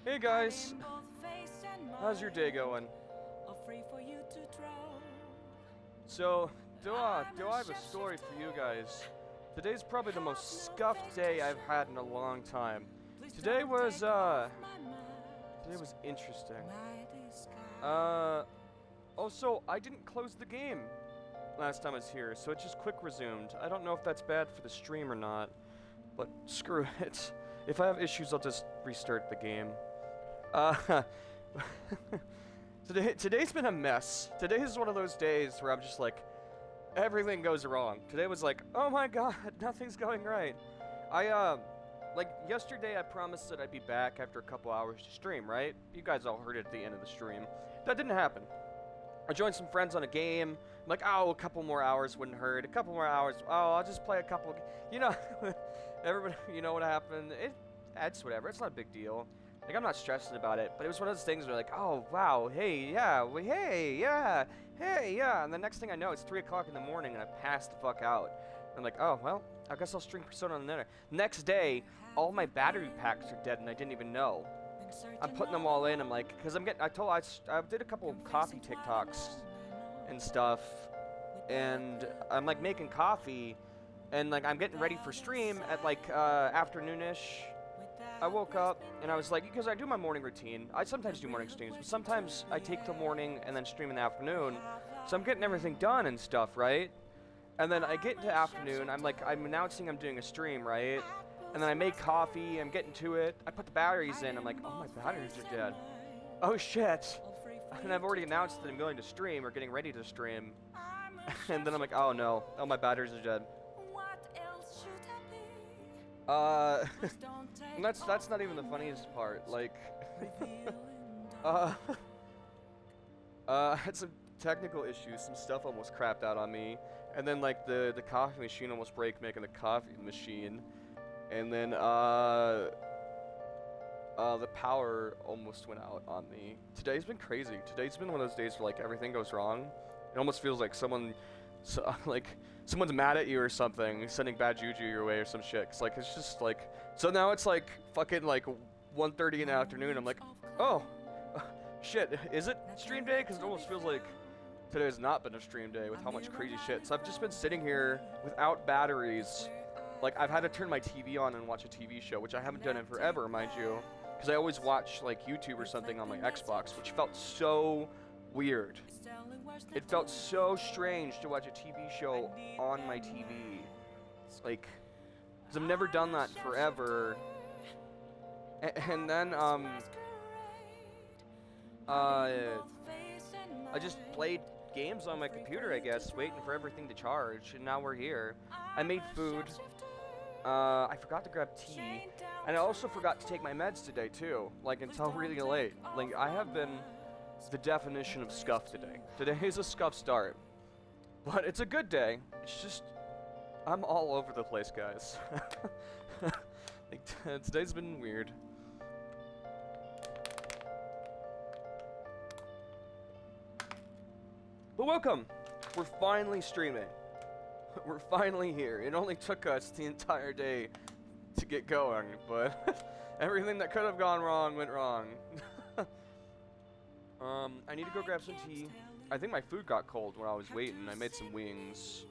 Hey guys, how's your day going? So, do I have a story for you guys? Today's probably the most scuffed day I've had in a long time. Today was interesting. Also, I didn't close the game last time I was here, so it just quick resumed. I don't know if that's bad for the stream or not, but screw it. If I have issues, I'll just restart the game. Uh, today's been a mess. Today is one of those days where I'm just like, everything goes wrong. Today was like, oh my god, nothing's going right. Like yesterday I promised that I'd be back after a couple hours to stream, right? You guys all heard it at the end of the stream. That didn't happen. I joined some friends on a game. I'm like, oh, a couple more hours wouldn't hurt. A couple more hours. Oh, I'll just play a couple. You know, everybody, you know what happened. It's whatever. It's not a big deal. Like, I'm not stressing about it, but it was one of those things where like, oh, wow, hey, yeah, hey, yeah, hey, yeah, and the next thing I know, it's 3 o'clock in the morning, and I passed the fuck out. I'm like, oh, well, I guess I'll stream Persona on the internet. Next day, all my battery packs are dead, and I didn't even know. I'm putting them all in, I'm like, because I did a couple of coffee TikToks and stuff, and I'm, like, making coffee, and, like, I'm getting ready for stream at, like, afternoonish. I woke up and I was like, because I do my morning routine. I sometimes do morning streams, but sometimes I take the morning and then stream in the afternoon. So I'm getting everything done and stuff, right? And then I get into afternoon, I'm announcing I'm doing a stream, right? And then I make coffee, I'm getting to it. I put the batteries in, I'm like, oh, my batteries are dead. Oh, shit. And I've already announced that I'm going to stream or getting ready to stream. And then I'm like, oh, no. Oh, my batteries are dead. That's not even the funniest part. Like, I had some technical issues. Some stuff almost crapped out on me, and then like the coffee machine almost broke making the coffee machine, and then the power almost went out on me. Today's been crazy. Today's been one of those days where like everything goes wrong. It almost feels like someone's mad at you or something, sending bad juju your way or some shit. Cause like it's just like, so now it's like fucking like 1:30 in the afternoon. I'm like, oh, shit, is it stream day? Cause it almost feels like today has not been a stream day with how much crazy shit. So I've just been sitting here without batteries. Like I've had to turn my TV on and watch a TV show, which I haven't done in forever, mind you. Cause I always watch like YouTube or something on my Xbox, which felt so weird. It felt so strange to watch a TV show on my TV. Like, because I've never done that forever. And then, I just played games on my computer, I guess, waiting for everything to charge, and now we're here. I made food. I forgot to grab tea, and I also forgot to take my meds today, too. Like, until really late. Like, I have been the definition of scuff today. Today is a scuff start. But it's a good day. It's just, I'm all over the place, guys. Like, today's been weird. But welcome! We're finally streaming. We're finally here. It only took us the entire day to get going, but everything that could have gone wrong went wrong. I need to go grab some tea. I think my food got cold when I was waiting. I made some wings.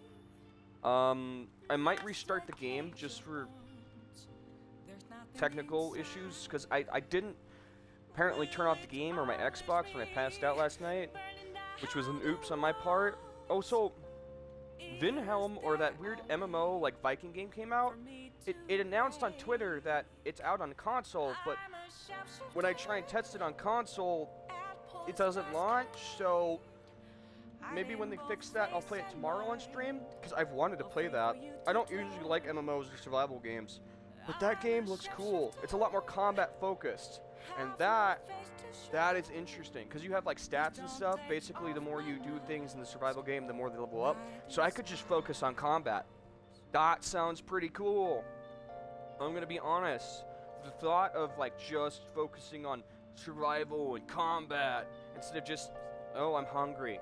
I might restart the game just for technical issues, because I didn't apparently turn off the game or my Xbox when I passed out last night, which was an oops on my part. Oh, so Vinhelm, or that weird MMO like Viking game, came out. It announced on Twitter that it's out on console, but when I try and test it on console, it doesn't launch. So maybe when they fix that, I'll play it tomorrow on stream, because I've wanted to play that. I don't usually like MMOs or survival games, but that game looks cool. It's a lot more combat focused, and that is interesting, because you have like stats and stuff. Basically, the more you do things in the survival game, the more they level up. So I could just focus on combat. That sounds pretty cool. I'm gonna be honest. The thought of like just focusing on survival and combat instead of just, oh, I'm hungry.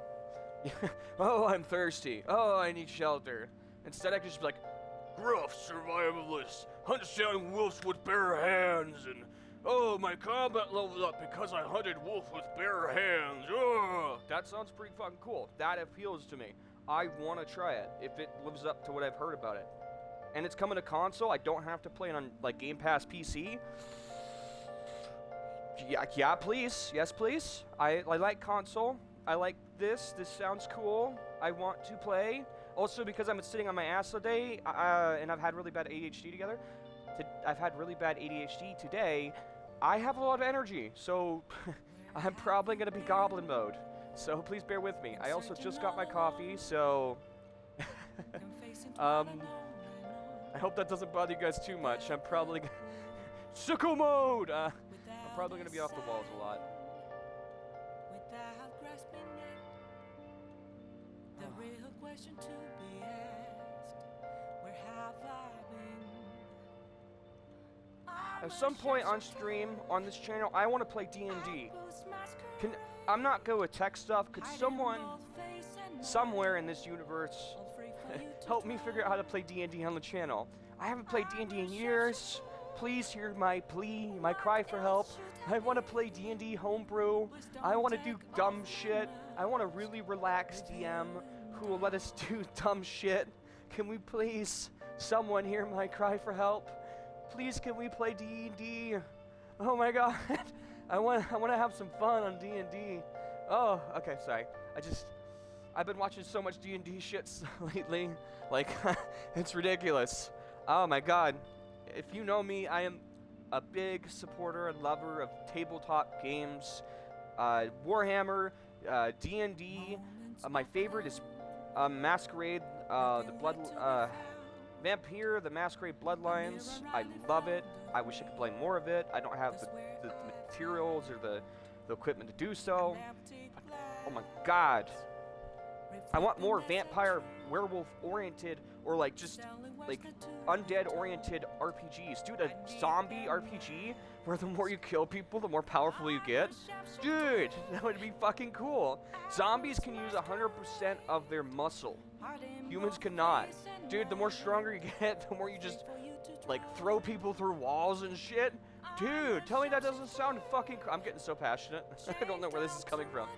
Oh, I'm thirsty. Oh, I need shelter. Instead, I could just be like, gruff survivalists, hunt down wolves with bare hands, and Oh, my combat leveled up because I hunted wolf with bare hands. Ugh. That sounds pretty fucking cool. That appeals to me. I want to try it if it lives up to what I've heard about it. And it's coming to console. I don't have to play it on like Game Pass PC. Yeah, please. Yes, please. I like console. I like this. This sounds cool. I want to play. Also, because I'm sitting on my ass all day, and I've had really bad ADHD today, I have a lot of energy, so I'm probably going to be goblin mode. So please bear with me. I also just got my coffee, so I hope that doesn't bother you guys too much. I'm probably sicko mode! I'm probably going to be off the walls a lot. At some point on stream, on this channel, I want to play D&D. I'm not good with tech stuff. Could someone, somewhere in this universe, help me figure out how to play D&D on the channel? I haven't played D&D in years. Please hear my plea, my cry for help. I want to play D&D homebrew. I want to do dumb shit. I want a really relaxed DM who will let us do dumb shit. Can we please, someone hear my cry for help? Please, can we play D&D? Oh my god. I want to have some fun on D&D. Oh, okay, sorry. I've been watching so much D&D shit lately. Like, it's ridiculous. Oh my god. If you know me, I am a big supporter and lover of tabletop games. Warhammer, D&D. My favorite is Masquerade, Vampire, the Masquerade Bloodlines. I love it. I wish I could play more of it. I don't have the materials or the equipment to do so. But, oh my god. I want more vampire, werewolf-oriented, or like just like undead-oriented RPGs. Dude, a zombie RPG where the more you kill people, the more powerful you get. Dude, that would be fucking cool. Zombies can use 100% of their muscle. Humans cannot. Dude, the more stronger you get, the more you just like throw people through walls and shit. Dude, tell me that doesn't sound fucking I'm getting so passionate. I don't know where this is coming from.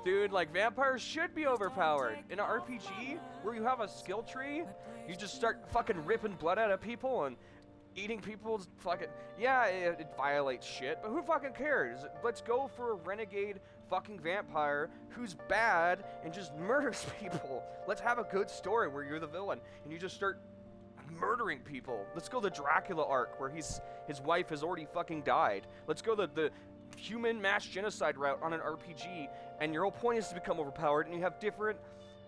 Dude, like, vampires should be overpowered. In an RPG, where you have a skill tree, you just start fucking ripping blood out of people and eating people's fucking... Yeah, it violates shit, but who fucking cares? Let's go for a renegade fucking vampire who's bad and just murders people. Let's have a good story where you're the villain and you just start murdering people. Let's go the Dracula arc where his wife has already fucking died. Let's go the human mass genocide route on an RPG, and your whole point is to become overpowered, and you have different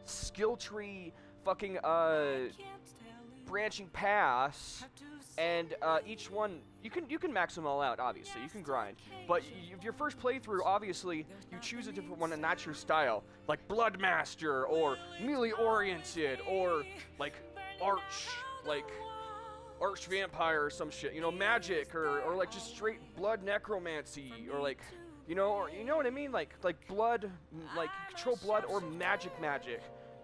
skill tree fucking branching paths, and each one you can max them all out. Obviously, you can grind, but your first playthrough, obviously, you choose a different one, and that's your style, like Bloodmaster or melee oriented or like arch vampire or some shit, you know, magic or like just straight blood necromancy or like, you know what I mean, like blood, like you control blood or magic,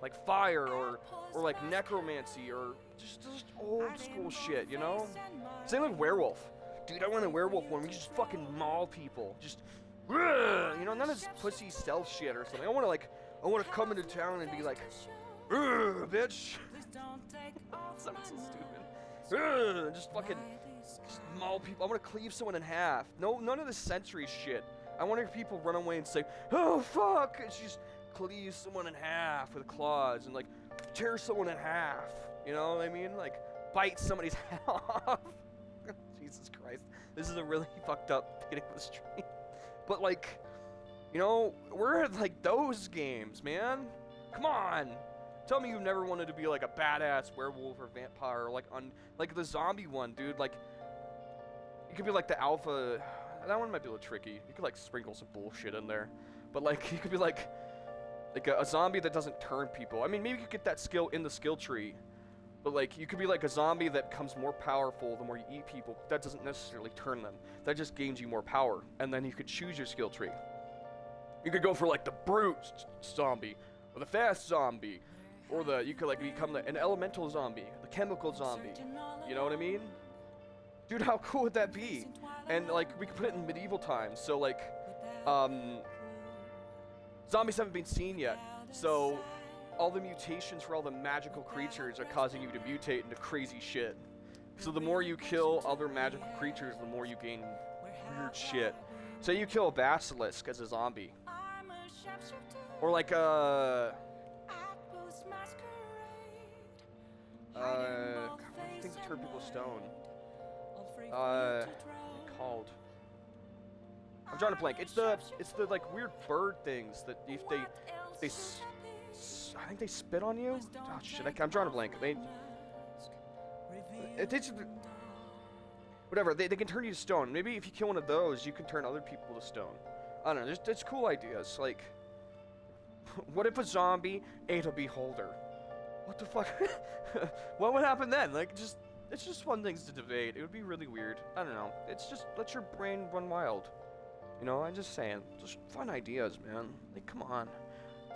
like fire or like necromancy or just old school shit, you know. Same with werewolf, dude. I want a werewolf one where you just fucking maul people, just you know, none of this pussy stealth shit or something. I want to come into town and be like, bitch. Sounds so stupid. Just fucking maul people. I want to cleave someone in half. No, none of this sensory shit. I want to hear people run away and say, "Oh fuck!" And she just cleaves someone in half with claws and like tear someone in half. You know what I mean? Like bite somebody's head off. Jesus Christ, this is a really fucked up beginning of the stream. But like, you know, we're at like those games, man. Come on. Tell me you've never wanted to be like a badass werewolf or vampire or like the zombie one, dude. Like, you could be like the alpha. That one might be a little tricky. You could like sprinkle some bullshit in there, but like you could be like a zombie that doesn't turn people. I mean, maybe you could get that skill in the skill tree, but like you could be like a zombie that becomes more powerful the more you eat people. That doesn't necessarily turn them. That just gains you more power, and then you could choose your skill tree. You could go for like the brute zombie or the fast zombie. Or you could like become an elemental zombie, the chemical zombie. You know what I mean? Dude, how cool would that be? And like we could put it in medieval times, so like zombies haven't been seen yet, so all the mutations for all the magical creatures are causing you to mutate into crazy shit. So the more you kill other magical creatures, the more you gain weird shit. Say you kill a basilisk as a zombie. Or like things that turn people to stone. Called. I'm drawing a blank. It's the like weird bird things that if they I think they spit on you. Oh shit! I'm drawing a blank. Whatever. They can turn you to stone. Maybe if you kill one of those, you can turn other people to stone. I don't know. There's cool ideas. Like, what if a zombie ate a beholder? What the fuck? What would happen then? Like, it's just fun things to debate. It would be really weird. I don't know. It's just let your brain run wild. You know, I'm just saying. Just fun ideas, man. Like, come on.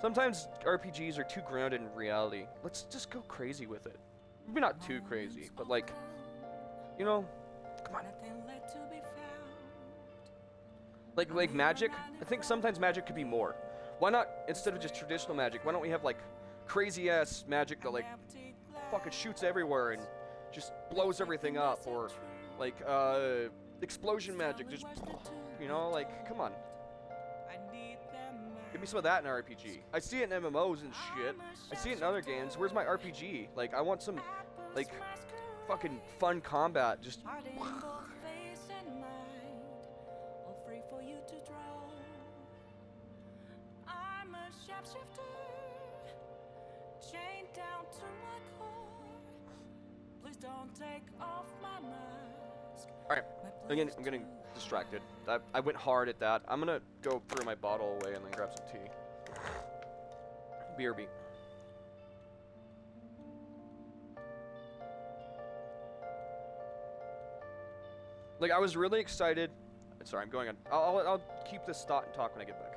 Sometimes RPGs are too grounded in reality. Let's just go crazy with it. Maybe not too crazy, but like, you know, come on. Like magic? I think sometimes magic could be more. Why not, instead of just traditional magic, why don't we have like crazy ass magic that like fucking shoots everywhere and just blows everything up, or like explosion magic, just, you know, like, come on. Give me some of that in RPG. I see it in MMOs and shit. I see it in other games. Where's my RPG? Like, I want some, like, fucking fun combat. Just. Alright, again, I'm getting distracted. I went hard at that. I'm gonna go throw my bottle away and then grab some tea. BRB. Like, I was really excited. Sorry, I'm going on. I'll keep this thought and talk when I get back.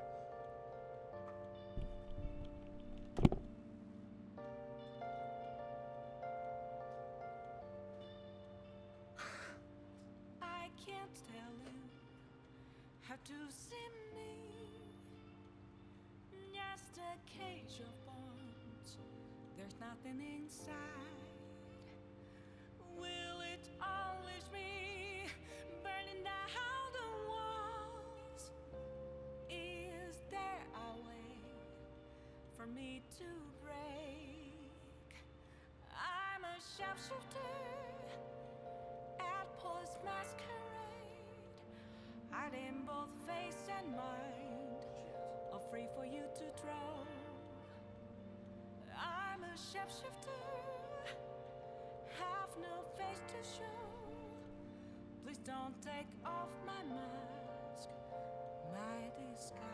Don't take off my mask, my disguise.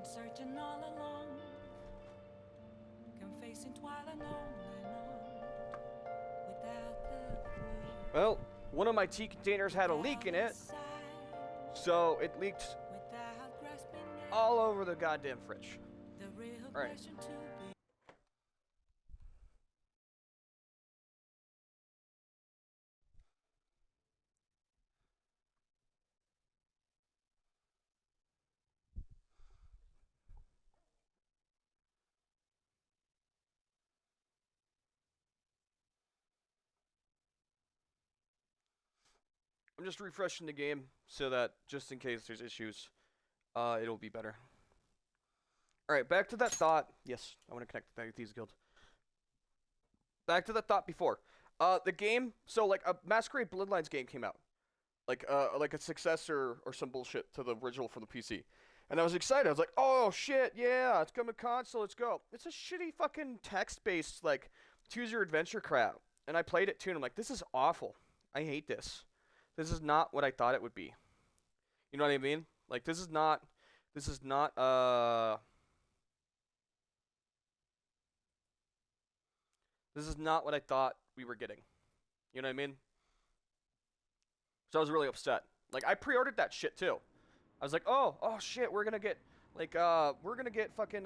Searching all along, confessing twilight and on without the clue. Well, one of my tea containers had a leak in it, so it leaked all over the goddamn fridge. All right. I'm just refreshing the game so that just in case there's issues, it'll be better. Alright, back to that thought. Yes, I want to connect with the Thieves Guild. Back to the thought before. The game, so like a Masquerade Bloodlines game came out. Like a successor or some bullshit to the original for the PC. And I was excited. I was like, oh shit, yeah, it's coming console, let's go. It's a shitty fucking text-based, like, choose your adventure crap. And I played it too, and I'm like, this is awful. I hate this. This is not what I thought it would be. You know what I mean? Like, this is not, this is not what I thought we were getting. You know what I mean? So I was really upset. Like, I pre-ordered that shit too. I was like, oh shit, we're gonna get, like, we're gonna get fucking,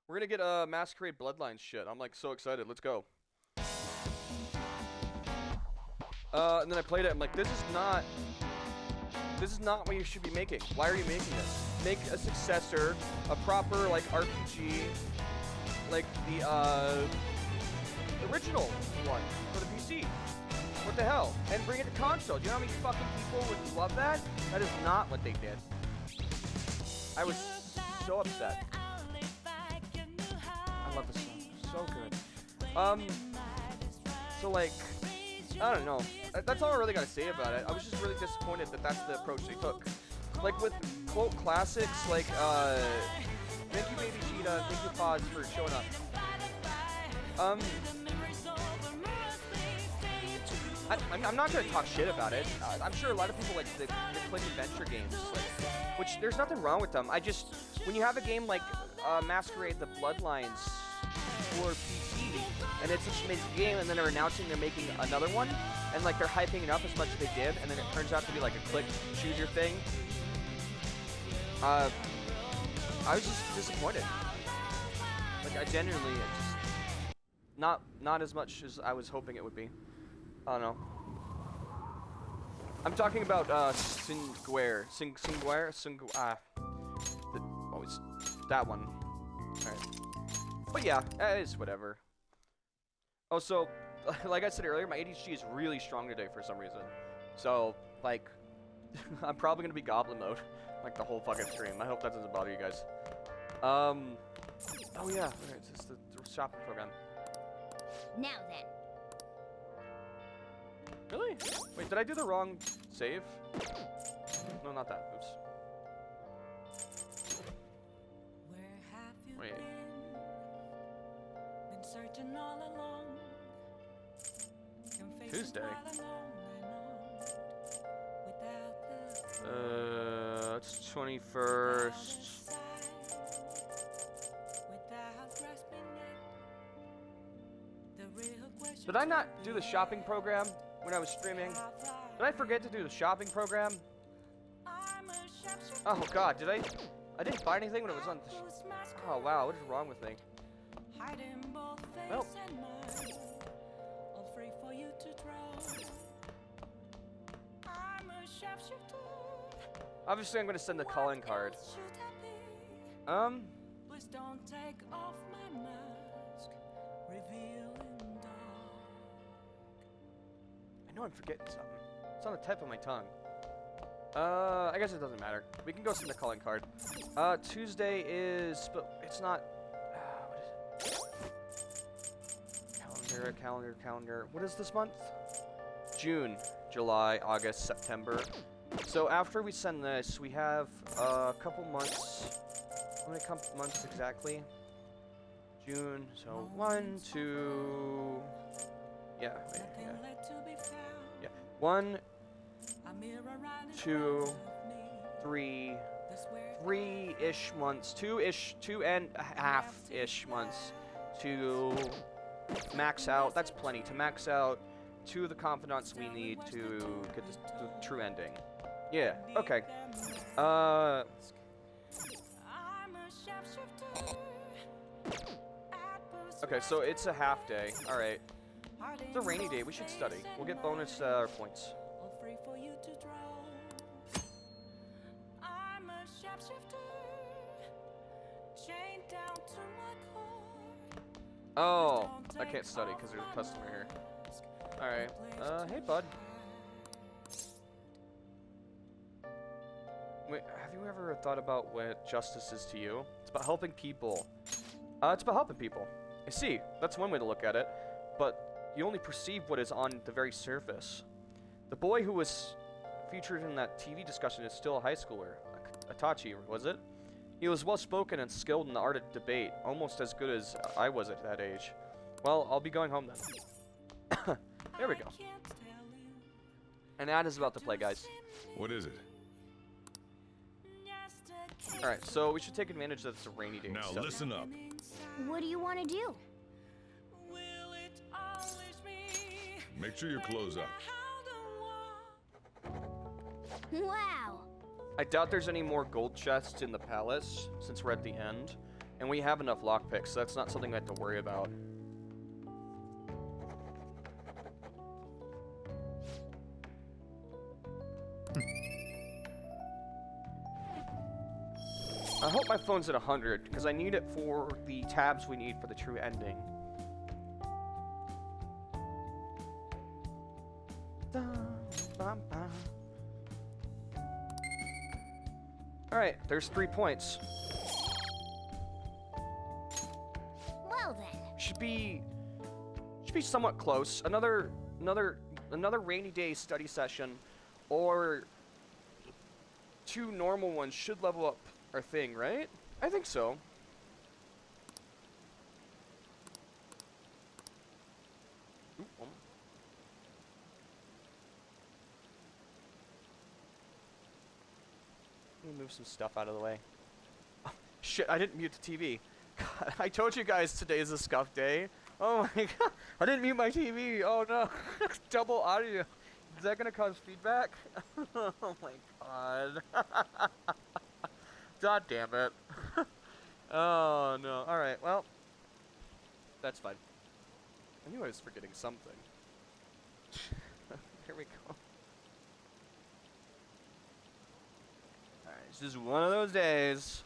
we're gonna get Masquerade Bloodlines shit. I'm like so excited. Let's go. And then I played it. I'm like, this is not what you should be making. Why are you making this? Make a successor, a proper like RPG, like the original one for the PC. What the hell? And bring it to console. Do you know how many fucking people would love that? That is not what they did. I was so upset. I love this song. So good. So like, I don't know. That's all I really gotta say about it. I was just really disappointed that that's the approach they took. Like with quote classics, like thank you Baby Cheetah, thank you Pause for showing up. I'm not gonna talk shit about it. I'm sure a lot of people like they play adventure games, like, which there's nothing wrong with them. I just, when you have a game like Masquerade the Bloodlines for PC, and it's such an amazing game, and then they're announcing they're making another one, and like they're hyping it up as much as they did, and then it turns out to be like a click, choose your thing. I was just disappointed. Like I genuinely, just not as much as I was hoping it would be. I don't know. I'm talking about Singuare. Always that one. Alright. But yeah, it is whatever. Oh, so like I said earlier, my ADHD is really strong today for some reason. So like, I'm probably gonna be goblin mode like the whole fucking stream. I hope that doesn't bother you guys. Oh yeah, okay, it's the shopping program. Now then. Really? Wait, did I do the wrong save? No, not that. Oops. Where have you Wait. been searching all along? Tuesday. It's 21st. Did I not do the shopping program when I was streaming? Did I forget to do the shopping program? Oh god, did I? I didn't buy anything when it was on the oh wow, what is wrong with me? Well. Obviously I'm gonna send the calling card. Please don't take off my mask, revealing dark. I know I'm forgetting something. It's on the tip of my tongue. I guess it doesn't matter. We can go send the calling card. Tuesday is, but it's not. What is it? Calendar. What is this month? June, July, August, September. So after we send this, we have a couple months. How many months exactly? June. So 1, 2. Yeah. Wait, yeah. 1, 2, 3. 3-ish months. 2.5-ish months to max out. That's plenty to max out 2 of the confidants we need to get the true ending. Yeah, okay. Okay, so it's a half day. Alright. It's a rainy day. We should study. We'll get bonus points. I'm a shapeshifter, chained down to Oh, I can't study because there's a customer here. Alright. Hey, bud. Wait, have you ever thought about what justice is to you? It's about helping people. It's about helping people. I see, that's one way to look at it, but you only perceive what is on the very surface. The boy who was featured in that TV discussion is still a high schooler. Itachi, was it? He was well-spoken and skilled in the art of debate, almost as good as I was at that age. Well, I'll be going home then. There we go. An ad is about to play, guys. What is it? Alright, so we should take advantage that it's a rainy day. Now listen up. What do you want to do? Make sure your clothes up. Wow. I doubt there's any more gold chests in the palace, since we're at the end. And we have enough lockpicks, so that's not something I have to worry about. I hope my phone's at 100, because I need it for the tabs we need for the true ending. Alright, there's 3 points. Well then. Should be somewhat close. Another rainy day study session, or 2 normal ones should level up our thing, right? I think so. Oop, Let me move some stuff out of the way. Oh, shit, I didn't mute the TV. God, I told you guys today is a scuff day. Oh my god, I didn't mute my TV. Oh no, double audio. Is that gonna cause feedback? Oh my god. God damn it. Oh no. Alright, well. That's fine. I knew I was forgetting something. Here we go. Alright, it's just one of those days.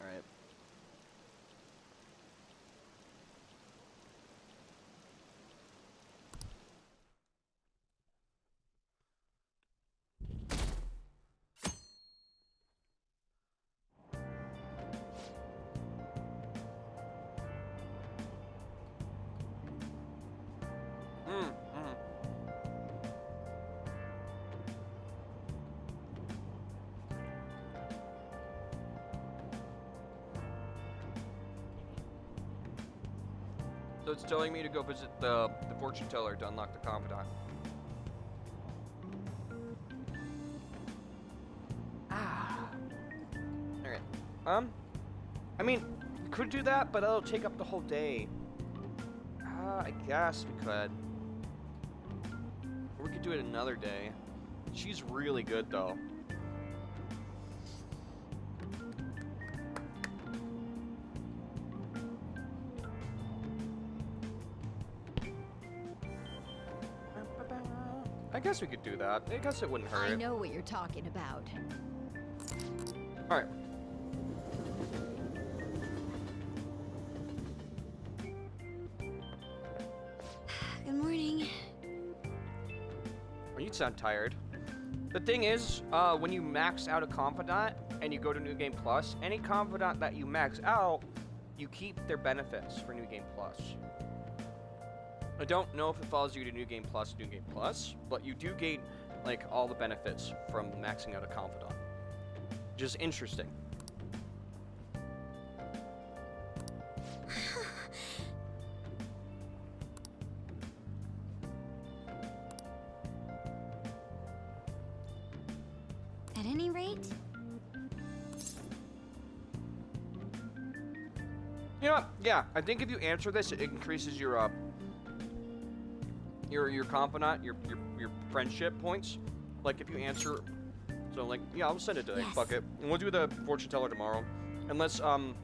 Alright. So it's telling me to go visit the fortune teller to unlock the confidant. Ah. Alright. I mean, we could do that, but that'll take up the whole day. I guess we could. Or we could do it another day. She's really good, though. I guess we could do that. I guess it wouldn't hurt. I know what you're talking about. Alright. Good morning. Well, you sound tired. The thing is, when you max out a confidant and you go to New Game Plus, any confidant that you max out, you keep their benefits for New Game Plus. I don't know if it follows you to New Game Plus, but you do gain, like, all the benefits from maxing out a confidant. Just interesting. At any rate, You know what? Yeah, I think if you answer this, it increases your confidant, your friendship points. Like if you answer, so like yeah, I'll send it today. Yes. Fuck it, and we'll do the fortune teller tomorrow, unless Bum,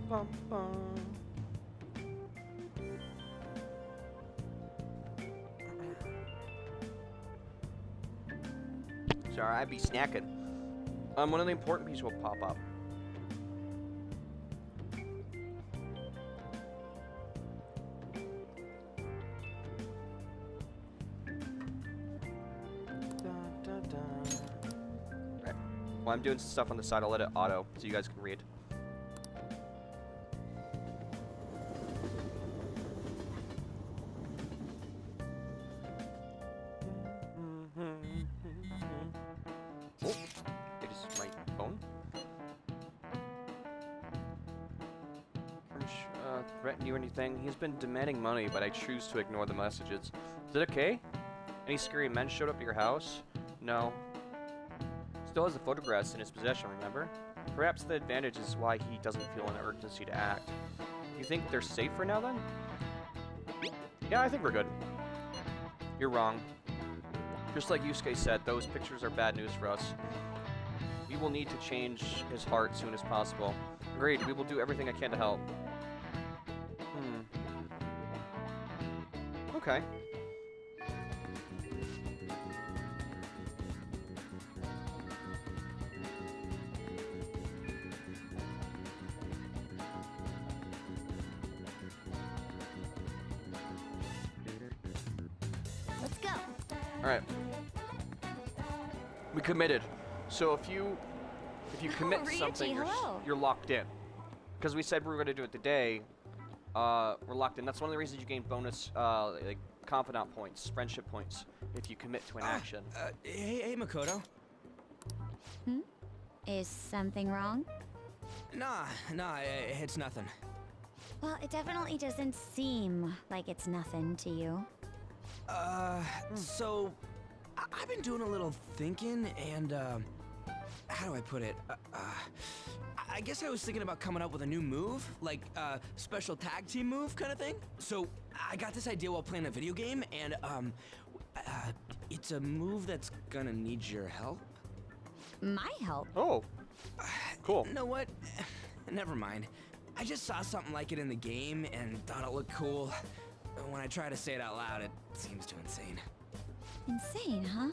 bum, bum. Sorry, I be snacking. One of the important pieces will pop up. Right. While I'm doing some stuff on the side, I'll let it auto so you guys can read. Oh, it is my phone. Threaten you or anything? He's been demanding money, but I choose to ignore the messages. Is it okay? Any scary men showed up at your house? No. Still has the photographs in his possession, remember? Perhaps the advantage is why he doesn't feel an urgency to act. You think they're safe for now, then? Yeah, I think we're good. You're wrong. Just like Yusuke said, those pictures are bad news for us. We will need to change his heart as soon as possible. Agreed, we will do everything I can to help. Okay. Let's go. All right. We committed. So if you commit Ryuichi, something, hello. you're locked in. Because we said we were going to do it today. We're locked in. That's one of the reasons you gain bonus like confidant points, friendship points, if you commit to an action. Hey, Makoto. Is something wrong? Nah, it's nothing. Well, it definitely doesn't seem like it's nothing to you. So, I've been doing a little thinking, and, how do I put it? I guess I was thinking about coming up with a new move, like a special tag team move kind of thing. So, I got this idea while playing a video game, and, it's a move that's gonna need your help. My help? Oh, cool. You know what? Never mind. I just saw something like it in the game and thought it looked cool. But when I try to say it out loud, it seems too insane. Insane, huh?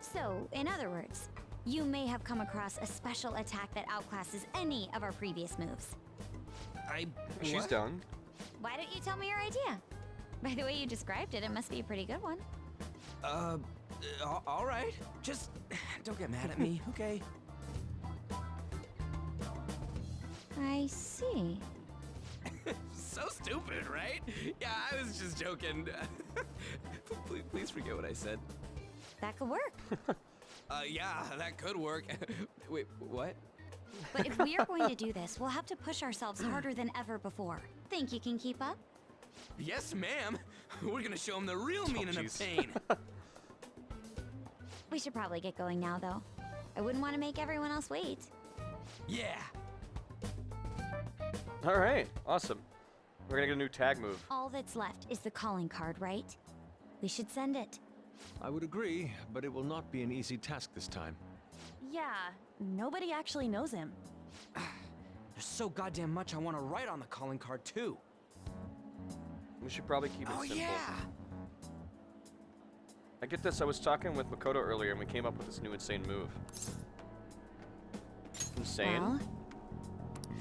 So, in other words, you may have come across a special attack that outclasses any of our previous moves. She's What? done. Why don't you tell me your idea? By the way you described it, it must be a pretty good one. All right. Just don't get mad at me, okay? I see. So stupid, right? Yeah, I was just joking. please forget what I said. That could work. Yeah, that could work. Wait, what? But if we are going to do this, we'll have to push ourselves harder than ever before. Think you can keep up? Yes, ma'am. We're gonna show him the real meaning of jeez. pain. We should probably get going now, though. I wouldn't want to make everyone else wait. Yeah. All right, awesome. We're gonna get a new tag move. All that's left is the calling card, right? We should send it. I would agree, but it will not be an easy task this time. Yeah, nobody actually knows him. There's so goddamn much I want to write on the calling card too. We should probably keep it Oh simple. yeah. I get this. I was talking with Makoto earlier, and we came up with this new insane move. Insane? Well,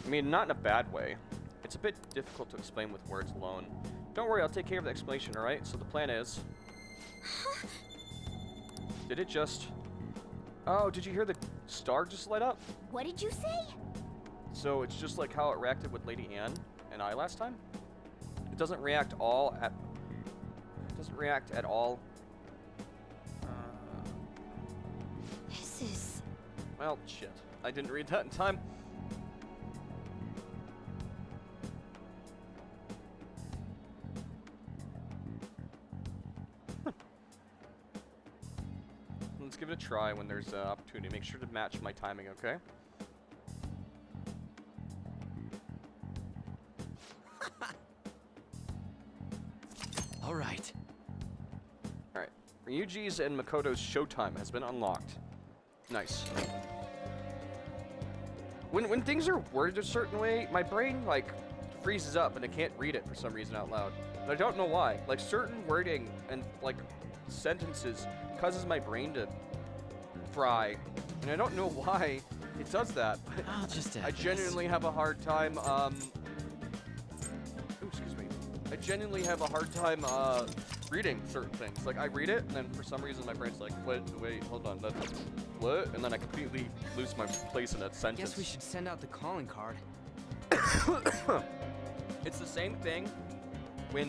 I mean, not in a bad way. It's a bit difficult to explain with words alone. Don't worry, I'll take care of the explanation, alright? So the plan is... Did it just... Oh, did you hear the star just light up? What did you say? So it's just like how it reacted with Lady Anne and I last time? It doesn't react all at... It doesn't react at all. this is... Well, shit. I didn't read that in time. Let's give it a try when there's an opportunity. Make sure to match my timing, okay? All right. Alright. Ryuji's and Makoto's showtime has been unlocked. Nice. When things are worded a certain way, my brain, like, freezes up and I can't read it for some reason out loud. And I don't know why. Like, certain wording and, like, sentences causes my brain to fry. And I don't know why it does that, but I'll just add I this. genuinely have a hard time, ooh, excuse me. I genuinely have a hard time, reading certain things. Like, I read it, and then for some reason my brain's like, wait, hold on, that's what? And then I completely lose my place in that sentence. Guess we should send out the calling card. It's the same thing when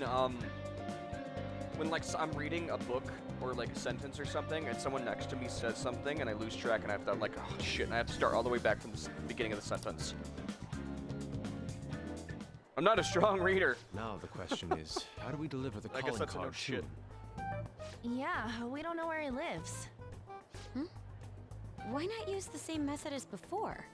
like I'm reading a book or like a sentence or something, and someone next to me says something, and I lose track, and I have to, I'm like, oh shit, and I have to start all the way back from the beginning of the sentence. I'm not a strong reader. Now the question is, how do we deliver the I calling guess that's a no card to shit. him? Yeah, we don't know where he lives. Why not use the same method as before?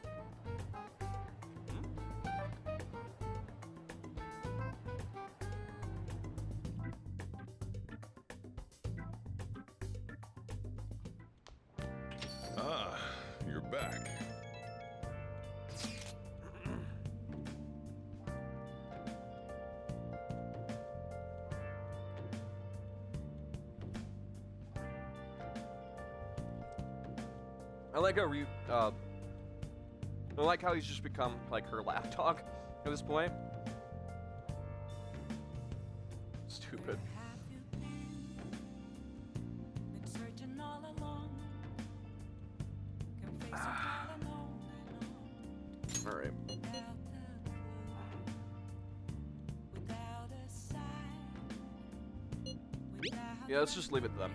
Ah, you're back. I like I like how he's just become like her lapdog at this point. Stupid. Have you been searching all along? Can face it all alone and on All right. without the clue, without a sign, without Yeah, let's just leave it to them.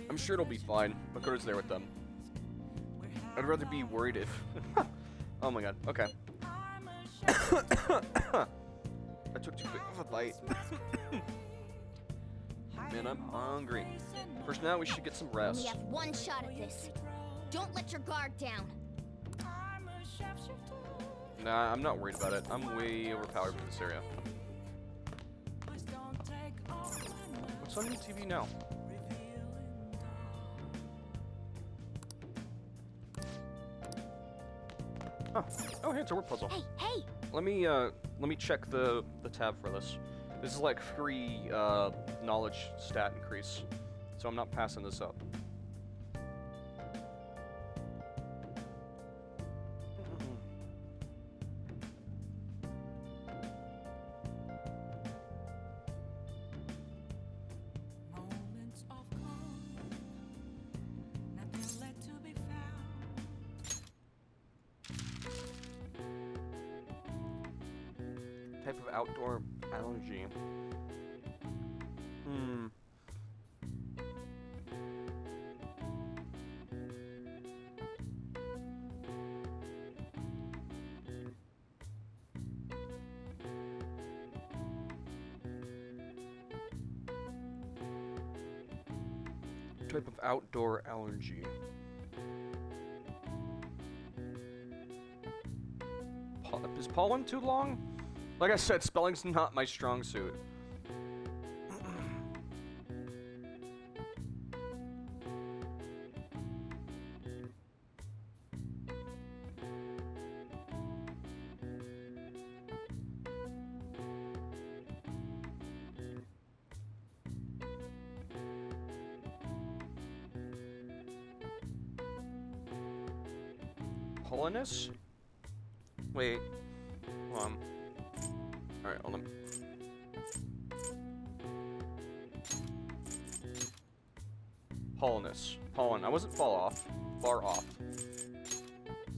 I'm sure it'll be fine. Makoto's there with them. I'd rather be worried if... Oh my god, okay. I took too big of a bite. Man, I'm hungry. First now, we should get some We rest. have one shot at this. Don't let your guard down. Nah, I'm not worried about it. I'm way overpowered for this area. What's on your TV now? Oh, hey, it's a word puzzle. Hey! Let me check the tab for this. This is like free knowledge stat increase, so I'm not passing this up. Moments of calm, nothing left to be found. Type of outdoor allergy. Type of outdoor allergy. Is pollen too long? Like I said, spelling's not my strong suit. Pollenus? Wait. Hold on. Alright, hold on. Pollenus. Pollen. I wasn't far off. Let's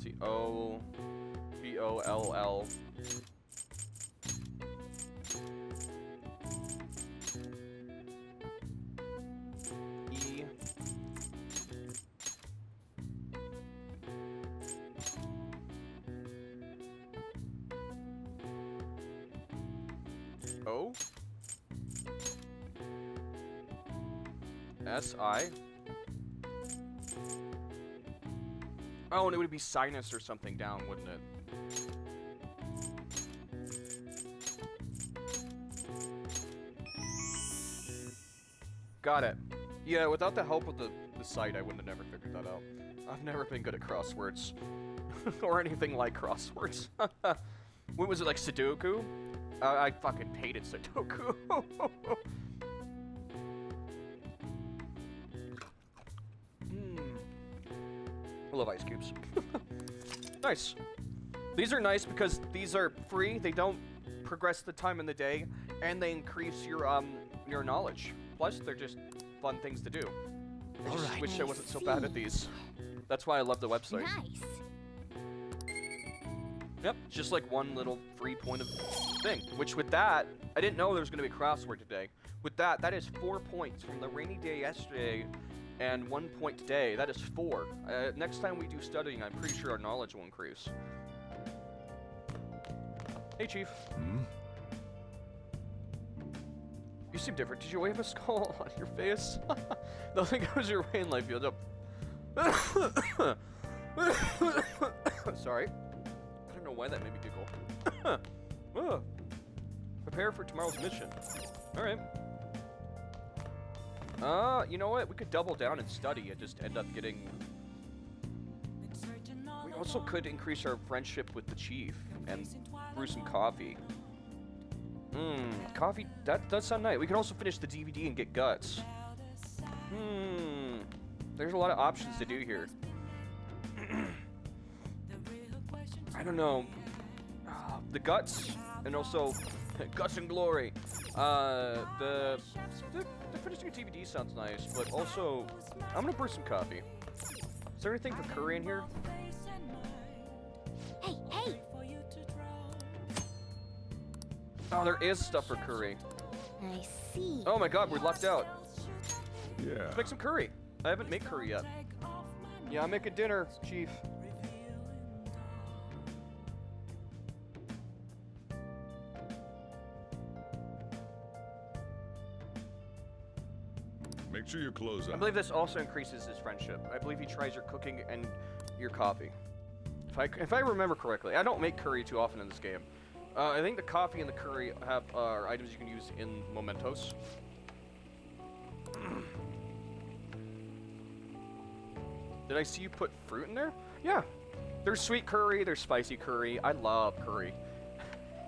see. O-B-O-L-L. E. O. S-I. Oh, and it would be sinus or something down, wouldn't it? Got it. Yeah, without the help of the site, I wouldn't have never figured that out. I've never been good at crosswords. Or anything like crosswords. What was it, like Sudoku? I fucking hated Sudoku. I love ice cubes. Nice. These are nice because these are free. They don't progress the time in the day, and they increase your knowledge. Plus, they're just fun things to do. I just wish I wasn't so bad at these. That's why I love the website. Nice. Yep, just like one little free point of thing. Which with that, I didn't know there was going to be a crossword today. With that, that is 4 points from the rainy day yesterday and 1 point today. That is 4. Next time we do studying, I'm pretty sure our knowledge will increase. Hey, Chief. You seem different. Did you wave a skull on your face? Nothing goes your way in life. You end up... Sorry. I don't know why that made me giggle. Prepare for tomorrow's mission. Alright. You know what? We could double down and study and just end up getting... We also could increase our friendship with the Chief and brew some coffee. Coffee, that does sound nice. We can also finish the DVD and get guts. There's a lot of options to do here. I don't know. The guts, and also guts and glory. The finishing a DVD sounds nice, but also I'm gonna brew some coffee. Is there anything for curry in here? Hey, hey! Oh, there is stuff for curry. I see. Oh my god, we're lucked out. Yeah. Let's make some curry. I haven't made curry yet. Yeah, I'm making dinner, Chief. Make sure your clothes I on. believe this also increases his friendship. I believe he tries your cooking and your coffee. If I remember correctly. I don't make curry too often in this game. I think the coffee and the curry are items you can use in Mementos. Did I see you put fruit in there? Yeah. There's sweet curry, there's spicy curry. I love curry.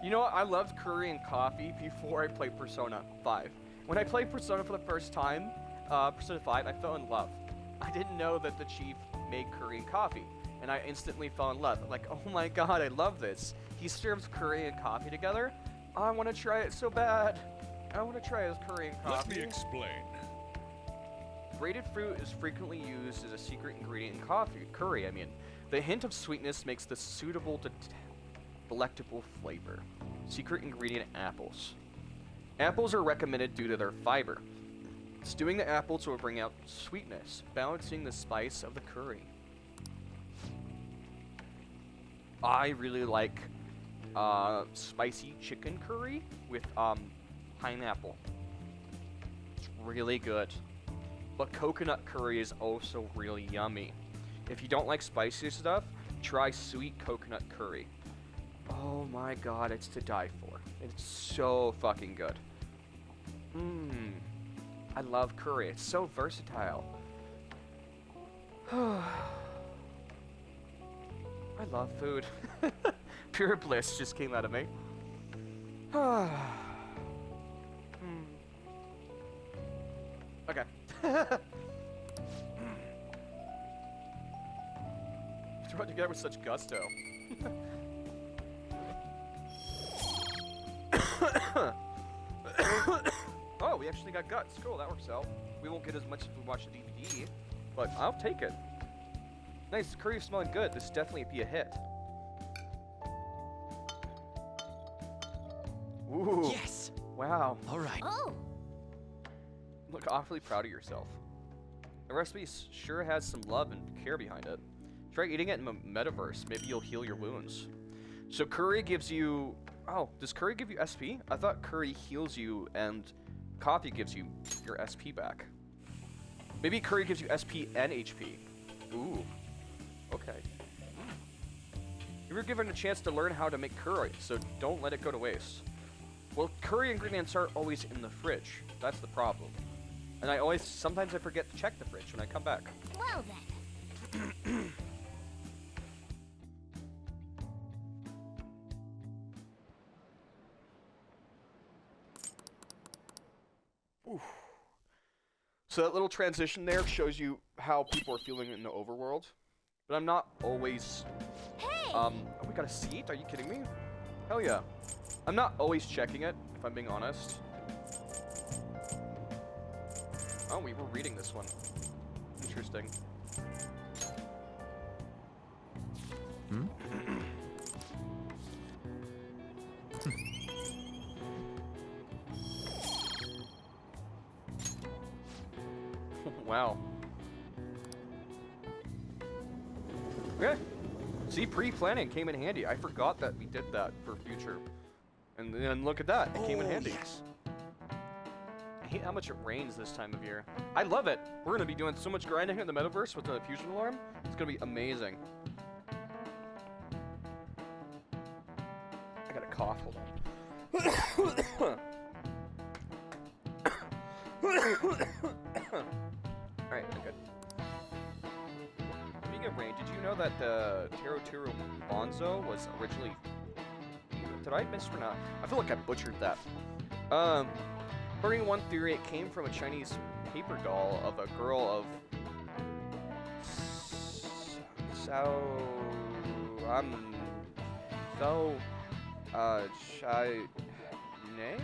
You know what? I loved curry and coffee before I played Persona 5. When I played Persona for the first time, Persona 5, I fell in love. I didn't know that the Chief made curry and coffee, and I instantly fell in love. I'm like, oh my god, I love this. He serves curry and coffee together. I want to try it so bad. I want to try his curry and coffee. Let me explain. Grated fruit is frequently used as a secret ingredient in curry. I mean, the hint of sweetness makes the suitable to delectable flavor. Secret ingredient: apples. Apples are recommended due to their fiber. Stewing the apples will bring out sweetness, balancing the spice of the curry. I really like spicy chicken curry with pineapple. It's really good. But coconut curry is also really yummy. If you don't like spicy stuff, try sweet coconut curry. Oh my god, it's to die for. It's so fucking good. I love curry. It's so versatile. I love food. Pure bliss just came out of me. Okay. Throw it together with such gusto. Oh, we actually got guts. Cool, that works out. We won't get as much if we watch the DVD, but I'll take it. Nice, the curry's smelling good. This definitely be a hit. Ooh. Yes. Wow. All right. Oh! Look awfully proud of yourself. The recipe sure has some love and care behind it. Try eating it in the metaverse. Maybe you'll heal your wounds. So curry gives you... Oh, does curry give you SP? I thought curry heals you and coffee gives you your SP back. Maybe curry gives you SP and HP. Ooh. Okay. You were given a chance to learn how to make curry, so don't let it go to waste. Well, curry ingredients aren't always in the fridge. That's the problem. And sometimes I forget to check the fridge when I come back. Well then. So that little transition there shows you how people are feeling in the overworld. but I'm not always. Hey! Oh, we got a seat? Are you kidding me? Hell yeah. I'm not always checking it, if I'm being honest. Oh, we were reading this one. Interesting. Hmm? Wow. Okay. See, pre-planning came in handy. I forgot that we did that for future. And then look at that. It came in handy. Yes. I hate how much it rains this time of year. I love it. We're going to be doing so much grinding in the metaverse with the fusion alarm. It's going to be amazing. I got a cough. Hold on. Alright, I'm good. Speaking of rain, did you know that the Teroturo Bonzo was originally... Did I mispronounce? I feel like I butchered that. According to one theory, it came from a Chinese paper doll of a girl of... Chai... Name?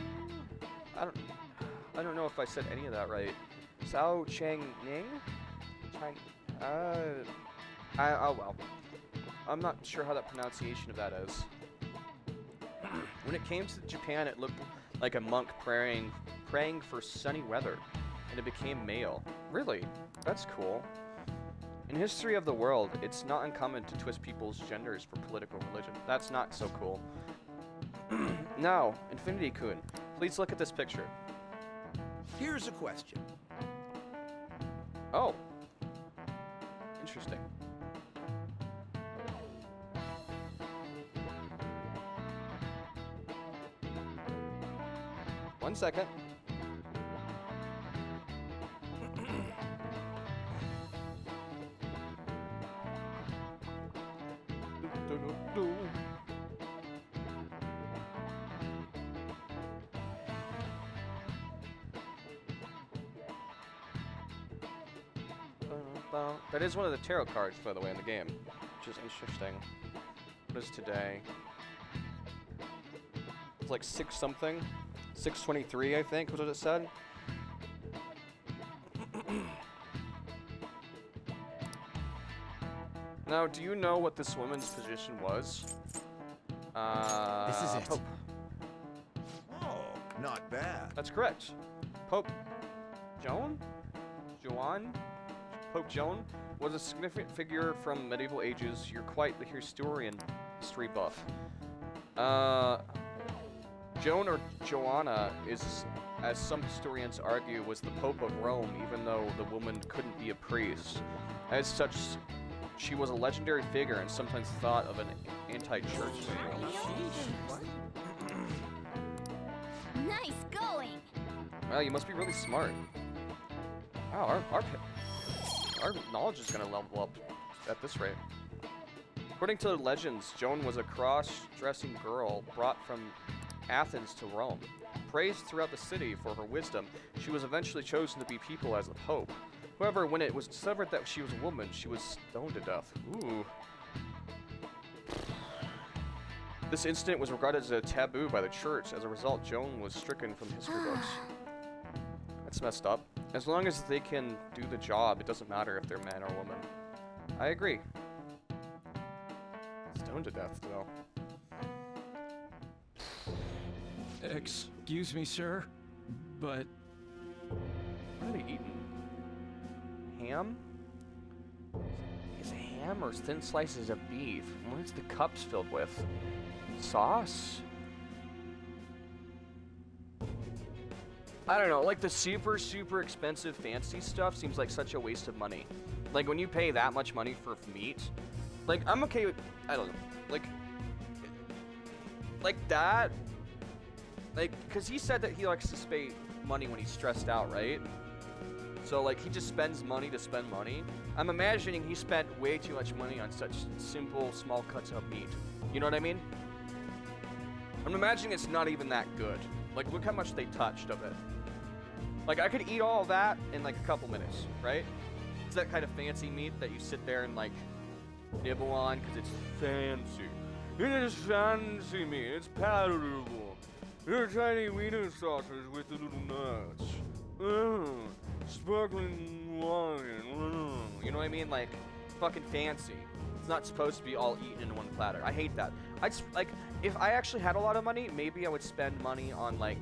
I don't know if I said any of that right. Sao Chang Ning? Oh well. I'm not sure how that pronunciation of that is. When it came to Japan, it looked like a monk praying for sunny weather, and it became male. Really? That's cool. In history of the world, it's not uncommon to twist people's genders for political religion. That's not so cool. Now, Infinity-kun, please look at this picture. Here's a question. Oh. Interesting. One second. That is one of the tarot cards, by the way, in the game, which is interesting. What is today? It's like 6 something. 623, I think, was what it said. Now, do you know what this woman's position was? This is it. Pope. Oh, not bad. That's correct. Pope Joan? Joan? Pope Joan was a significant figure from medieval ages. You're quite the historian, history buff. Joan or Joanna is, as some historians argue, was the Pope of Rome, even though the woman couldn't be a priest. As such, she was a legendary figure and sometimes thought of an anti-church. Nice going. Wow, you must be really smart. Wow, our knowledge is gonna level up at this rate. According to the legends, Joan was a cross-dressing girl brought from Athens to Rome. Praised throughout the city for her wisdom, she was eventually chosen to be people as the Pope. However, when it was discovered that she was a woman, she was stoned to death. Ooh. This incident was regarded as a taboo by the church. As a result, Joan was stricken from history books. That's messed up. As long as they can do the job, it doesn't matter if they're man or woman. I agree. Stoned to death, though. Excuse me, sir, but... What are they eating? Ham? Is it ham or thin slices of beef? What is the cups filled with? Sauce? I don't know, like the super expensive fancy stuff seems like such a waste of money. Like when you pay that much money for meat, like I'm okay with, I don't know, like that, like, cause he said that he likes to spend money when he's stressed out, right? So like he just spends money to spend money. I'm imagining he spent way too much money on such simple, small cuts of meat. You know what I mean? I'm imagining it's not even that good. Like look how much they touched of it. Like I could eat all that in like a couple minutes, right? It's that kind of fancy meat that you sit there and like nibble on because it's fancy. It is fancy meat. It's palatable. They're tiny wiener sausages with the little nuts. Sparkling wine. You know what I mean? Like, fucking fancy. It's not supposed to be all eaten in one platter. I hate that. Like, if I actually had a lot of money, maybe I would spend money on, like,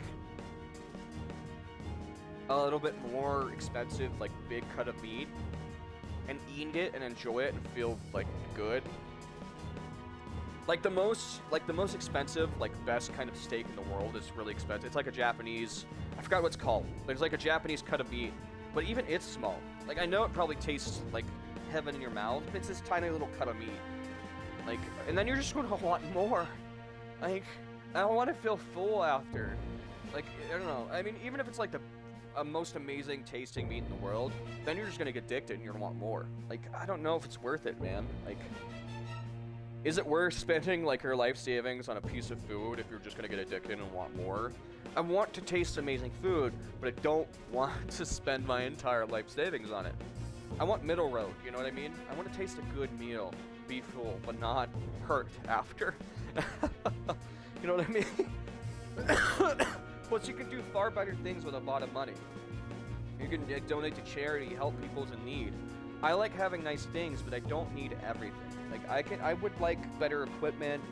a little bit more expensive, like, big cut of meat, and eat it and enjoy it and feel, like, good. Like the most expensive, like, best kind of steak in the world is really expensive. It's like a Japanese, I forgot what it's called. There's like a Japanese cut of meat, but even it's small. Like, I know it probably tastes like heaven in your mouth, but it's this tiny little cut of meat. Like, and then you're just gonna want more. Like, I don't want to feel full after. Like, I don't know. I mean, even if it's like the most amazing tasting meat in the world, then you're just gonna get addicted and you're gonna want more. Like, I don't know if it's worth it, man. Like, is it worth spending, like, your life savings on a piece of food if you're just gonna get addicted and want more? I want to taste amazing food, but I don't want to spend my entire life savings on it. I want middle road, you know what I mean? I want to taste a good meal, be full, but not hurt after. You know what I mean? Plus, you can do far better things with a lot of money. You can donate to charity, help people's in need. I like having nice things, but I don't need everything. Like, I would like better equipment,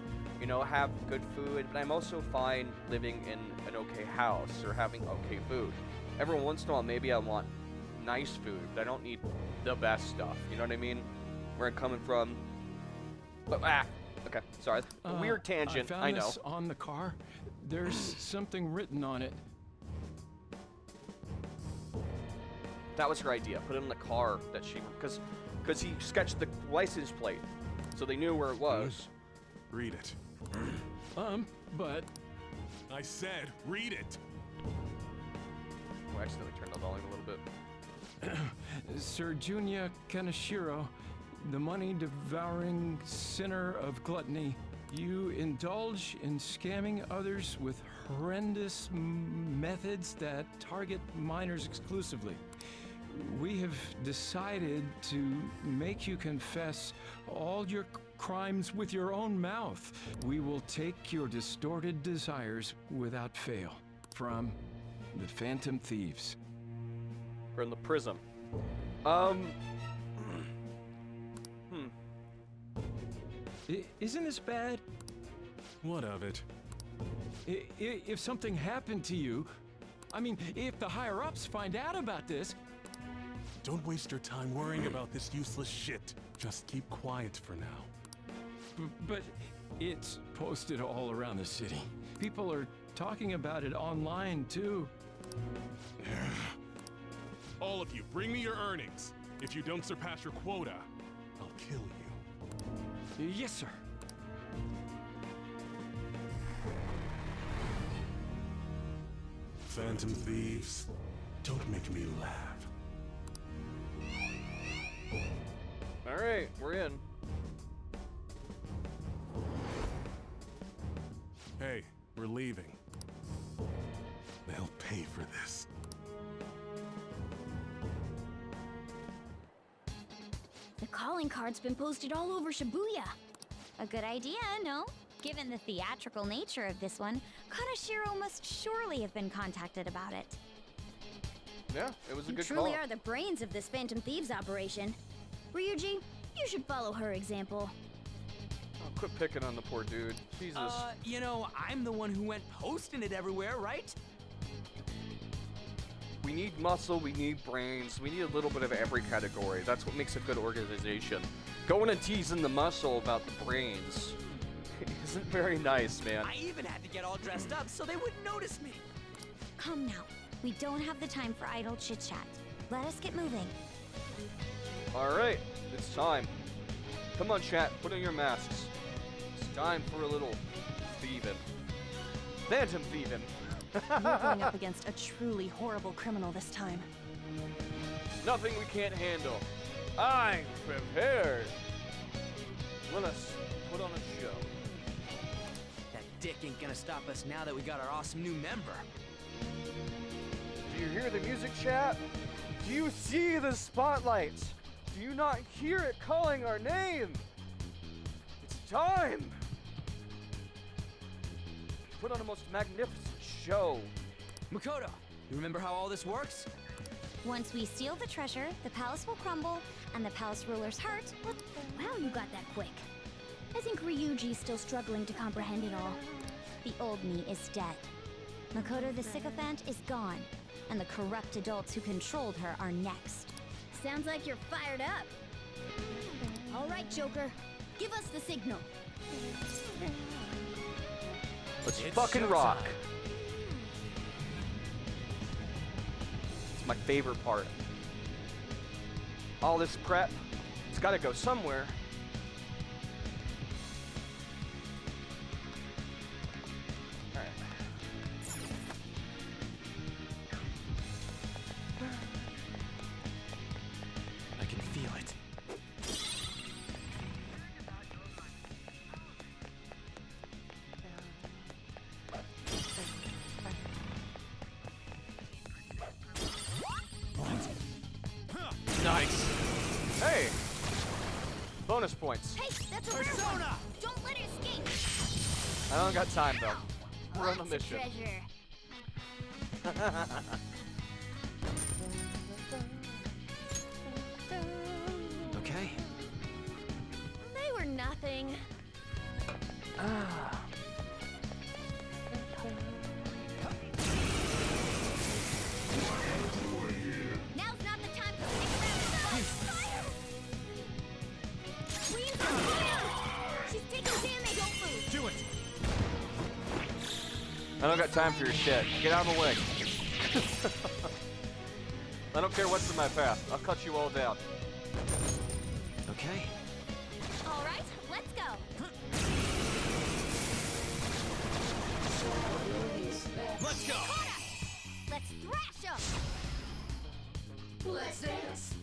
you know, have good food, but I'm also fine living in an okay house or having okay food. Every once in a while, maybe I want nice food, but I don't need the best stuff. You know what I mean? Where I'm coming from. But, okay, sorry. Weird tangent, I know. This on the car. There's something written on it. That was her idea. Put it in the car that she, because he sketched the license plate, so they knew where it was. Read it. But I said, read it. Oh, I accidentally turned the volume a little bit. Sir Junya Kaneshiro, the money-devouring sinner of gluttony, you indulge in scamming others with horrendous methods that target minors exclusively. We have decided to make you confess all your crimes with your own mouth. We will take your distorted desires without fail. From the Phantom Thieves. From the Prism. Isn't this bad? What of it? If something happened to you, I mean, if the higher-ups find out about this... Don't waste your time worrying about this useless shit. Just keep quiet for now. But it's posted all around the city. People are talking about it online, too. All of you, bring me your earnings. If you don't surpass your quota, I'll kill you. Yes, sir. Phantom Thieves, don't make me laugh. Alright, we're in. Hey, we're leaving. They'll pay for this. The calling card's been posted all over Shibuya. A good idea, no? Given the theatrical nature of this one, Kaneshiro must surely have been contacted about it. Yeah, it was a You good truly call. are the brains of this Phantom Thieves operation. Ryuji, you should follow her example. Oh, quit picking on the poor dude. Jesus. You know, I'm the one who went posting it everywhere, right? We need muscle, we need brains, we need a little bit of every category. That's what makes a good organization. Going and teasing the muscle about the brains isn't very nice, man. I even had to get all dressed up so they wouldn't notice me. Come now. We don't have the time for idle chit-chat. Let us get moving. Alright, it's time. Come on, chat, put on your masks. It's time for a little thieving. Phantom thieving. We're going up against a truly horrible criminal this time. Nothing we can't handle. I'm prepared. Let us put on a show. That dick ain't gonna stop us now that we got our awesome new member. Do you hear the music, chat? Do you see the spotlights? Do you not hear it calling our name? time to put on a most magnificent show. Makoto, you remember how all this works? Once we steal the treasure, the palace will crumble, and the palace ruler's heart will... Wow, you got that quick. I think Ryuji's still struggling to comprehend it all. The old me is dead. Makoto the sycophant is gone, and the corrupt adults who controlled her are next. Sounds like you're fired up. All right, Joker. Give us the signal. Let's fucking rock. It's my favorite part. All this prep, it's gotta go somewhere. Alright. I can feel it. Nice. Hey! Bonus points. Hey, that's a rare one. Don't let it escape. I don't got time though. We're on a Lots of mission. treasure. Okay. They were nothing. Now's not the time to stick around and fight. Queen's on fire! She's taking damage. Don't move. Do it! I don't got time for your shit. Get out of the way. I don't care what's in my path. I'll cut you all down. Okay. All right, let's go. Let's go! Let's thrash them. Let's dance.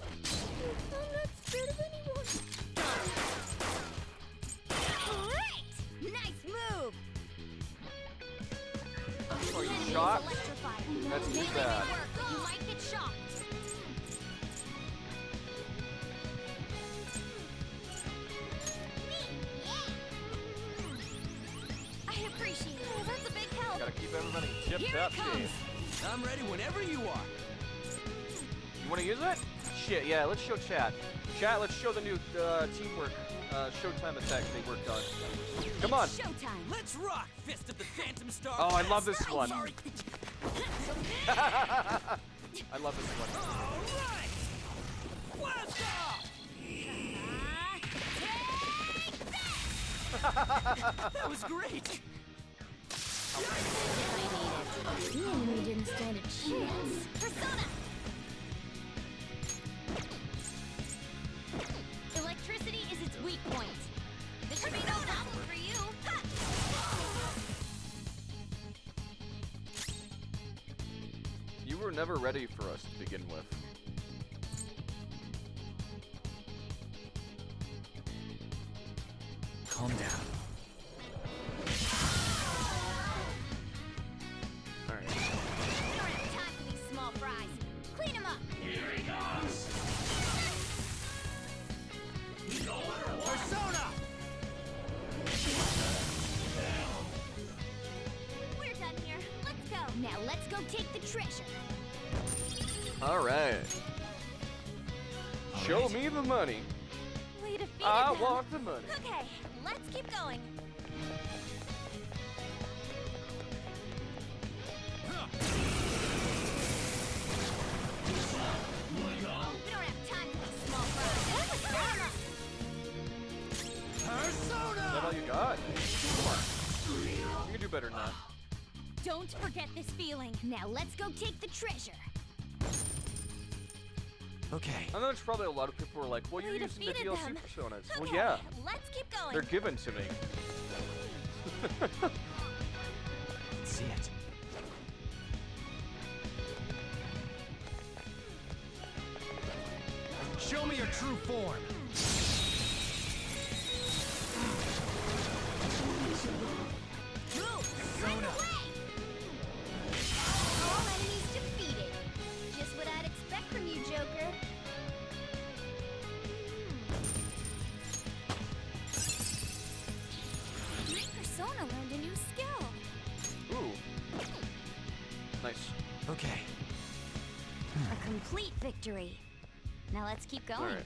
I'm not scared of anyone. Great! Nice move. Are you That is shocked? electrifying. That's too Maybe it bad. work. You might get shocked. I appreciate it. That's a big help. Gotta keep everybody tipped Here up, it comes. Dave. I'm ready whenever you are. You wanna use it? Shit, yeah, let's show chat. Chat, let's show the new teamwork, Showtime attack they worked on. Come on. Showtime. Let's rock, Fist of the Phantom Star. Oh, I love this one. Sorry. I love this one. All right. Blast off! That was great. The enemy didn't stand a chance. Persona. Electricity is its weak point. This should be no problem for you. Ha! You were never ready for us to begin with. Calm down. Alright. We don't have time for these small fries. Clean them up. Persona! We're done here. Let's go. Now let's go take the treasure. Alright. Show me the money. We defeated I them. want the money. Okay, let's keep going. We don't have time for these small fries. Is that all you got? Come on. You can do better than that. Don't forget this feeling. Now let's go take the treasure. Okay. I know there's probably a lot of people who are like, well, you're We using the defeated DLC them. personas. Well, Okay, yeah. let's keep going. They're given to me. See it. Show me your true form. Move! Right away! All enemies defeated. Just what I'd expect from you, Joker. Nice. Okay. A complete victory. Now let's keep going. Alright.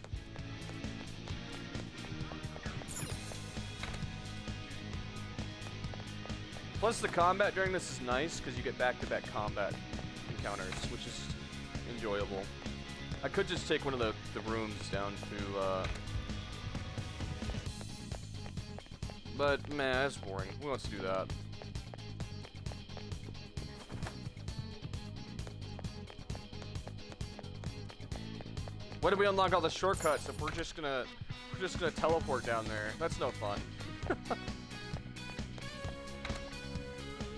Plus, the combat during this is nice because you get back-to-back combat encounters, which is enjoyable. I could just take one of the rooms down to, but, man, that's boring. Who wants to do that? Why did we unlock all the shortcuts if we're just gonna teleport down there? That's no fun.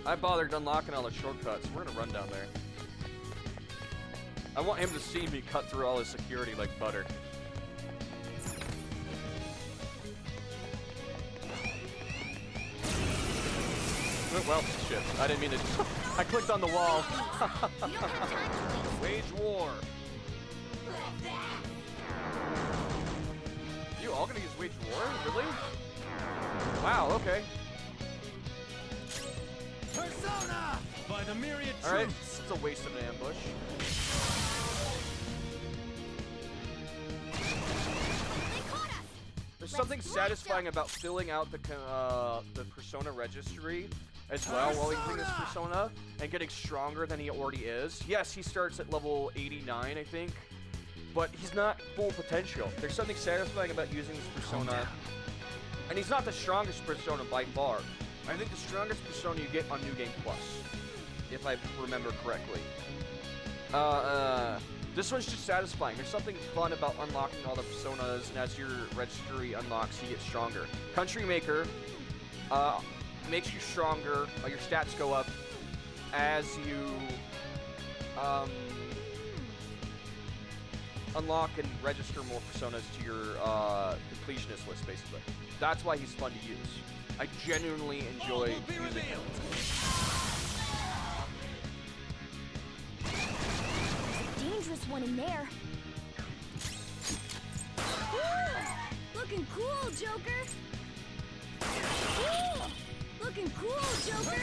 I bothered unlocking all the shortcuts. We're gonna run down there. I want him to see me cut through all his security like butter. Well, shit. I didn't mean to. I clicked on the wall. Wage war. You all gonna use wage war? Really? Wow, okay. Persona! By the myriad Alright, troops. it's a waste of an ambush. There's something satisfying about filling out the persona registry as well while using this persona and getting stronger than he already is. Yes, he starts at level 89, I think, but he's not full potential. There's something satisfying about using this persona, and he's not the strongest persona by far. I think the strongest persona you get on New Game Plus, if I remember correctly. This one's just satisfying. There's something fun about unlocking all the personas, and as your registry unlocks, you get stronger. Country Maker makes you stronger. Your stats go up as you unlock and register more personas to your completionist list, basically. That's why he's fun to use. I genuinely enjoy using him. Dangerous one in there. Looking cool, Joker. Looking cool, Joker.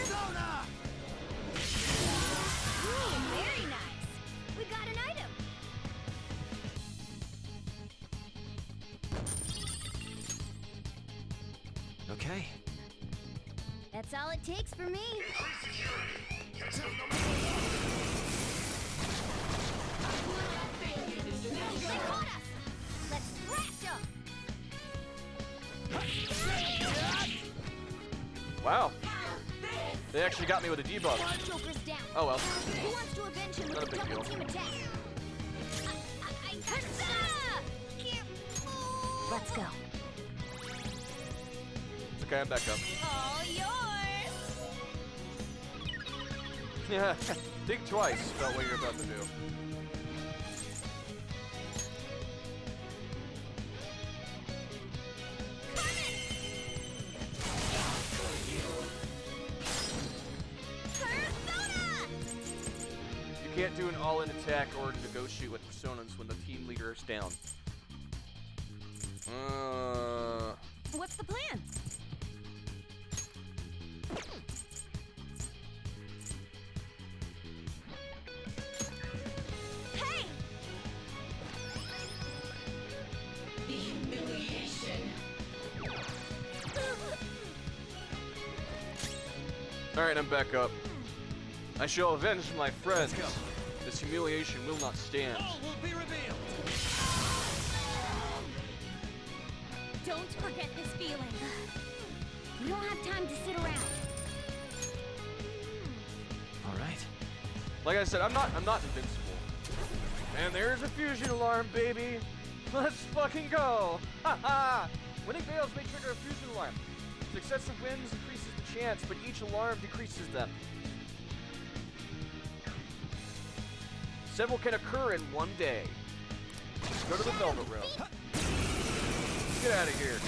Ooh, very nice. We got an item. Okay. That's all it takes for me. They caught us. Let's blast them. Wow. They actually got me with a debuff. Joker's down. Oh well. Who wants to avenge him with Not a a big double deal. team attack? Let's go. It's okay, I'm back up. All yours. Yeah, think twice about what you're about to do. You can't do an all-in attack or negotiate with personas when the team leader is down. What's the plan? Hey! Alright, I'm back up. I shall avenge my friends. This humiliation will not stand. Will be revealed. Don't forget this feeling. We don't have time to sit around. All right. Like I said, I'm not invincible. And there's a fusion alarm, baby. Let's fucking go. Haha. Winning fails may trigger a fusion alarm. Successive wins increases the chance, but each alarm decreases them. Several can occur in one day. Go to the Velvet Room. Get out of here.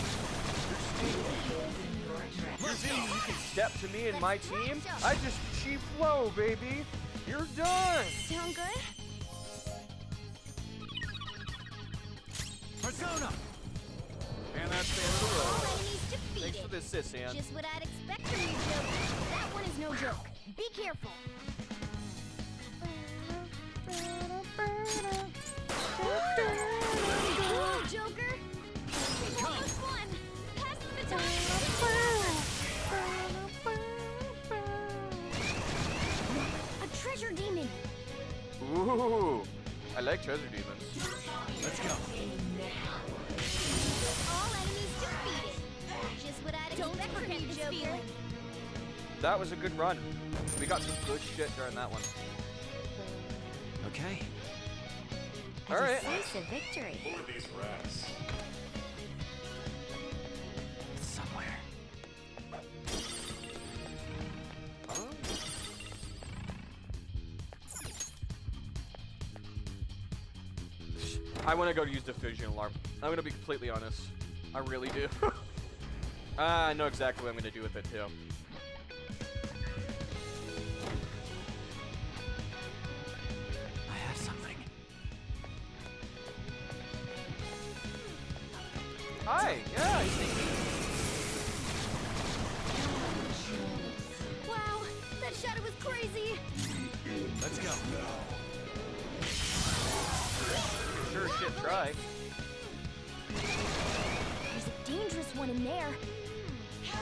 You're thinking you can step to me and my team? I just cheap flow, baby. You're done. Sound good? Persona! And that's the end of the All road. enemies defeated. Thanks for the assist, Ann. Just what I'd expect from you, Joker. That one is no joke. Be careful. like treasure demons. Let's go. All enemies defeated. Just what I'd expect from you, Joker. That was a good run. We got some good shit during that one. Okay. A All right. decisive victory. Who are these rats? It's somewhere. I want to go to use the fusion alarm. I'm gonna be completely honest. I really do. I know exactly what I'm gonna do with it too. I have something. Hi. Yeah. Wow, that shadow was crazy. Let's go. Sure as shit try. There's a dangerous one in there.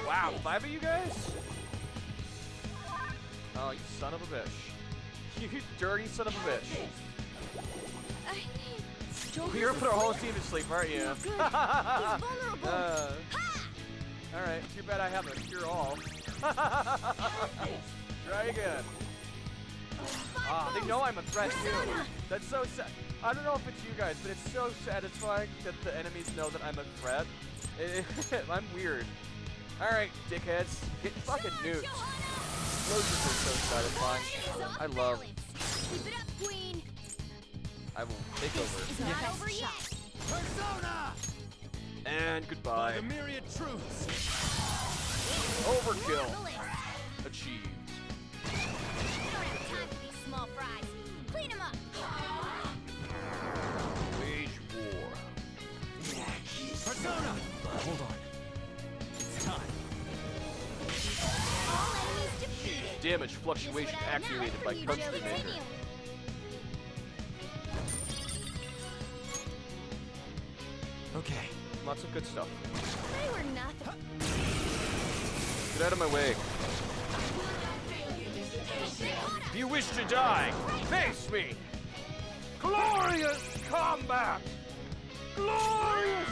Wow, 5 of you guys? Oh, you son of a bitch. You dirty son of a bitch. You're gonna put our whole team to sleep, aren't you? He's vulnerable. Alright, too bad I have a cure all. Try again. Ah, they know I'm a threat too. That's so sad. I don't know if it's you guys, but it's so satisfying that the enemies know that I'm a threat. I'm weird. Alright, dickheads. Get fucking nuked. Explosions are so satisfying. I love. Keep it up, Queen. I will take over. It's not over yet. Persona! And goodbye. The myriad truths. Overkill. Marvelous. Achieved. We don't have time for these small fries. Clean them up. Wage war. Persona! Hold on. It's time. All enemies defeated. Damage Just fluctuation what I'd activated like by from you, Country Joker. Maker. Okay. Lots of good stuff. They were nothing. Get out of my way. If you wish to die, face me. Glorious combat. Glorious.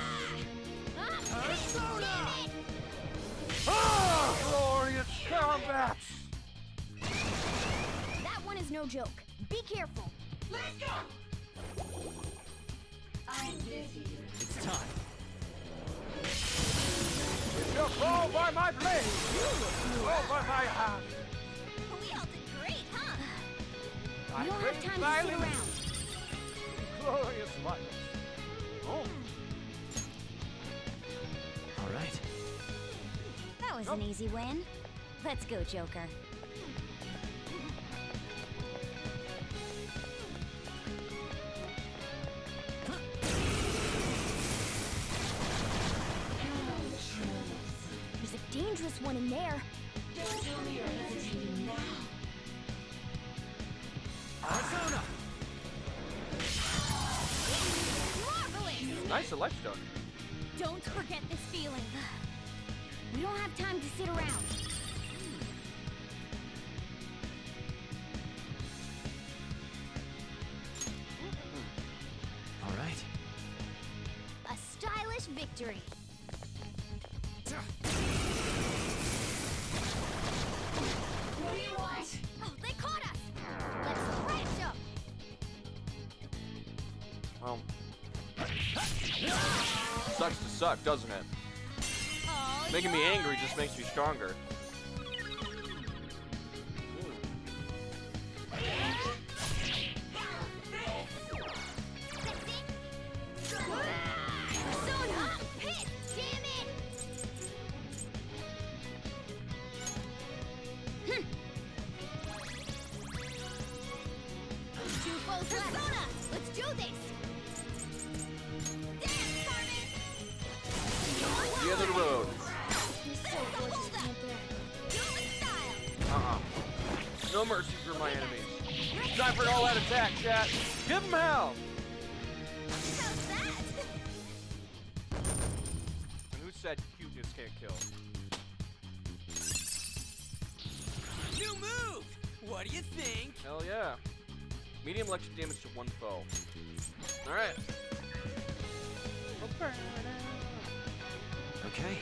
Persona! Ah, glorious combat. That one is no joke. Be careful. It's time. It shall fall by my blade. Fall by my hand. We all did great, huh? I We don't have bring time to sit violence. around. Glorious violence. Oh. All right. That was an easy win. Let's go, Joker. There's a dangerous one in there. Persona! Marvelous! Nice electron. Don't forget this feeling. We don't have time to sit around. All right. A stylish victory. What do you want? Oh, they caught us! Let's thrash them! Well. Sucks to suck, doesn't it? Oh, Making me angry just makes me stronger. Persona! Hit! Damn it! Two foes left. Persona! Let's do this! Dance, Carmen! The end of the road. You're so gorgeous, Panther. Do it with style! No mercy for my enemies. Time for an all-out attack, chat. Give them hell. How's that? And who said cuteness can't kill? New move! What do you think? Hell yeah. Medium electric damage to one foe. Alright. Okay.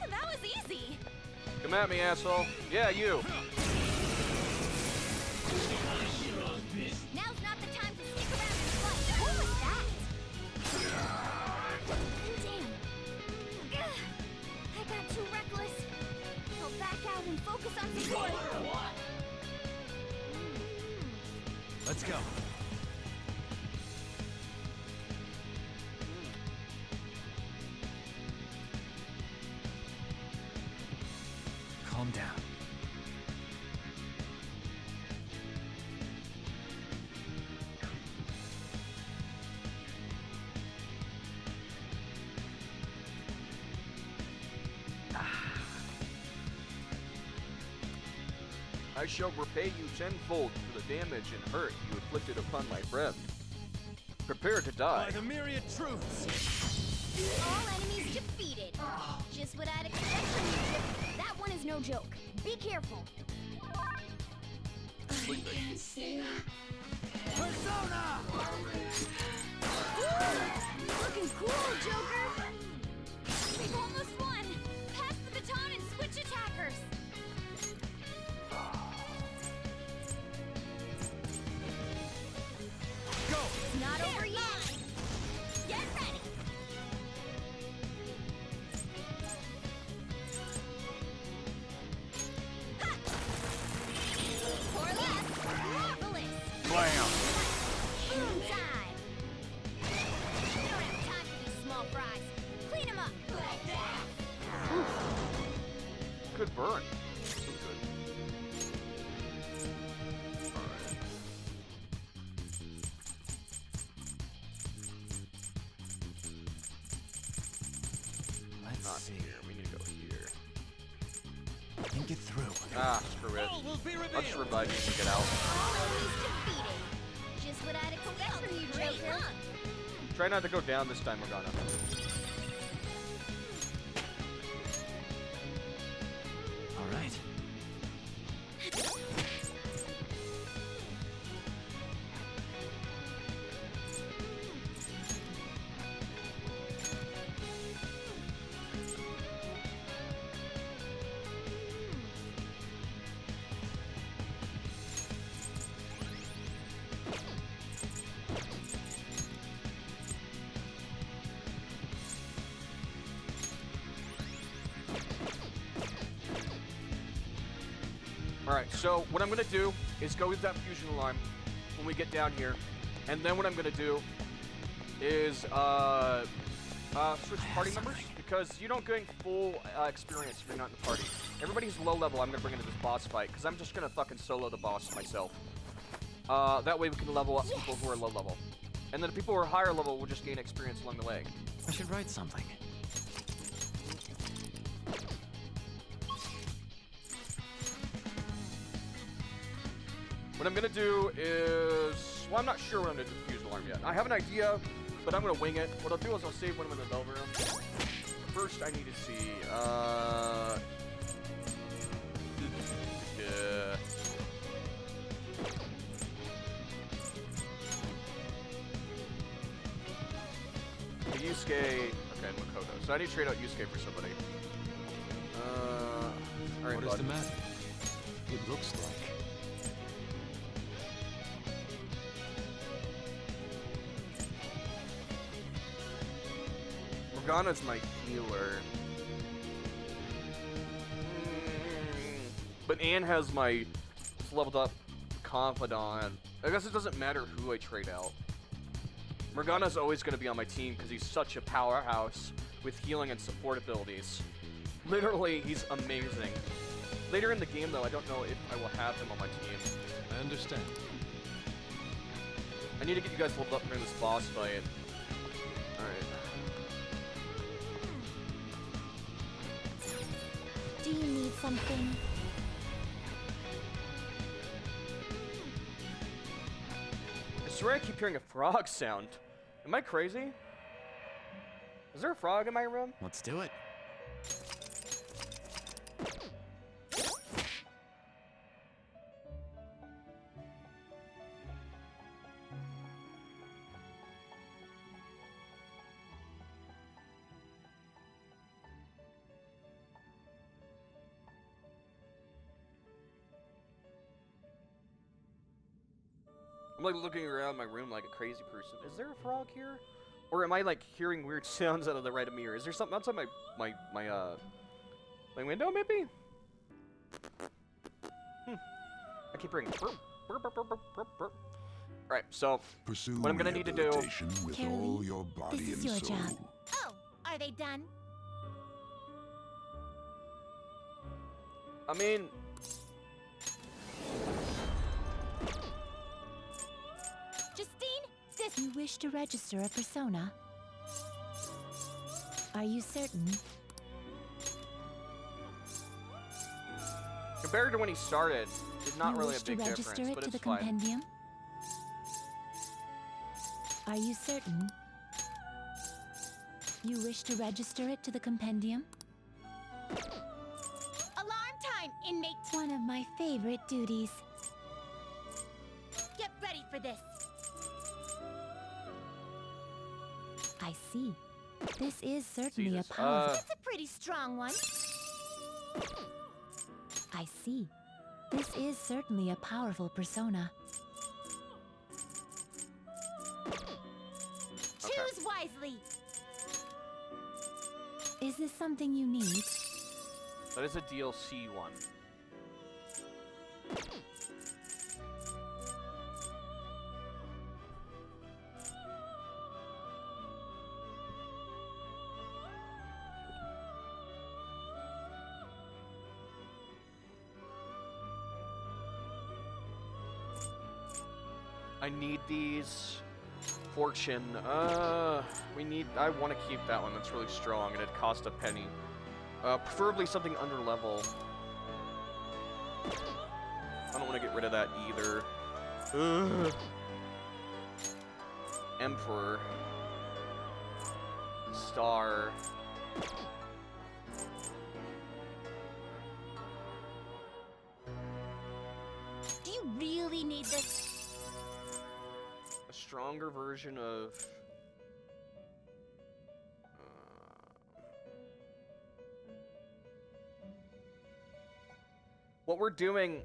That was easy. Come at me, asshole. Yeah, you. Now's not the time to stick around and fight. What was that? Damn. Ugh. I got too reckless. I'll back out and focus on support. Let's go. Calm down. I shall repay you tenfold for the damage and hurt you inflicted upon my friend. Prepare to die. By the myriad truths. All enemies defeated. Just what I'd expect from you, Chip. That one is no joke. Be careful. Persona! Looking cool, Joker. We've almost won. Pass the baton and switch attackers. Go! It's not over yet. Get ready. For left. Marvelous. Blam! Boom time. We don't have time for these small fries. Clean them up. Good burn. So good. Alright. Let's Not see. here. We need to go here. Think it through. Ah, screw it. All will be I'll just revealed. revive you and get out. All enemies defeated. Just what I'd expect from you, Joker. Try not to go down this time, Morgana. All right. Alright, so what I'm gonna do is go with that fusion alarm when we get down here. And then what I'm gonna do is switch party members, because you don't gain full experience if you're not in the party. Everybody who's low level I'm gonna bring into this boss fight, because I'm just gonna fucking solo the boss myself. That way we can level up people who are low level. And then the people who are higher level will just gain experience along the way. I should write something. What I'm gonna do is, well, I'm not sure what I'm gonna do with the fusion alarm yet. I have an idea, but I'm gonna wing it. What I'll do is I'll save when I'm in the Velvet Room. First, I need to see, Yusuke, okay, and Makoto. So I need to trade out Yusuke for somebody. Alright, What is bud. the matter? It looks like. Morgana's my healer. But Anne has my leveled up confidant. I guess it doesn't matter who I trade out. Morgana's always going to be on my team because he's such a powerhouse with healing and support abilities. Literally, he's amazing. Later in the game, though, I don't know if I will have him on my team. I understand. I need to get you guys leveled up during this boss fight. Alright. Do you need something? I swear I keep hearing a frog sound. Am I crazy? Is there a frog in my room? Let's do it. I'm like looking around my room like a crazy person. Is there a frog here? Or am I like hearing weird sounds out of the right of me? Or is there something outside my window maybe? I keep ringing. Alright, so Pursue what I'm gonna need to do. With Caroline, all your body this is and your soul. job. Oh, are they done? I mean, Justine, this. You wish to register a persona? Are you certain? compared to when he started, it's not you really wish a big to register difference, it but to it's the fine. compendium? Are you certain? You wish to register it to the compendium? Alarm time, inmates. One of my favorite duties. Get ready for this. I see. This is certainly Jesus. a powerful. That's a pretty strong one. I see. This is certainly a powerful persona. Choose wisely. Is this something you need? That is a DLC one. I need these. Fortune. We need. I want to keep that one. That's really strong, and it cost a penny. Preferably something under level. I don't want to get rid of that either. Ugh. Emperor. Star. Do you really need this? A stronger version of. What we're doing.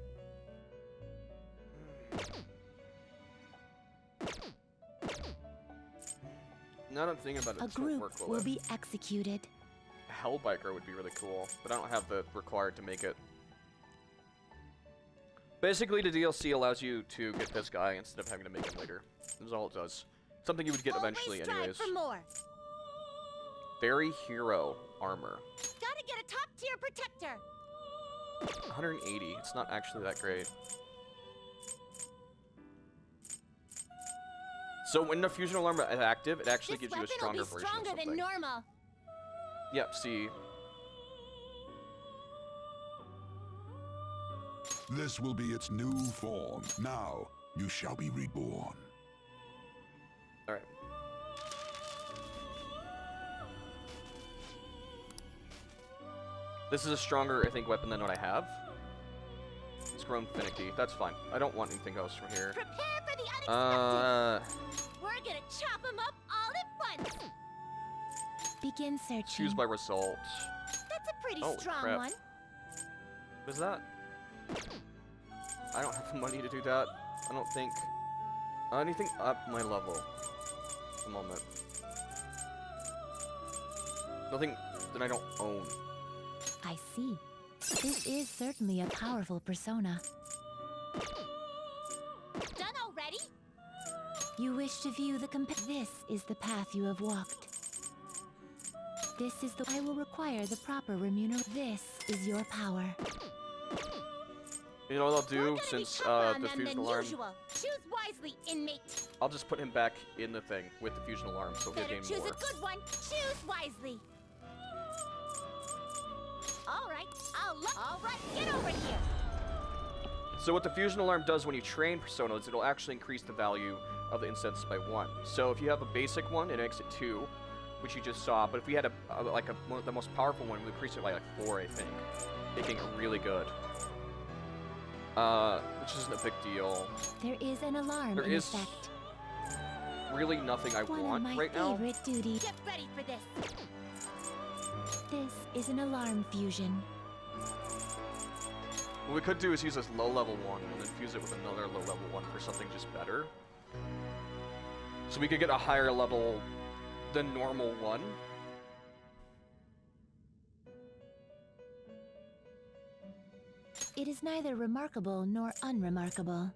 Now that I'm thinking about it, A this won't group work will well. be executed. A Hellbiker would be really cool, but I don't have the required to make it. Basically, the DLC allows you to get this guy instead of having to make him later. That's all it does. Something you would get eventually Always strive anyways. for more. Fairy Hero armor. Gotta get a top tier protector. 180. It's not actually that great. So when the fusion alarm is active, it actually This gives you a weapon stronger will be version stronger of than something. normal. Yep, see. This will be its new form. Now, you shall be reborn. Alright. This is a stronger, I think, weapon than what I have. It's grown finicky. That's fine. I don't want anything else from here. Prepare for the unexpected. We're gonna chop them up all at once. Begin searching. Choose by result. That's a pretty Holy strong crap. one. What is that? I don't have the money to do that. I don't think. Anything up my level. At the moment. Nothing that I don't own. I see. This is certainly a powerful persona. Done already? You wish to view the This is the path you have walked. This is the. I will require the proper remuneration. This is your power. You know what I'll We're do gonna be since tougher on the them fusion than alarm? usual. Choose wisely, inmate. I'll just put him back in the thing with the fusion alarm, so he'll Better gain choose more. a good one. Choose wisely. All right, all right, get over here. So what the fusion alarm does when you train personas, it'll actually increase the value of the incense by 1. So if you have a basic one, it makes it 2, which you just saw. But if we had the most powerful one, we increase it by like 4, I think, making it really good. Which isn't a big deal. There is an alarm There in is effect. really nothing I One want of my right now. favorite duties. Get ready for this. This is an alarm fusion. What we could do is use this low-level one and then fuse it with another low-level one for something just better. So we could get a higher level than normal one. It is neither remarkable nor unremarkable.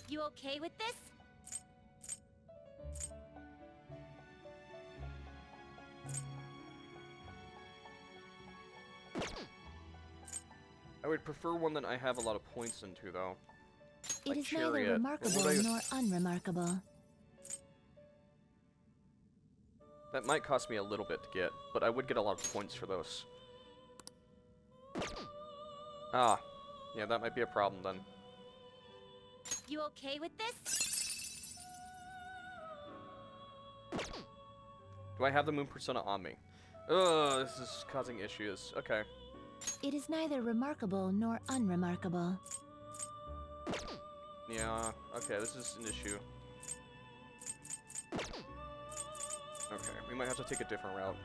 You okay with this? I would prefer one that I have a lot of points into, though. It Like is neither Chariot. remarkable What would I- nor unremarkable. That might cost me a little bit to get, but I would get a lot of points for those. Ah, yeah, that might be a problem then. You okay with this? Do I have the Moon Persona on me? Ugh, this is causing issues. Okay. It is neither remarkable nor unremarkable. Yeah, okay, this is an issue. Okay, we might have to take a different route.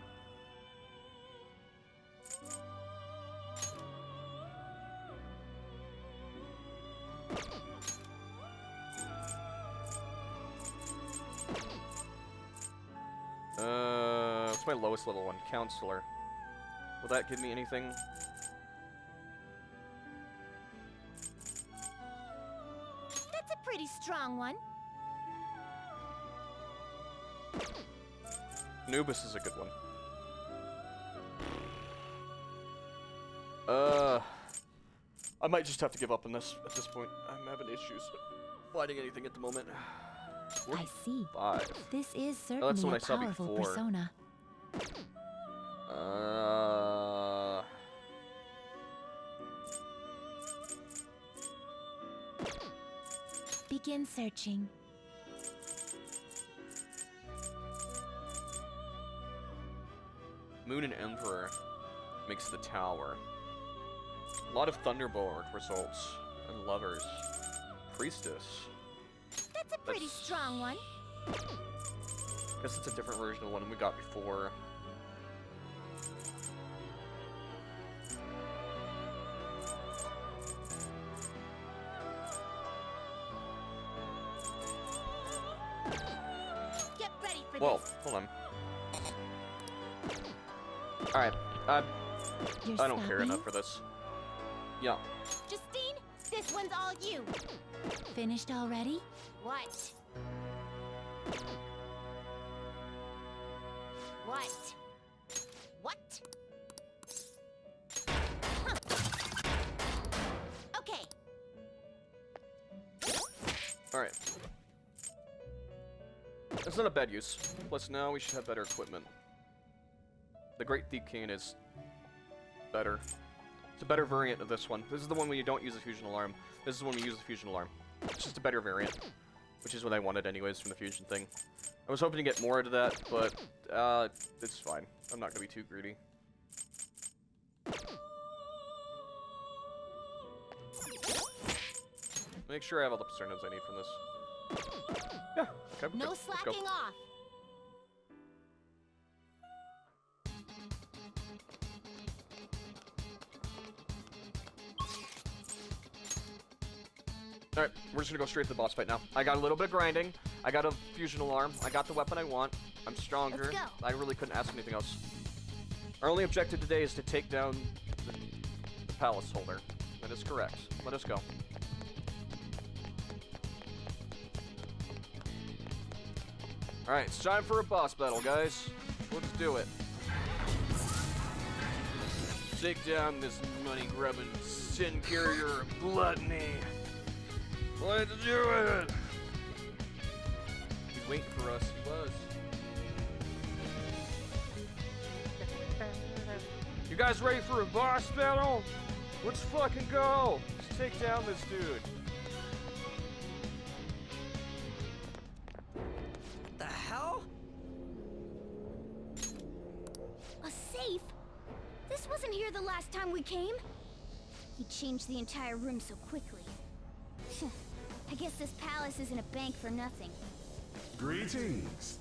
What's my lowest level one? Counselor. Will that give me anything? That's a pretty strong one. Anubis is a good one. I might just have to give up on this at this point. I'm having issues finding anything at the moment. I see. 45. This is Oh, that's the certainly one a I saw powerful before. persona. Begin searching. Moon and Emperor makes the tower. A lot of Thunderbolt results and lovers. Priestess. That's a pretty strong one. Guess it's a different version of the one we got before. Get ready for Whoa, this. hold on. Alright, You're I don't care stopping? enough for this. Yeah. Justine, this one's all you. Finished already? What? What? What? Huh. Okay. Alright. That's not a bad use. Plus now we should have better equipment. The Great Thief Cane is better. It's a better variant of this one. This is the one where you don't use the fusion alarm. This is the one we use the fusion alarm. It's just a better variant. Which is what I wanted anyways from the fusion thing. I was hoping to get more out of that, but it's fine. I'm not gonna be too greedy. Make sure I have all the personas I need from this. Yeah, okay. No let's go. slacking off. Alright, we're just gonna go straight to the boss fight now. I got a little bit of grinding. I got a fusion alarm. I got the weapon I want. I'm stronger. Let's go. I really couldn't ask anything else. Our only objective today is to take down the palace holder. That is correct. Let us go. Alright, it's time for a boss battle, guys. Let's do it. Take down this money-grubbing sin carrier of gluttony. Let's do it! He's waiting for us. He was. You guys ready for a boss battle? Let's fucking go! Let's take down this dude. The hell? A safe? This wasn't here the last time we came. He changed the entire room so quickly. I guess this palace isn't a bank for nothing. Greetings.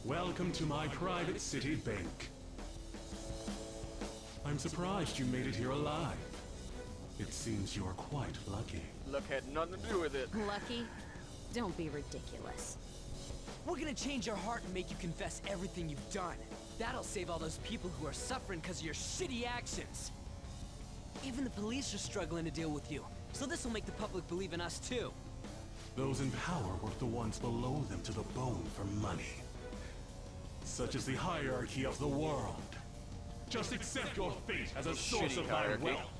Welcome to my private city bank. I'm surprised you made it here alive. It seems you're quite lucky. Luck had nothing to do with it. Lucky? Don't be ridiculous. We're gonna change your heart and make you confess everything you've done. That'll save all those people who are suffering because of your shitty actions. Even the police are struggling to deal with you, so this will make the public believe in us too. Those in power work the ones below them to the bone for money. Such is the hierarchy of the world. Just accept your fate as a source Shitty of thy hierarchy. wealth.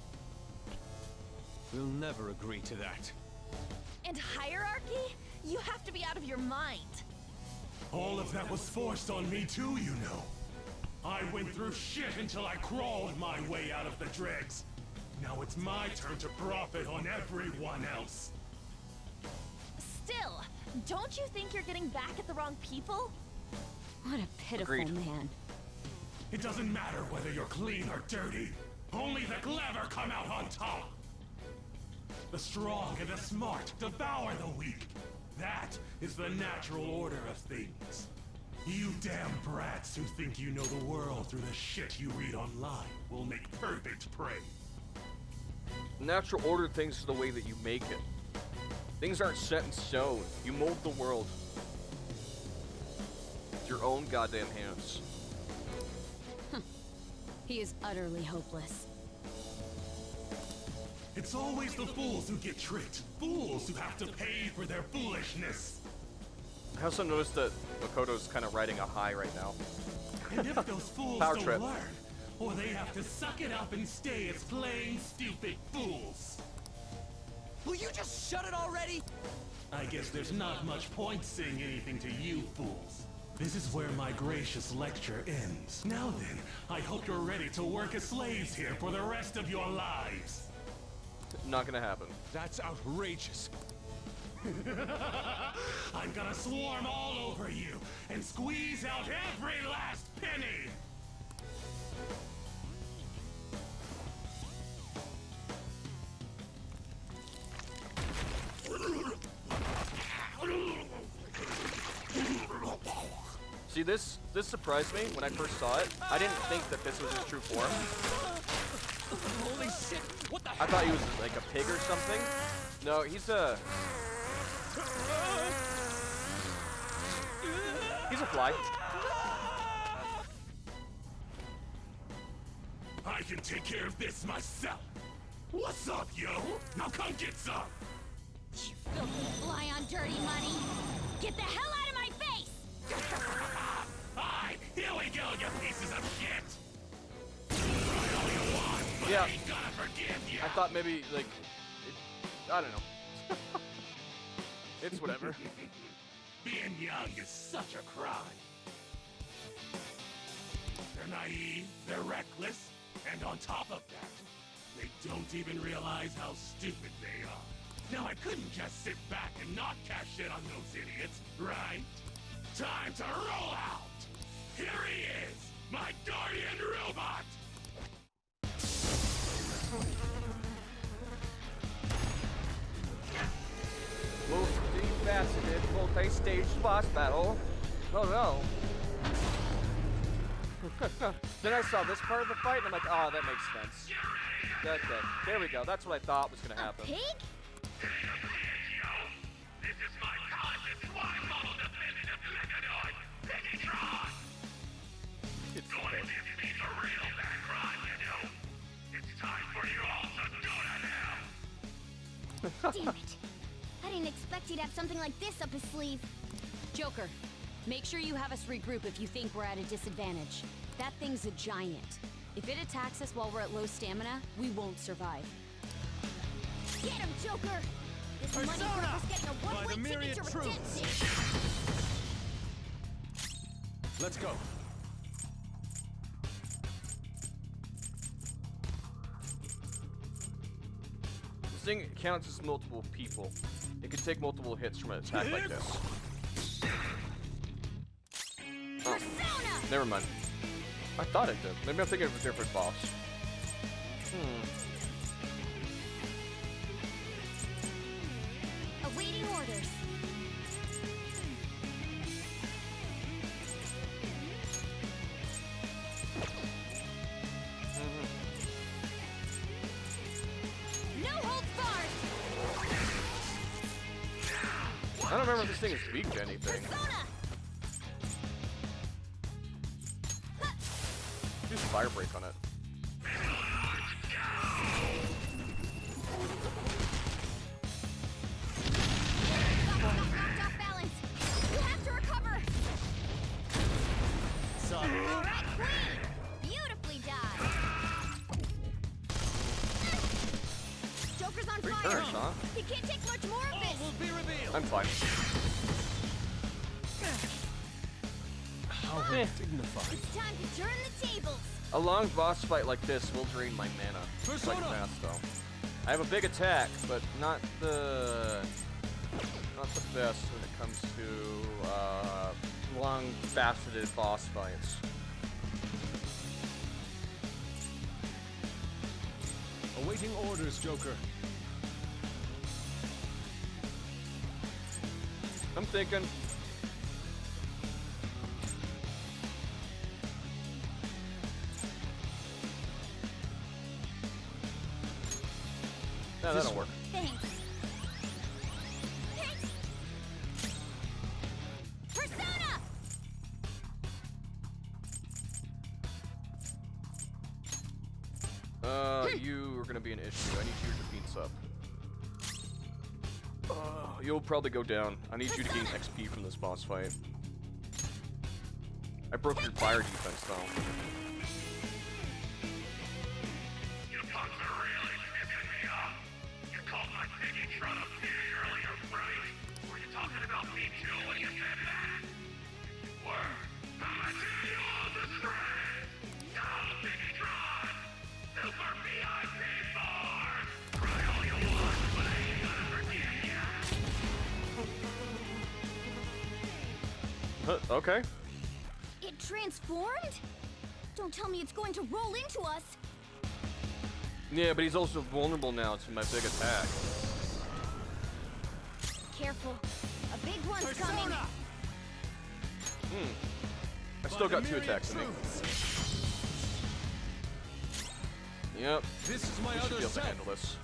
We'll never agree to that. And hierarchy? You have to be out of your mind. All of that was forced on me too, you know. I went through shit until I crawled my way out of the dregs. Now it's my turn to profit on everyone else. Still, don't you think you're getting back at the wrong people? What a pitiful Agreed. man. It doesn't matter whether you're clean or dirty. Only the clever come out on top. The strong and the smart devour the weak. That is the natural order of things. You damn brats who think you know the world through the shit you read online will make perfect prey. Natural order things is the way that you make it. Things aren't set in stone. You mold the world. With your own goddamn hands. He is utterly hopeless. It's always the fools who get tricked. Fools who have to pay for their foolishness. I also noticed that Makoto's kind of riding a high right now. And if those fools Power don't trip. learn, or they have to suck it up and stay as plain stupid fools. Will you just shut it already? I guess there's not much point saying anything to you fools. This is where my gracious lecture ends. Now then, I hope you're ready to work as slaves here for the rest of your lives. Not gonna happen. That's outrageous. I'm gonna swarm all over you and squeeze out every last penny. See, this surprised me when I first saw it. I didn't think that this was his true form. Holy shit! What the I thought he was like a pig or something. No, he's a fly. I can take care of this myself. What's up, yo? Now come get some. You filthy fly on dirty money! Get the hell out of my face! Aye, here we go, you pieces of shit. I know you want, but Yeah. I ain't gonna forgive you. I thought maybe like I don't know. It's whatever. Being young is such a crime. They're naive, they're reckless, and on top of that, they don't even realize how stupid they are. Now I couldn't just sit back and not cast shit on those idiots, right? Time to roll out! Here he is, my guardian robot! Multi-faceted, multi-stage boss battle. Oh no. Then I saw this part of the fight and I'm like, oh, that makes sense. Okay, there we go. That's what I thought was gonna happen. Pig? This is my conscious swine-bubble defendant of Mechanoid, Piggytron! It's Going okay. against me's a real bad crime, you know. It's time for you all to go to hell! Damn it. I didn't expect he'd have something like this up his sleeve. Joker, make sure you have us regroup if you think we're at a disadvantage. That thing's a giant. If it attacks us while we're at low stamina, we won't survive. Get him, Joker! This money Persona! grubber's getting a By one-way the ticket myriad to truths. redemption! Let's go. This thing counts as multiple people. It can take multiple hits from an attack like this. Oh, Persona! never mind. I thought it did. Maybe I'm thinking of a different boss. Awaiting orders. No holds barred! I don't remember if this thing is weak to anything. Persona! Use fire break on it. Knocked off balance. You have to recover. All right, Queen. Beautifully done. Joker's on Three fire. turns, huh? He can't take much more of this. Will be revealed. I'm fine. How Eh. dignified. It's time to turn the tables. A long boss fight like this will drain my mana quite Persona! fast, though. I have a big attack, but not the best when it comes to long, faceted boss fights. Awaiting orders, Joker. I'm thinking. No, that'll work. Thanks. Thanks. Persona! You are gonna be an issue. I need your defense up. You'll probably go down. I need you to gain XP from this boss fight. I broke your fire defense, though. You punks are really pissing me off. You called my Piggytron up here earlier, right? Were you talking about me too when you said that? You were. I see all the strength. Down, Piggytron. Super VIP form. Cry all you want, but I ain't gonna forgive ya. Okay. It transformed? Don't tell me it's going to roll into us. Yeah, but he's also vulnerable now to my big attack. Careful. A big one's coming. Persona! I still got 2 attacks in me. Yep. This is my We should other be able to self. handle this.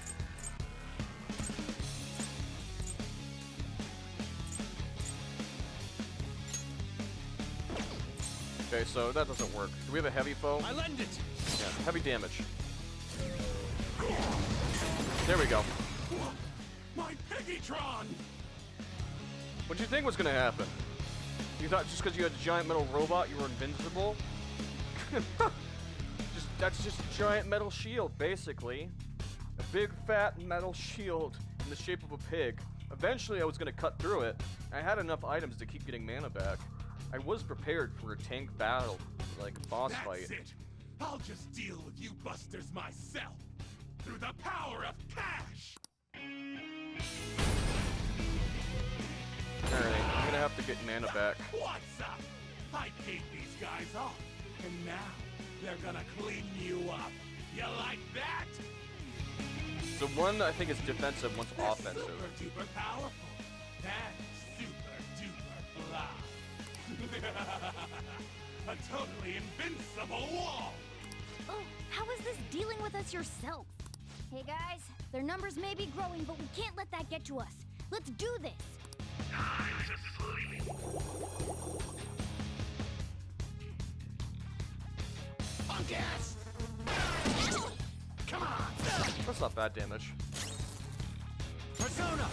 Okay, so that doesn't work. Do we have a heavy foe? I lend it. Yeah, heavy damage. There we go. My Piggytron! What'd you think was gonna happen? You thought just because you had a giant metal robot you were invincible? That's just a giant metal shield, basically. A big fat metal shield in the shape of a pig. Eventually I was gonna cut through it. I had enough items to keep getting mana back. I was prepared for a tank battle, like a boss That's fight. it. I'll just deal with you busters myself. Through the power of cash. Alright, I'm gonna have to get mana back. What's up? I paid these guys off, and now they're gonna clean you up. You like that? So one I think is defensive, one's They're offensive. super duper powerful and super duper fly. A totally invincible wall. Oh, how is this dealing with us yourself? Hey guys, their numbers may be growing, but we can't let that get to us. Let's do this. Time to sleep. Punk ass. Come on. That's not bad damage. Persona.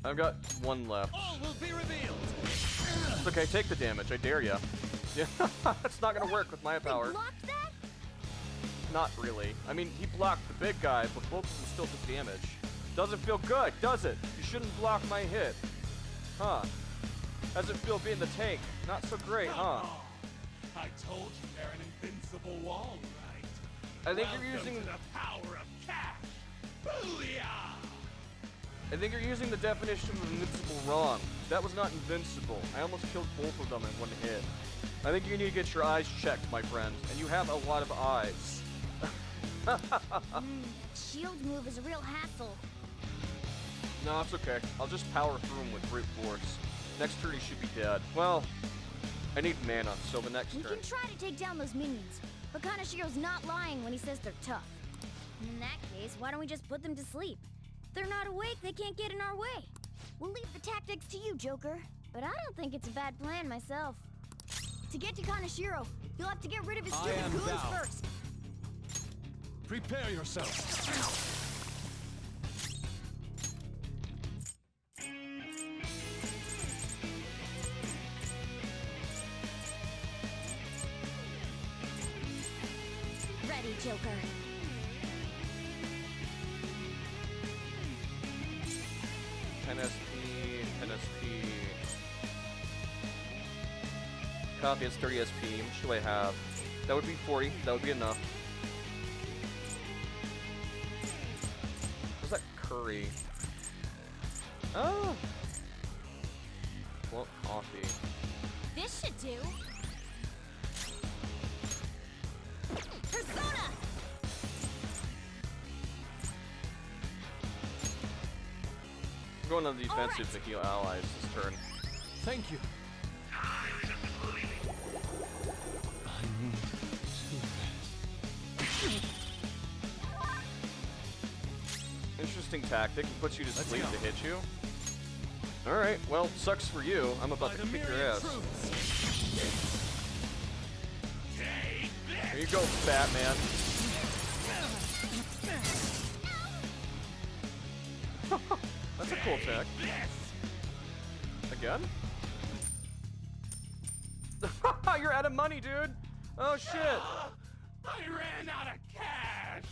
I've got 1 left. All will be revealed. It's okay, take the damage, I dare ya. Yeah, it's not gonna work with my They power. blocked that? Not really. I mean, he blocked the big guy, but both of them still took damage. Doesn't feel good, does it? You shouldn't block my hit. Huh. How's it feel being the tank? Not so great, huh? Oh, I told you they're an invincible wall, right? I think Welcome you're using to the power of cash. Booyah! I think you're using the definition of invincible wrong. That was not invincible. I almost killed both of them in 1 hit. I think you need to get your eyes checked, my friend. And you have a lot of eyes. Shield move is a real hassle. No, it's okay. I'll just power through him with brute force. Next turn he should be dead. Well, I need mana, so the next We turn. can try to take down those minions, but Kanashiro's not lying when he says they're tough. In that case, why don't we just put them to sleep? If they're not awake, they can't get in our way. We'll leave the tactics to you, Joker. But I don't think it's a bad plan myself. To get to Kanashiro, You'll have to get rid of his I stupid am goons thou. first. Prepare yourself. Ready, Joker. NSP. Copy has 30 SP. How much do I have? That would be 40. That would be enough. What's that curry? Oh! Well, coffee. This should do. Persona! I'm going on the defensive to heal allies this turn. Thank you. Interesting tactic. It puts you to sleep to hit you. Alright, well, sucks for you. I'm about to kick your ass. Here you go, fat man. That's a cool tech. Again? You're out of money, dude! Oh shit! I ran out of cash.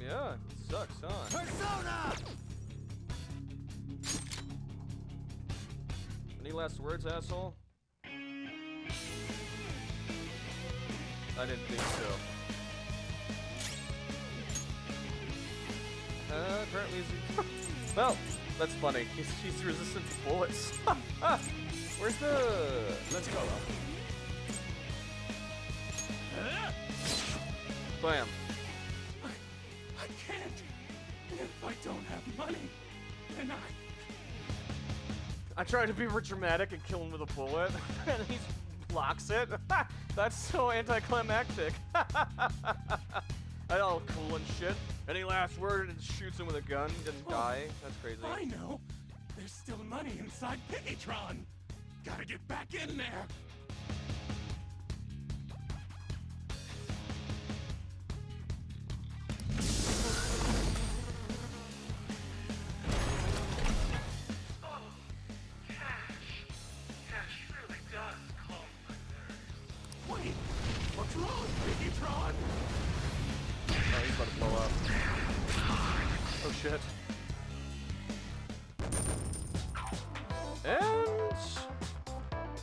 Yeah, it sucks, huh? Persona! Any last words, asshole? I didn't think so. Apparently he's... Well, that's funny. He's resistant to bullets. Where's the... Let's go. Bam. I can't. If I don't have money, then I tried to be more dramatic and kill him with a bullet, and he blocks it. That's so anticlimactic. All cool and shit. Any last word and shoots him with a gun, didn't die. That's crazy. I know. There's still money inside Piggytron. Gotta get back in there. Wait, what's wrong, Piggytron? Oh, he's about to blow up. Oh shit. And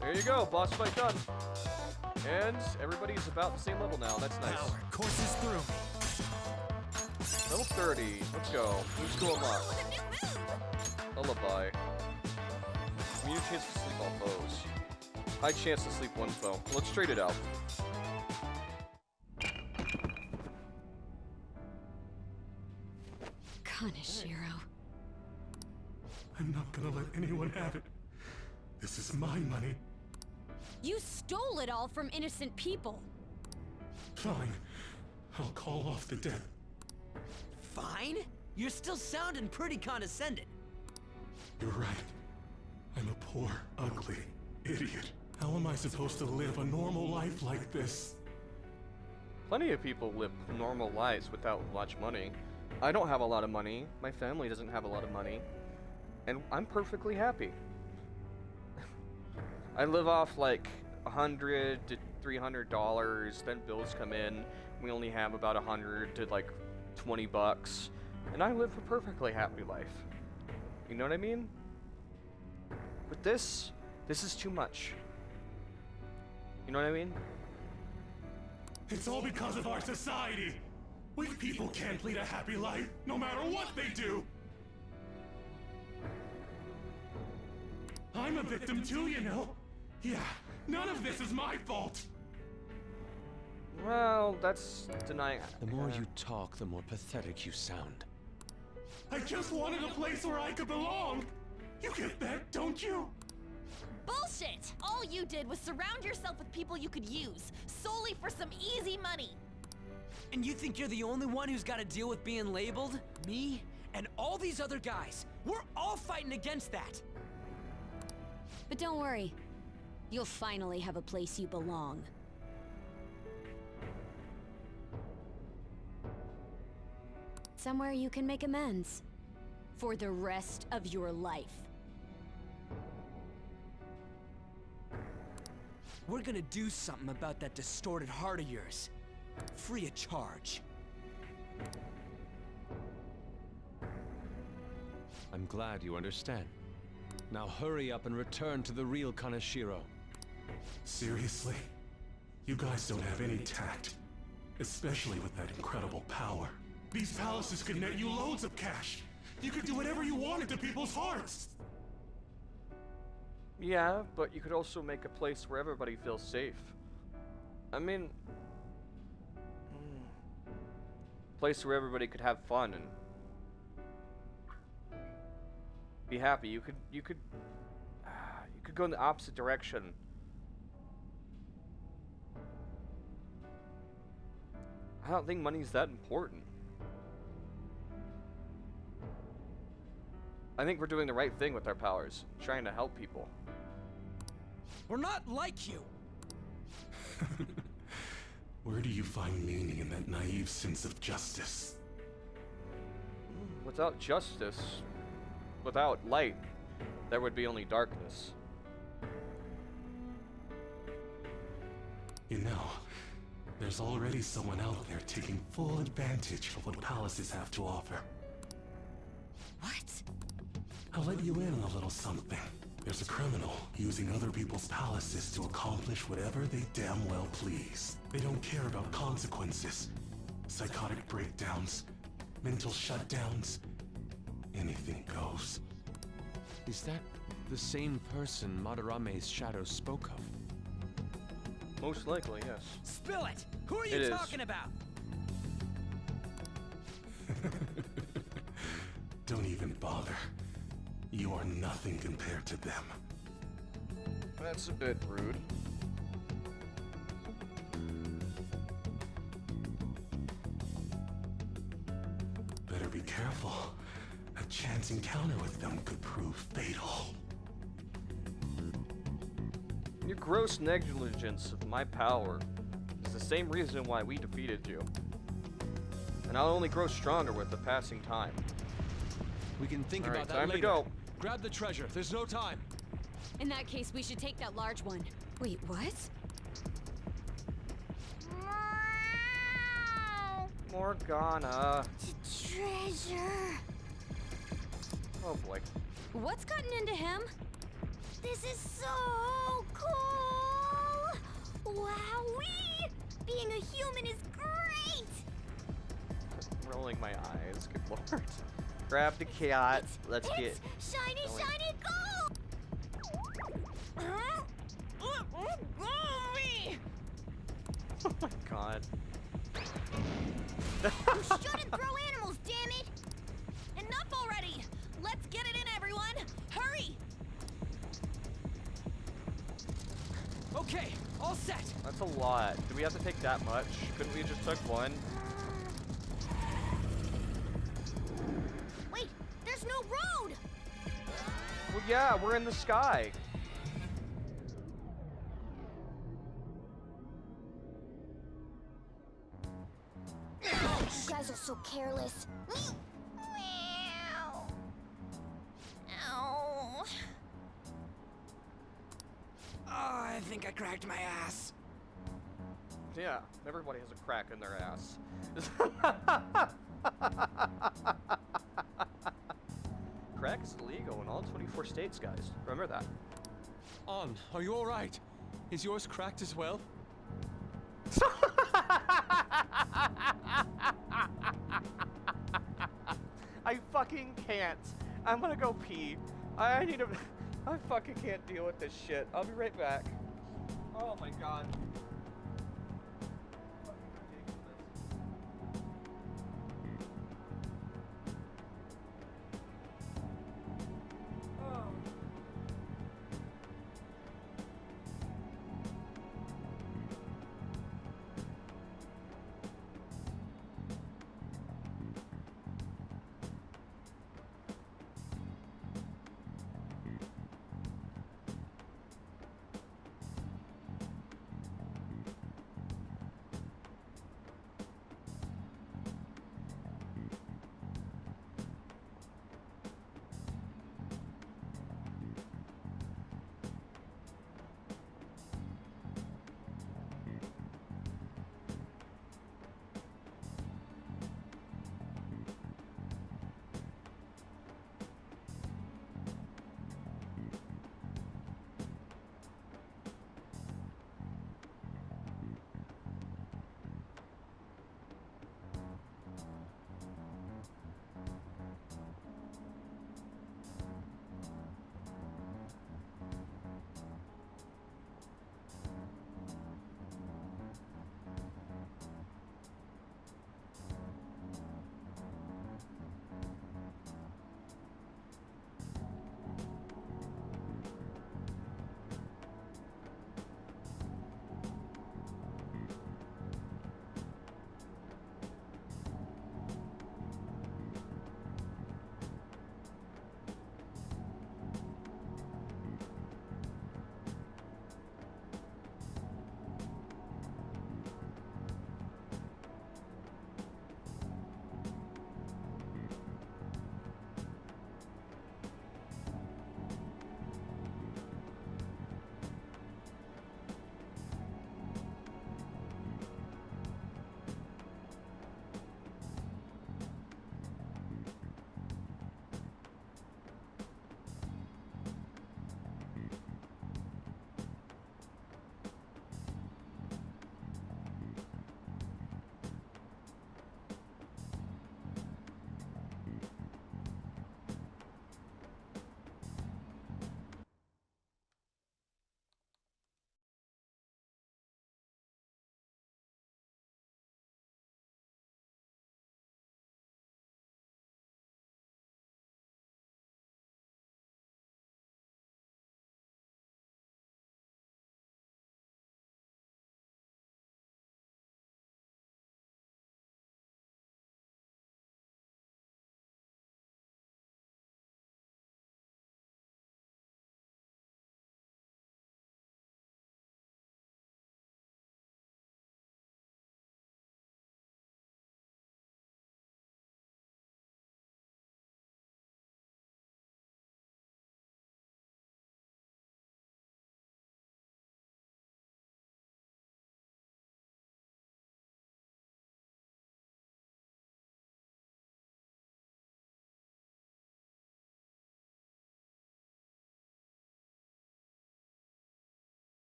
there you go, boss fight done. And everybody's about the same level now. That's nice. Power courses through me. Level 30. Let's go. New skill unlocked. Lullaby. Immune chance to sleep all foes. High chance to sleep one foe. Let's trade it out. Kaneshiro. I'm not gonna let anyone have it. This is my money. You stole it all from innocent people. Fine. I'll call off the debt. Fine? You're still sounding pretty condescending. You're right. I'm a poor, ugly idiot. How am I supposed to live a normal life like this? Plenty of people live normal lives without much money. I don't have a lot of money. My family doesn't have a lot of money. And I'm perfectly happy. I live off like $100 to $300, then bills come in. We only have about 100 to like 20 bucks. And I live a perfectly happy life. You know what I mean? But this is too much. You know what I mean? It's all because of our society. We people can't lead a happy life, no matter what they do. I'm a victim too, you know. Yeah, none of this is my fault. Well, that's denying. The more you talk, the more pathetic you sound. I just wanted a place where I could belong. You get that, don't you? Bullshit! All you did was surround yourself with people you could use, solely for some easy money. And you think you're the only one who's got to deal with being labeled? Me and all these other guys. We're all fighting against that. But don't worry. You'll finally have a place you belong. Somewhere you can make amends. For the rest of your life. We're gonna do something about that distorted heart of yours. Free of charge. I'm glad you understand. Now hurry up and return to the real Kaneshiro. Seriously? You guys don't have any tact. Especially with that incredible power. These palaces could net you loads of cash. You could do whatever you wanted to people's hearts. Yeah, but you could also make a place where everybody feels safe. I mean, place where everybody could have fun and be happy. You could go in the opposite direction. I don't think money's that important. I think we're doing the right thing with our powers, trying to help people. We're not like you. Where do you find meaning in that naive sense of justice? Without justice, without light, there would be only darkness. You know, there's already someone out there taking full advantage of what palaces have to offer. What? I'll let you in on a little something. There's a criminal using other people's palaces to accomplish whatever they damn well please. They don't care about consequences. Psychotic breakdowns, mental shutdowns, anything goes. Is that the same person Madarame's shadow spoke of? Most likely, yes. Spill it! Who are It you is. talking about? Don't even bother. You are nothing compared to them. That's a bit rude. Better be careful. A chance encounter with them could prove fatal. Your gross negligence of my power is the same reason why we defeated you. And I'll only grow stronger with the passing time. We can think All about right, that time later. to go. Grab the treasure. There's no time. In that case, we should take that large one. Wait, what? Morgana. Treasure. Oh boy. What's gotten into him? This is so cool! Wowee! Being a human is great! Rolling my eyes. Good lord. Grab the cat. Let's get. It's shiny, going. shiny gold! Oh my god. You shouldn't throw animals, damn it! Enough already! Let's get it in, everyone! Hurry! Okay, all set. That's a lot. Do we have to take that much? Couldn't we have just took one? Wait, there's no road! Well, yeah, we're in the sky. You guys are so careless. Meow. Ow. Oh, I think I cracked my ass. Yeah, everybody has a crack in their ass. Crack is illegal in all 24 states, guys. Remember that. On, are you all right? Is yours cracked as well? I fucking can't. I'm gonna go pee. I need to. I fucking can't deal with this shit. I'll be right back. Oh my god.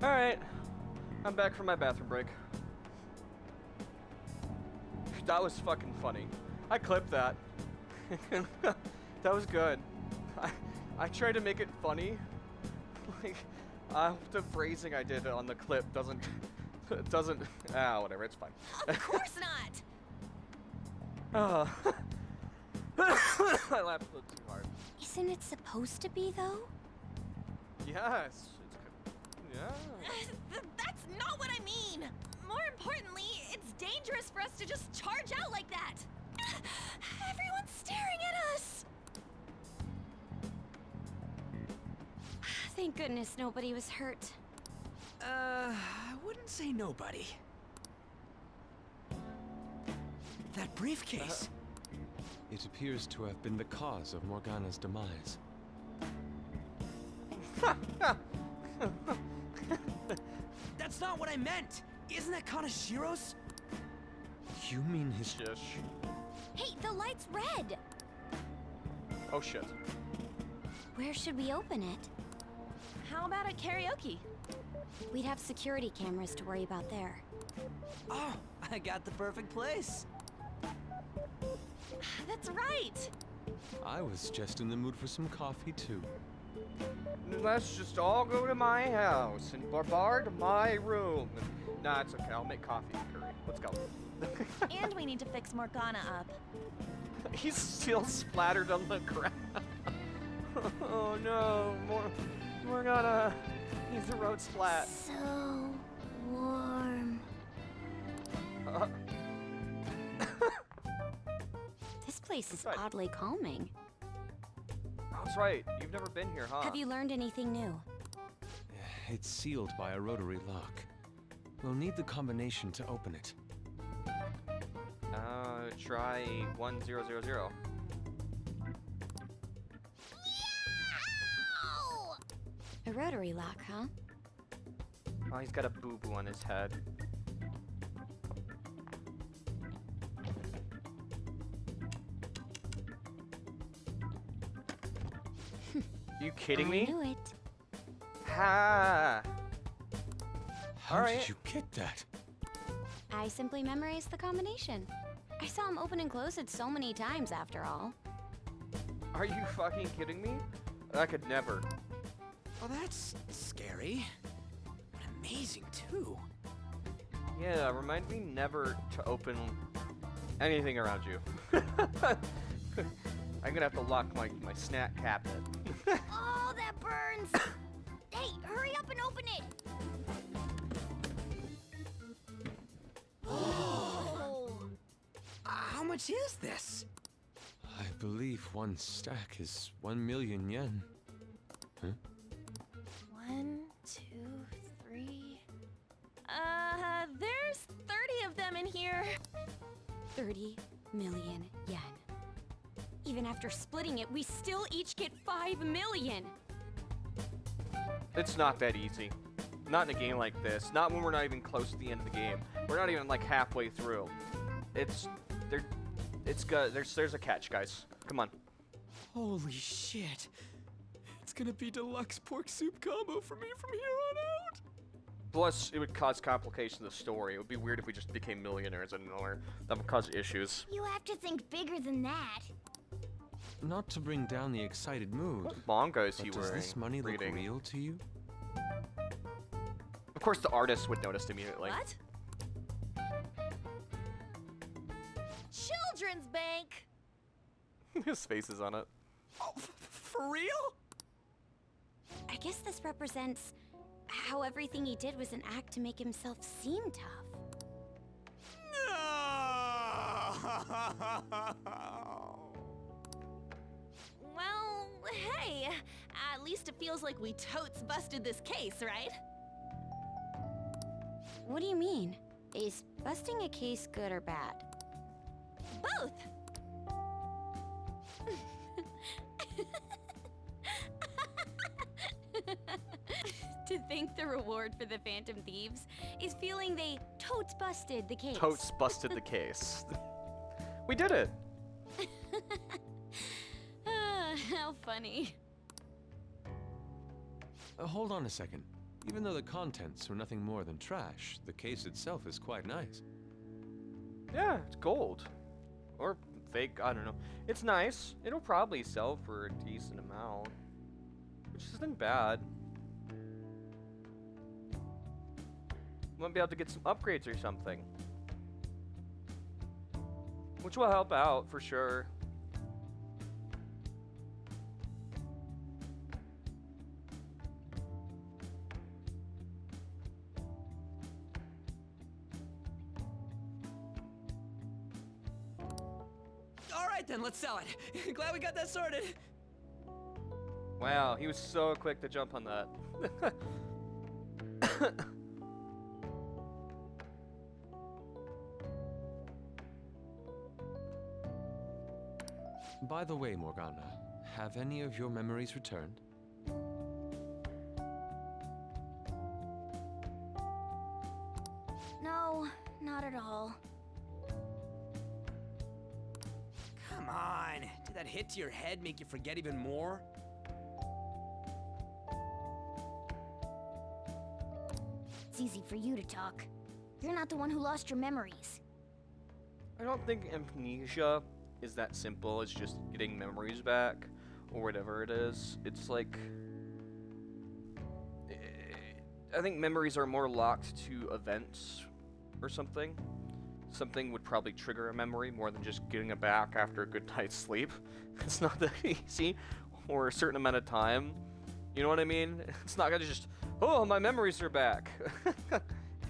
Alright. I'm back from my bathroom break. That was fucking funny. I clipped that. That was good. I tried to make it funny. Like, the phrasing I did on the clip doesn't... whatever, it's fine. Of course not! I laughed a little too hard. Isn't it supposed to be, though? Yes. Yeah. That's not what I mean! More importantly, it's dangerous for us to just charge out like that! Everyone's staring at us! Thank goodness nobody was hurt. I wouldn't say nobody. That briefcase. It appears to have been the cause of Morgana's demise. That's not what I meant. Isn't that Kanashiro's? You mean his... Shish. Hey, the light's red! Oh shit. Where should we open it? How about at karaoke? We'd have security cameras to worry about there. Oh, I got the perfect place. That's right! I was just in the mood for some coffee, too. Let's just all go to my house and bombard my room. Nah, it's okay. I'll make coffee and curry. Let's go. And we need to fix Morgana up. He's still splattered on the ground. Oh no, Morgana. He's a road splat. So warm. This place is Right. oddly calming. That's right. You've never been here, huh? Have you learned anything new? It's sealed by a rotary lock. We'll need the combination to open it. Try 1000. A rotary lock, huh? Oh, he's got a boo-boo on his head. You kidding me? I knew it. Ha! How Alright. did you get that? I simply memorized the combination. I saw him open and close it so many times after all. Are you fucking kidding me? I could never. Well, that's scary. But amazing, too. Yeah, remind me never to open anything around you. I'm gonna have to lock my snack cabinet. Oh, that burns! Hey, hurry up and open it! Oh. How much is this? I believe one stack is 1 million yen. Huh? 1, 2, 3. There's 30 of them in here. 30 million yen. Even after splitting it, we still each get 5 million. It's not that easy. Not in a game like this. Not when we're not even close to the end of the game. We're not even like halfway through. There's a catch, guys. Come on. Holy shit. It's gonna be deluxe pork soup combo for me from here on out. Plus, it would cause complications to the story. It would be weird if we just became millionaires and nowhere. That would cause issues. You have to think bigger than that. Not to bring down the excited mood. What manga is he But does wearing? this money look reading? real to you? Of course, the artist would notice immediately. What? Children's Bank! His face is on it. Oh, for real? I guess this represents how everything he did was an act to make himself seem tough. Well, hey, at least it feels like we totes busted this case, right? What do you mean? Is busting a case good or bad? Both! To think the reward for the Phantom Thieves is feeling they totes busted the case. Totes busted the case. We did it. How funny. Hold on a second. Even though the contents are nothing more than trash, the case itself is quite nice. Yeah, it's gold. Or fake, I don't know. It's nice. It'll probably sell for a decent amount. Which isn't bad. Might be able to get some upgrades or something. Which will help out for sure. All right then, let's sell it. Glad we got that sorted. Wow, he was so quick to jump on that. By the way, Morgana, have any of your memories returned? No, not at all. Come on. Did that hit to your head make you forget even more? It's easy for you to talk. You're not the one who lost your memories. I don't think amnesia is that simple as just getting memories back or whatever it is. It's like I think memories are more locked to events or something. Something would probably trigger a memory more than just getting it back after a good night's sleep. It's not that easy, or a certain amount of time. You know what I mean? It's not gonna just, oh, my memories are back.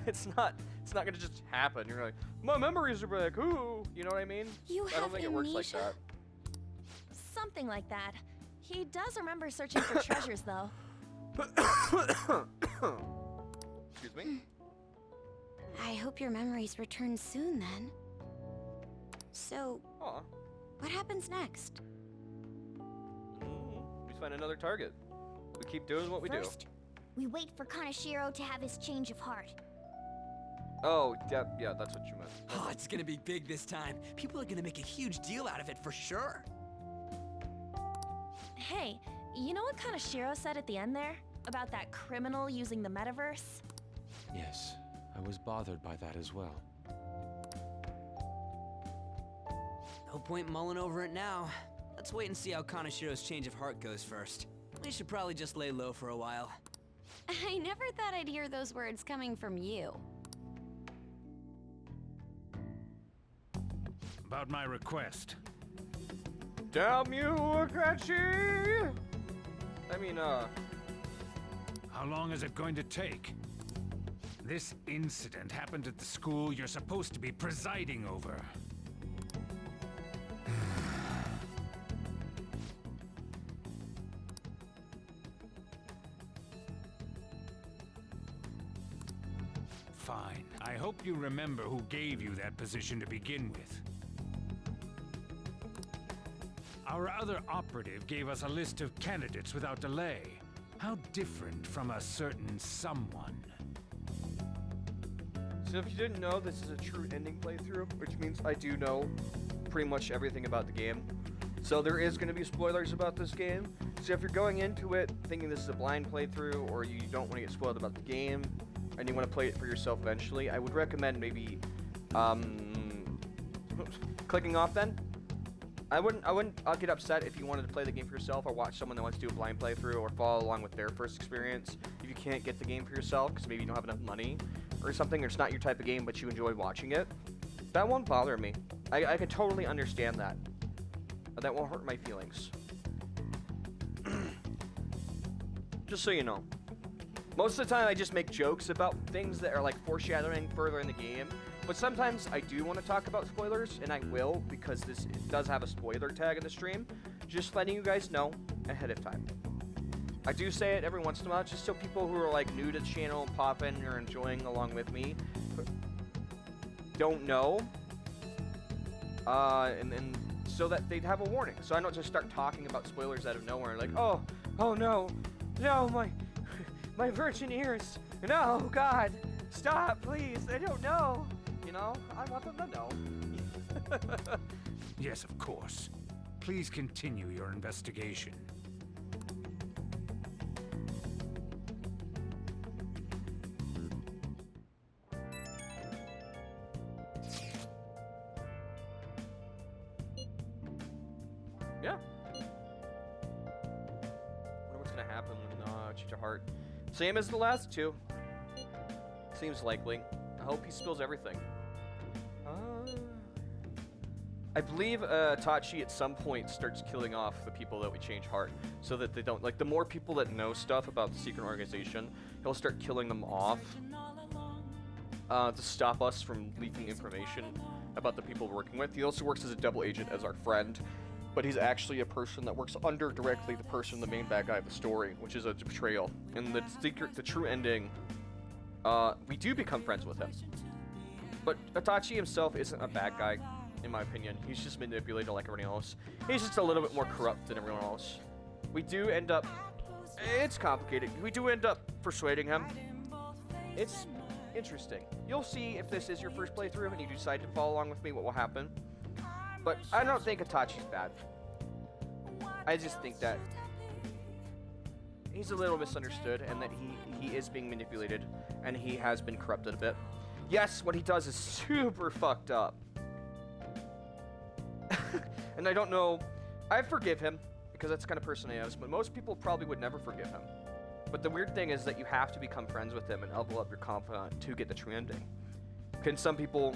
It's not gonna just happen. You're like, my memories are back. Ooh, you know what I mean? You I have don't think it works like amnesia? that. Something like that. He does remember searching for treasures, though. Excuse me? I hope your memories return soon then. So, Aw. what happens next? We find another target. We keep doing what we do. First, we wait for Kanashiro to have his change of heart. Oh, yeah, that's what you meant. Oh, it's gonna be big this time. People are gonna make a huge deal out of it for sure. Hey, you know what Kanashiro said at the end there? About that criminal using the metaverse? Yes, I was bothered by that as well. No point mulling over it now. Let's wait and see how Kanashiro's change of heart goes first. We should probably just lay low for a while. I never thought I'd hear those words coming from you. About my request. Damn you, Akachi! I mean, How long is it going to take? This incident happened at the school you're supposed to be presiding over. Fine. I hope you remember who gave you that position to begin with. Our other operative gave us a list of candidates without delay. How different from a certain someone. so if you didn't know, this is a true ending playthrough, which means I do know pretty much everything about the game. So there is going to be spoilers about this game. So if you're going into it thinking this is a blind playthrough, or you don't want to get spoiled about the game, and you want to play it for yourself eventually, I would recommend maybe clicking off then. I'll get upset if you wanted to play the game for yourself, or watch someone that wants to do a blind playthrough, or follow along with their first experience. If you can't get the game for yourself because maybe you don't have enough money or something, or it's not your type of game but you enjoy watching it, that won't bother me. I can totally understand that. That won't hurt my feelings. Just so you know. Most of the time I just make jokes about things that are like foreshadowing further in the game, but sometimes I do want to talk about spoilers, and I will, because this does have a spoiler tag in the stream. Just letting you guys know ahead of time. I do say it every once in a while, just so people who are like new to the channel and pop in or enjoying along with me don't know, and so that they'd have a warning. So I don't just start talking about spoilers out of nowhere, like, oh no, my virgin ears, no, God, stop, please, I don't know. You know, I want them to know. Yes, of course. Please continue your investigation. change of heart. Same as the last two. Seems likely. I hope he spills everything. I believe Tachi at some point starts killing off the people that we change heart, so that they don't, like, the more people that know stuff about the secret organization, he'll start killing them off to stop us from leaking information about the people we're working with. He also works as a double agent as our friend, but he's actually a person that works under directly the person, the main bad guy of the story, which is a betrayal. In the true ending, we do become friends with him. But Itachi himself isn't a bad guy, in my opinion. He's just manipulated like everyone else. He's just a little bit more corrupt than everyone else. We do end up... It's complicated. We do end up persuading him. It's interesting. You'll see if this is your first playthrough and you decide to follow along with me what will happen. But I don't think Itachi's bad. I just think that he's a little misunderstood and that he is being manipulated and he has been corrupted a bit. Yes, what he does is super fucked up. And I don't know, I forgive him because that's the kind of person he is, but most people probably would never forgive him. But the weird thing is that you have to become friends with him and level up your confidant to get the true ending. Can some people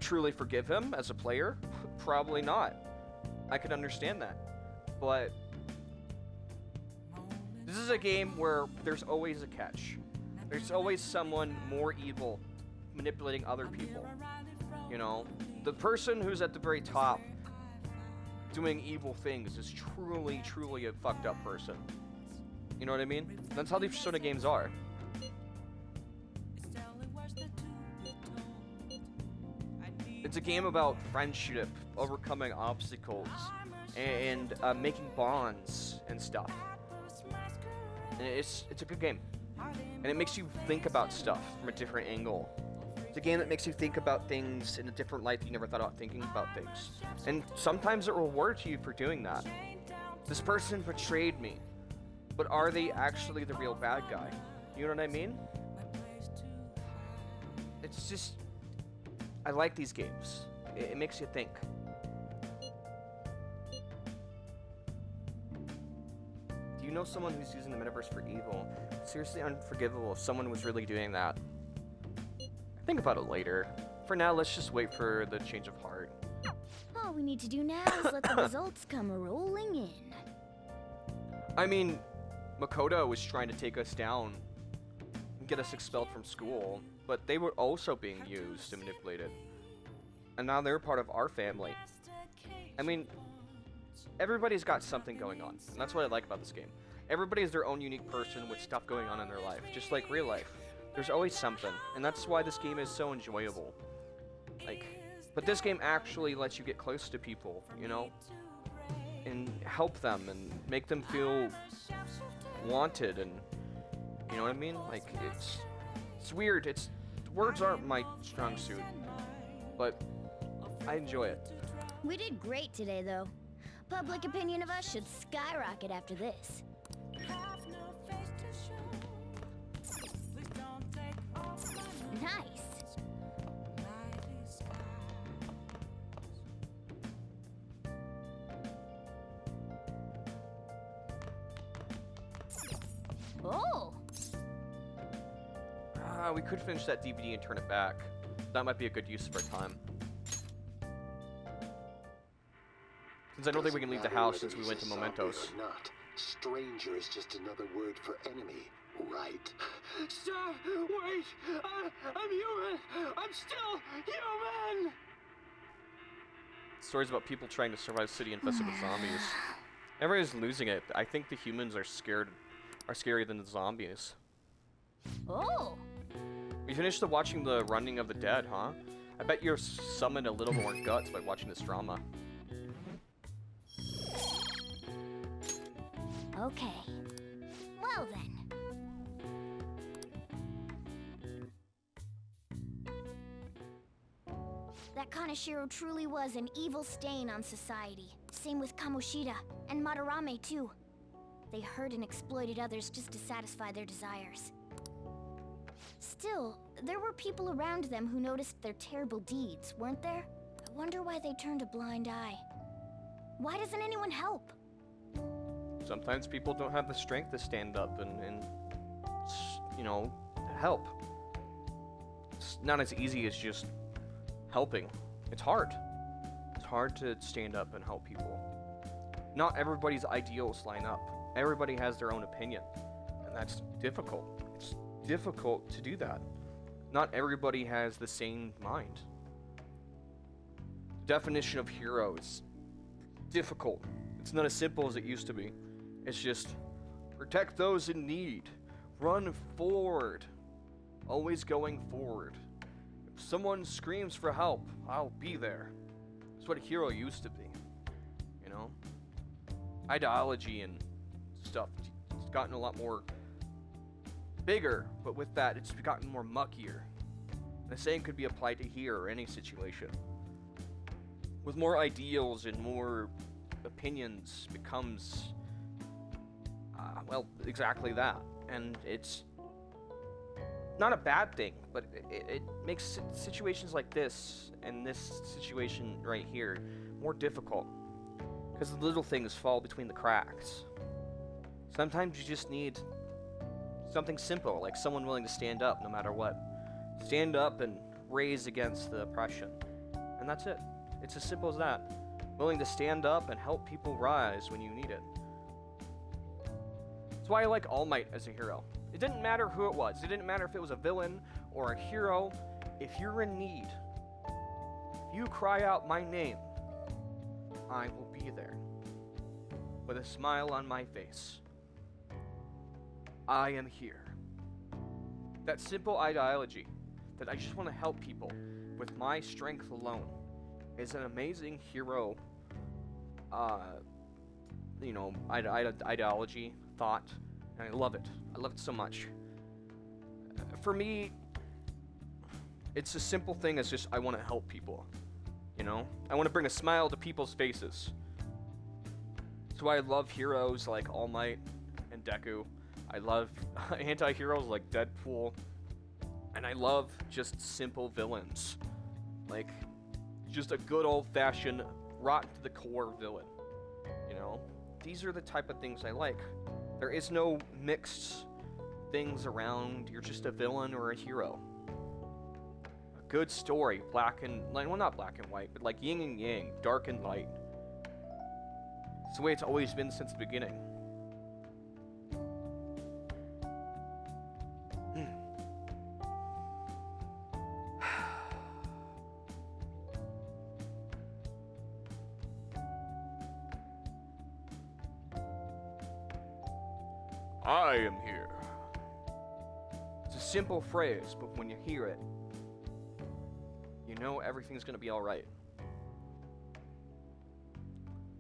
truly forgive him as a player? Probably not. I could understand that. But this is a game where there's always a catch. There's always someone more evil manipulating other people. You know, the person who's at the very top doing evil things is truly, truly a fucked up person. You know what I mean? That's how these Persona games are. It's a game about friendship, overcoming obstacles, and making bonds and stuff. And it's a good game. And it makes you think about stuff from a different angle. It's a game that makes you think about things in a different light that you never thought about thinking about things. And sometimes it rewards you for doing that. This person betrayed me, but are they actually the real bad guy? You know what I mean? It's just... I like these games. It makes you think. Do you know someone who's using the metaverse for evil? It's seriously unforgivable if someone was really doing that. Think about it later. For now, let's just wait for the change of heart. All we need to do now is let the results come rolling in. I mean, Makoto was trying to take us down and get us expelled from school, but they were also being used and manipulated. And now they're part of our family. I mean, everybody's got something going on, and that's what I like about this game. Everybody is their own unique person with stuff going on in their life, just like real life. There's always something, and that's why this game is so enjoyable. But this game actually lets you get close to people, you know? And help them, and make them feel wanted, and... You know what I mean? It's weird. Words aren't my strong suit, but I enjoy it. We did great today, though. Public opinion of us should skyrocket after this. Nice. Oh. We could finish that DVD and turn it back. That might be a good use of our time. Since I don't think we can leave the house since we went to Mementos. Not. Stranger is just another word for enemy, right? Stop! Wait! I'm human! I'm still human! Stories about people trying to survive a city infested with zombies. Everybody's losing it. I think the humans are scarier than the zombies. Oh! We finished watching the Running of the Dead, huh? I bet you're summoned a little more guts by watching this drama. Okay. Well then. That Kaneshiro truly was an evil stain on society. Same with Kamoshida, and Madarame too. They hurt and exploited others just to satisfy their desires. Still, there were people around them who noticed their terrible deeds, weren't there? I wonder why they turned a blind eye. Why doesn't anyone help? Sometimes people don't have the strength to stand up and you know, help. It's not as easy as just helping. It's hard. It's hard to stand up and help people. Not everybody's ideals line up. Everybody has their own opinion, and that's difficult. It's difficult to do that. Not everybody has the same mind. Definition of hero is difficult. It's not as simple as it used to be. It's just protect those in need. Run forward. Always going forward. If someone screams for help, I'll be there. That's what a hero used to be. You know? Ideology and stuff, it's gotten a lot more bigger, but with that, it's gotten more muckier. The same could be applied to here or any situation. With more ideals and more opinions becomes, well, exactly that. And it's not a bad thing, but it makes situations like this and this situation right here more difficult. Because the little things fall between the cracks. Sometimes you just need something simple, like someone willing to stand up no matter what. Stand up and raise against the oppression. And that's it. It's as simple as that. Willing to stand up and help people rise when you need it. That's why I like All Might as a hero. It didn't matter who it was. It didn't matter if it was a villain or a hero. If you're in need, if you cry out my name, I will be there. With a smile on my face. I am here. That simple ideology that I just want to help people with my strength alone is an amazing hero, you know, ideology, thought, and I love it. I love it so much. For me, it's a simple thing as just I want to help people, you know? I want to bring a smile to people's faces. That's why I love heroes like All Might and Deku. I love anti-heroes like Deadpool. And I love just simple villains. Like, just a good old-fashioned, rotten to the core villain. You know? These are the type of things I like. There is no mixed things around. You're just a villain or a hero. A good story, black and... well, not black and white, but like yin and yang, dark and light. It's the way it's always been since the beginning. I am here. It's a simple phrase, but when you hear it, you know everything's gonna be alright.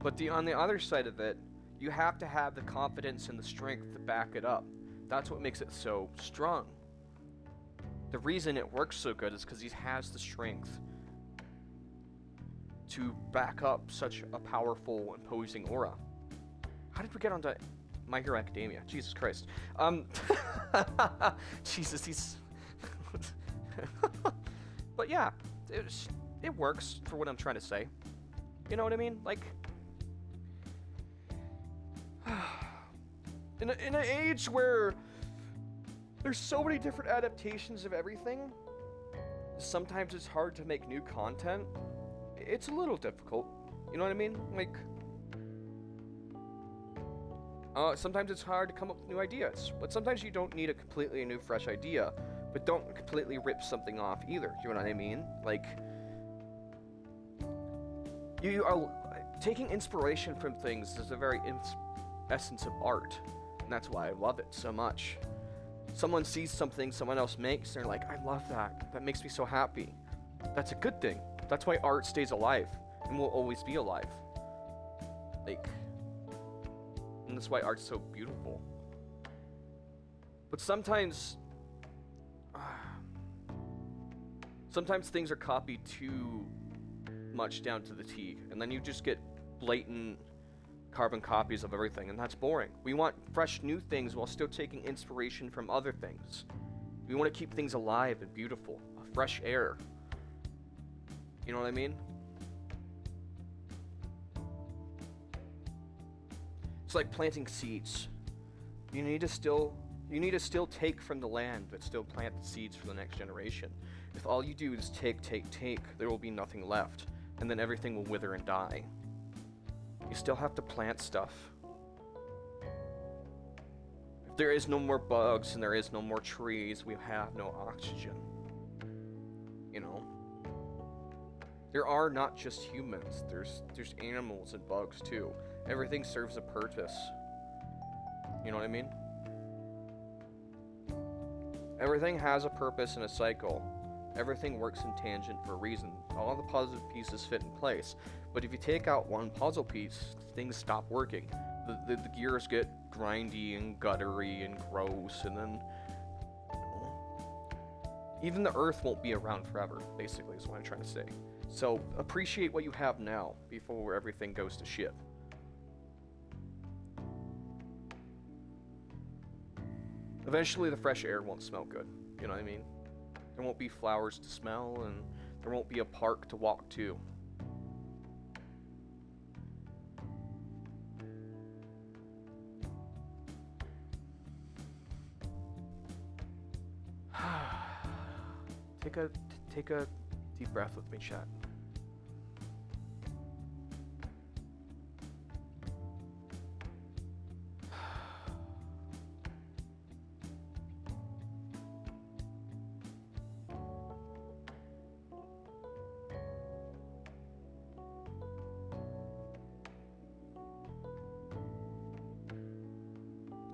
But on the other side of it, you have to have the confidence and the strength to back it up. That's what makes it so strong. The reason it works so good is because he has the strength to back up such a powerful, imposing aura. How did we get onto My Hero Academia? Jesus Christ. Jesus, he's... But yeah, it works for what I'm trying to say. You know what I mean? Like... in an age where there's so many different adaptations of everything, sometimes it's hard to make new content. It's a little difficult. You know what I mean? Like... sometimes it's hard to come up with new ideas, but sometimes you don't need a completely new, fresh idea, but don't completely rip something off either. You know what I mean? Like, you are taking inspiration from things is the very essence of art, and that's why I love it so much. Someone sees something someone else makes, and they're like, I love that. That makes me so happy. That's a good thing. That's why art stays alive, and will always be alive. Like... and that's why art's so beautiful. But sometimes things are copied too much down to the T, and then you just get blatant carbon copies of everything, and that's boring. We want fresh new things while still taking inspiration from other things. We want to keep things alive and beautiful, fresh air. You know what I mean? It's like planting seeds. You need to still take from the land, but still plant the seeds for the next generation. If all you do is take, there will be nothing left, and then everything will wither and die. You still have to plant stuff. If there is no more bugs and there is no more trees, we have no oxygen. You know? There are not just humans, there's animals and bugs too. Everything serves a purpose. You know what I mean? Everything has a purpose and a cycle. Everything works in tangent for a reason. All the puzzle pieces fit in place. But if you take out one puzzle piece, things stop working. The gears get grindy and guttery and gross, and then even the Earth won't be around forever, basically, is what I'm trying to say. So appreciate what you have now before everything goes to shit. Eventually the fresh air won't smell good, you know what I mean? There won't be flowers to smell, and there won't be a park to walk to. Take a deep breath with me, chat.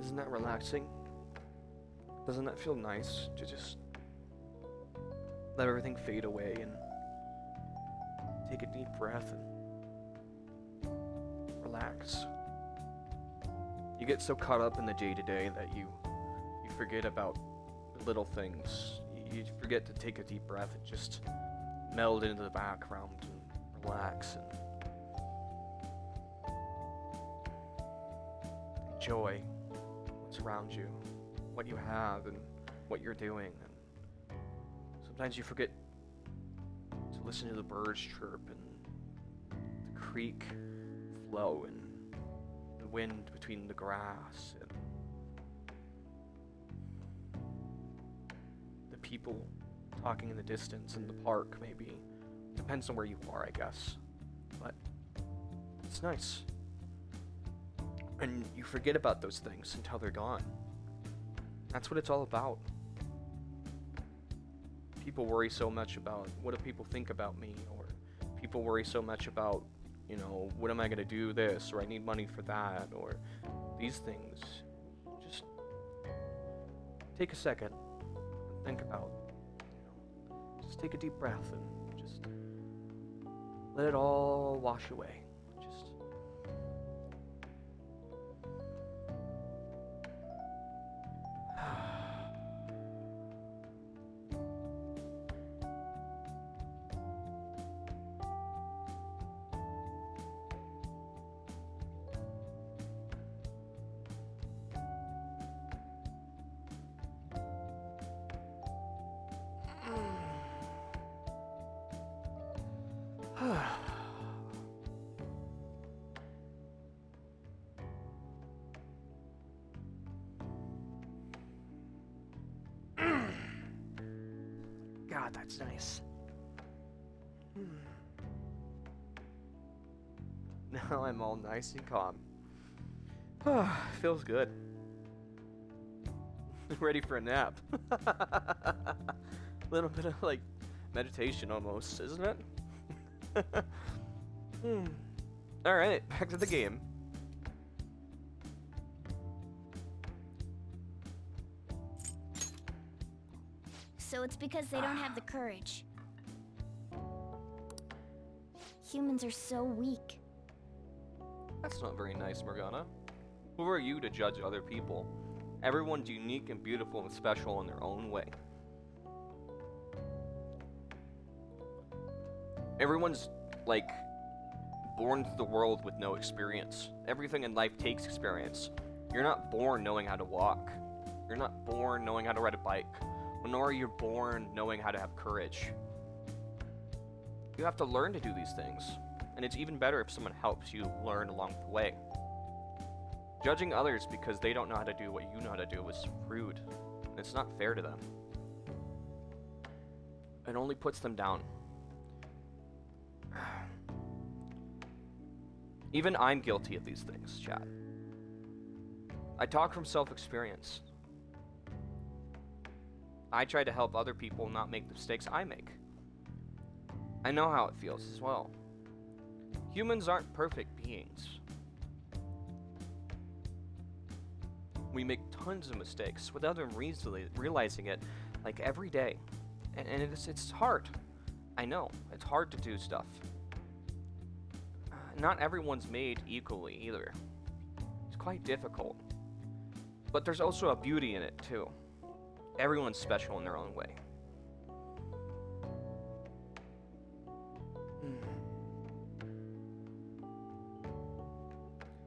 Isn't that relaxing? Doesn't that feel nice to just let everything fade away and take a deep breath and relax? You get so caught up in the day-to-day that you forget about little things. You forget to take a deep breath and just meld into the background and relax and enjoy what's around you, what you have, and what you're doing. And sometimes you forget to listen to the birds chirp and the creek flow and the wind between the grass and the people talking in the distance in the park, maybe. Depends on where you are, I guess. But it's nice. And you forget about those things until they're gone. That's what it's all about. People worry so much about, what do people think about me? Or people worry so much about, you know, what am I gonna do this? Or I need money for that? Or these things. Just take a second and think about, you know, just take a deep breath and just let it all wash away. God, that's nice. Now I'm all nice and calm. Feels good. Ready for a nap. Little bit of like meditation almost, isn't it? Alright, back to the game. So it's because they don't have the courage. Humans are so weak. That's not very nice, Morgana. Who are you to judge other people? Everyone's unique and beautiful and special in their own way. Everyone's, like, born to the world with no experience. Everything in life takes experience. You're not born knowing how to walk. You're not born knowing how to ride a bike. Nor are you born knowing how to have courage. You have to learn to do these things. And it's even better if someone helps you learn along the way. Judging others because they don't know how to do what you know how to do is rude. It's not fair to them. It only puts them down. Even I'm guilty of these things, chat. I talk from self-experience. I try to help other people not make the mistakes I make. I know how it feels as well. Humans aren't perfect beings. We make tons of mistakes without even realizing it, like every day. And it's hard. I know, it's hard to do stuff. Not everyone's made equally either. It's quite difficult. But there's also a beauty in it too. Everyone's special in their own way.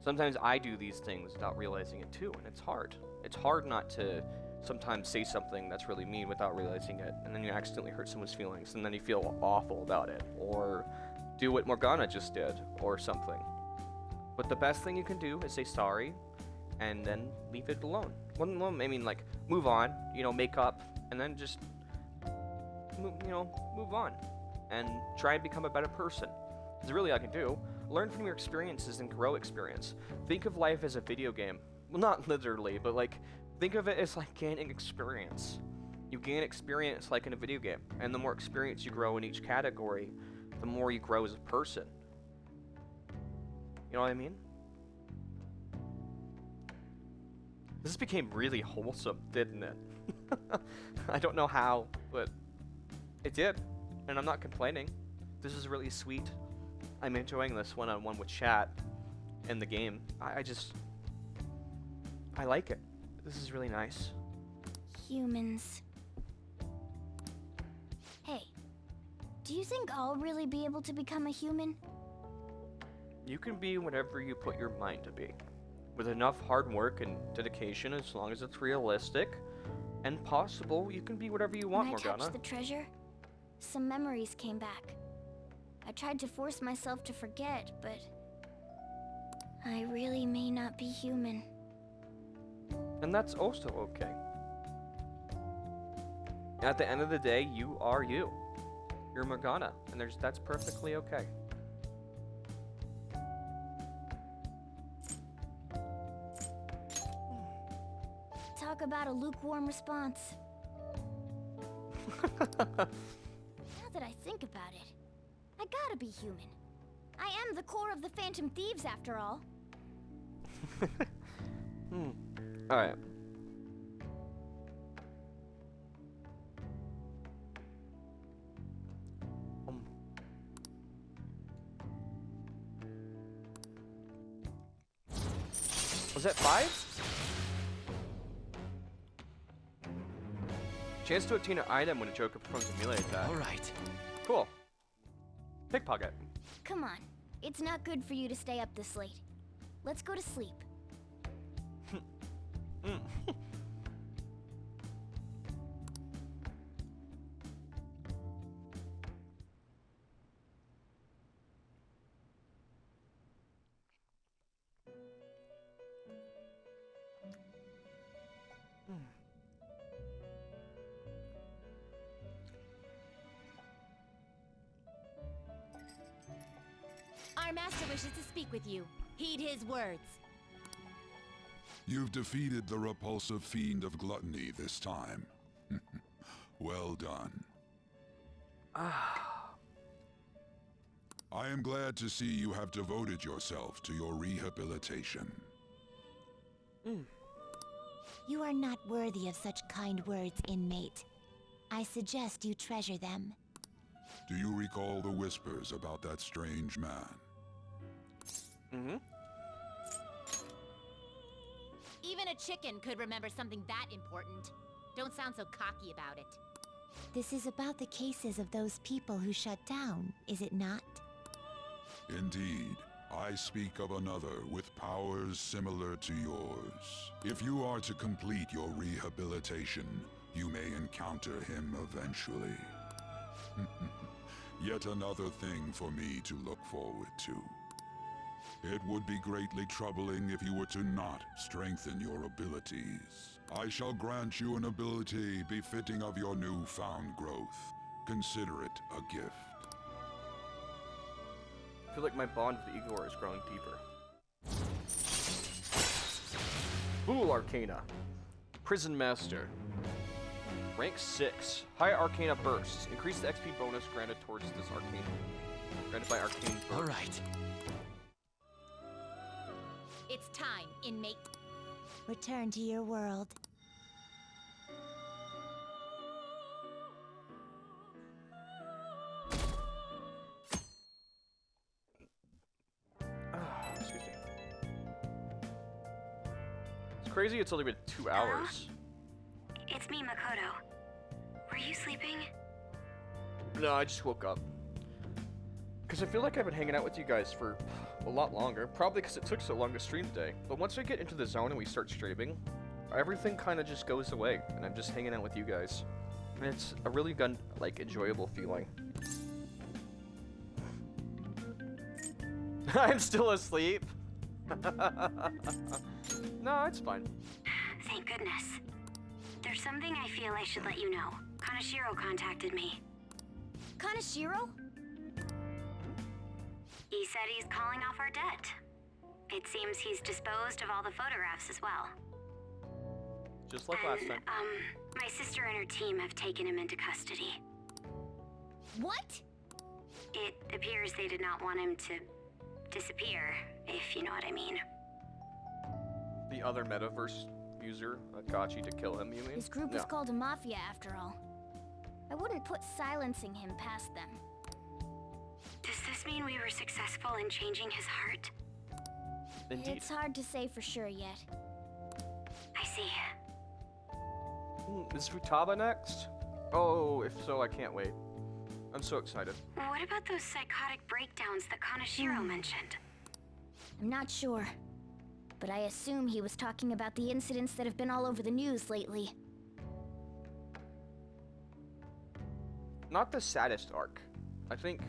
Sometimes I do these things without realizing it too, and it's hard. It's hard not to sometimes say something that's really mean without realizing it, and then you accidentally hurt someone's feelings, and then you feel awful about it, or do what Morgana just did, or something. But the best thing you can do is say sorry, and then leave it alone. Well, I mean, like, move on, you know, make up, and then just, move on, and try and become a better person. It's really all I can do. Learn from your experiences and grow experience. Think of life as a video game. Well, not literally, but like, think of it as like gaining experience. You gain experience like in a video game, and the more experience you grow in each category, the more you grow as a person. You know what I mean? This became really wholesome, didn't it? I don't know how, but it did, and I'm not complaining. This is really sweet. I'm enjoying this one-on-one with chat in the game. I like it. This is really nice. Humans. Hey, do you think I'll really be able to become a human? You can be whatever you put your mind to be. With enough hard work and dedication, as long as it's realistic and possible, you can be whatever you want, Morgana. When I touched the treasure, some memories came back. I tried to force myself to forget, but I really may not be human. And that's also okay. At the end of the day, you are you. You're Morgana, and that's perfectly okay. Talk about a lukewarm response. Now that I think about it, I gotta be human. I am the core of the Phantom Thieves, after all. Alright. Was that 5? Chance to obtain an item when a Joker performs a melee attack. Alright. Cool. Pickpocket. Come on. It's not good for you to stay up this late. Let's go to sleep. Our master wishes to speak with you. Heed his words. You've defeated the repulsive fiend of gluttony this time. Well done. I am glad to see you have devoted yourself to your rehabilitation. You are not worthy of such kind words, inmate. I suggest you treasure them. Do you recall the whispers about that strange man? Even a chicken could remember something that important. Don't sound so cocky about it. This is about the cases of those people who shut down, is it not? Indeed. I speak of another with powers similar to yours. If you are to complete your rehabilitation, you may encounter him eventually. Yet another thing for me to look forward to. It would be greatly troubling if you were to not strengthen your abilities. I shall grant you an ability befitting of your newfound growth. Consider it a gift. I feel like my bond with Igor is growing deeper. Fool Arcana. Prison Master. Rank 6. High Arcana Bursts. Increase the XP bonus granted towards this arcane. Granted by Arcane Burst. Alright. It's time, inmate. Return to your world. Excuse me. It's crazy it's only been 2 hours. It's me, Makoto. Were you sleeping? No, I just woke up. Because I feel like I've been hanging out with you guys for a lot longer. Probably because it took so long to stream today. But once I get into the zone and we start streaming, everything kind of just goes away. And I'm just hanging out with you guys. And it's a really good, like, enjoyable feeling. I'm still asleep. No, it's fine. Thank goodness. There's something I feel I should let you know. Kanashiro contacted me. Kanashiro? He said he's calling off our debt. It seems he's disposed of all the photographs as well. Just like last time. My sister and her team have taken him into custody. What? It appears they did not want him to disappear, if you know what I mean. The other metaverse user, Akachi, to kill him, you mean? This group is called a mafia, after all. I wouldn't put silencing him past them. Does this mean we were successful in changing his heart? Indeed. It's hard to say for sure yet. I see. Is Futaba next? Oh, if so, I can't wait. I'm so excited. What about those psychotic breakdowns that Kanashiro mentioned? I'm not sure. But I assume he was talking about the incidents that have been all over the news lately. Not the saddest arc. I think...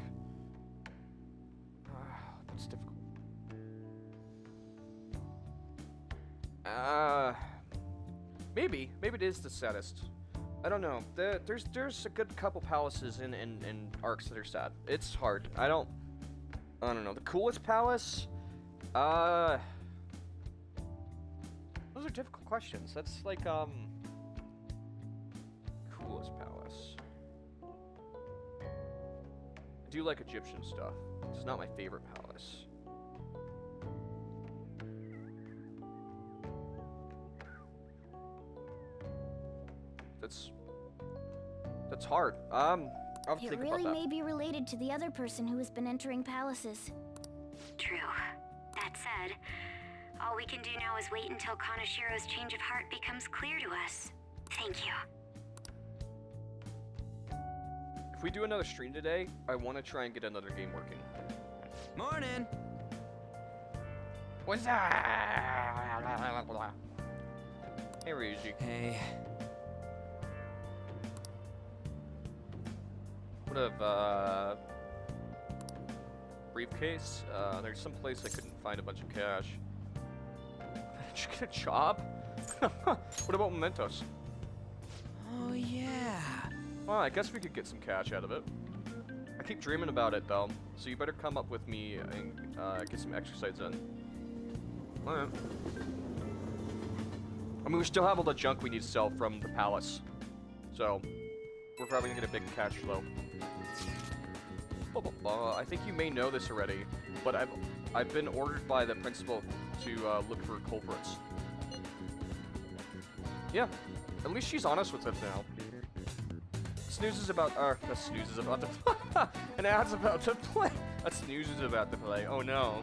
that's difficult. Maybe it is the saddest. I don't know. There's a good couple palaces in arcs that are sad. It's hard. I don't know. The coolest palace? Those are difficult questions. That's like, coolest palace. I do like Egyptian stuff. It's not my favorite palace. That's hard. I'll think It about really that. may be related to the other person who has been entering palaces. True. That said, all we can do now is wait until Kanashiro's change of heart becomes clear to us. Thank you. If we do another stream today, I want to try and get another game working. Morning! What's that? Hey, Ryuji. Hey. Would have, briefcase. There's some place I couldn't find a bunch of cash. Did you get a job? What about mementos? Oh, yeah. Well, I guess we could get some cash out of it. I keep dreaming about it, though, so you better come up with me and get some exercise in. Alright. I mean, we still have all the junk we need to sell from the palace. So, we're probably gonna get a big cash flow. I think you may know this already, but I've been ordered by the principal to look for culprits. Yeah, at least she's honest with us now. Snooze is about Snooze is about to an ad's about to play. A Snooze is about to play. Oh no.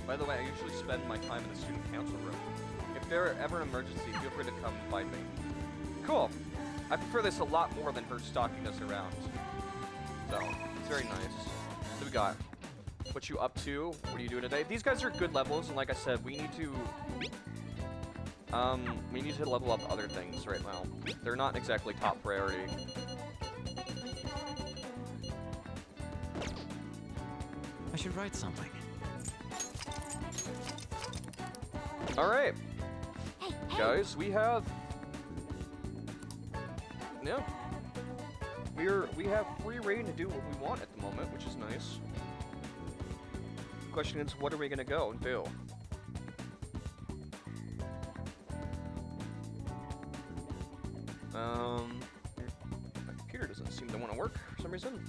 By the way, I usually spend my time in the student council room. If there ever an emergency, feel free to come find me. Cool. I prefer this a lot more than her stalking us around. So, it's very nice. What do we got? What you up to? What are you doing today? These guys are good levels, and like I said, we need to We need to level up other things right now. They're not exactly top priority. I should write something. Alright. Guys, we have... Yeah. We have free reign to do what we want at the moment, which is nice. The question is, what are we gonna go and do? My computer doesn't seem to want to work for some reason.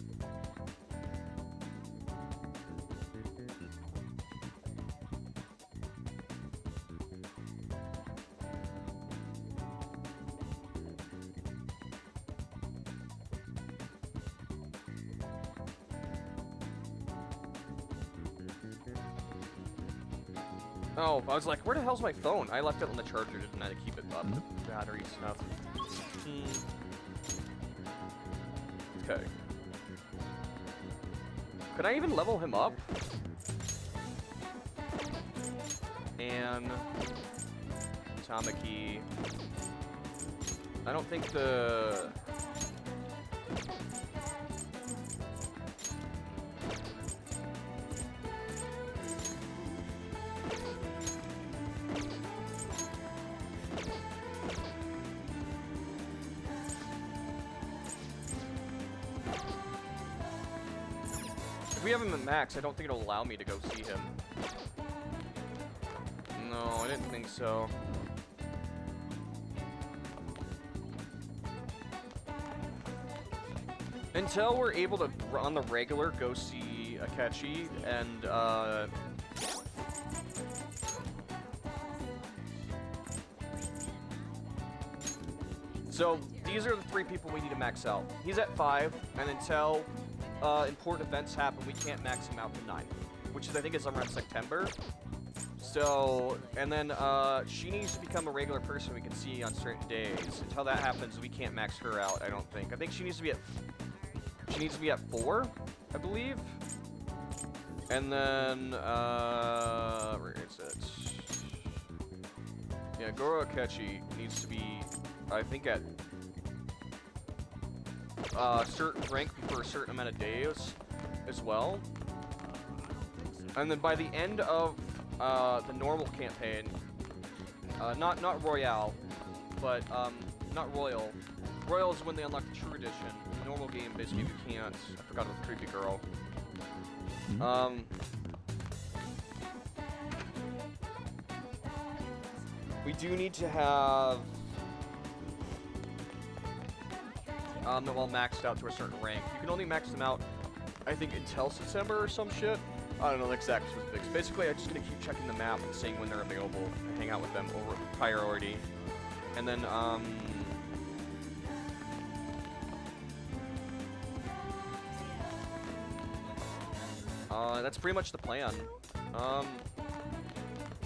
Oh, I was like, where the hell's my phone? I left it on the charger, didn't I, to keep it up, the battery stuff. Okay. Could I even level him up? And Tamaki. I don't think the... If we have him at max, I don't think it'll allow me to go see him. No, I didn't think so. Until we're able to, on the regular, go see Akechi and, so, these are the 3 people we need to max out. He's at 5, and until important events happen, we can't max him out to 9, which is, I think, is around September. So, and then she needs to become a regular person we can see on certain days. Until that happens, we can't max her out, I don't think. I think she needs to be at 4, I believe. And then, where is it? Yeah, Goro Akechi needs to be, I think, at a certain rank for a certain amount of days as well. And then by the end of the normal campaign, not Royale, but not Royal. Royal is when they unlock the True Edition. In the normal game, basically, you can't. I forgot about the creepy girl. We do need to have them all maxed out to a certain rank. You can only max them out, I think, until September or some shit. I don't know the exact specifics. Basically, I'm just gonna keep checking the map and seeing when they're available and hang out with them over priority. And then, that's pretty much the plan.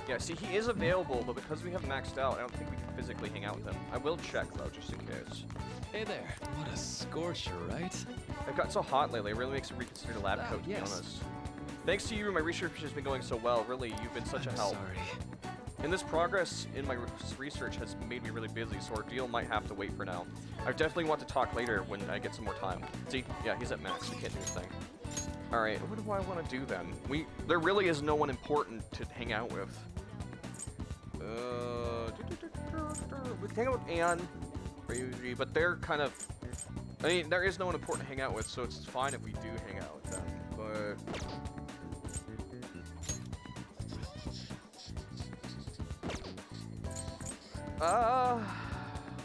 Yeah, see, he is available, but because we have maxed out, I don't think we can physically hang out with him. I will check, though, just in case. Hey there. What a scorcher, right? I've gotten so hot lately, it really makes me reconsider the lab coat, to be honest. Thanks to you, my research has been going so well. Really, you've been such a help. Sorry. And this progress in my research has made me really busy, so our deal might have to wait for now. I definitely want to talk later when I get some more time. See? Yeah, he's at max. He can't do anything. Alright, what do I want to do then? There really is no one important to hang out with. We can hang out with Anne, Ryuji, but they're kind of... I mean, there is no one important to hang out with, so it's fine if we do hang out with them, but...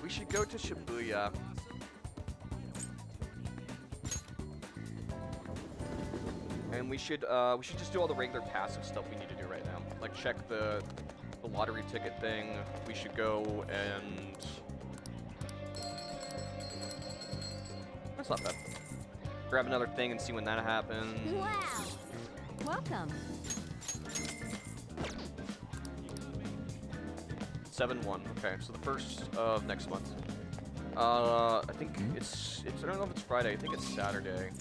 we should go to Shibuya. And we should just do all the regular passive stuff we need to do right now. Like check the lottery ticket thing. We should go and... That's not bad. Grab another thing and see when that happens. Wow. Welcome. 7/1. Okay, so the 1st of next month. I think it's I don't know if it's Friday. I think it's Saturday.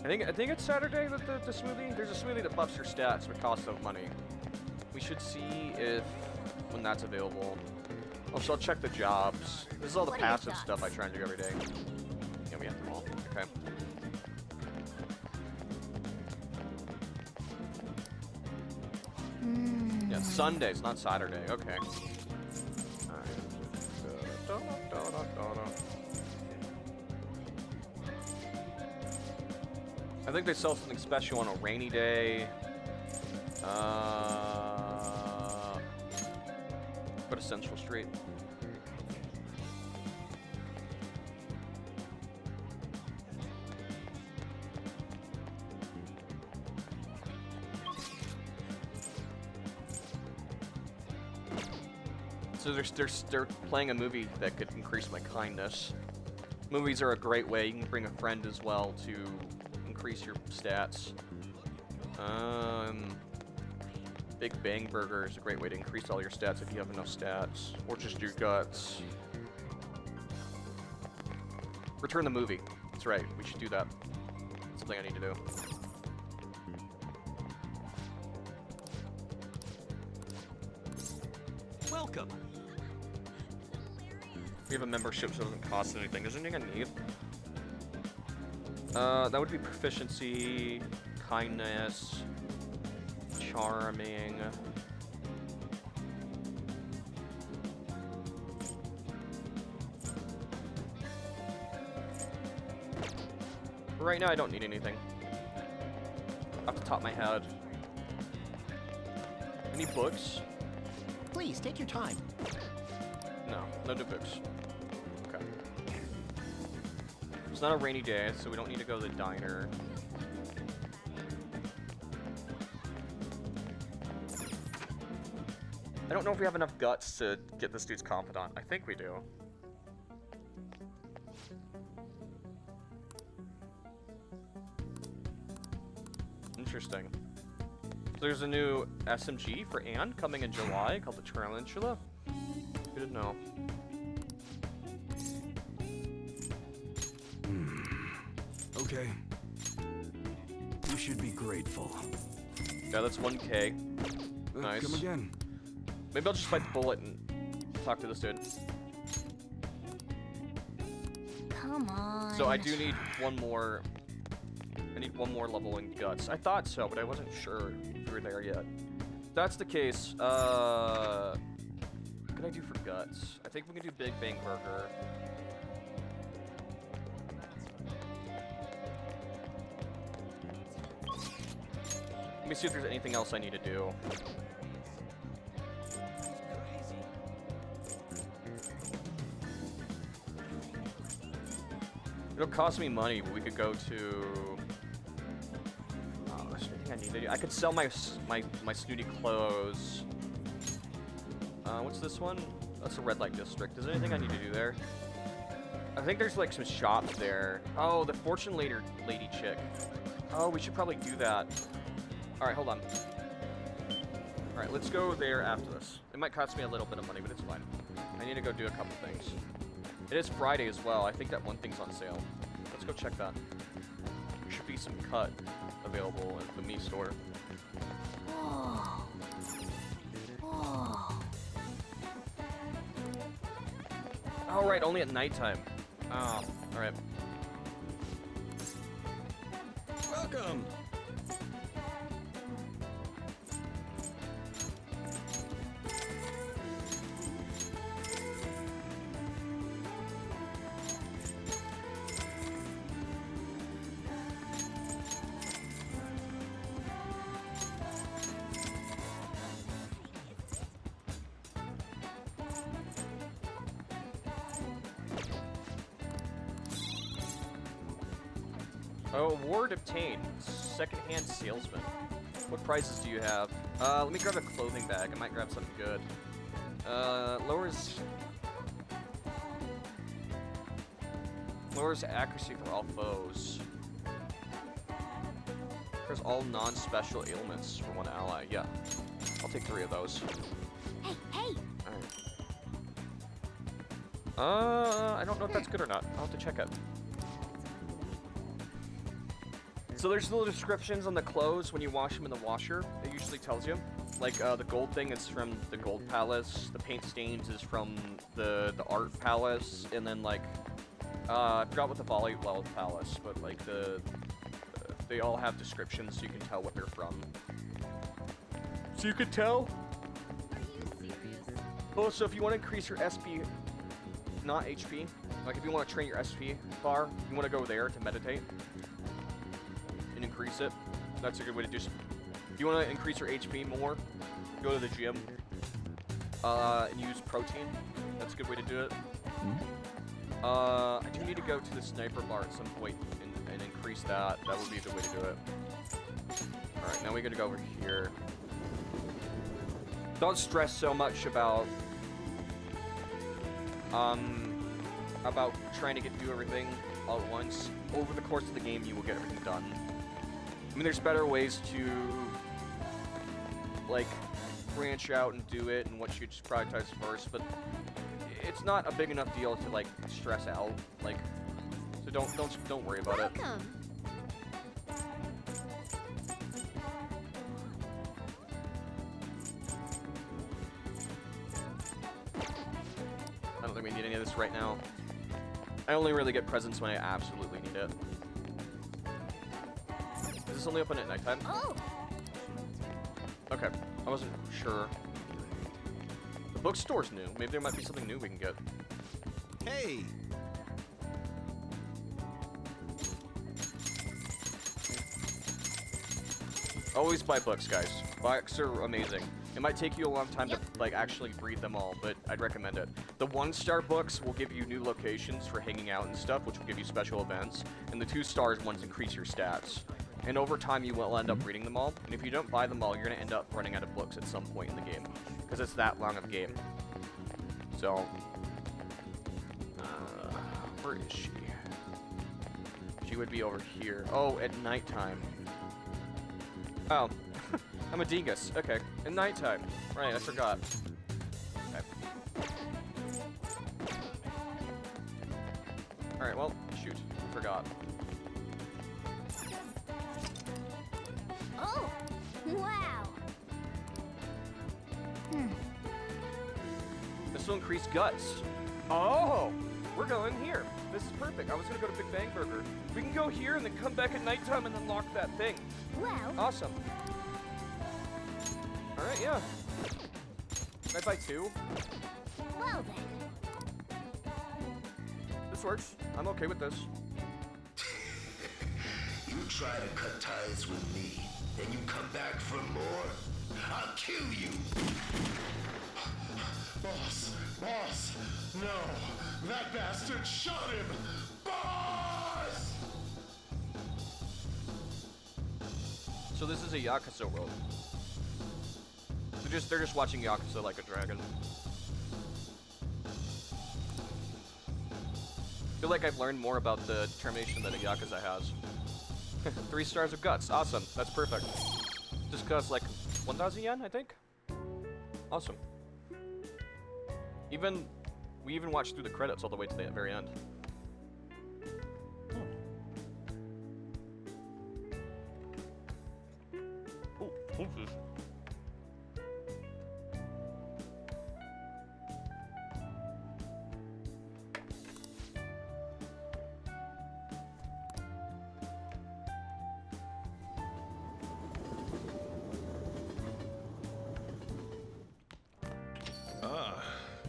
I think it's Saturday with the smoothie. There's a smoothie that buffs your stats but costs no money. We should see when that's available. Also, I'll check the jobs. This is all the What are your passive stuff I try and do every day. Yeah, we have them all. Okay. Yeah, Sundays, not Saturday. Okay. I think they sell something special on a rainy day. Go to Central Street. So they're playing a movie that could increase my kindness. Movies are a great way. You can bring a friend as well to increase your stats. Big Bang Burger is a great way to increase all your stats if you have enough stats, or just your guts. Return the movie. That's right. We should do that. Something I need to do. Welcome. We have a membership, so it doesn't cost anything. Is there anything I need? That would be proficiency, kindness, charming. Right now, I don't need anything. Off the top of my head. Any books? Please, take your time. No, no new books. Okay. It's not a rainy day, so we don't need to go to the diner. I don't know if we have enough guts to get this dude's confidant. I think we do. Interesting. So there's a new SMG for Anne coming in July called the Tarantula. Who didn't know? Okay. You should be grateful. Yeah, that's 1K. Nice. Come again. Maybe I'll just bite the bullet and talk to this dude. Come on. So I do need one more. I need one more level in guts. I thought so, but I wasn't sure if we were there yet. If that's the case, what can I do for guts? I think we can do Big Bang Burger. Let me see if there's anything else I need to do. It'll cost me money, but we could go to... Oh, there's anything I need to do. I could sell my snooty clothes. What's this one? That's a red light district. Is there anything I need to do there? I think there's like some shops there. Oh, the fortune lady chick. Oh, we should probably do that. Alright, hold on. Alright, let's go there after this. It might cost me a little bit of money, but it's fine. I need to go do a couple things. It is Friday as well. I think that one thing's on sale. Let's go check that. There should be some cut available at the Me store. Oh. Oh. Oh, right, only at nighttime. Oh, alright. Welcome! Oh, award obtained. Second-hand salesman. What prizes do you have? Let me grab a clothing bag. I might grab something good. Lowers accuracy for all foes. There's all non-special ailments for one ally. Yeah, I'll take 3 of those. Hey, hey! Alright. I don't know if that's good or not. I'll have to check it. So there's little descriptions on the clothes when you wash them in the washer. It usually tells you. Like, the gold thing is from the Gold Palace. The paint stains is from the Art Palace. And then, like, I forgot what the Volleyball Palace, but, like, they all have descriptions so you can tell what they're from. So you could tell? Oh, so if you want to increase your SP, not HP, like if you want to train your SP bar, you want to go there to meditate and increase it. That's a good way to do it. If you want to increase your HP more, go to the gym and use protein. That's a good way to do it. I do need to go to the sniper bar at some point and increase that. That would be a good way to do it. Alright, now we gotta go over here. Don't stress so much about trying to do everything all at once. Over the course of the game, you will get everything done. I mean, there's better ways to, like, branch out and do it and what you should prioritize first, but it's not a big enough deal to, like, stress out. Like, so don't worry about it. I don't think we need any of this right now. I only really get presents when I absolutely need it. Is this only open at nighttime? Oh! Okay, I wasn't sure. The bookstore's new. Maybe there might be something new we can get. Hey! Always buy books, guys. Books are amazing. It might take you a long time to, like, actually read them all, but I'd recommend it. The 1-star books will give you new locations for hanging out and stuff, which will give you special events, and the 2-star ones increase your stats. And over time, you will end up reading them all, and if you don't buy them all, you're going to end up running out of books at some point in the game, because it's that long of a game. So, where is she? She would be over here. Oh, at nighttime. Oh, I'm a dingus. Okay, at nighttime. Right, I forgot. Okay. Alright, well, shoot. Forgot. Oh! Wow! This will increase guts. Oh! We're going here. This is perfect. I was gonna go to Big Bang Burger. We can go here and then come back at nighttime and unlock that thing. Well... Awesome. Alright, yeah. Can I buy 2? Well then. This works. I'm okay with this. You try to cut ties with me, then you come back for more. I'll kill you. Boss! No! That bastard shot him! Boss! So this is a Yakuza world. They're just watching Yakuza like a dragon. I feel like I've learned more about the determination that a Yakuza has. 3 stars of guts. Awesome. That's perfect. Just costs like 1,000 yen, I think? Awesome. We even watched through the credits all the way to the very end. Oh, what's this?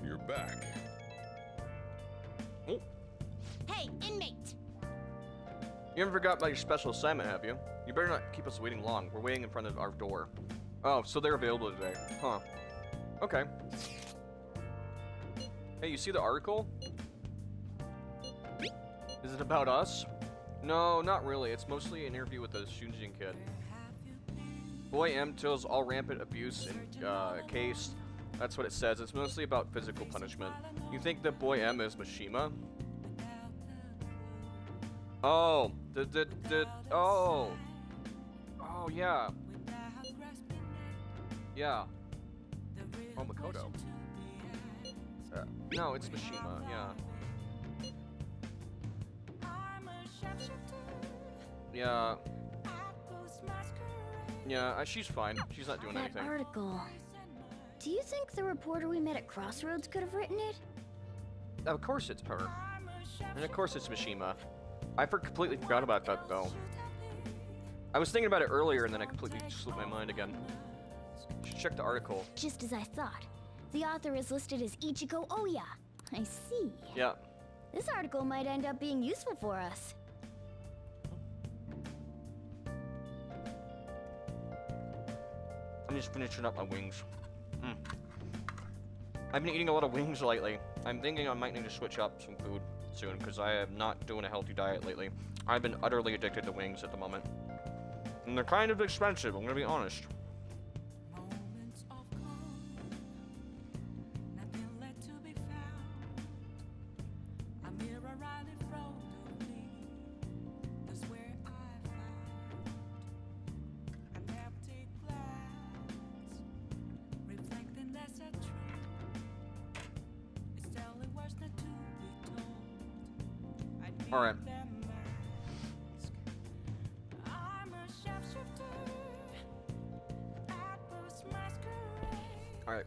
You're back. Oh. Hey, inmate! You haven't forgot about your special assignment, have you? You better not keep us waiting long. We're waiting in front of our door. Oh, so they're available today. Huh. Okay. Hey, you see the article? Is it about us? No, not really. It's mostly an interview with the Shunjin kid. Boy M tells all rampant abuse in case. That's what it says. It's mostly about physical punishment. You think that Boy M is Mishima? Oh, oh, yeah. Yeah. Oh, Makoto. No, it's Mishima, yeah. Yeah. Yeah, she's fine. She's not doing That anything. article. Do you think the reporter we met at Crossroads could have written it? Of course it's her. And of course it's Mishima. I completely forgot about that, though. I was thinking about it earlier, and then I completely slipped my mind again. Should check the article. Just as I thought. The author is listed as Ichigo Oya. I see. Yeah. This article might end up being useful for us. I'm just finishing up my wings. I've been eating a lot of wings lately. I'm thinking I might need to switch up some food soon, because I am not doing a healthy diet lately. I've been utterly addicted to wings at the moment. And they're kind of expensive, I'm gonna be honest. Alright. Alright.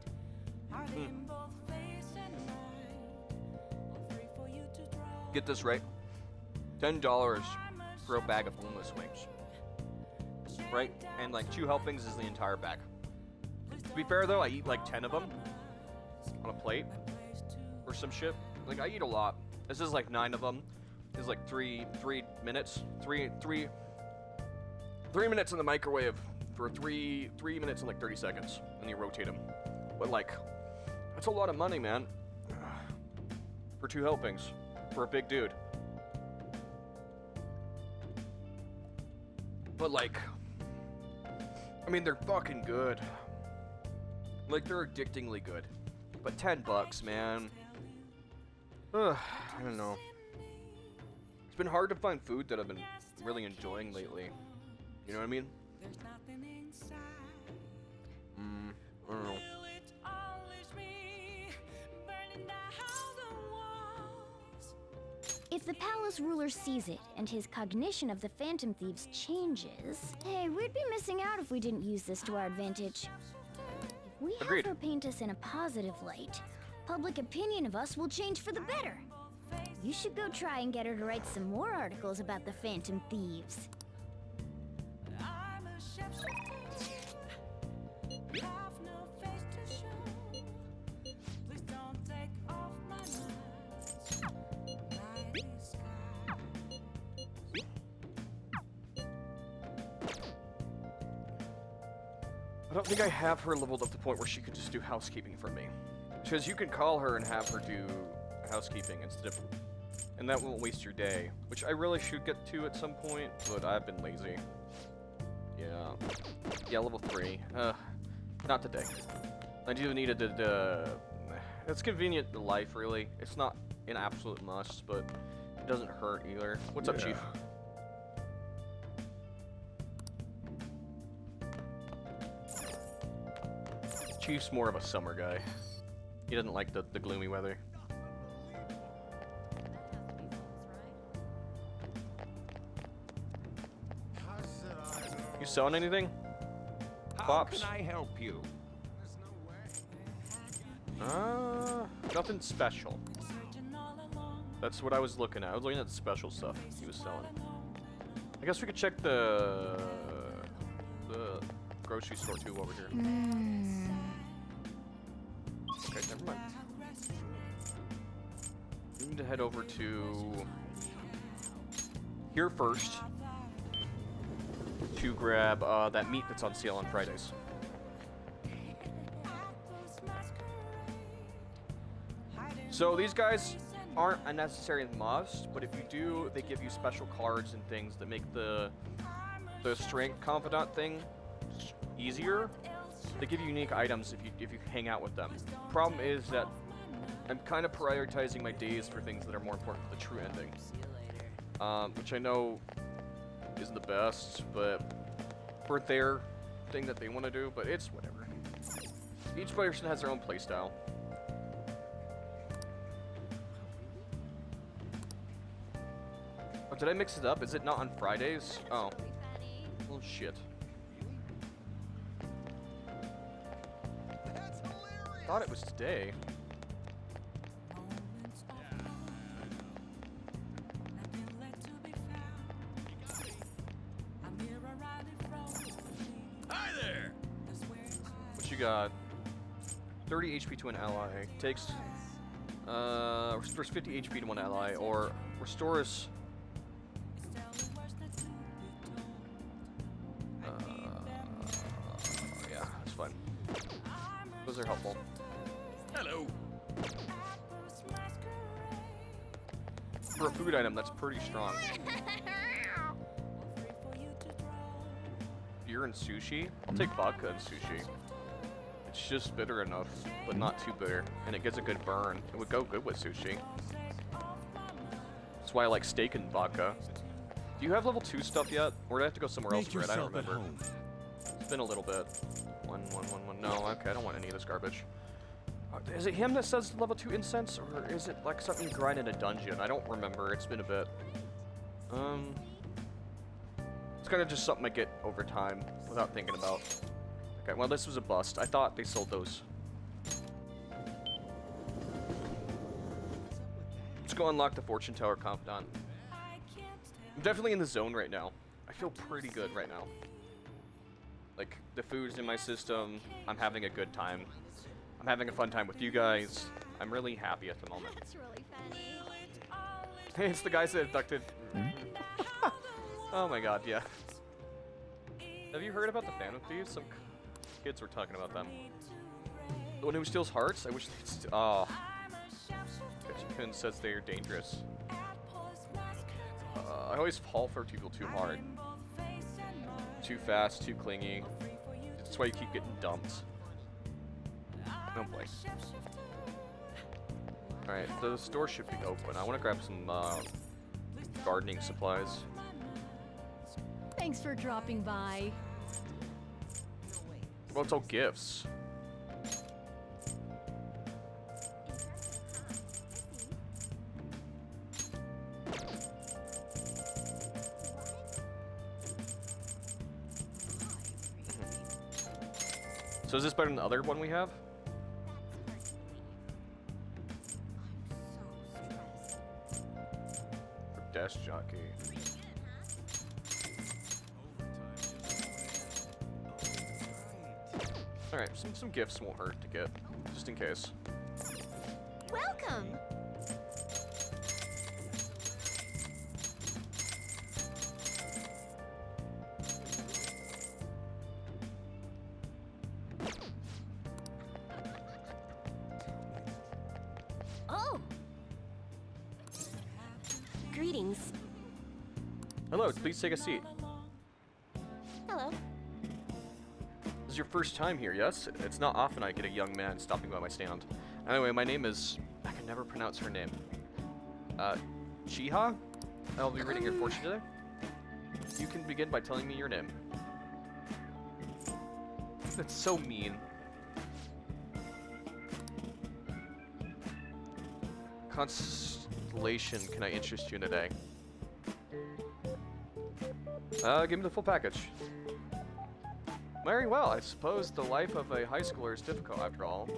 Get this right. $10 for a bag of boneless wings. Right? And like 2 helpings is the entire bag. To be fair though, I eat like 10 of them on a plate or some shit. Like I eat a lot. This is like 9 of them. This is like 3 minutes. 3 minutes in the microwave for 3 minutes and like 30 seconds. And you rotate them. But like, that's a lot of money, man. For 2 helpings. For a big dude. But like, I mean, they're fucking good. Like, they're addictingly good. But $10, man. I don't know. It's been hard to find food that I've been really enjoying lately. You know what I mean? I don't know. If the palace ruler sees it and his cognition of the Phantom Thieves changes, hey, we'd be missing out if we didn't use this to our advantage. If we Agreed. have her paint us in a positive light, public opinion of us will change for the better. You should go try and get her to write some more articles about the Phantom Thieves. I don't think I have her leveled up to the point where she could just do housekeeping for me. Because you can call her and have her do housekeeping instead of... And that won't waste your day. Which I really should get to at some point, but I've been lazy. Yeah. Yeah, level 3. Not today. I do need a... It's convenient to life, really. It's not an absolute must, but it doesn't hurt either. What's up, Chief? Chief's more of a summer guy. He doesn't like the gloomy weather. You selling anything? Pops? How can I help you? Nothing special. That's what I was looking at. I was looking at the special stuff he was selling. I guess we could check the grocery store too over here. Okay, never mind. We need to head over to here first to grab that meat that's on sale on Fridays. So these guys aren't a necessary must, but if you do, they give you special cards and things that make the strength confidant thing easier. They give you unique items if you hang out with them. Problem is that I'm kind of prioritizing my days for things that are more important for the true ending, which I know isn't the best, but for their thing that they want to do, but it's whatever. Each person has their own playstyle. Oh, did I mix it up? Is it not on Fridays? Oh. Well, shit. thought it was today. Hi there! What you got? 30 HP to an ally. Takes restores 50 HP to one ally, or restores yeah, that's fine. Those are helpful. Hello. For a food item, that's pretty strong. Beer and sushi? I'll take vodka and sushi. It's just bitter enough, but not too bitter, and it gets a good burn. It would go good with sushi. That's why I like steak and vodka. Do you have level 2 stuff yet? Or do I have to go somewhere else for it? I don't remember. It's been a little bit. One. No, okay, I don't want any of this garbage. Is it him that says level 2 incense, or is it like something you grind in a dungeon? I don't remember. It's been a bit. It's kind of just something I get over time without thinking about. Okay, well, this was a bust. I thought they sold those. Let's go unlock the Fortune Tower Confidant. I'm definitely in the zone right now. I feel pretty good right now. Like, the food's in my system. I'm having a good time. I'm having a fun time with you guys. I'm really happy at the moment. That's really funny. Hey, it's the guys that abducted. Oh my god, yeah. Have you heard about the Phantom Thieves? Some kids were talking about them. The one who steals hearts? I wish they'd oh. Pin says they are dangerous. I always fall for people too hard. Too fast, too clingy. That's why you keep getting dumped. Oh boy. Alright, the store should be open. I want to grab some gardening supplies. Thanks for dropping by. Well, it's all gifts. So is this better than the other one we have? For desk jockey. Alright, some gifts won't hurt to get, just in case. Welcome. Oh. Greetings. Hello, please take a seat. Hello. This is your first time here, yes? It's not often I get a young man stopping by my stand. Anyway, my name is... I can never pronounce her name. Chiha? I'll be reading your fortune today. You can begin by telling me your name. That's so mean. Constellation can I interest you in today? Give me the full package. Very well, I suppose the life of a high schooler is difficult after all.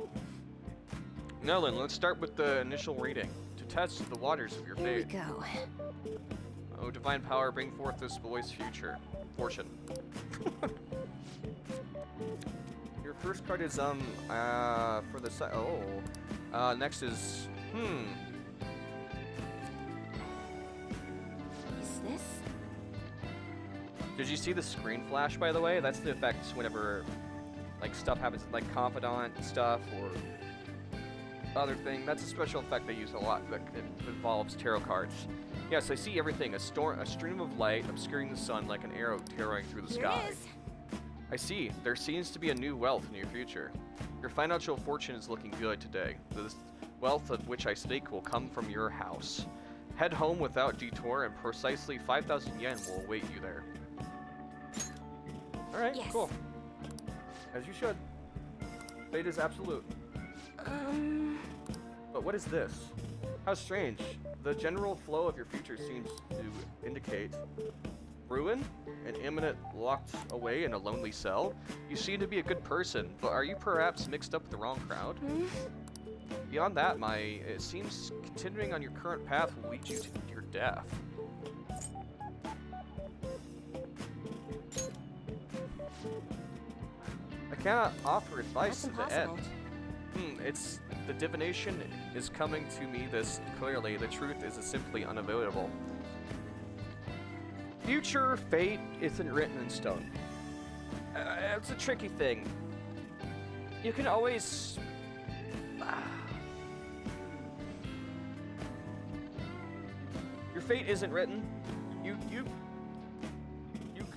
Now then, let's start with the initial reading. To test the waters of your fate. Here we go. Oh, divine power, bring forth this boy's future. Fortune. Your first card is, for the side. Oh. Next is, Is this? Did you see the screen flash, by the way? That's the effect whenever, like, stuff happens, like confidant stuff or other thing. That's a special effect they use a lot that involves tarot cards. Yes, I see everything. A stream of light obscuring the sun like an arrow tearing through the sky. It is. I see. There seems to be a new wealth in your future. Your financial fortune is looking good today. The wealth of which I speak will come from your house. Head home without detour, and precisely 5,000 yen will await you there. Alright, Yes. cool. As you should. Fate is absolute. But what is this? How strange. The general flow of your future seems to indicate ruin? an imminent locked away in a lonely cell? You seem to be a good person, but are you perhaps mixed up with the wrong crowd? Beyond that, it seems continuing on your current path will lead you to your death. I cannot offer advice to the end. It's the divination is coming to me this clearly. The truth is simply unavoidable. Future fate isn't written in stone. It's a tricky thing. You can always... Your fate isn't written. You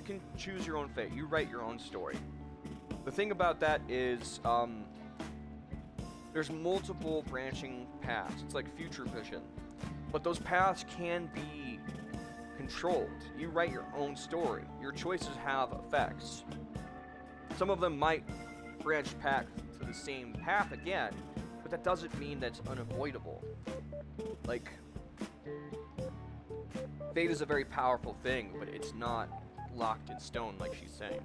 can choose your own fate. You write your own story. The thing about that is, there's multiple branching paths. It's like future vision. But those paths can be controlled. You write your own story. Your choices have effects. Some of them might branch back to the same path again, but that doesn't mean that's unavoidable. Like, fate is a very powerful thing, but it's not locked in stone like she's saying.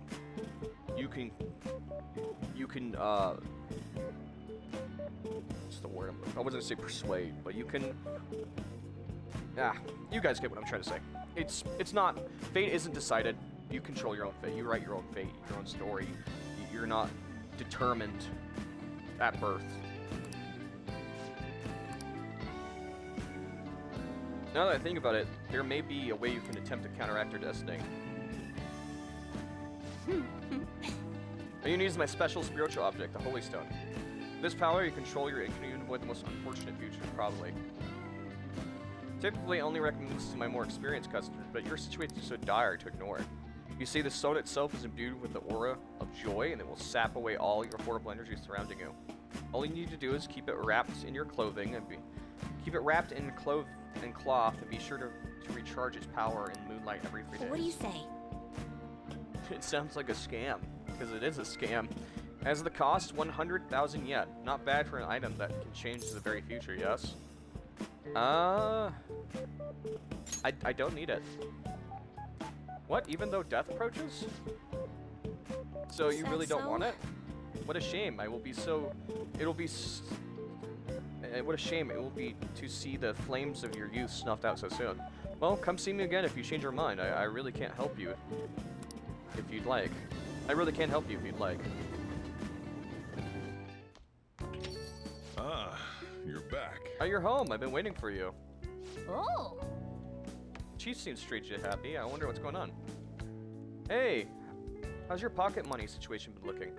You can what's the word? I wasn't gonna say persuade, but you can, you guys get what I'm trying to say. It's not, fate isn't decided. You control your own fate. You write your own fate, your own story. You're not determined at birth. Now that I think about it, there may be a way you can attempt to counteract your destiny. I can use my special spiritual object, the Holy Stone. With this power, you control your ink and you can avoid the most unfortunate future, probably. Typically, I only recommend this to my more experienced customers, but your situation is so dire to ignore it. You see, the stone itself is imbued with the aura of joy, and it will sap away all your horrible energy surrounding you. All you need to do is keep it wrapped in your clothing and keep it wrapped in cloth, and be sure to recharge its power in moonlight every 3 days. What do you say? It sounds like a scam, because it is a scam. As the cost, 100,000 yen. Not bad for an item that can change the very future, yes? I don't need it. What? Even though death approaches? So you really don't want it? What a shame. What a shame it will be to see the flames of your youth snuffed out so soon. Well, come see me again if you change your mind. I really can't help you if you'd like. I really can't help you if you'd like. Ah, you're back. Oh, you're home. I've been waiting for you. Oh. Chief seems strangely happy. I wonder what's going on. Hey, how's your pocket money situation been looking?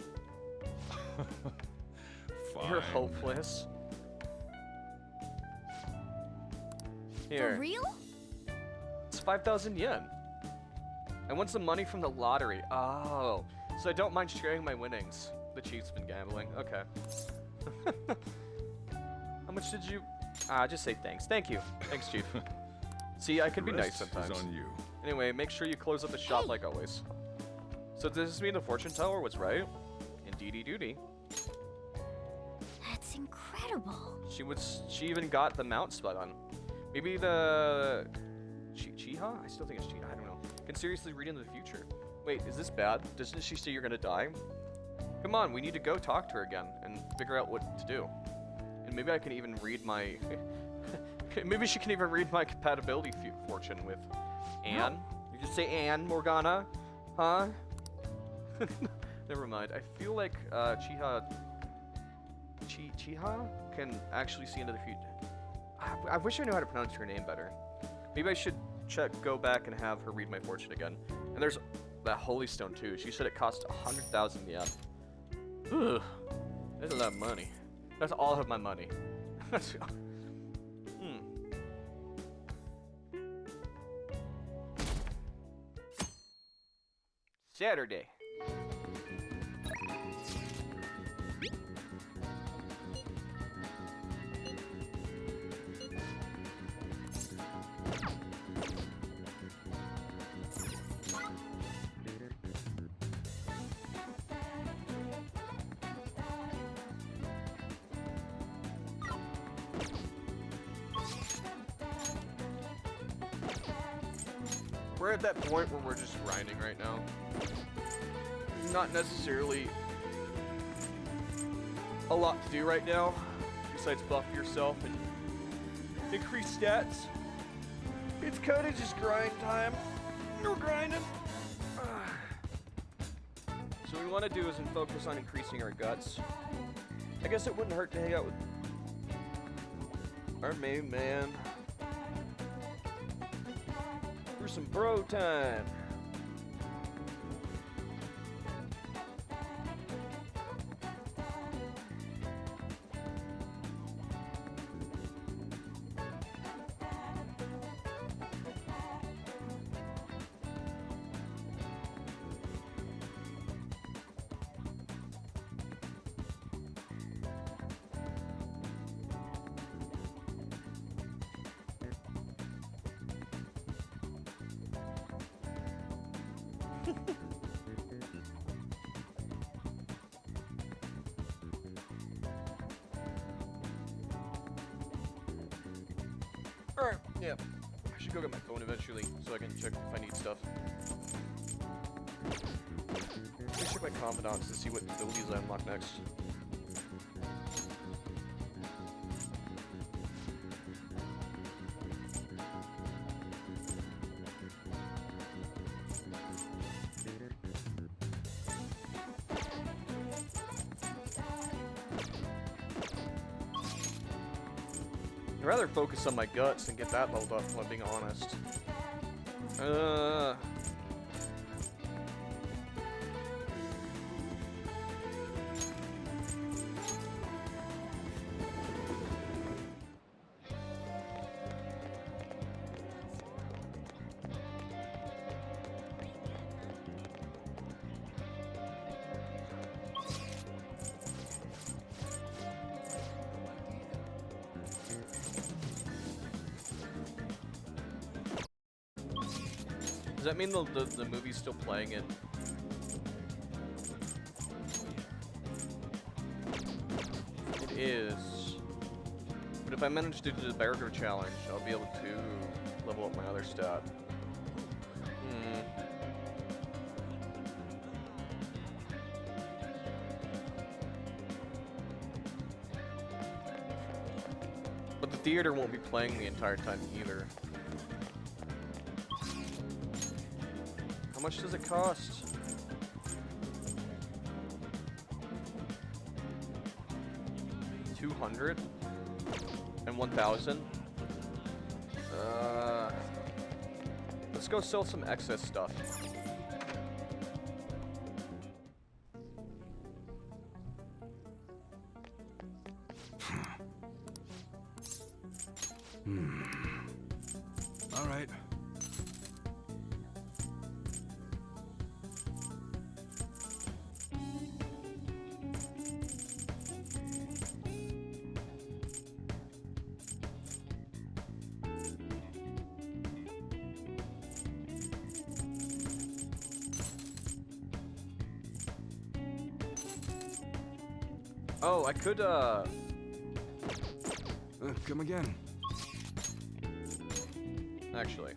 Fine. You're hopeless. Here. For real? It's 5,000 yen. I want some money from the lottery. Oh, so I don't mind sharing my winnings. The Chief's been gambling. Okay. How much did you... just say thanks. Thank you. Thanks, Chief. See, I can be nice sometimes. Is on you. Anyway, make sure you close up the shop like always. So does this mean the fortune teller was right? Indeedy duty. That's incredible. She even got the mount spot on. Maybe the Chiha? I still think it's Chiha. I don't know. Can seriously read into the future. Wait, is this bad? Doesn't she say you're gonna die? Come on, we need to go talk to her again and figure out what to do. And maybe I can even read my... maybe she can even read my compatibility fortune with Anne. You just say Anne, Morgana? Huh? Never mind. I feel like Chiha can actually see into the future. I wish I knew how to pronounce her name better. Maybe I should go back and have her read my fortune again. And there's that Holy Stone too. She said it cost 100,000 yen. Ugh. That's a lot of money. That's all of my money. Saturday. we're at that point where we're just grinding right now. Not necessarily a lot to do right now, besides buff yourself and increase stats. It's kind of just grind time. We're grinding. So what we want to do is focus on increasing our guts. I guess it wouldn't hurt to hang out with our main man for some bro time. Alright, yeah. I should go get my phone eventually so I can check if I need stuff. Let me check my confidants to see what abilities I unlock next. I'd rather focus on my guts and get that leveled up, if I'm being honest. Does that mean the movie's still playing it? It is. But if I manage to do the burger challenge, I'll be able to level up my other stat. But the theater won't be playing the entire time either. How much does it cost? $200 and 1,000. Let's go sell some excess stuff. All right. Oh, I could, come again. Actually.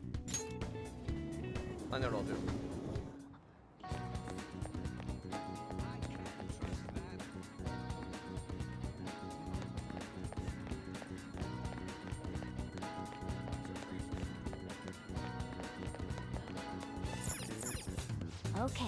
I know what I'll do. Okay.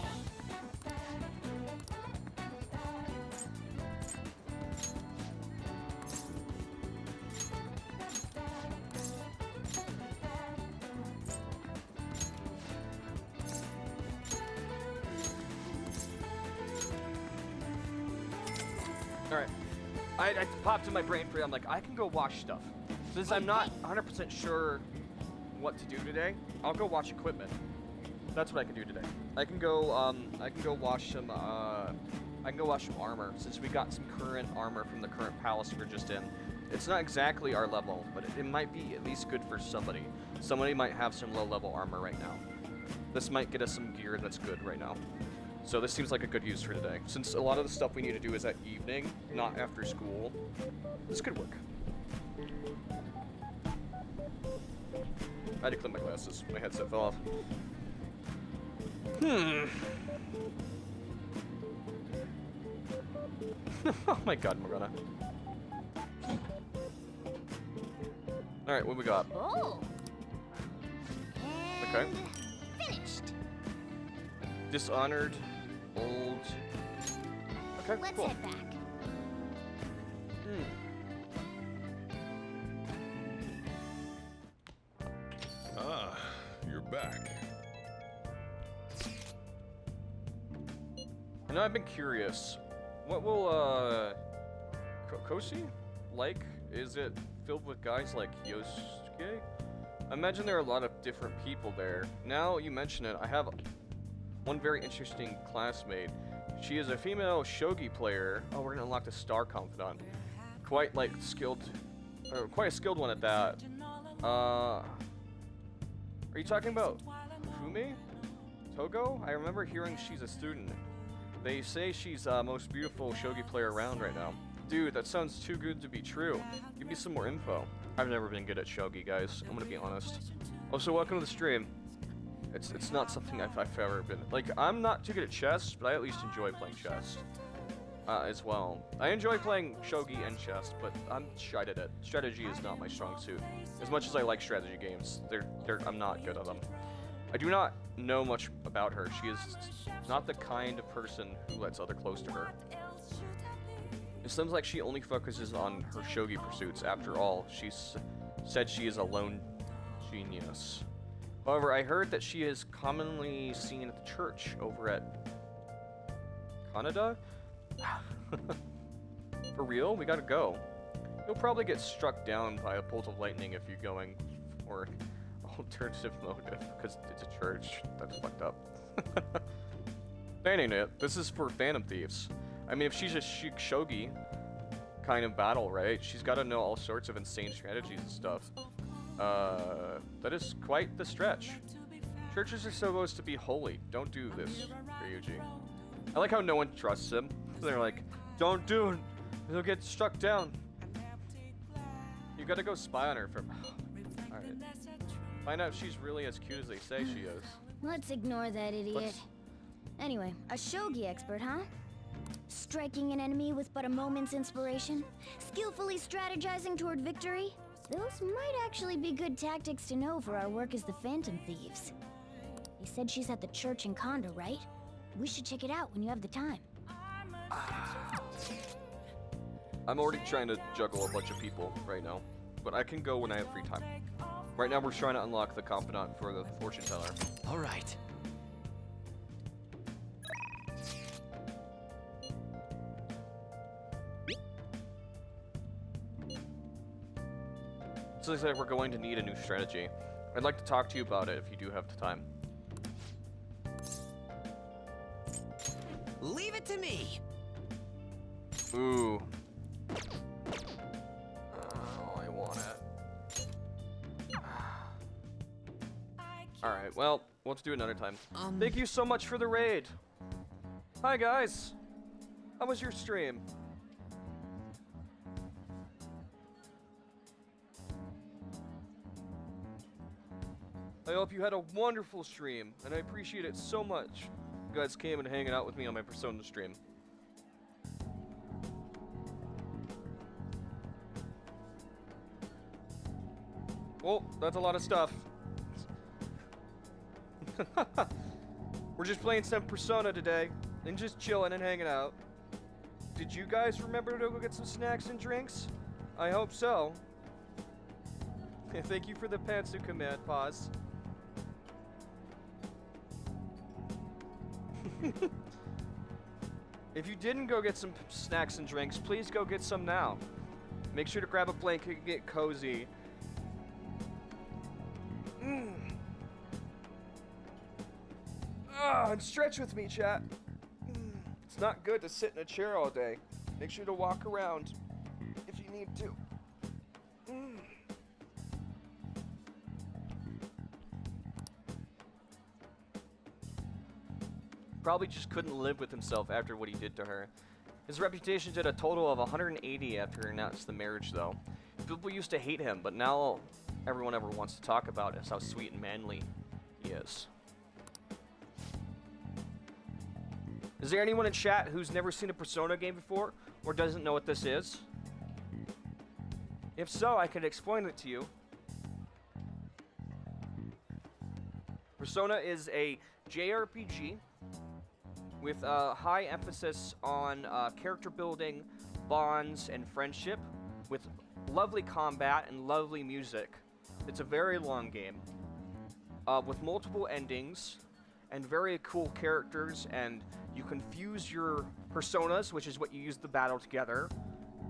Alright. I popped in my brain for you. I'm like, I can go watch stuff. Since I'm not 100% sure what to do today, I'll go watch equipment. That's what I can do today. I can go wash some armor, since we got some current armor from the current palace we're just in. It's not exactly our level, but it might be at least good for somebody. Somebody might have some low-level armor right now. This might get us some gear that's good right now. So this seems like a good use for today. Since a lot of the stuff we need to do is at evening, not after school, this could work. I had to clean my glasses. My headset fell off. Oh my god, Morgana. Alright, what we got? Oh. Okay. Finished. Dishonored. Old. Okay, Let's cool. head back. Ah, you're back. I know I've been curious. What will, Kosi like? Is it filled with guys like Yosuke? I imagine there are a lot of different people there. Now you mention it, I have one very interesting classmate. She is a female shogi player. Oh, we're gonna unlock the Star Confidant. Quite like skilled, quite a skilled one at that. Are you talking about Fumi? Togo? I remember hearing she's a student. They say she's most beautiful shogi player around right now. Dude, that sounds too good to be true. Give me some more info. I've never been good at shogi, guys. I'm gonna be honest. Also, welcome to the stream. It's not something I've ever been. Like, I'm not too good at chess, but I at least enjoy playing chess. As well. I enjoy playing shogi and chess, but I'm shite at it. Strategy is not my strong suit. As much as I like strategy games, I'm not good at them. I do not know much about her. She is not the kind of person who lets others close to her. It seems like she only focuses on her shogi pursuits. After all, she said she is a lone genius. However, I heard that she is commonly seen at the church over at Kaneda? For real? We gotta go. You'll probably get struck down by a bolt of lightning if you're going for alternative motive, because it's a church. That's fucked up. That ain't it. This is for Phantom Thieves. I mean, if she's a shogi kind of battle, right? She's got to know all sorts of insane strategies and stuff. That is quite the stretch. Churches are supposed to be holy. Don't do this, Ryuji. I like how no one trusts him. They're like, don't do it. He'll get struck down. You gotta go spy on her for... Alright. Find out if she's really as cute as they say she is. Let's ignore that idiot. Anyway, a shogi expert, huh? Striking an enemy with but a moment's inspiration? Skillfully strategizing toward victory? Those might actually be good tactics to know for our work as the Phantom Thieves. You said she's at the church in Kondo, right? We should check it out when you have the time. I'm already trying to juggle a bunch of people right now, but I can go when I have free time. Right now we're trying to unlock the confidant for the fortune teller. All right. So looks like we're going to need a new strategy. I'd like to talk to you about it if you do have the time. Leave it to me. Ooh. Oh, I want it. Alright, well, we'll have to do it another time. Thank you so much for the raid. Hi, guys. How was your stream? I hope you had a wonderful stream, and I appreciate it so much. You guys came and hanging out with me on my Persona stream. Well, that's a lot of stuff. We're just playing some Persona today, and just chilling and hanging out. Did you guys remember to go get some snacks and drinks? I hope so. Thank you for the pantsu command. Pause. If you didn't go get some snacks and drinks, please go get some now. Make sure to grab a blanket and get cozy. And stretch with me, chat. It's not good to sit in a chair all day. Make sure to walk around if you need to. Probably just couldn't live with himself after what he did to her. His reputation did a total of 180 after he announced the marriage, though. People used to hate him, but now everyone ever wants to talk about is how sweet and manly he is. Is there anyone in chat who's never seen a Persona game before or doesn't know what this is? If so, I can explain it to you. Persona is a JRPG with a high emphasis on character building, bonds, and friendship, with lovely combat and lovely music. It's a very long game, with multiple endings, and very cool characters, and you can fuse your personas, which is what you use to battle together.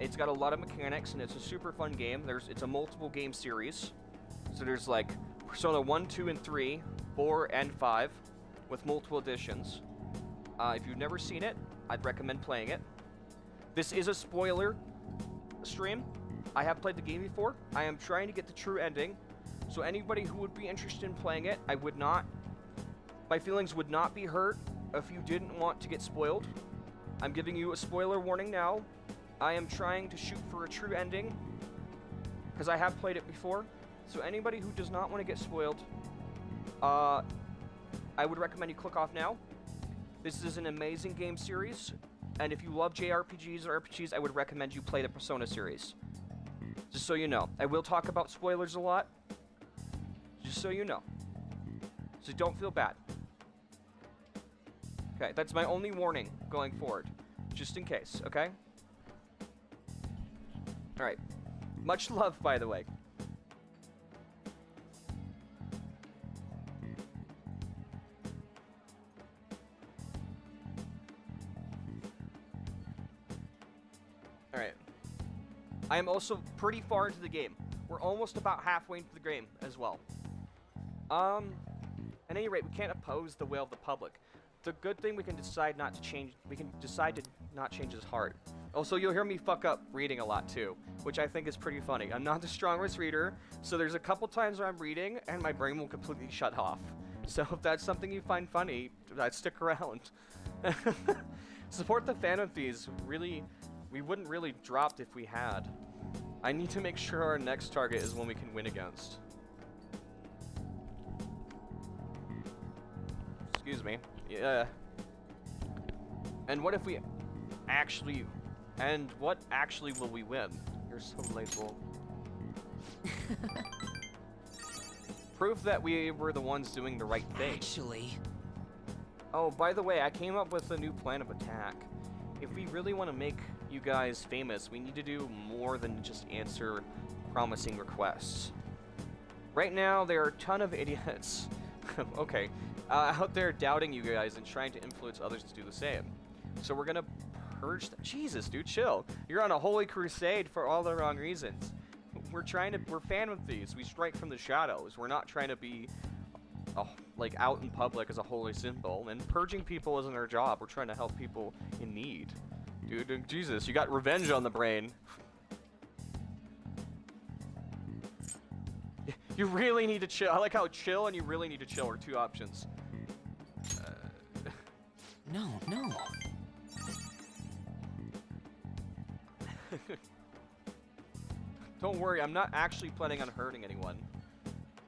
It's got a lot of mechanics, and it's a super fun game. It's a multiple game series. So there's like Persona 1, 2, and 3, 4, and 5, with multiple editions. If you've never seen it, I'd recommend playing it. This is a spoiler stream. I have played the game before. I am trying to get the true ending. So anybody who would be interested in playing it, my feelings would not be hurt if you didn't want to get spoiled. I'm giving you a spoiler warning now. I am trying to shoot for a true ending, because I have played it before. So anybody who does not want to get spoiled, I would recommend you click off now. This is an amazing game series, and if you love JRPGs or RPGs, I would recommend you play the Persona series. Just so you know. I will talk about spoilers a lot, just so you know. So don't feel bad. Okay, that's my only warning going forward, just in case, okay? Alright. Much love, by the way. Alright. I am also pretty far into the game. We're almost about halfway into the game as well. At any rate, we can't oppose the will of the public. The good thing, we can decide not to change. We can decide to not change his heart. Also, you'll hear me fuck up reading a lot too, which I think is pretty funny. I'm not the strongest reader, so there's a couple times where I'm reading and my brain will completely shut off. So if that's something you find funny, stick around. Support the Phantom Thieves. Really, we wouldn't really drop if we had. I need to make sure our next target is one we can win against. Excuse me. Yeah. And what if we actually... And what actually will we win? You're so relatable. Proof that we were the ones doing the right thing. Actually... Oh, by the way, I came up with a new plan of attack. If we really want to make you guys famous, we need to do more than just answer promising requests. Right now, there are a ton of idiots okay, out there doubting you guys and trying to influence others to do the same. So we're gonna purge Jesus, dude, chill. You're on a holy crusade for all the wrong reasons. We're Phantom Thieves. We strike from the shadows. We're not trying to be like out in public as a holy symbol, and purging people isn't our job. We're trying to help people in need. Dude, Jesus, you got revenge on the brain. You really need to chill. I like how chill and you really need to chill are two options. No. Don't worry, I'm not actually planning on hurting anyone.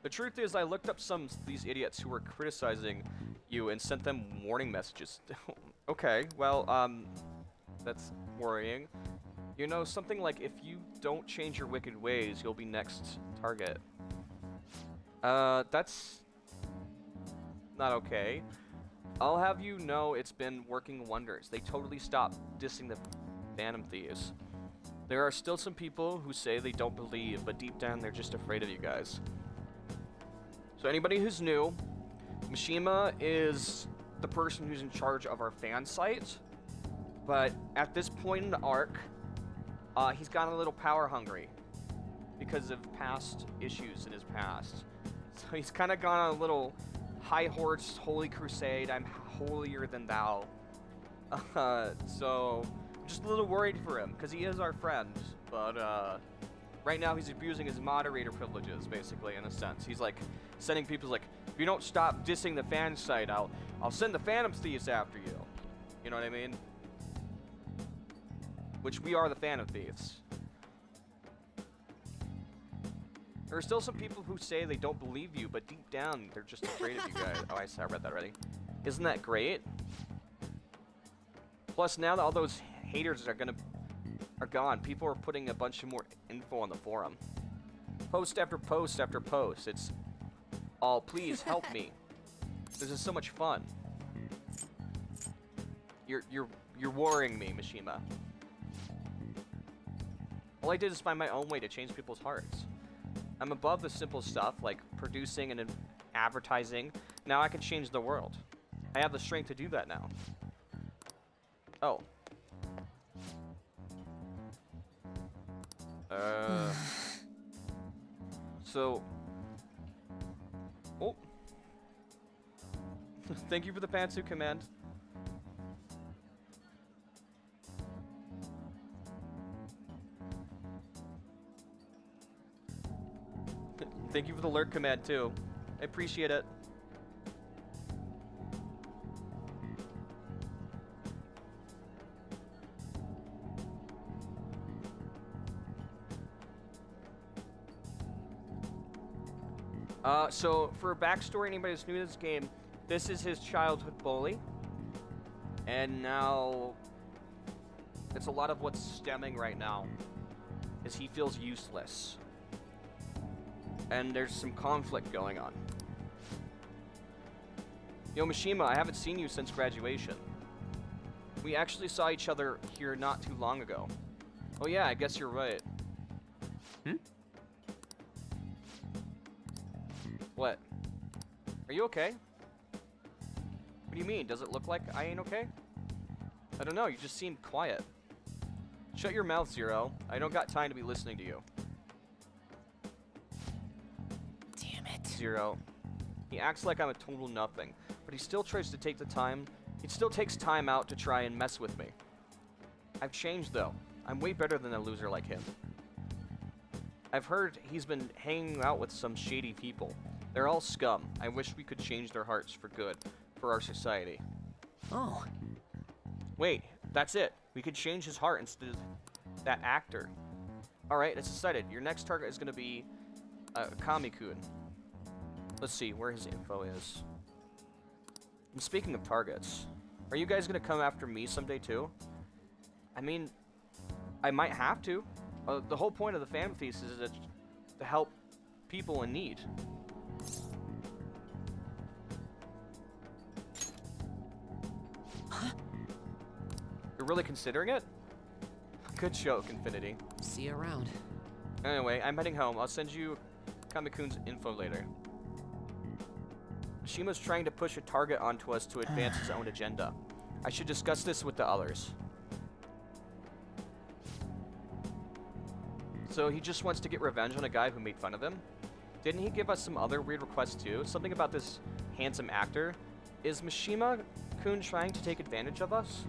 The truth is, I looked up some of these idiots who were criticizing you and sent them warning messages. Okay, well, that's worrying. You know, something like, if you don't change your wicked ways, you'll be next target. That's not okay. I'll have you know it's been working wonders. They totally stopped dissing the Phantom Thieves. There are still some people who say they don't believe, but deep down they're just afraid of you guys. So anybody who's new, Mishima is the person who's in charge of our fan site, but at this point in the arc, he's gotten a little power hungry because of past issues in his past. So he's kind of gone on a little high horse, holy crusade, I'm holier than thou. So I'm just a little worried for him, because he is our friend, but right now he's abusing his moderator privileges, basically, in a sense. He's like sending people like, if you don't stop dissing the fan site, I'll send the Phantom Thieves after you. You know what I mean? Which we are the Phantom Thieves. There are still some people who say they don't believe you, but deep down, they're just afraid of you guys. Oh, I read that already. Isn't that great? Plus, now that all those haters are gone, people are putting a bunch of more info on the forum. Post after post after post. It's all, please help me. This is so much fun. You're worrying me, Mishima. All I did is find my own way to change people's hearts. I'm above the simple stuff like producing and advertising. Now I can change the world. I have the strength to do that now. Oh. So. Oh. Thank you for the pantsuit command. Thank you for the lurk command too. I appreciate it. So for a backstory, anybody who's new to this game, this is his childhood bully. And now it's a lot of what's stemming right now is he feels useless. And there's some conflict going on. Yo, Mishima, I haven't seen you since graduation. We actually saw each other here not too long ago. Oh yeah, I guess you're right. What? Are you okay? What do you mean? Does it look like I ain't okay? I don't know, you just seem quiet. Shut your mouth, Zero. I don't got time to be listening to you. Damn it. Zero. He acts like I'm a total nothing, but he still tries to take the time. He still takes time out to try and mess with me. I've changed though. I'm way better than a loser like him. I've heard he's been hanging out with some shady people. They're all scum. I wish we could change their hearts for good, for our society. Oh. Wait, that's it. We could change his heart instead of that actor. Alright, it's decided. Your next target is going to be Kami-kun. Let's see where his info is. And speaking of targets, are you guys going to come after me someday too? I mean, I might have to. The whole point of the Phantom Thieves is to help people in need. Huh? You're really considering it? Good joke, Infinity. See you around. Anyway, I'm heading home. I'll send you Kami-kun's info later. Mishima's trying to push a target onto us to advance his own agenda. I should discuss this with the others. So he just wants to get revenge on a guy who made fun of him? Didn't he give us some other weird requests too? Something about this handsome actor? Is Mishima-kun trying to take advantage of us?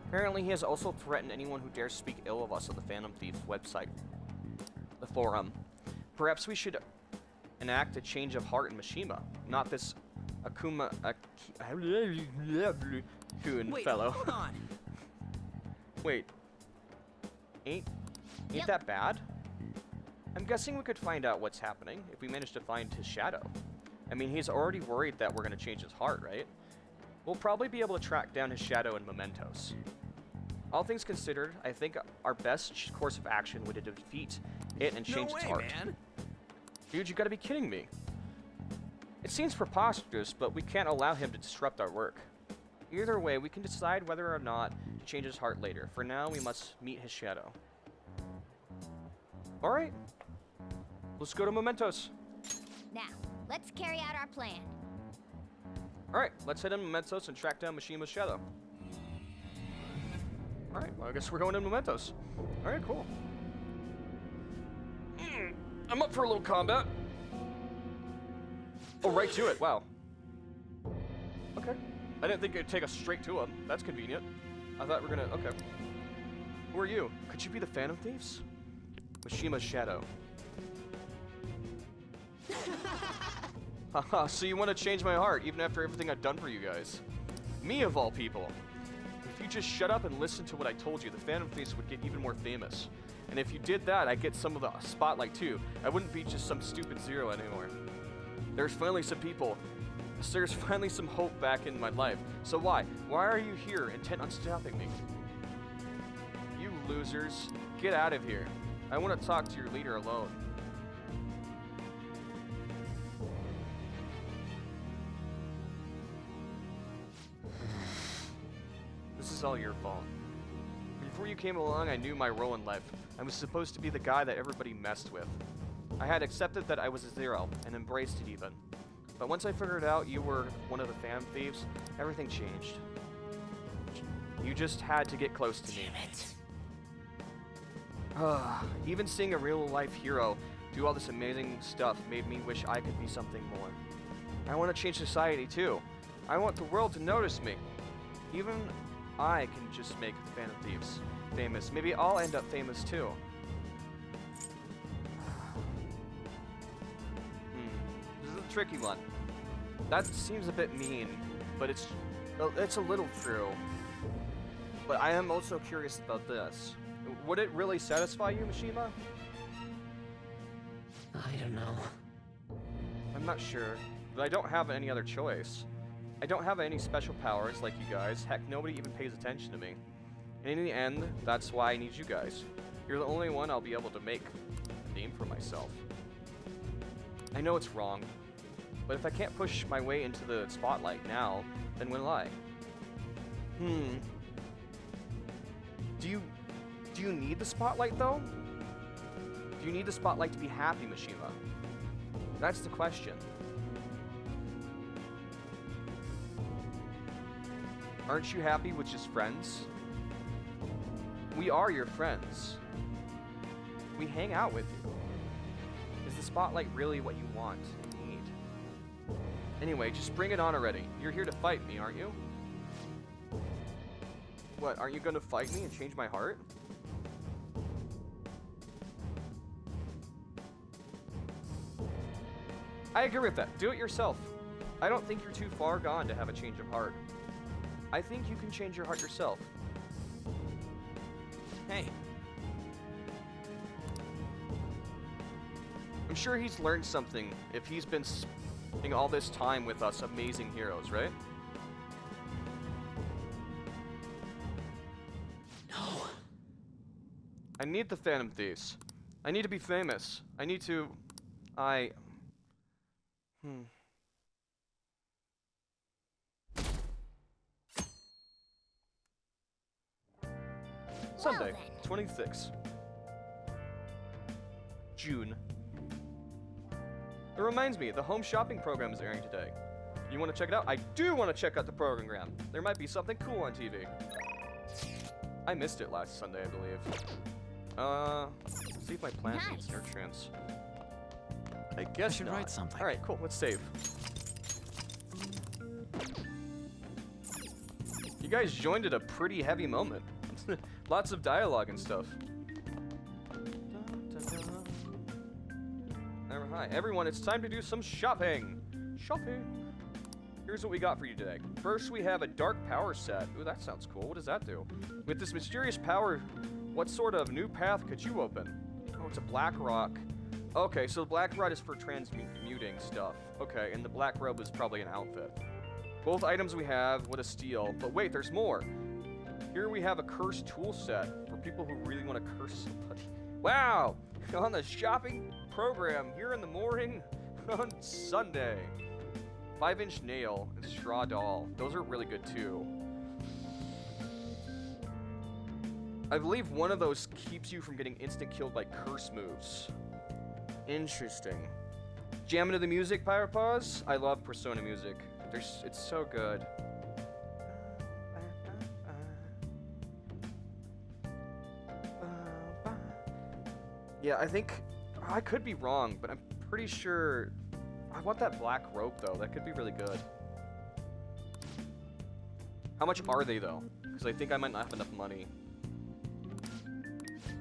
Apparently he has also threatened anyone who dares speak ill of us on the Phantom Thieves website. The forum. Perhaps we should enact a change of heart in Mishima, not this Kun fellow. Hold on. Wait. Ain't that bad? I'm guessing we could find out what's happening if we manage to find his shadow. I mean, he's already worried that we're going to change his heart, right? We'll probably be able to track down his shadow in Mementos. All things considered, I think our best course of action would be to defeat it and change its heart. Man. Dude, you gotta be kidding me. It seems preposterous, but we can't allow him to disrupt our work. Either way, we can decide whether or not to change his heart later. For now, we must meet his shadow. Alright. Let's go to Mementos. Now, let's carry out our plan. Alright, let's head in Mementos and track down Mishima's shadow. Alright, well, I guess we're going in Mementos. Alright, cool. I'm up for a little combat. Oh, right to it, wow. Okay. I didn't think it'd take us straight to him. That's convenient. I thought we were gonna, okay. Who are you? Could you be the Phantom Thieves? Mishima's shadow. Haha, so you want to change my heart even after everything I've done for you guys. Me of all people. If you just shut up and listen to what I told you, the Phantom Thieves would get even more famous. And if you did that, I'd get some of the spotlight too. I wouldn't be just some stupid zero anymore. There's finally some people. There's finally some hope back in my life. So why? Why are you here, intent on stopping me? You losers, get out of here. I want to talk to your leader alone. This is all your fault. Before you came along, I knew my role in life. I was supposed to be the guy that everybody messed with. I had accepted that I was a zero, and embraced it even. But once I figured out you were one of the Phantom Thieves, everything changed. You just had to get close to me. Damn it. Even seeing a real-life hero do all this amazing stuff made me wish I could be something more. I want to change society, too. I want the world to notice me. Even I can just make Phantom Thieves famous. Maybe I'll end up famous, too. This is a tricky one. That seems a bit mean, but it's a little true. But I am also curious about this. Would it really satisfy you, Mishima? I don't know. I'm not sure, but I don't have any other choice. I don't have any special powers like you guys. Heck, nobody even pays attention to me. And in the end, that's why I need you guys. You're the only one I'll be able to make a name for myself. I know it's wrong, but if I can't push my way into the spotlight now, then when will I? Do you need the spotlight, though? Do you need the spotlight to be happy, Mishima? That's the question. Aren't you happy with just friends? We are your friends. We hang out with you. Is the spotlight really what you want and need? Anyway, just bring it on already. You're here to fight me, aren't you? What, aren't you gonna fight me and change my heart? I agree with that. Do it yourself. I don't think you're too far gone to have a change of heart. I think you can change your heart yourself. Hey. I'm sure he's learned something if he's been spending all this time with us amazing heroes, right? No. I need the Phantom Thieves. I need to be famous. I need to... Sunday, 26. June. It reminds me, the home shopping program is airing today. You want to check it out? I do want to check out the program. There might be something cool on TV. I missed it last Sunday, I believe. Let's see if my plant needs nutrients. I guess I should not. write something. Alright, cool. Let's save. You guys joined at a pretty heavy moment. Lots of dialogue and stuff. Hi, everyone, it's time to do some shopping. Shopping. Here's what we got for you today. First, we have a dark power set. Ooh, that sounds cool. What does that do? With this mysterious power, what sort of new path could you open? Oh, it's a black rock. Okay, so the black rod is for transmuting stuff. Okay, and the black robe is probably an outfit. Both items we have, what a steal. But wait, there's more. Here we have a cursed tool set for people who really want to curse somebody. Wow! On the shopping program here in the morning on Sunday. 5-inch nail and straw doll. Those are really good too. I believe one of those keeps you from getting instant killed by curse moves. Interesting. Jam into the music, Pirate Paws? I love Persona music. It's so good. Yeah, I think... I could be wrong, but I'm pretty sure... I want that black rope, though. That could be really good. How much are they, though? Because I think I might not have enough money.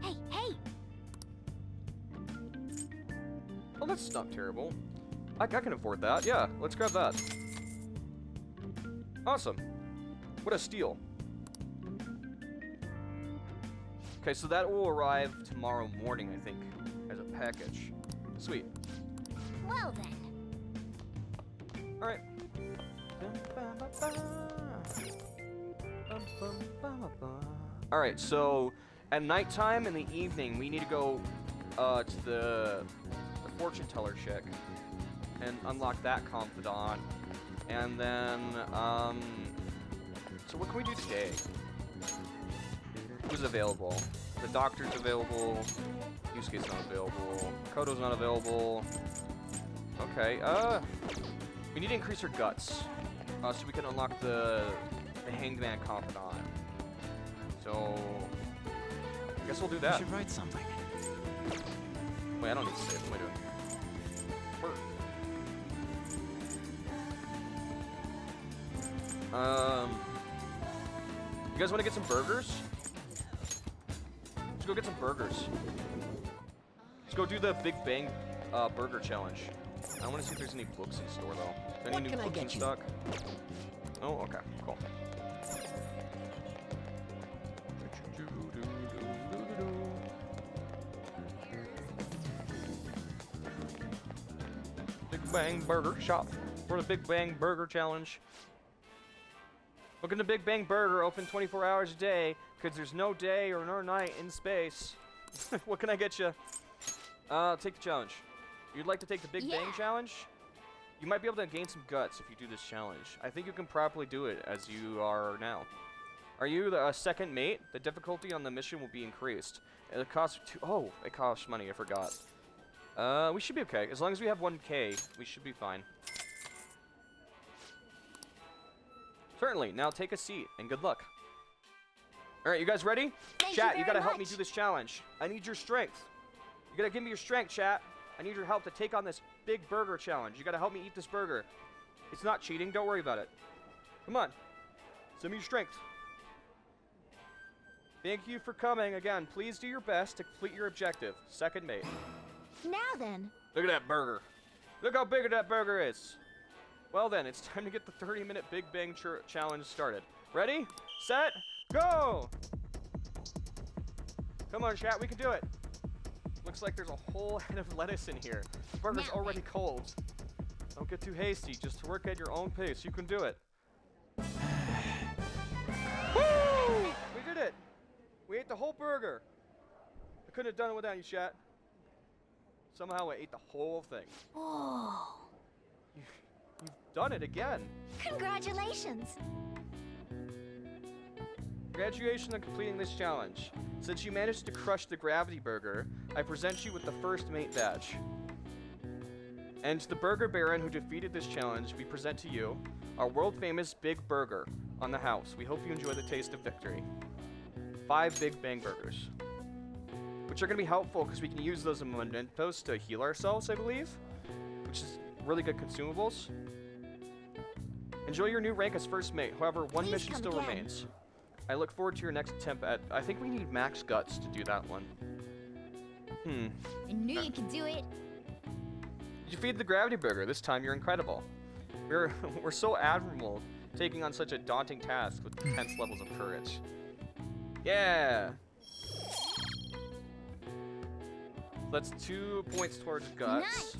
Hey, hey! Oh, that's not terrible. I can afford that. Yeah, let's grab that. Awesome. What a steal. Okay, so that will arrive tomorrow morning, I think, as a package. Sweet. Well then. Alright. Alright, so at nighttime in the evening, we need to go to the fortune teller chick and unlock that confidant. And then, so what can we do today? Who's available? The doctor's available. Yusuke's not available. Koto's not available. Okay, we need to increase her guts, so we can unlock the Hanged Man confidant. So, I guess we'll do that. You should write something. Wait, I don't need to save. What am I doing? You guys want to get some burgers? Let's go get some burgers. Let's go do the Big Bang Burger Challenge. I want to see if there's any books in store though. Any new books in stock? Oh, okay, cool. Big Bang Burger Shop for the Big Bang Burger Challenge. Look into Big Bang Burger, open 24 hours a day, because there's no day or no night in space. What can I get you? Take the challenge. You'd like to take the Big Bang Challenge? You might be able to gain some guts if you do this challenge. I think you can properly do it as you are now. Are you the second mate? The difficulty on the mission will be increased. It costs it costs money, I forgot. We should be okay. As long as we have 1K, we should be fine. Certainly. Now take a seat, and good luck. Alright, you guys ready? Chat, you gotta help me do this challenge. I need your strength. You gotta give me your strength, chat. I need your help to take on this big burger challenge. You gotta help me eat this burger. It's not cheating, don't worry about it. Come on. Send me your strength. Thank you for coming again. Please do your best to complete your objective. Second mate. Now then. Look at that burger. Look how big that burger is. Well then, it's time to get the 30-minute Big Bang Challenge started. Ready? Set? Go! Come on, chat, we can do it. Looks like there's a whole head of lettuce in here. The burger's already cold. Don't get too hasty. Just work at your own pace. You can do it. Woo! We did it. We ate the whole burger. I couldn't have done it without you, chat. Somehow I ate the whole thing. Oh. You've done it again. Congratulations. Congratulations on completing this challenge. Since you managed to crush the Gravity Burger, I present you with the first mate badge. And to the Burger Baron who defeated this challenge, we present to you our world-famous Big Burger on the house. We hope you enjoy the taste of victory. 5 Big Bang Burgers. Which are going to be helpful because we can use those mementos to heal ourselves, I believe. Which is really good consumables. Enjoy your new rank as first mate. However, one mission still remains. I look forward to your next attempt at... I think we need max guts to do that one. I knew you could do it. You defeated the Gravity Burger. This time you're incredible. We're so admirable taking on such a daunting task with intense levels of courage. Yeah! That's 2 points towards guts. Nice.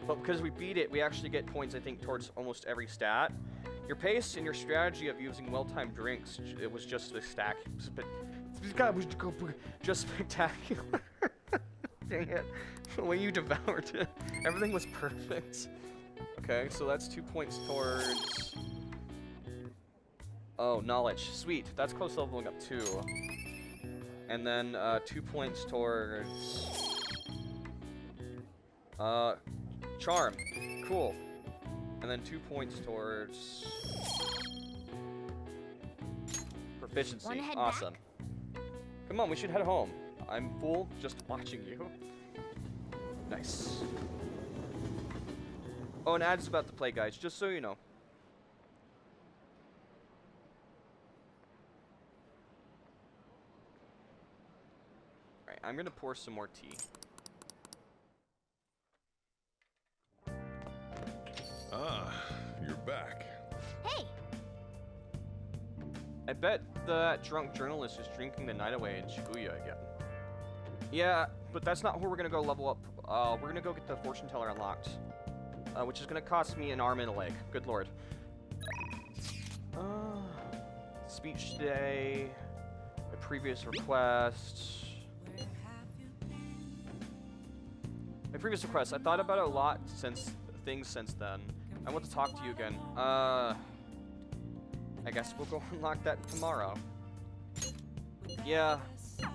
But because we beat it, we actually get points, I think, towards almost every stat. Your pace and your strategy of using well-timed drinks, it was just a stack. Just spectacular. Dang it. The way you devoured it. Everything was perfect. Okay, so that's 2 points towards... Oh, knowledge. Sweet. That's close to leveling up too. And then 2 points towards... charm. Cool. And then 2 points towards... proficiency. Awesome. Come on, we should head home. I'm full just watching you. Nice. Oh, an ad's about to play, guys, just so you know. Alright, I'm gonna pour some more tea. Ah, you're back. Hey. I bet that drunk journalist is drinking the night away in Shibuya again. Yeah, but that's not where we're gonna go level up. We're gonna go get the fortune teller unlocked, which is gonna cost me an arm and a leg. Good lord. Speech today. My previous request. I thought about it a lot since then. I want to talk to you again. I guess we'll go unlock that tomorrow. Yeah. I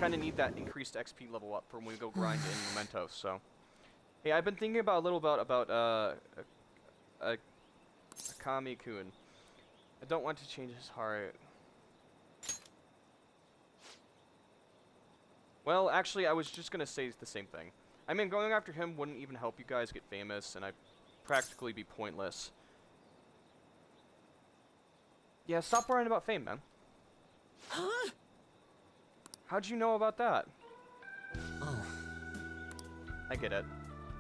kind of need that increased XP level up for when we go grind in Mementos, so. Hey, I've been thinking about Akami-kun. I don't want to change his heart. Well, actually, I was just gonna say the same thing. I mean, going after him wouldn't even help you guys get famous, and I'd practically be pointless. Yeah, stop worrying about fame, man. Huh? How'd you know about that? Oh. I get it.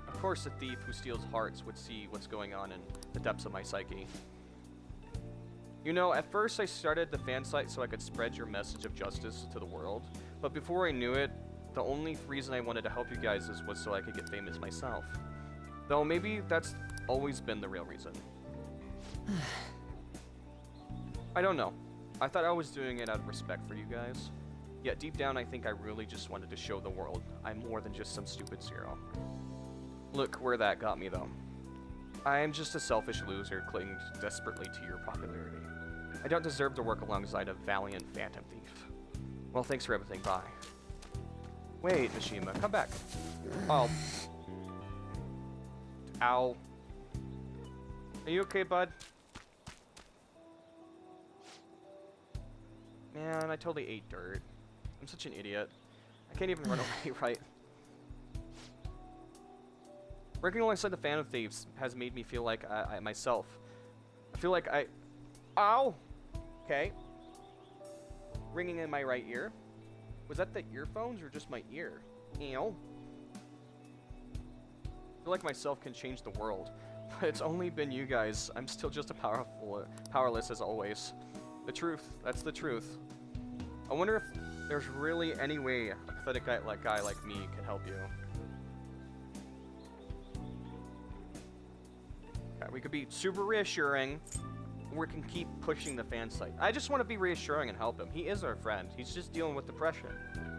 Of course a thief who steals hearts would see what's going on in the depths of my psyche. You know, at first I started the fan site so I could spread your message of justice to the world, but before I knew it, the only reason I wanted to help you guys was so I could get famous myself. Though maybe that's always been the real reason. I don't know. I thought I was doing it out of respect for you guys. Yet deep down I think I really just wanted to show the world I'm more than just some stupid zero. Look where that got me though. I am just a selfish loser clinging desperately to your popularity. I don't deserve to work alongside a valiant phantom thief. Well, thanks for everything, bye. Wait, Mishima, come back. Oh. Ow. Are you okay, bud? Man, I totally ate dirt. I'm such an idiot. I can't even run away right. Working alongside the Phantom Thieves has made me feel like I myself. I feel like Ow! Okay. Ringing in my right ear. Was that the earphones or just my ear? Ew. I feel like myself can change the world. But it's only been you guys. I'm still just powerless as always. The truth. That's the truth. I wonder if there's really any way a pathetic guy like me can help you. Okay, we could be super reassuring, or we can keep pushing the fan site. I just want to be reassuring and help him. He is our friend. He's just dealing with depression.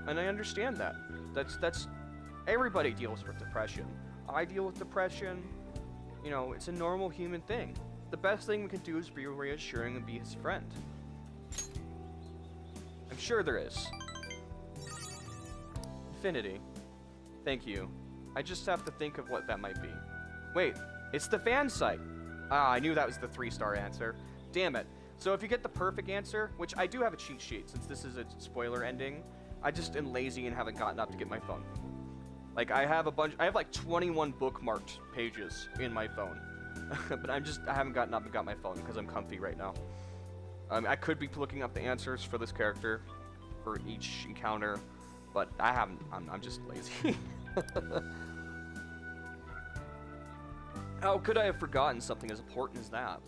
And I understand that. That's everybody deals with depression. I deal with depression. You know, it's a normal human thing. The best thing we can do is be reassuring and be his friend. I'm sure there is. Infinity. Thank you. I just have to think of what that might be. Wait, it's the fan site. Ah, I knew that was the 3-star answer. Damn it. So if you get the perfect answer, which I do have a cheat sheet since this is a spoiler ending, I just am lazy and haven't gotten up to get my phone. Like, I have like 21 bookmarked pages in my phone. But I haven't gotten up and got my phone because I'm comfy right now. I could be looking up the answers for this character for each encounter, but I haven't. I'm just lazy. How could I have forgotten something as important as that?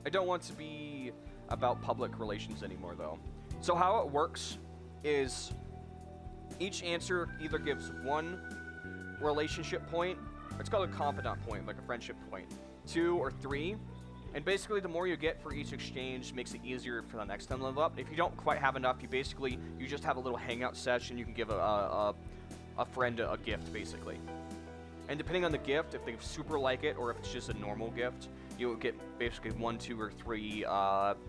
I don't want to be about public relations anymore, though. So how it works is each answer either gives 1 relationship point, or it's called a confidant point, like a friendship point, 2 or 3. And basically, the more you get for each exchange makes it easier for the next time level up. If you don't quite have enough, you just have a little hangout session. You can give a friend a gift, basically. And depending on the gift, if they super like it or if it's just a normal gift, you'll get basically 1, 2, or 3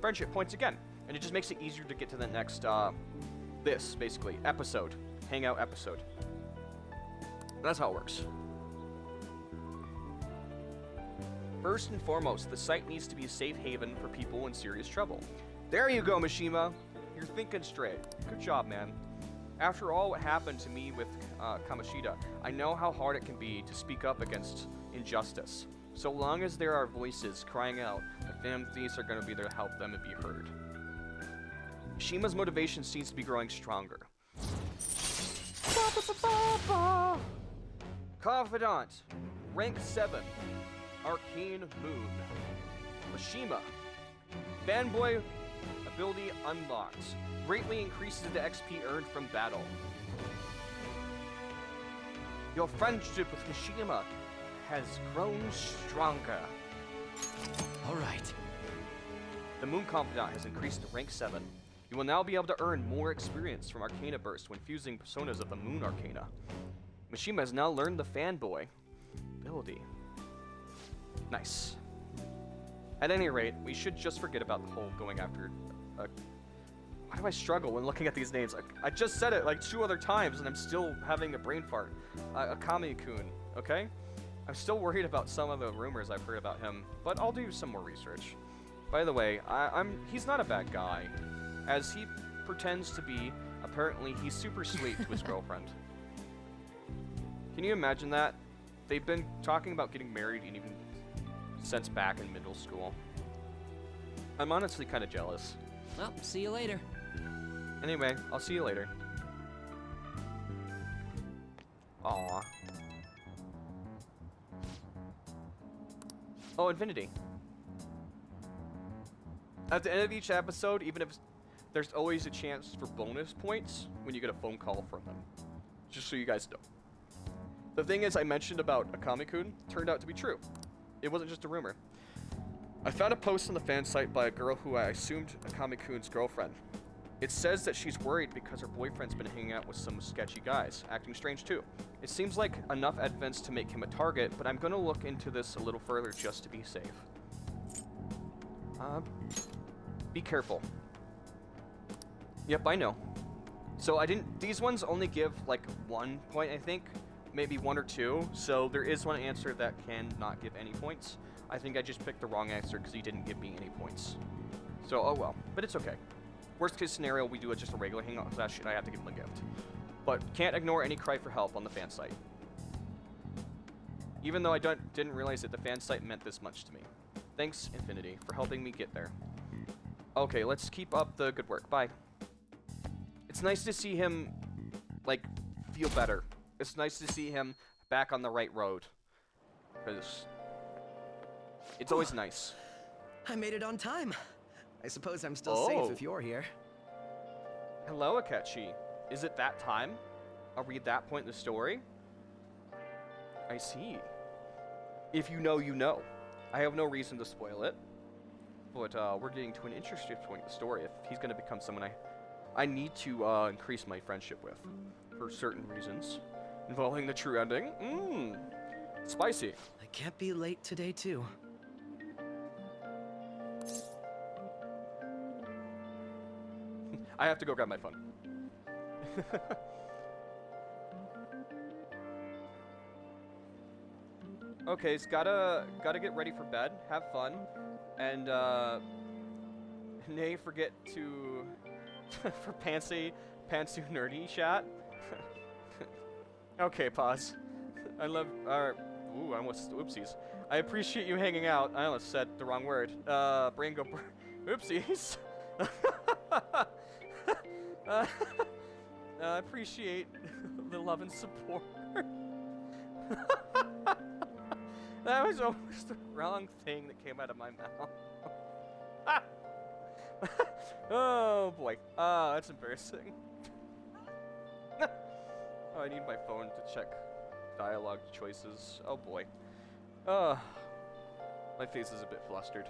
friendship points again. And it just makes it easier to get to the next, basically, episode. Hangout episode. That's how it works. First and foremost, the site needs to be a safe haven for people in serious trouble. There you go, Mishima. You're thinking straight. Good job, man. After all what happened to me with Kamoshida, I know how hard it can be to speak up against injustice. So long as there are voices crying out, the Phantom Thieves are going to be there to help them and be heard. Mishima's motivation seems to be growing stronger. Confidant, rank 7. Arcane Moon. Mishima. Fanboy ability unlocked. Greatly increases the XP earned from battle. Your friendship with Mishima has grown stronger. Alright. The Moon Confidant has increased to rank 7. You will now be able to earn more experience from Arcana Burst when fusing personas of the Moon Arcana. Mishima has now learned the Fanboy ability. Nice. At any rate, we should just forget about the whole going after... why do I struggle when looking at these names? I just said it like 2 other times and I'm still having a brain fart. Akami-kun, okay? I'm still worried about some of the rumors I've heard about him, but I'll do some more research. By the way, he's not a bad guy. As he pretends to be, apparently he's super sweet to his girlfriend. Can you imagine that? They've been talking about getting married and even since back in middle school. I'm honestly kind of jealous. Well, see you later. Anyway, I'll see you later. Aww. Oh, Infinity. At the end of each episode, even if there's always a chance for bonus points when you get a phone call from them. Just so you guys know. The thing is, I mentioned about Akami-kun turned out to be true. It wasn't just a rumor. I found a post on the fan site by a girl who I assumed Akami-kun's girlfriend. It says that she's worried because her boyfriend's been hanging out with some sketchy guys, acting strange too. It seems like enough evidence to make him a target, but I'm gonna look into this a little further just to be safe. Be careful. Yep, I know. So these ones only give like 1 point, I think. Maybe 1 or 2, so there is one answer that can not give any points. I think I just picked the wrong answer because he didn't give me any points. So, oh well, but it's okay. Worst case scenario, we do it just a regular hangout session, I have to give him a gift. But can't ignore any cry for help on the fan site. Even though I didn't realize that the fan site meant this much to me. Thanks, Infinity, for helping me get there. Okay, let's keep up the good work. Bye. It's nice to see him, like, feel better. It's nice to see him back on the right road. Because it's always nice. I made it on time. I suppose I'm still safe if you're here. Hello, Akechi. Is it that time? Are we at that point in the story? I see. If you know, you know. I have no reason to spoil it. But we're getting to an interesting point in the story. If he's going to become someone I need to increase my friendship with. For certain reasons. Involving the true ending. Spicy. I can't be late today, too. I have to go grab my phone. Okay, it's gotta get ready for bed. Have fun, and nay, forget to for Pantsu nerdy chat. Okay, pause. I love. Ooh, I almost. Oopsies. I appreciate you hanging out. I almost said the wrong word. Brain go. Oopsies. I appreciate the love and support. That was almost the wrong thing that came out of my mouth. Oh boy. That's embarrassing. Oh, I need my phone to check dialogue choices. Oh boy. My face is a bit flustered.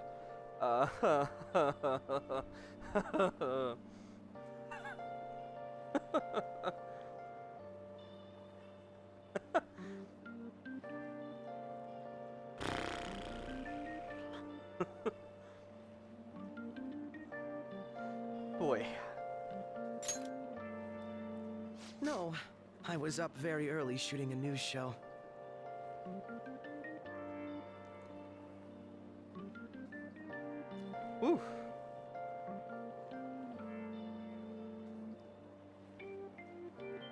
Boy. No, I was up very early shooting a news show. Woo.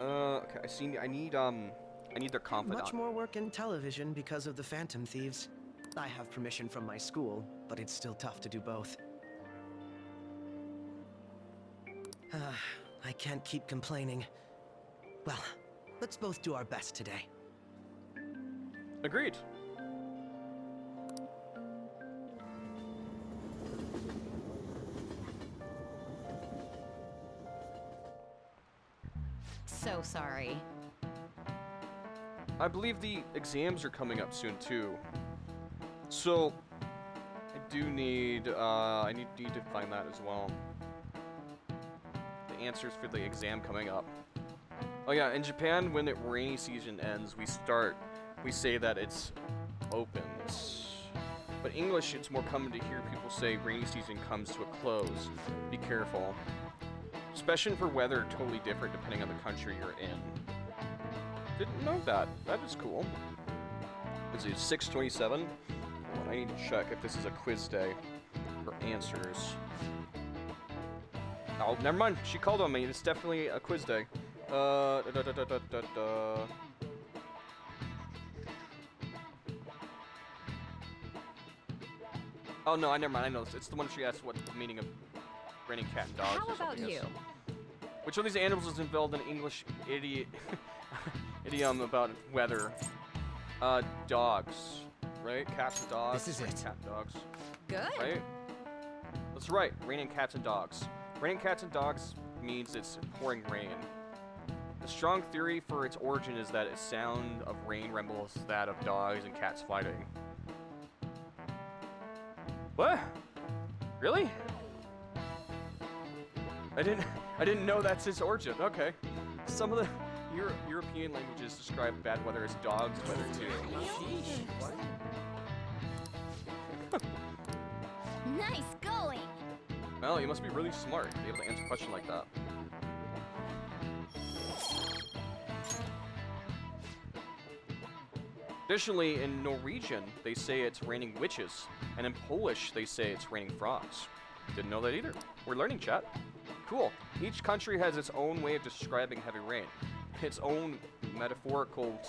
Okay, I need their confidant. Much more work in television because of the Phantom Thieves. I have permission from my school, but it's still tough to do both. I can't keep complaining. Well, let's both do our best today. Agreed. So sorry. I believe the exams are coming up soon too. So I do need I need to find that as well. The answers for the exam coming up. Oh yeah, in Japan when the rainy season ends, we say that it's open. But English, it's more common to hear people say rainy season comes to a close. Be careful. Especially for weather totally different depending on the country you're in. Didn't know that. That is cool. Is it 6:27? Hold on, I need to check if this is a quiz day for answers. Oh, never mind. She called on me. It's definitely a quiz day. Oh no, I never mind. I know this. It's the one she asked what the meaning of raining cat and dogs. How or about something you? is. Which of these animals is involved in English idiom about weather? Dogs, right? Cats and dogs. This is it. Cat and dogs. Good. Right? That's right. Raining cats and dogs. Raining cats and dogs means it's pouring rain. The strong theory for its origin is that a sound of rain resembles that of dogs and cats fighting. What? Really? I didn't know that's its origin. Okay. Some of the European languages describe bad weather as dogs' weather too. Nice going. Well, you must be really smart to be able to answer a question like that. Additionally, in Norwegian, they say it's raining witches, and in Polish, they say it's raining frogs. Didn't know that either. We're learning, chat. Cool. Each country has its own way of describing heavy rain. Its own metaphorical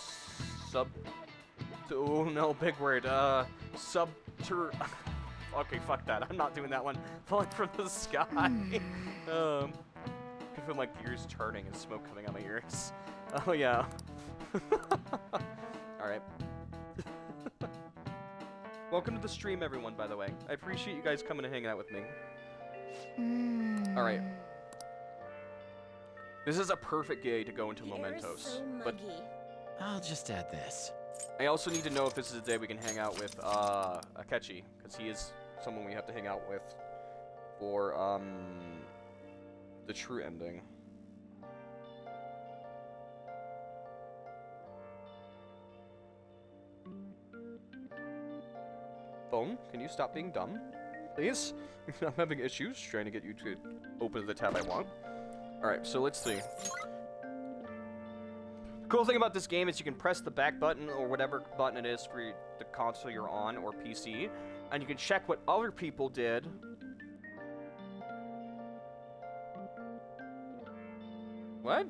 oh no, big word. Okay, fuck that. I'm not doing that one. Falling from the sky. I feel my gears turning and smoke coming out my ears. Oh yeah. Alright. Welcome to the stream, everyone, by the way. I appreciate you guys coming and hanging out with me. Alright. This is a perfect day to go into Mementos. But I'll just add this. I also need to know if this is a day we can hang out with Akechi, because he is someone we have to hang out with for the true ending. Phone, can you stop being dumb? Please? I'm having issues trying to get you to open the tab I want. Alright, so let's see. The cool thing about this game is you can press the back button or whatever button it is for the console you're on or PC, and you can check what other people did. What?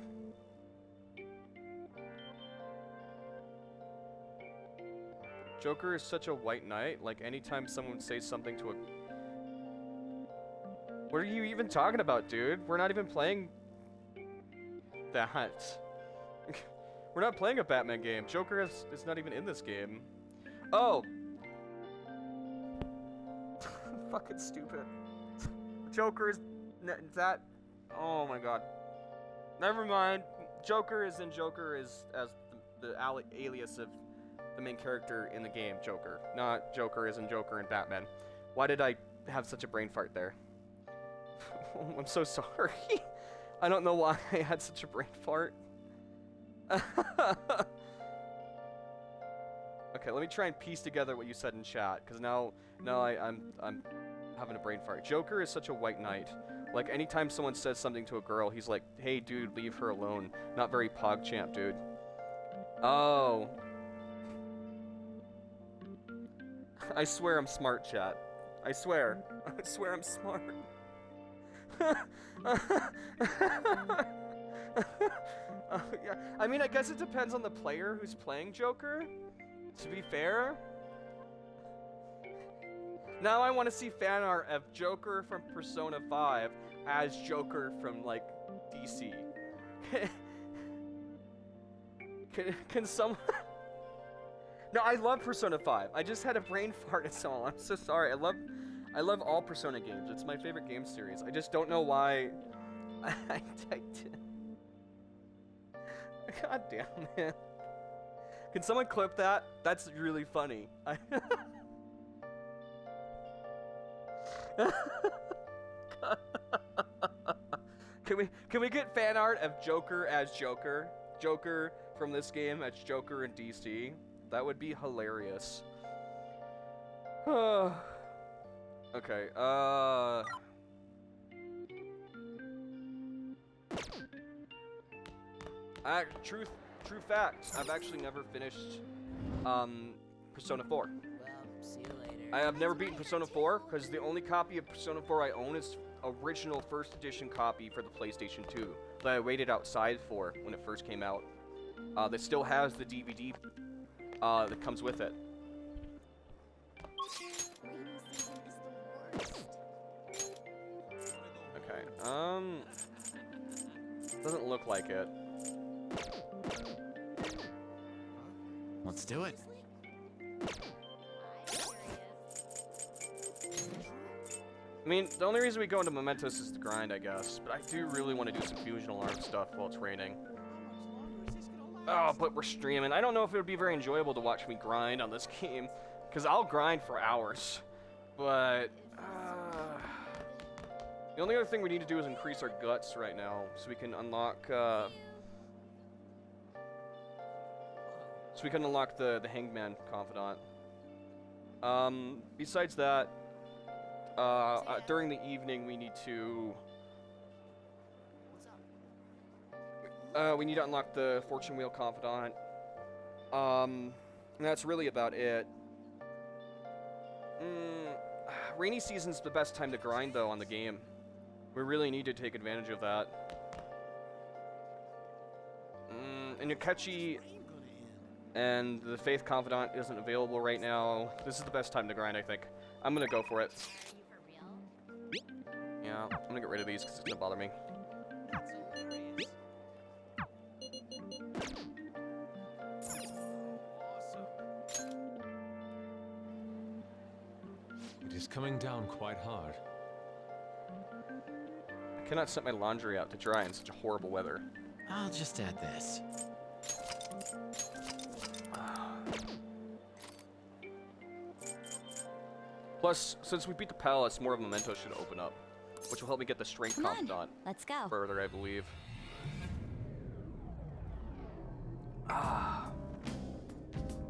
Joker is such a white knight, like anytime someone says something to a... What are you even talking about, dude? We're not even playing that. We're not playing a Batman game. Joker is not even in this game. Oh! Fucking stupid. Joker is that... Oh my god. Never mind. Joker is in Joker as the alias of the main character in the game, Joker. Not Joker is in Joker and Batman. Why did I have such a brain fart there? I'm so sorry. I don't know why I had such a brain fart. Okay, let me try and piece together what you said in chat, because now I'm having a brain fart. Joker is such a white knight. Like, anytime someone says something to a girl, he's like, hey, dude, leave her alone. Not very PogChamp, dude. Oh. I swear I'm smart, chat. I swear. I swear I'm smart. Yeah. I mean, I guess it depends on the player who's playing Joker, to be fair. Now I want to see fan art of Joker from Persona 5 as Joker from, like, DC. Can someone... No, I love Persona 5. I just had a brain fart and all. I'm so sorry. I love all Persona games. It's my favorite game series. I just don't know why I God damn it. Can someone clip that? That's really funny. Can we get fan art of Joker as Joker? Joker from this game as Joker in DC? That would be hilarious. Okay, true fact, I've actually never finished, Persona 4. Well, see you later. I have never beaten Persona 4, because the only copy of Persona 4 I own is original first edition copy for the PlayStation 2 that I waited outside for when it first came out. That still has the DVD, that comes with it. Okay, doesn't look like it. Let's do it. I mean, the only reason we go into Mementos is to grind, I guess. But I do really want to do some fusion alarm stuff while it's raining. Oh, but we're streaming. I don't know if it would be very enjoyable to watch me grind on this game, because I'll grind for hours. But the only other thing we need to do is increase our guts right now, so we can unlock the Hangman Confidant. Besides that, during the evening we need to unlock the Fortune Wheel Confidant. And that's really about it. Rainy season's the best time to grind though on the game. We really need to take advantage of that. And Yukechi and the Faith Confidant isn't available right now. This is the best time to grind, I think. I'm gonna go for it. Yeah, I'm gonna get rid of these because it's gonna bother me. It is coming down quite hard. I cannot set my laundry out to dry in such a horrible weather. I'll just add this. Plus, since we beat the palace, more of Memento should open up, which will help me get the Strength Confidant Let's go. further, I believe.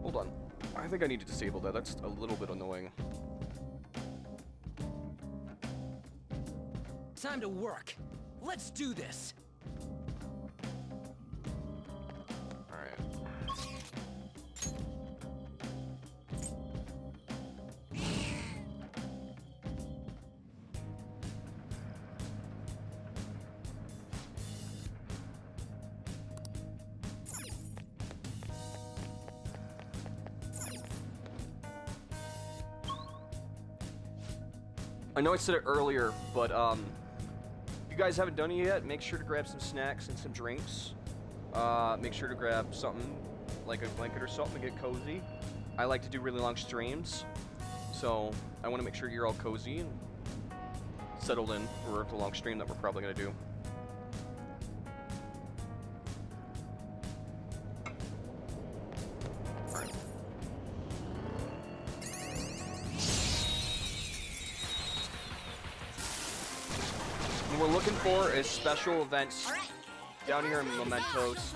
Hold on. I think I need to disable that. That's a little bit annoying. Time to work. Let's do this. I know I said it earlier, but if you guys haven't done it yet, make sure to grab some snacks and some drinks. Make sure to grab something like a blanket or something to get cozy. I like to do really long streams, so I want to make sure you're all cozy and settled in for the long stream that we're probably going to do. What we're looking for is special events down here in Mementos,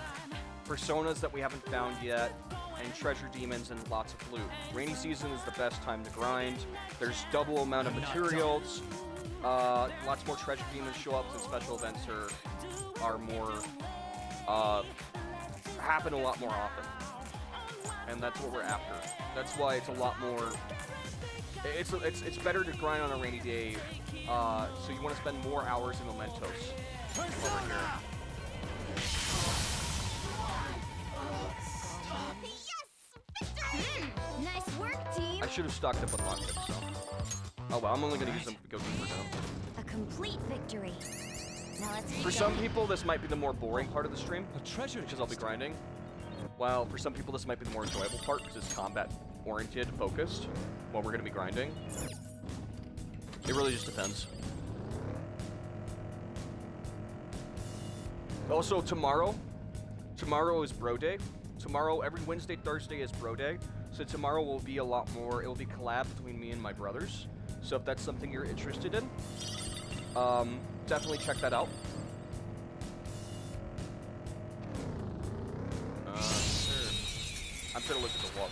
personas that we haven't found yet, and treasure demons and lots of loot. Rainy season is the best time to grind. There's double amount of materials. Lots more treasure demons show up, and special events are more happen a lot more often, and that's what we're after. That's why it's a lot more. It's better to grind on a rainy day. So you want to spend more hours in Mementos over here. Nice work, team. I should have stocked up on lockpicks, so. Oh well, I'm only going to use them to go for now. A complete victory. Now let's For some people, this might be the more boring part of the stream, because I'll be grinding. While for some people, this might be the more enjoyable part because it's combat-oriented, focused, while we're going to be grinding. It really just depends. Also, tomorrow, tomorrow is Bro Day. Tomorrow, every Wednesday, Thursday is Bro Day. So tomorrow will be a lot more. It will be collab between me and my brothers. So if that's something you're interested in, definitely check that out. Sure. I'm trying to look at the wall.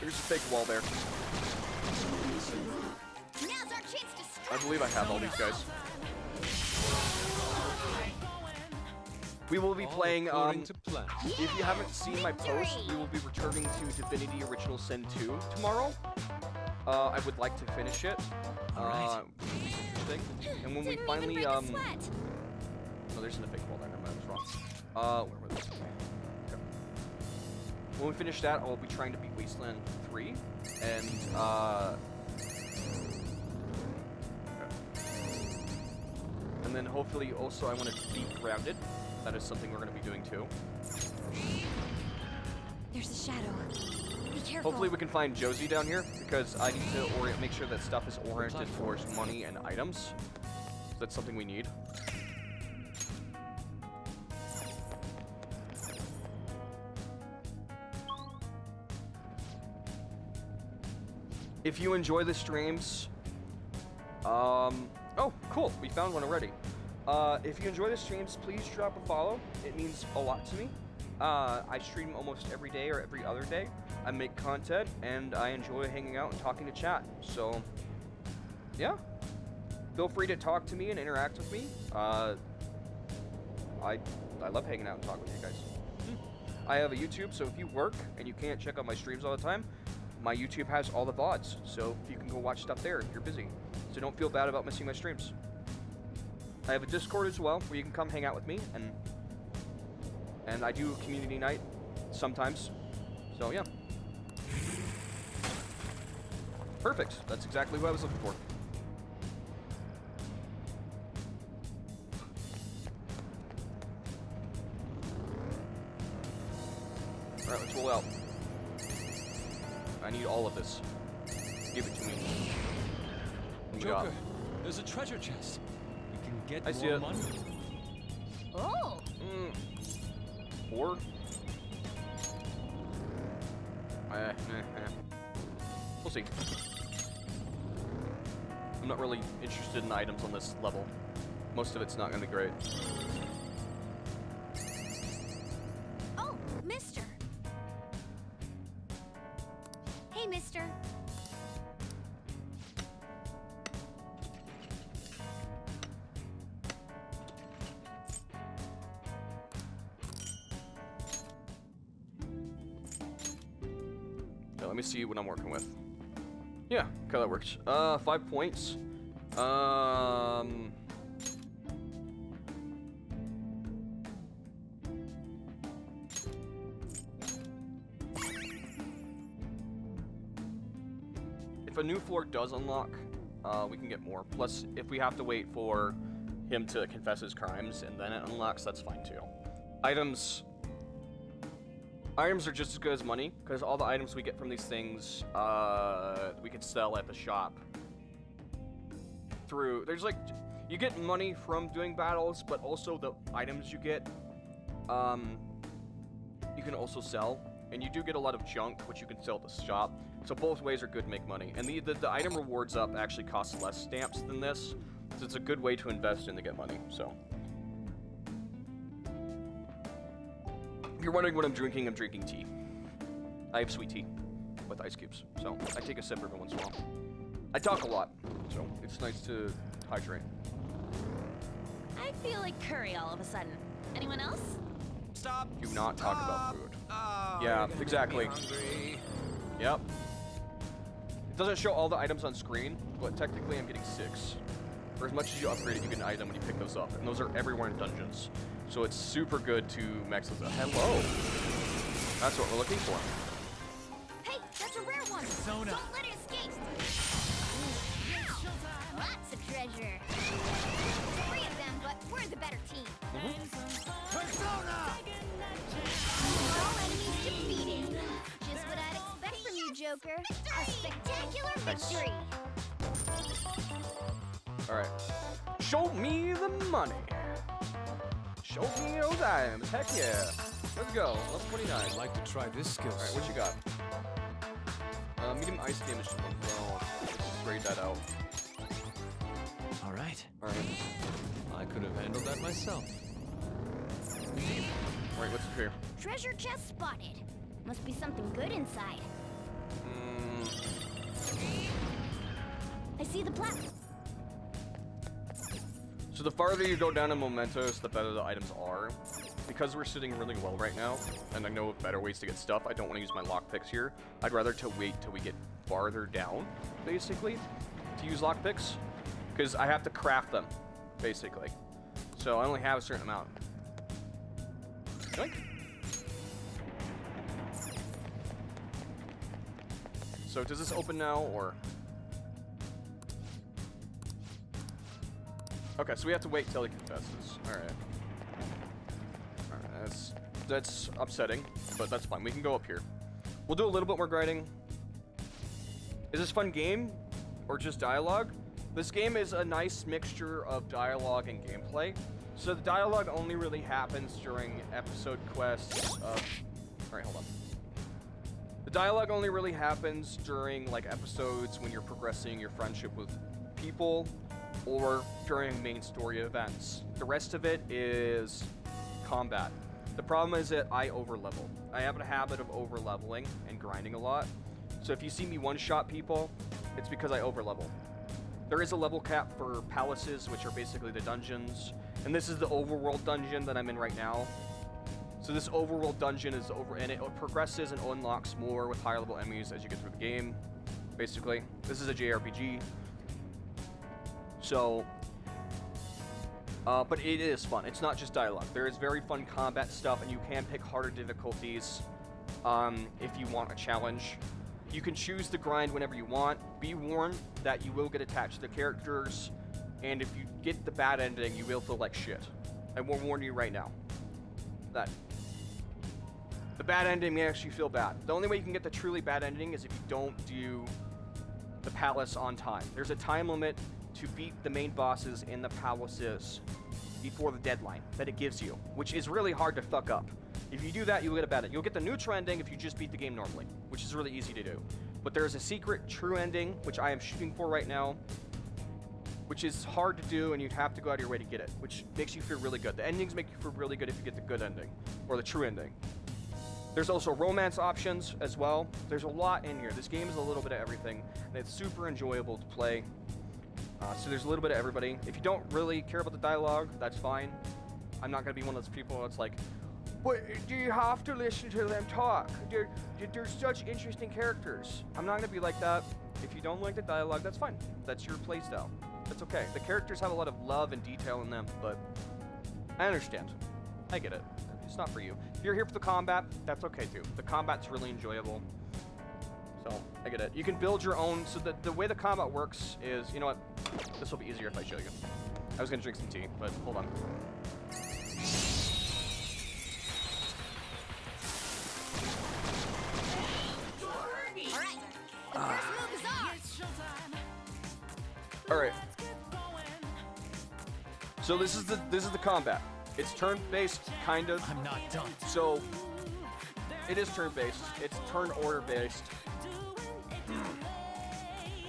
There's a fake wall there. Now's our chance to I believe I have all these guys. We will be playing, if you haven't seen my post, we will be returning to Divinity Original Sin 2 tomorrow. I would like to finish it. And when we finally, no, there isn't a fake wall there, never mind, I was wrong. Where was this? Okay. When we finish that, I'll be trying to beat Wasteland 3, and, and then hopefully also I want to beat Grounded. That is something we're going to be doing too. There's a shadow. Be careful. Hopefully we can find Josie down here, because I need to make sure that stuff is oriented towards money and items. That's something we need. If you enjoy the streams, oh, cool, we found one already. If you enjoy the streams, please drop a follow. It means a lot to me. I stream almost every day or every other day. I make content, and I enjoy hanging out and talking to chat. So, yeah. Feel free to talk to me and interact with me. I love hanging out and talking with you guys. I have a YouTube, so if you work and you can't check out my streams all the time, my YouTube has all the VODs. So you can go watch stuff there if you're busy. So don't feel bad about missing my streams. I have a Discord as well, where you can come hang out with me, and I do community night sometimes. So yeah. Perfect. That's exactly what I was looking for. Alright, let's roll out. I need all of this. Give it to me. Joker, there's a treasure chest. Get I see more it. Money. Oh. Or we'll see. I'm not really interested in items on this level. Most of it's not gonna be great. Oh, mister. Hey, mister. Let me see what I'm working with. Yeah, okay, that works. 5 points. If a new floor does unlock, we can get more. Plus, if we have to wait for him to confess his crimes and then it unlocks, that's fine too. Items are just as good as money, because all the items we get from these things, we can sell at the shop. There's like, you get money from doing battles, but also the items you get, you can also sell. And you do get a lot of junk, which you can sell at the shop. So both ways are good to make money. And the item rewards up actually costs less stamps than this, so it's a good way to invest in to get money, so. If you're wondering what I'm drinking tea. I have sweet tea with ice cubes, so I take a sip every once in a while. I talk a lot, so it's nice to hydrate. I feel like curry all of a sudden. Anyone else? Stop. Do not talk about food. Oh, Yeah, exactly. Yep. It doesn't show all the items on screen, but technically I'm getting 6. For as much as you upgrade it, you get an item when you pick those up, and those are everywhere in dungeons. So it's super good to max those out. Hello! That's what we're looking for. Hey, that's a rare one. Persona. Don't let it escape. Lots of treasure. 3 of them, but we're the better team. Persona! All enemies defeated. Just what I'd expect from you, Joker. A spectacular victory. Alright. Show me the money. Show me those items. Heck yeah. Let's go. Level 29. I'd like to try this skill. Alright, what you got? Medium ice damage to one. Well, let's grade that out. Alright. Alright. I could have handled that myself. Alright, what's here? Treasure chest spotted. Must be something good inside. I see the plat. So the farther you go down in mementos, the better the items are. Because we're sitting really well right now, and I know of better ways to get stuff, I don't want to use my lockpicks here. I'd rather to wait till we get farther down, basically, to use lockpicks. Because I have to craft them, basically. So I only have a certain amount. Yoink. So does this open now, or? Okay, so we have to wait till he confesses. Alright. Alright, that's upsetting, but that's fine. We can go up here. We'll do a little bit more grinding. Is this a fun game? Or just dialogue? This game is a nice mixture of dialogue and gameplay. So the dialogue only really happens during episode quests of... Alright, hold on. The dialogue only really happens during like episodes when you're progressing your friendship with people or during main story events. The rest of it is combat. The problem is that I overlevel. I have a habit of overleveling and grinding a lot. So if you see me one-shot people, it's because I overlevel. There is a level cap for palaces, which are basically the dungeons. And this is the overworld dungeon that I'm in right now. So this overworld dungeon is and it progresses and unlocks more with higher level enemies as you get through the game. Basically, this is a JRPG. So, but it is fun. It's not just dialogue. There is very fun combat stuff, and you can pick harder difficulties if you want a challenge. You can choose to grind whenever you want. Be warned that you will get attached to the characters, and if you get the bad ending, you will feel like shit. I will warn you right now. That the bad ending makes you feel bad. The only way you can get the truly bad ending is if you don't do the palace on time. There's a time limit to beat the main bosses in the palaces before the deadline that it gives you, which is really hard to fuck up. If you do that, you'll get a bad ending. You'll get the neutral ending if you just beat the game normally, which is really easy to do. But there's a secret true ending, which I am shooting for right now, which is hard to do, and you'd have to go out of your way to get it, which makes you feel really good. The endings make you feel really good if you get the good ending, or the true ending. There's also romance options as well. There's a lot in here. This game is a little bit of everything, and it's super enjoyable to play. So there's a little bit of everybody. If you don't really care about the dialogue, that's fine. I'm not going to be one of those people that's like, but do you have to listen to them talk? They're such interesting characters. I'm not going to be like that. If you don't like the dialogue, that's fine. That's your playstyle. That's okay. The characters have a lot of love and detail in them, but I understand. I get it. It's not for you. If you're here for the combat, that's okay too. The combat's really enjoyable. So, I get it. You can build your own, so the way the combat works is, you know what? This will be easier if I show you. I was gonna drink some tea, but hold on. Alright. So this is the combat. It's turn-based, kind of. I'm not done. So it is turn-based. It's turn order-based.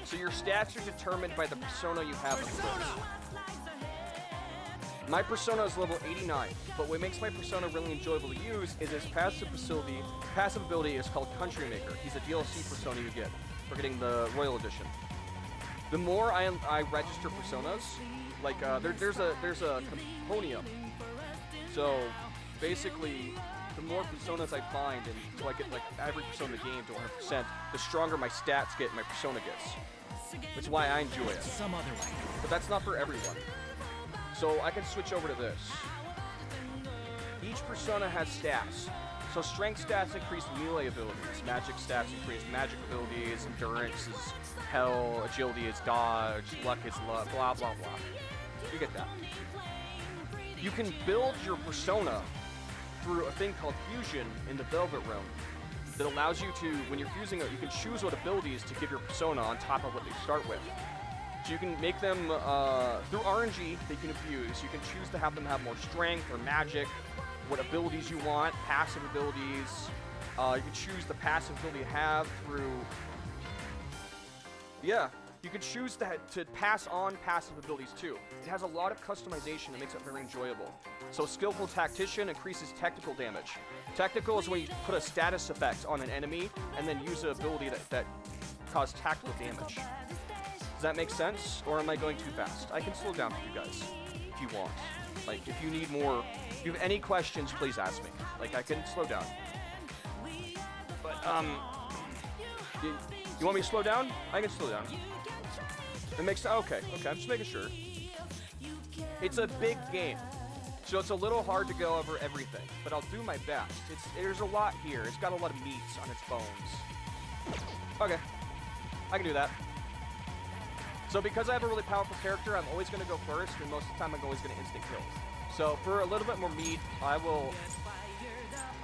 So your stats are determined by the persona you have equipped. My persona is level 89, but what makes my persona really enjoyable to use is his passive ability is called Country Maker. He's a DLC persona you get for getting the Royal Edition. The more I register personas, like there's a Componium. So basically, the more personas I find, and so I get like every persona in the game to 100%, the stronger my stats get and my persona gets. Which is why I enjoy it. Some other way. But that's not for everyone. So I can switch over to this. Each persona has stats. So strength stats increase melee abilities, magic stats increase magic abilities, endurance is hell, agility is dodge, luck is luck, blah blah blah. You get that. You can build your persona through a thing called fusion in the Velvet Realm that allows you to, when you're fusing it, you can choose what abilities to give your persona on top of what they start with. So you can make them, through RNG, they can abuse. You can choose to have them have more strength or magic, what abilities you want, passive abilities. You can choose the passive ability you have through... Yeah, you can choose to pass on passive abilities too. It has a lot of customization that makes it very enjoyable. So Skillful Tactician increases technical damage. Technical is when you put a status effect on an enemy and then use an ability that causes tactical damage. Does that make sense? Or am I going too fast? I can slow down for you guys if you want. Like, if you need more, if you have any questions, please ask me. Like, I can slow down. But, you want me to slow down? I can slow down. It makes, okay, I'm just making sure. It's a big game, so it's a little hard to go over everything, but I'll do my best. There's a lot here. It's got a lot of meats on its bones. Okay, I can do that. So because I have a really powerful character, I'm always going to go first, and most of the time I'm always going to instant kill. So for a little bit more meat, I'll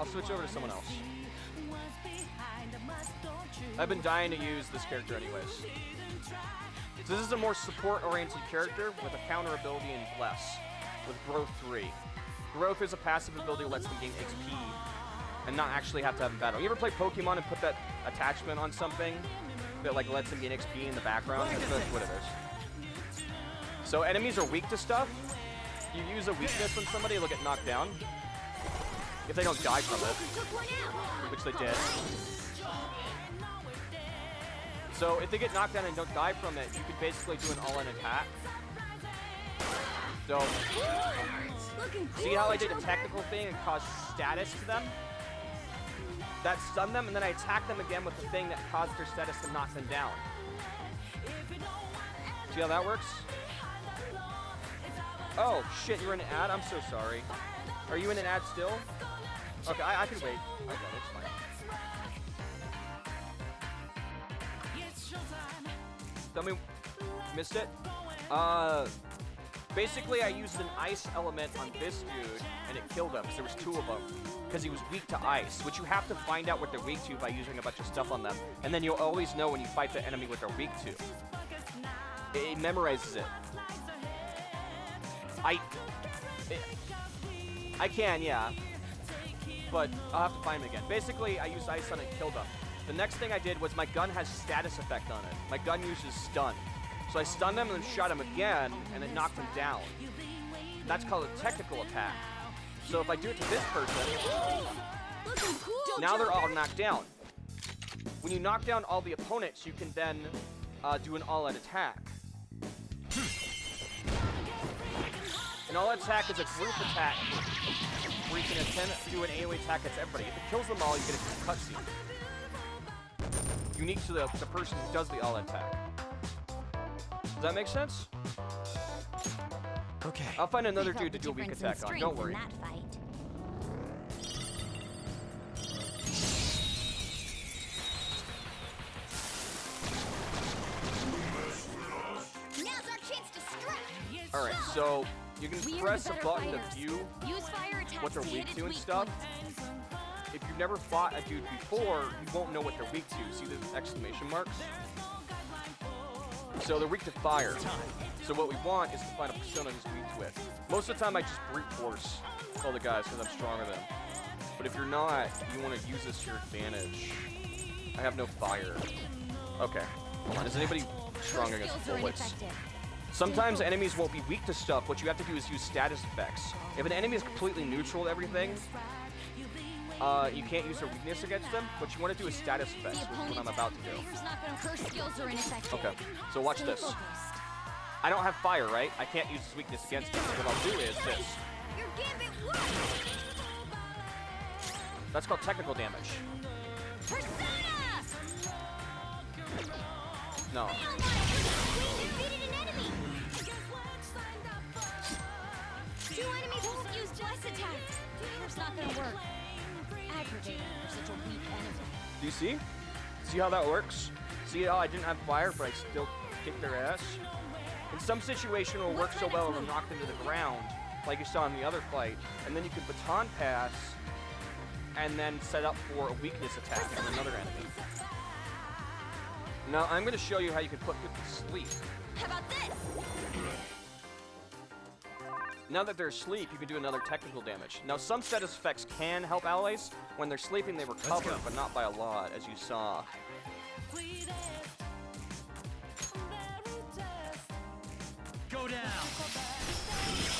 switch over to someone else. I've been dying to use this character anyways. So this is a more support-oriented character with a counter ability and Bless, with Growth 3. Growth is a passive ability that lets them gain XP and not actually have to have a battle. You ever play Pokemon and put that attachment on something that like lets them gain XP in the background? That's what it is. So enemies are weak to stuff. You use a weakness on somebody, they'll get knocked down. If they don't die from it, which they did. So if they get knocked down and don't die from it, you could basically do an all-in attack. So, see how I did a technical thing and caused status to them? That stunned them, and then I attacked them again with the thing that caused their status to knock them down. See how that works? Oh, shit, you're in an ad? I'm so sorry. Are you in an ad still? Okay, I can wait. I got it, it's fine. Tell me, missed it? Basically I used an ice element on this dude, and it killed him, because there was 2 of them. Because he was weak to ice, which you have to find out what they're weak to by using a bunch of stuff on them. And then you'll always know when you fight the enemy what they're weak to. It memorizes it. I can, yeah. But I'll have to find him again. Basically, I used ice on it and killed him. The next thing I did was my gun has status effect on it. My gun uses stun. So I stunned him and then shot him again, and it knocked him down. That's called a technical attack. So if I do it to this person, now they're all knocked down. When you knock down all the opponents, you can then do an all-out attack. An all-out attack is a group attack where you can attempt to do an AoE attack against everybody. If it kills them all, you get a cutscene. Unique to the person who does the all-out attack. Does that make sense? Okay. I'll find another dude to do a weak attack on. Don't worry. Alright, so you can press a button to view what they're weak to and stuff. If you've never fought a dude before, you won't know what they're weak to. See the exclamation marks? So they're weak to fire. So what we want is to find a persona who's weak to it. Most of the time I just brute force all the guys because I'm stronger than them. But if you're not, you want to use this to your advantage. I have no fire. Okay. Hold on. Is anybody strong against bullets? Sometimes enemies won't be weak to stuff. What you have to do is use status effects. If an enemy is completely neutral to everything, you can't use their weakness against them. What you want to do is status effects, which is what I'm about to do. Okay, so watch this. I don't have fire, right? I can't use his weakness against him. What I'll do is this. That's called technical damage. No. Two enemies won't use Bless attack. It's not gonna work. Aggravating for such a weak enemy. Do you see? See how that works? See how I didn't have fire, but I still kicked their ass? In some situation, it will work so well it'll knock them to the ground, like you saw in the other fight, and then you can baton pass, and then set up for a weakness attack on another enemy. Now I'm going to show you how you can put people to sleep. How about this? Now that they're asleep, you can do another technical damage. Now some status effects can help allies. When they're sleeping, they recover, but not by a lot, as you saw. Go down.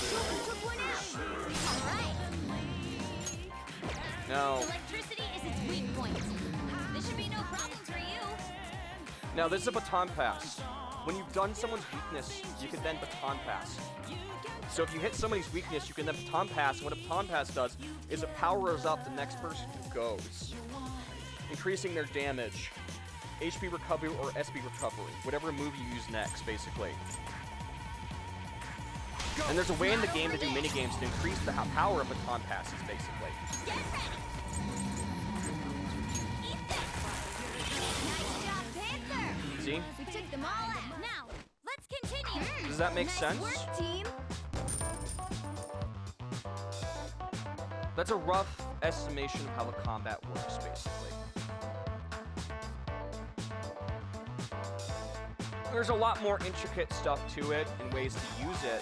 Took one out. All right. Now, Electricity is its weak point. This should be no problem for you. now this is a baton pass. When you've done someone's weakness, you can then baton pass. So if you hit somebody's weakness, you can then baton pass, and what a baton pass does is it powers up the next person who goes, increasing their damage, HP recovery or SP recovery, whatever move you use next, basically. And there's a way in the game to do minigames to increase the power of baton passes, basically. Get ready. Eat this. Nice job, Panther. See? We took them all out. Now, let's continue. Does that make Nice sense? work, team. That's a rough estimation of how the combat works, basically. There's a lot more intricate stuff to it and ways to use it,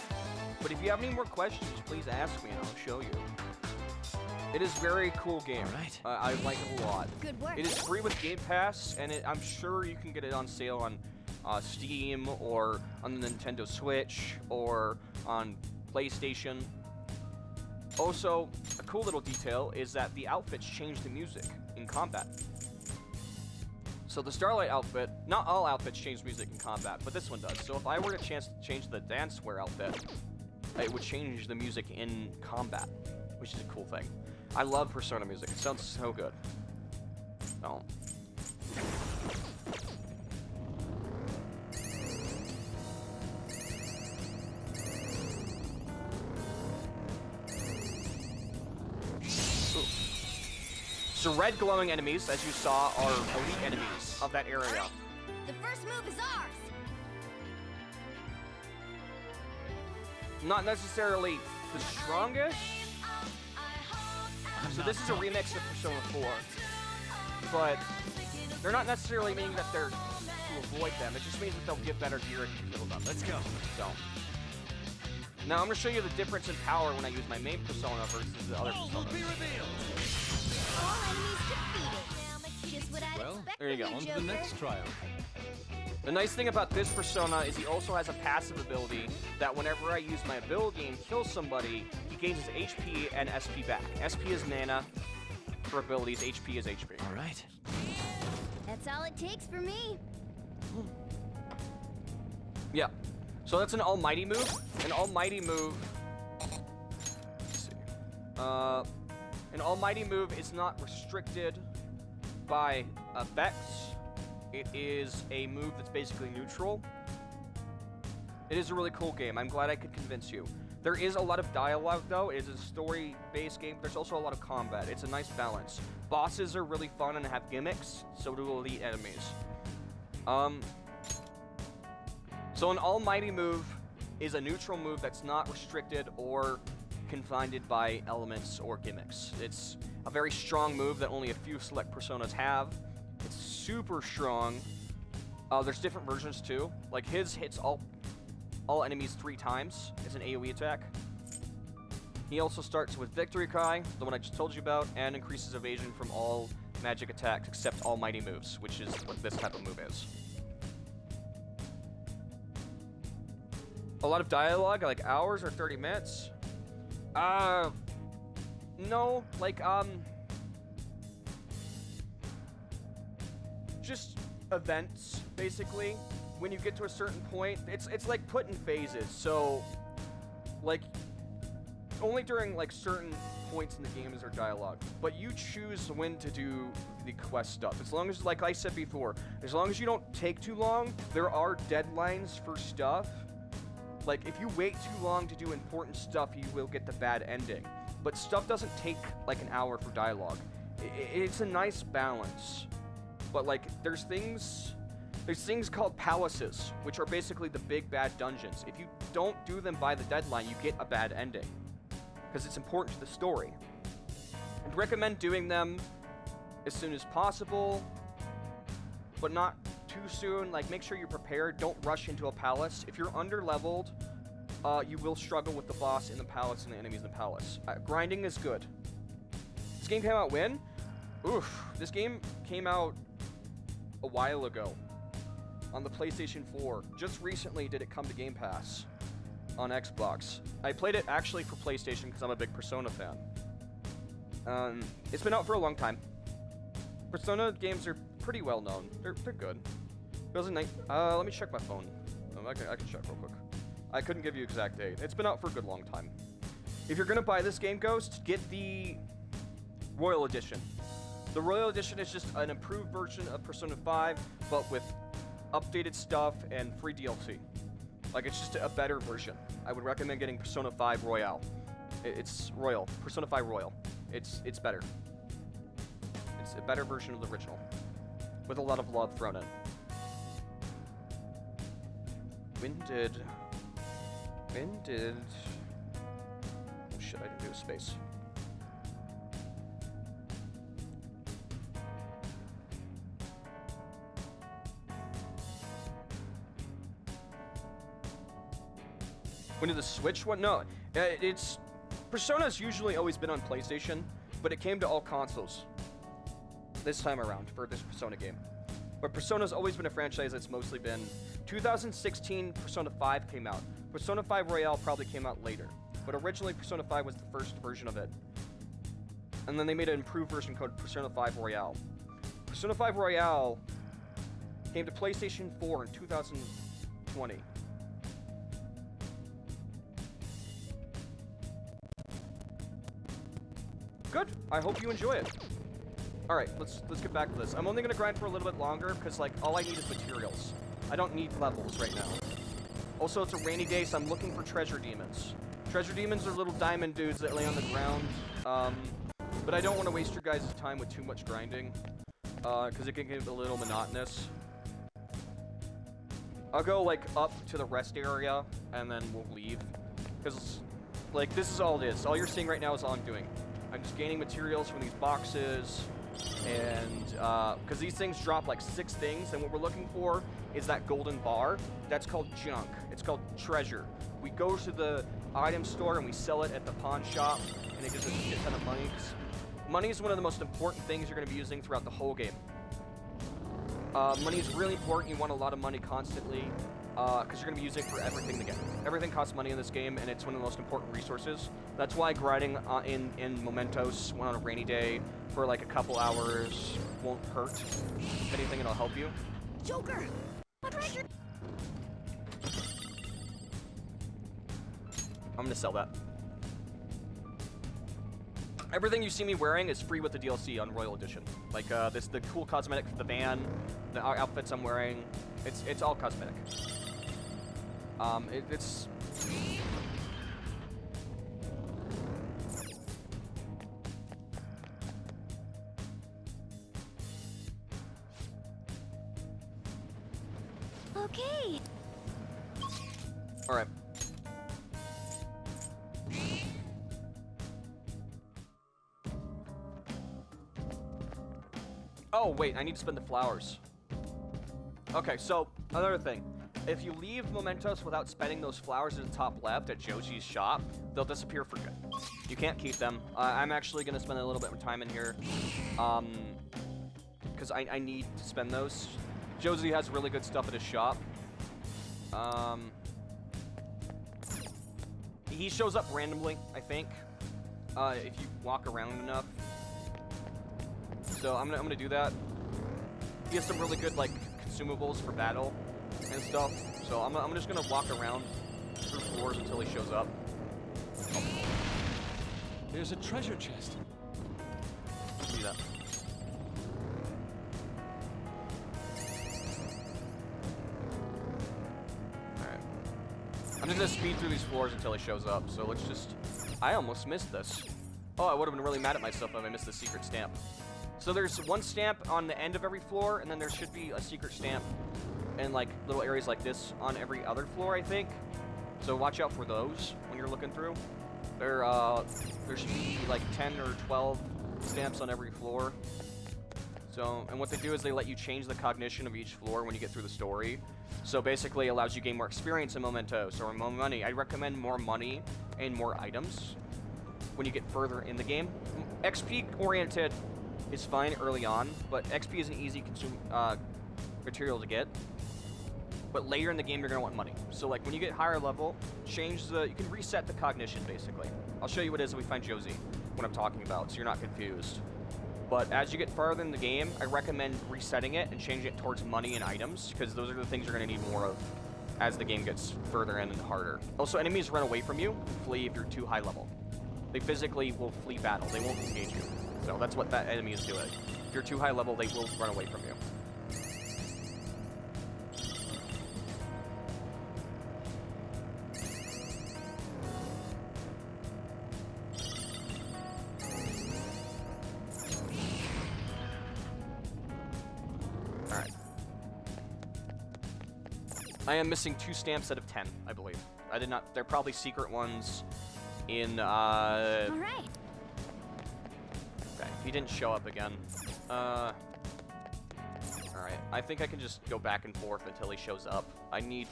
but if you have any more questions, please ask me and I'll show you. It is a very cool game. I like it a lot. Good work. It is free with Game Pass, and I'm sure you can get it on sale on Steam or on the Nintendo Switch or on PlayStation. Also, a cool little detail is that the outfits change the music in combat. So the Starlight outfit, not all outfits change music in combat, but this one does. So if I were to change the dancewear outfit, it would change the music in combat, which is a cool thing. I love Persona music. It sounds so good. Oh. So red glowing enemies, as you saw, are elite enemies of that area. The first move is ours. Not necessarily the strongest. So this is a remix of Persona 4. But they're not necessarily meaning that they're to avoid them. It just means that they'll get better gear if you kill them. Let's go. So. Now I'm going to show you the difference in power when I use my main Persona versus the other Personas. All enemies defeated. Just what I'd Well, expect there you from go. On to the Joker. next trial. The nice thing about this Persona is he also has a passive ability that whenever I use my ability and kill somebody, he gains his HP and SP back. SP is mana for abilities, HP is HP. All right. That's all it takes for me. Yeah. So that's an almighty move. An almighty move. Let's see. An almighty move is not restricted by effects. It is a move that's basically neutral. It is a really cool game. I'm glad I could convince you. There is a lot of dialogue, though. It is a story-based game. There's also a lot of combat. It's a nice balance. Bosses are really fun and have gimmicks. So do elite enemies. So an almighty move is a neutral move that's not restricted or confined by elements or gimmicks. It's a very strong move that only a few select personas have. It's super strong. There's different versions too. Like his hits all enemies 3 times. It's an AoE attack. He also starts with Victory Cry, the one I just told you about, and increases evasion from all magic attacks except almighty moves, which is what this type of move is. A lot of dialogue, like hours or 30 minutes. No, like, just events, basically. When you get to a certain point, it's like put in phases. So, like, only during, like, certain points in the game is there dialogue. But you choose when to do the quest stuff. As long as, like I said before, as long as you don't take too long, there are deadlines for stuff. Like, if you wait too long to do important stuff, you will get the bad ending. But stuff doesn't take, like, an hour for dialogue. It's a nice balance. But, like, there's things called palaces, which are basically the big bad dungeons. If you don't do them by the deadline, you get a bad ending. Because it's important to the story. I'd recommend doing them as soon as possible, but not too soon. Like, make sure you're prepared. Don't rush into a palace. If you're under-leveled, you will struggle with the boss in the palace and the enemies in the palace. Grinding is good. This game came out when? Oof. This game came out a while ago on the PlayStation 4. Just recently did it come to Game Pass on Xbox. I played it actually for PlayStation because I'm a big Persona fan. It's been out for a long time. Persona games are pretty well known. They're good. 2009. Let me check my phone. I can check real quick. I couldn't give you exact date. It's been out for a good long time. If you're gonna buy this game, Ghost, get the Royal Edition. The Royal Edition is just an improved version of Persona 5, but with updated stuff and free DLC. Like, it's just a better version. I would recommend getting Persona 5 Royale. It's Royal. Persona 5 Royal. It's better. It's a better version of the original, with a lot of love thrown in. When did... Oh shit, I didn't do a space. When did the Switch one? No, it's... Persona's usually always been on PlayStation, but it came to all consoles this time around for this Persona game. But Persona's always been a franchise that's mostly been... 2016, Persona 5 came out. Persona 5 Royale probably came out later, but originally Persona 5 was the first version of it. And then they made an improved version called Persona 5 Royale. Persona 5 Royale came to PlayStation 4 in 2020. Good. I hope you enjoy it. All right, let's get back to this. I'm only gonna grind for a little bit longer because like all I need is materials. I don't need levels right now. Also, it's a rainy day, so I'm looking for treasure demons. Treasure demons are little diamond dudes that lay on the ground. But I don't want to waste your guys' time with too much grinding, because it can get a little monotonous. I'll go like up to the rest area and then we'll leave, because like this is all it is. All you're seeing right now is all I'm doing. I'm just gaining materials from these boxes, and because these things drop like 6 things, and what we're looking for is that golden bar. That's called junk. It's called treasure. We go to the item store and we sell it at the pawn shop, and it gives us a shit ton of money. Money is one of the most important things you're going to be using throughout the whole game. Money is really important. You want a lot of money constantly, because you're going to be using it for everything in the game. Everything costs money in this game, and it's one of the most important resources. That's why grinding in Mementos on a rainy day for like a couple hours won't hurt. If anything, it'll help you. Joker! Treasure! I'm gonna sell that. Everything you see me wearing is free with the DLC on Royal Edition. Like the cool cosmetic for the van, the outfits I'm wearing. It's all cosmetic. It's. Okay. All right. Oh, wait, I need to spend the flowers. Okay, so, another thing. If you leave Mementos without spending those flowers at the top left at Josie's shop, they'll disappear for good. You can't keep them. I'm actually going to spend a little bit of time in here, because I need to spend those. Josie has really good stuff at his shop. He shows up randomly, I think, if you walk around enough. So I'm gonna do that. He has some really good like consumables for battle and stuff. So I'm just gonna walk around through floors until he shows up. There's a treasure chest. See that. Alright. I'm just gonna speed through these floors until he shows up. So let's just... I almost missed this. Oh, I would have been really mad at myself if I missed the secret stamp. So there's one stamp on the end of every floor, and then there should be a secret stamp in like little areas like this on every other floor, I think. So watch out for those when you're looking through. There should be like 10 or 12 stamps on every floor. So, and what they do is they let you change the cognition of each floor when you get through the story. So basically, it allows you to gain more experience in Mementos or more money. I recommend more money and more items when you get further in the game. XP oriented is fine early on, but XP is an easy material to get. But later in the game, you're gonna want money. So like when you get higher level, you can reset the cognition basically. I'll show you what it is when we find Josie, what I'm talking about, so you're not confused. But as you get farther in the game, I recommend resetting it and changing it towards money and items, because those are the things you're gonna need more of as the game gets further in and harder. Also, enemies run away from you and flee if you're too high level. They physically will flee battle. They won't engage you. So that's what that enemy is doing. If you're too high level, they will run away from you. Alright. I am missing 2 stamps out of 10, I believe. I did not. They're probably secret ones in, Alright. Okay, he didn't show up again. Alright, I think I can just go back and forth until he shows up. I need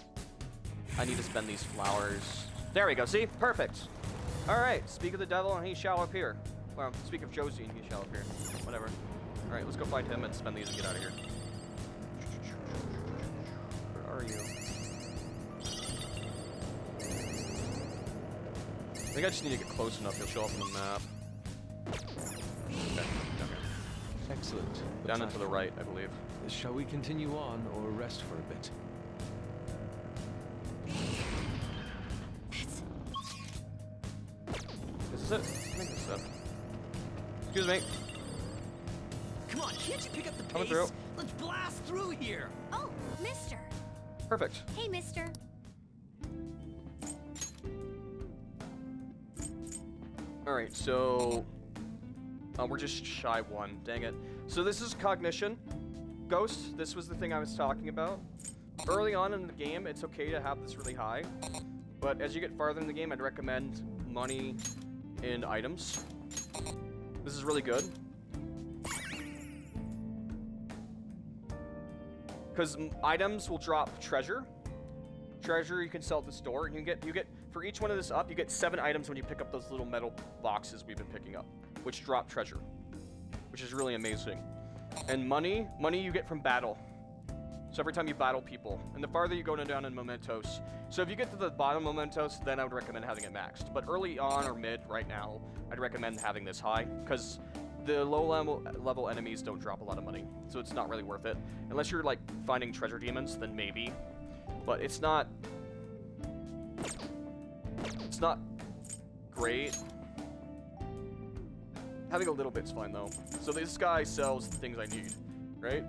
to spend these flowers. There we go, see? Perfect! Alright, speak of the devil and he shall appear. Well, speak of Josie and he shall appear. Whatever. Alright, let's go find him and spend these and get out of here. Where are you? I think I just need to get close enough. He'll show up on the map. Okay. Excellent. Down and to the right, I believe. Shall we continue on or rest for a bit? This is it. I think this is it. Excuse me. Come on, can't you pick up the pace? Coming through. Let's blast through here. Oh, mister. Perfect. Hey, mister. Alright, so we're just shy 1. Dang it. So this is cognition. Ghost, this was the thing I was talking about. Early on in the game, it's okay to have this really high. But as you get farther in the game, I'd recommend money and items. This is really good. Because items will drop treasure. Treasure you can sell at the store. And you get for each one of this up, you get 7 items when you pick up those little metal boxes we've been picking up, which drop treasure, which is really amazing. And money you get from battle. So every time you battle people, and the farther you go down in Mementos. So if you get to the bottom of Mementos, then I would recommend having it maxed. But early on or mid, right now, I'd recommend having this high, because the low level enemies don't drop a lot of money, so it's not really worth it. Unless you're like finding treasure demons, then maybe. But it's not great. Having a little bit's fine though. So this guy sells the things I need, right?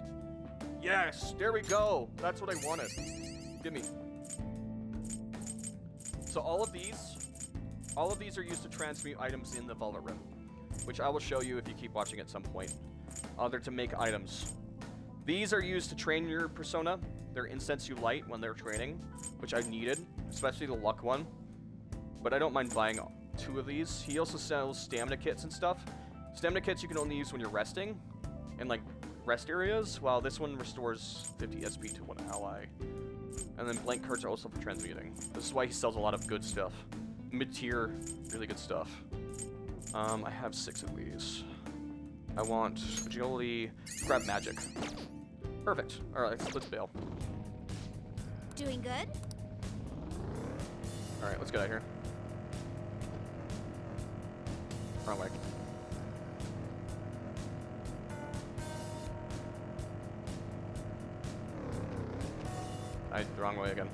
Yes, there we go. That's what I wanted. Gimme. So all of these are used to transmute items in the Vault Rim, which I will show you if you keep watching at some point. They're to make items. These are used to train your persona. They're incense you light when they're training, which I needed, especially the luck one. But I don't mind buying 2 of these. He also sells stamina kits and stuff. Stamina kits you can only use when you're resting, in like rest areas, while this one restores 50 SP to one ally. And then blank cards are also for transmuting. This is why he sells a lot of good stuff. Mid-tier, really good stuff. I have 6 of these. I want agility, grab magic. Perfect. Alright, let's bail. Doing good? Alright, let's get out of here. Wrong way. The wrong way again.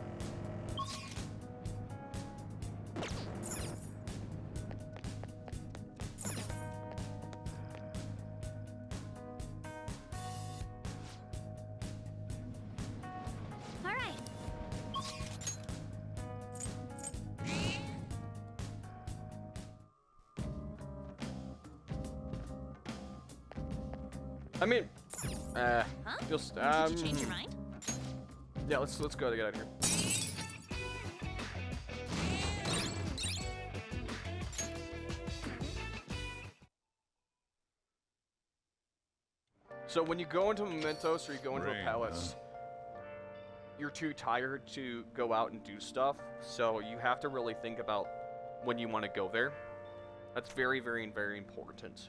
All right. I mean, Huh? just Did you change your mind? Yeah, let's go to get out of here. So when you go into Mementos or you go into Rain, a palace, you're too tired to go out and do stuff. So you have to really think about when you want to go there. That's very, very, very important.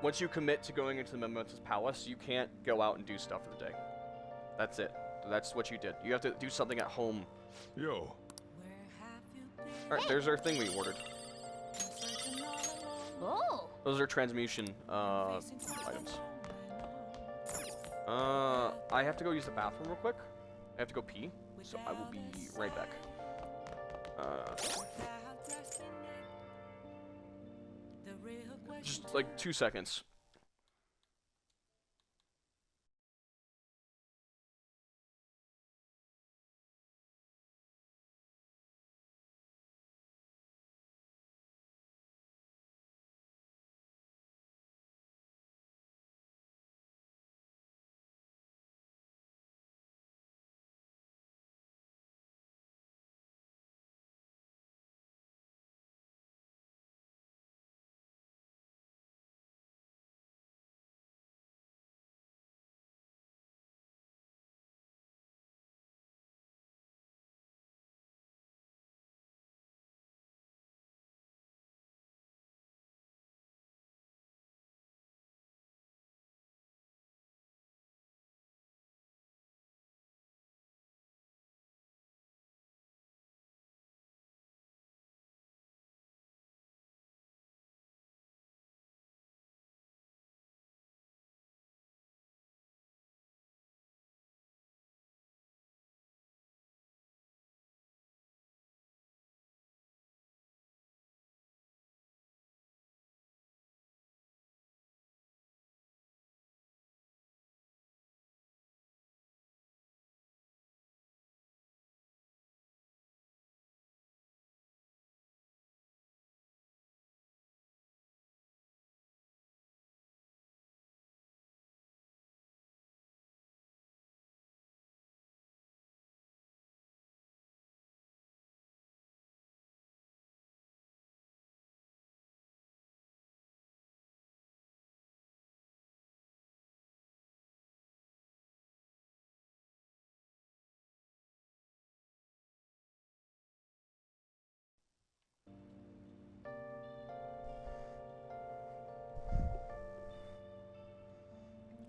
Once you commit to going into the Mementos Palace, you can't go out and do stuff for the day. That's it. That's what you did. You have to do something at home. Yo. Alright, there's our thing we ordered. Oh. Those are transmutation items. I have to go use the bathroom real quick. I have to go pee, so I will be right back. Just like 2 seconds.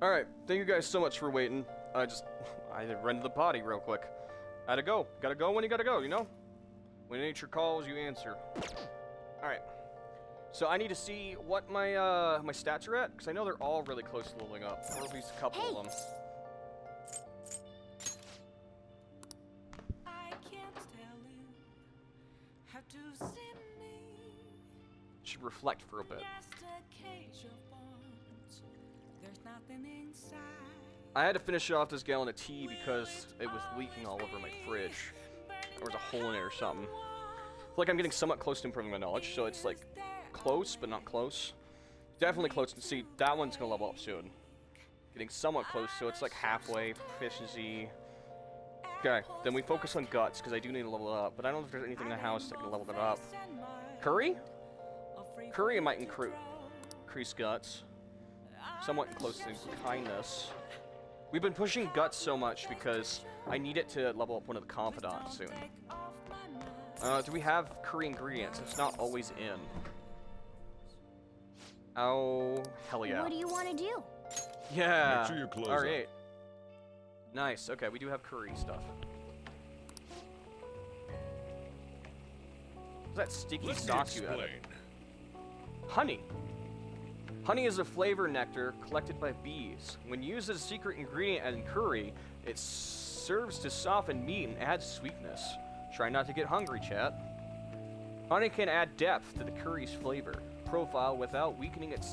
Alright, thank you guys so much for waiting. I ran to the potty real quick. Had to go. Gotta go when you gotta go, you know? When nature calls, you answer. Alright. So I need to see what my my stats are at, because I know they're all really close to leveling up. Or at least a couple of them. Should reflect for a bit. I had to finish off this gallon of tea because it was leaking all over my fridge. There was a hole in it or something. I feel like I'm getting somewhat close to improving my knowledge, so it's like close, but not close. Definitely close to see. That one's gonna level up soon. Getting somewhat close, so it's like halfway proficiency. Okay, then we focus on guts, because I do need to level it up, but I don't know if there's anything in the house that can level it up. Curry? Curry might increase guts. Somewhat close to kindness. We've been pushing guts so much because I need it to level up one of the confidants soon. Do we have curry ingredients? It's not always in. Oh, hell yeah. What do you want to do? Yeah. Make sure your clothes Alright. Nice. Okay, we do have curry stuff. What's that sticky sauce you added? Honey. Honey is a flavor nectar collected by bees. When used as a secret ingredient in curry, it serves to soften meat and add sweetness. Try not to get hungry, chat. Honey can add depth to the curry's flavor profile without weakening its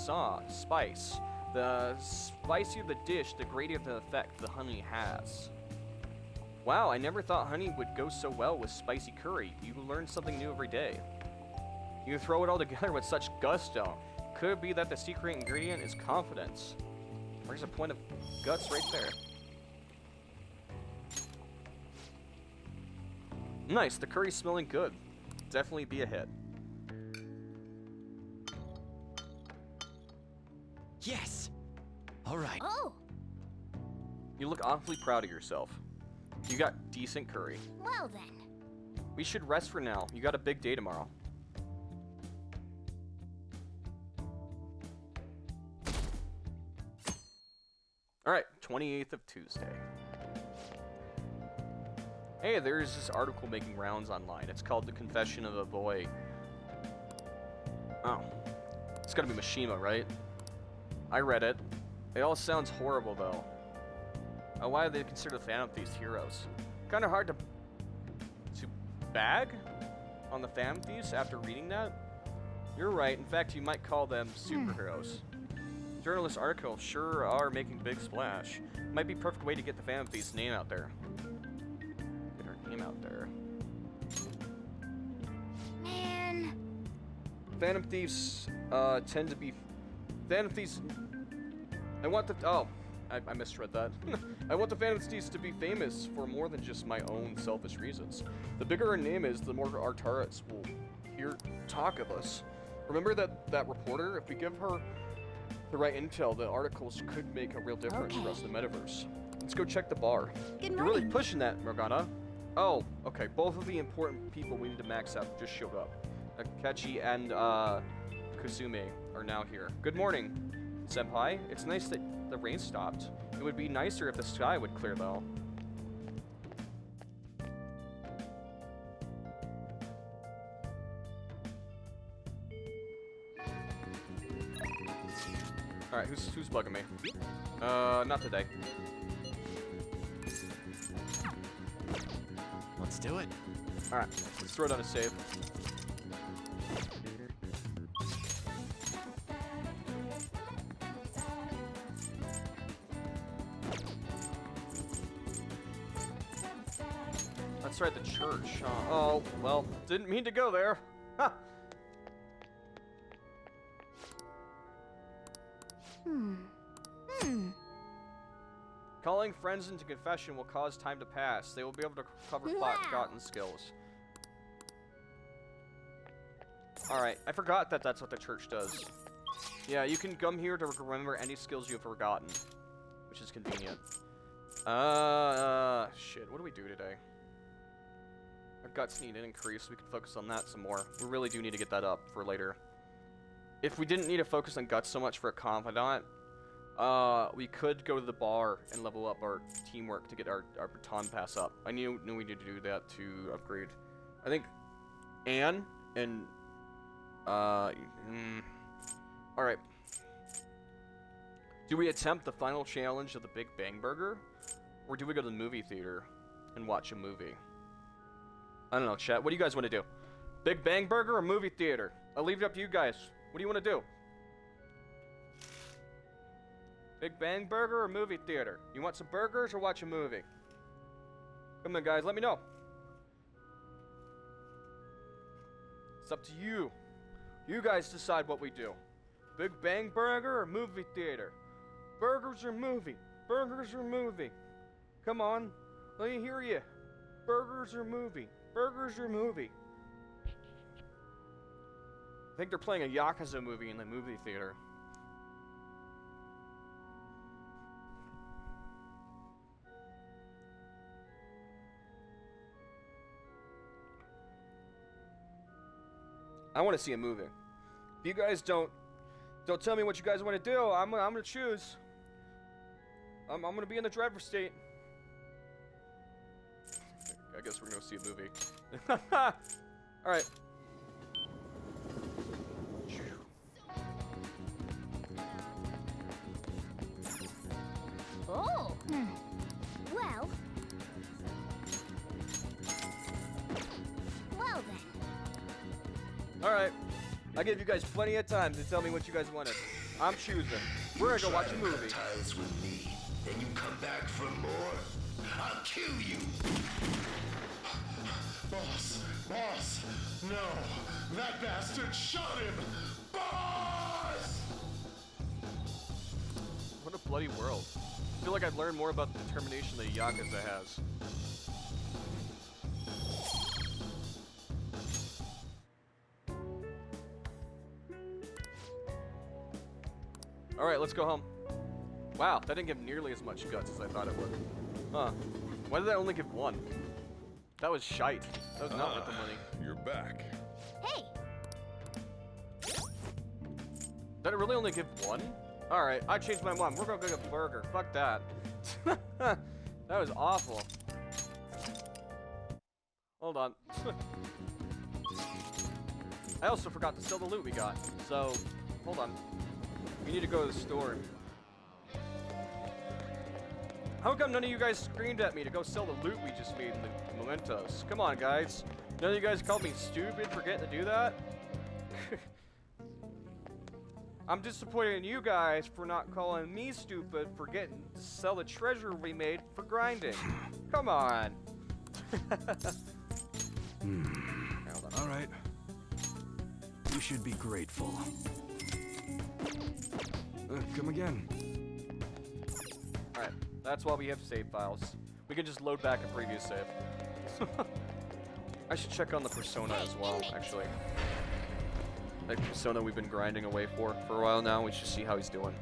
spice. The spicier the dish, the greater the effect the honey has. Wow, I never thought honey would go so well with spicy curry. You learn something new every day. You throw it all together with such gusto. Could be that the secret ingredient is confidence. There's a point of guts right there. Nice, the curry's smelling good. Definitely be a hit. Yes! Alright. Oh, You look awfully proud of yourself. You got decent curry. well then. We should rest for now. You got a big day tomorrow. Alright, 28th of Tuesday. Hey, there's this article making rounds online. It's called The Confession of a Boy. Oh. It's gotta be Mishima, right? I read it. It all sounds horrible, though. Why do they consider the Phantom Thieves heroes? Kinda hard to bag on the Phantom Thieves after reading that? You're right. In fact, you might call them superheroes. Journalist articles sure are making big splash. Might be a perfect way to get the Phantom Thieves' name out there. Get her name out there. Man. Phantom Thieves tend to be... Phantom Thieves... I want the... Oh, I misread that. I want the Phantom Thieves to be famous for more than just my own selfish reasons. The bigger our name is, the more our turrets will hear talk of us. Remember that reporter? If we give her the right intel, the articles could make a real difference for us in the metaverse. Let's go check the bar. Good You're morning. really pushing that, Morgana. Oh, okay. Both of the important people we need to max out just showed up. Akechi and Kusume are now here. Good morning, Senpai. It's nice that the rain stopped. It would be nicer if the sky would clear, though. Alright, who's bugging me? Not today. Let's do it. Alright, let's throw down a save. That's right, the church. Oh, well, didn't mean to go there. Ha! Calling friends into confession will cause time to pass. They will be able to recover forgotten skills. Alright, I forgot that that's what the church does. Yeah, you can come here to remember any skills you have forgotten, which is convenient. Shit, what do we do today? Our guts need an increase, so we can focus on that some more. We really do need to get that up for later. If we didn't need to focus on guts so much for a confidant, we could go to the bar and level up our teamwork to get our baton pass up. I knew we needed to do that to upgrade. I think Anne and alright. Do we attempt the final challenge of the Big Bang Burger? Or do we go to the movie theater and watch a movie? I don't know, chat. What do you guys want to do? Big Bang Burger or movie theater? I'll leave it up to you guys. What do you want to do? Big Bang Burger or movie theater? You want some burgers or watch a movie? Come on, guys. Let me know. It's up to you. You guys decide what we do. Big Bang Burger or movie theater? Burgers or movie? Burgers or movie? Come on. Let me hear you. Burgers or movie? Burgers or movie? I think they're playing a Yakuza movie in the movie theater. I want to see a movie. If you guys don't tell me what you guys want to do, I'm gonna choose. I'm gonna be in the driver's seat. I guess we're gonna see a movie. All right. Oh. Well. Well then. All right. I gave you guys plenty of time to tell me what you guys wanted. I'm choosing. We're gonna go watch a movie. Ties with me, then you come back for more. I'll kill you. Boss! No! That bastard shot him! Boss! What a bloody world. I feel like I'd learn more about the determination that Yakuza has. Alright, let's go home. Wow, that didn't give nearly as much guts as I thought it would. Huh. Why did that only give 1? That was shite. That was not worth the money. You're back. Hey! Did it really only give 1? Alright, I changed my mind. We're gonna go get a burger. Fuck that. That was awful. Hold on. I also forgot to sell the loot we got. So, hold on. We need to go to the store. How come none of you guys screamed at me to go sell the loot we just made in the mementos? Come on, guys. None of you guys called me stupid for getting to do that? I'm disappointed in you guys for not calling me stupid for getting to sell the treasure we made for grinding. Come on. All right. You should be grateful. Come again. Alright, that's why we have save files. We can just load back a previous save. I should check on the Persona as well, actually. That Persona we've been grinding away for a while now. We should see how he's doing.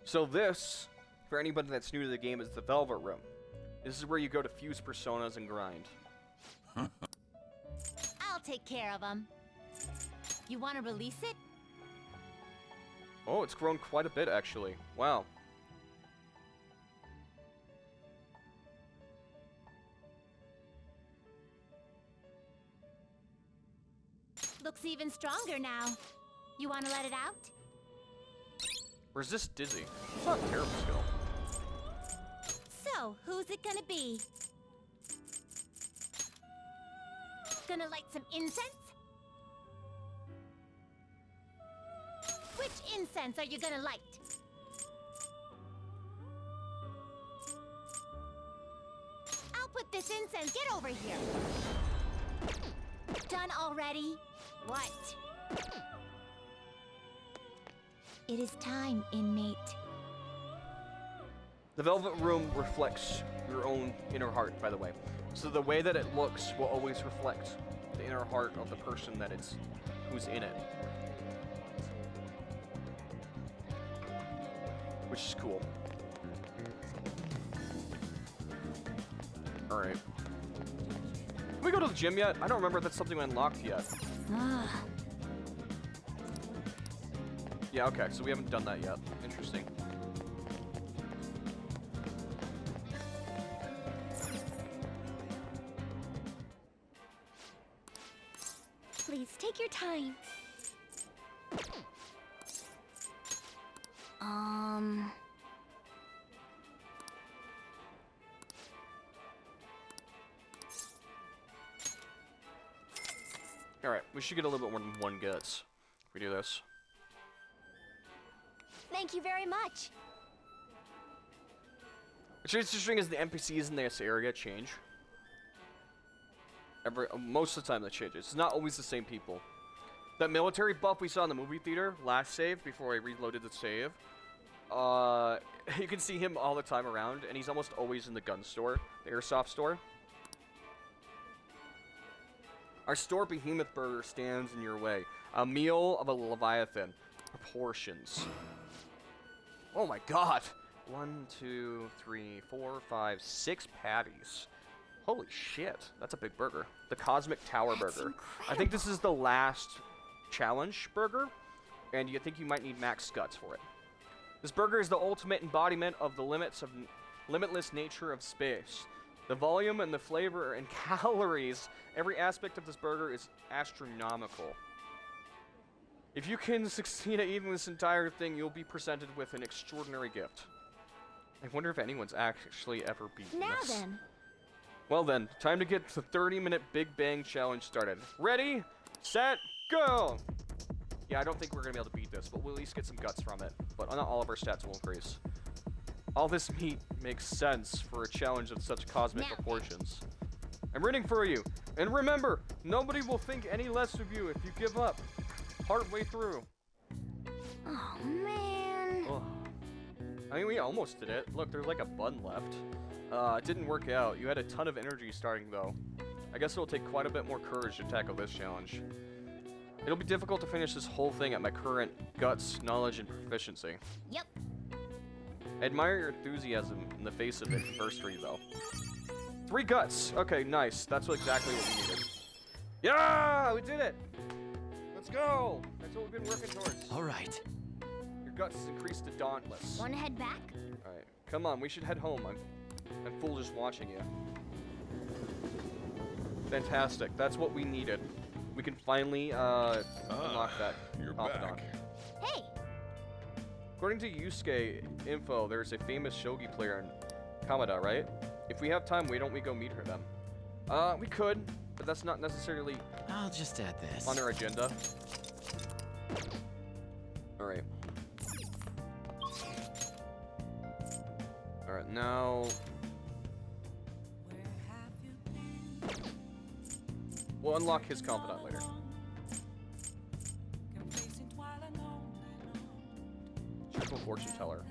So this, for anybody that's new to the game, is the Velvet Room. This is where you go to fuse Personas and grind. I'll take care of them. You want to release it? Oh, it's grown quite a bit, actually. Wow. Looks even stronger now. You want to let it out? Resist Dizzy. It's not a terrible skill. So, who's it gonna be? Gonna light some incense? Which incense are you gonna light? I'll put this incense. Get over here. Done already? What? It is time, inmate. The Velvet Room reflects your own inner heart, by the way. So the way that it looks will always reflect the inner heart of the person that who's in it. Which is cool. Alright. Can we go to the gym yet? I don't remember if that's something we unlocked yet. Yeah, okay, so we haven't done that yet. Interesting. Please take your time. Alright, we should get a little bit more than 1 guts if we do this. Thank you very much. What's interesting is the NPCs in this area change. Most of the time they change. It's not always the same people. That military buff we saw in the movie theater, last save, before I reloaded the save, you can see him all the time around, and he's almost always in the gun store, the airsoft store. Our store Behemoth Burger stands in your way. A meal of a Leviathan. Proportions. Oh my god! 1, 2, 3, 4, 5, 6 patties. Holy shit, that's a big burger. The Cosmic Tower Burger. I think this is the last challenge burger, and you think you might need max guts for it. This burger is the ultimate embodiment of the limitless nature of space. The volume and the flavor and calories, every aspect of this burger is astronomical. If you can succeed at eating this entire thing, you'll be presented with an extraordinary gift. I wonder if anyone's actually ever beaten Now this. then. Well then, time to get the 30-minute Big Bang Challenge started. Ready, set, go! Yeah, I don't think we're gonna be able to beat this, but we'll at least get some guts from it. But not all of our stats will increase. All this meat makes sense for a challenge of such cosmic proportions. I'm rooting for you, and remember, nobody will think any less of you if you give up. Partway through. Oh, man. Ugh. I mean, we almost did it. Look, there's like a bun left. It didn't work out. You had a ton of energy starting, though. I guess it'll take quite a bit more courage to tackle this challenge. It'll be difficult to finish this whole thing at my current guts, knowledge, and proficiency. Yep. I admire your enthusiasm in the face of it first read, though. 3 guts! Okay, nice. That's exactly what we needed. Yeah! We did it! Let's go! That's what we've been working towards. All right. Your guts is increased to dauntless. Wanna head back? Alright, come on, we should head home. I'm full just watching you. Fantastic. That's what we needed. We can finally unlock that confidant. Hey! According to Yusuke info, there's a famous shogi player in Kamada, right? If we have time, why don't we go meet her then? We could, but that's not necessarily I'll just add this. on our agenda. Alright. Alright, now... We'll unlock his confidant later. Triple fortune teller.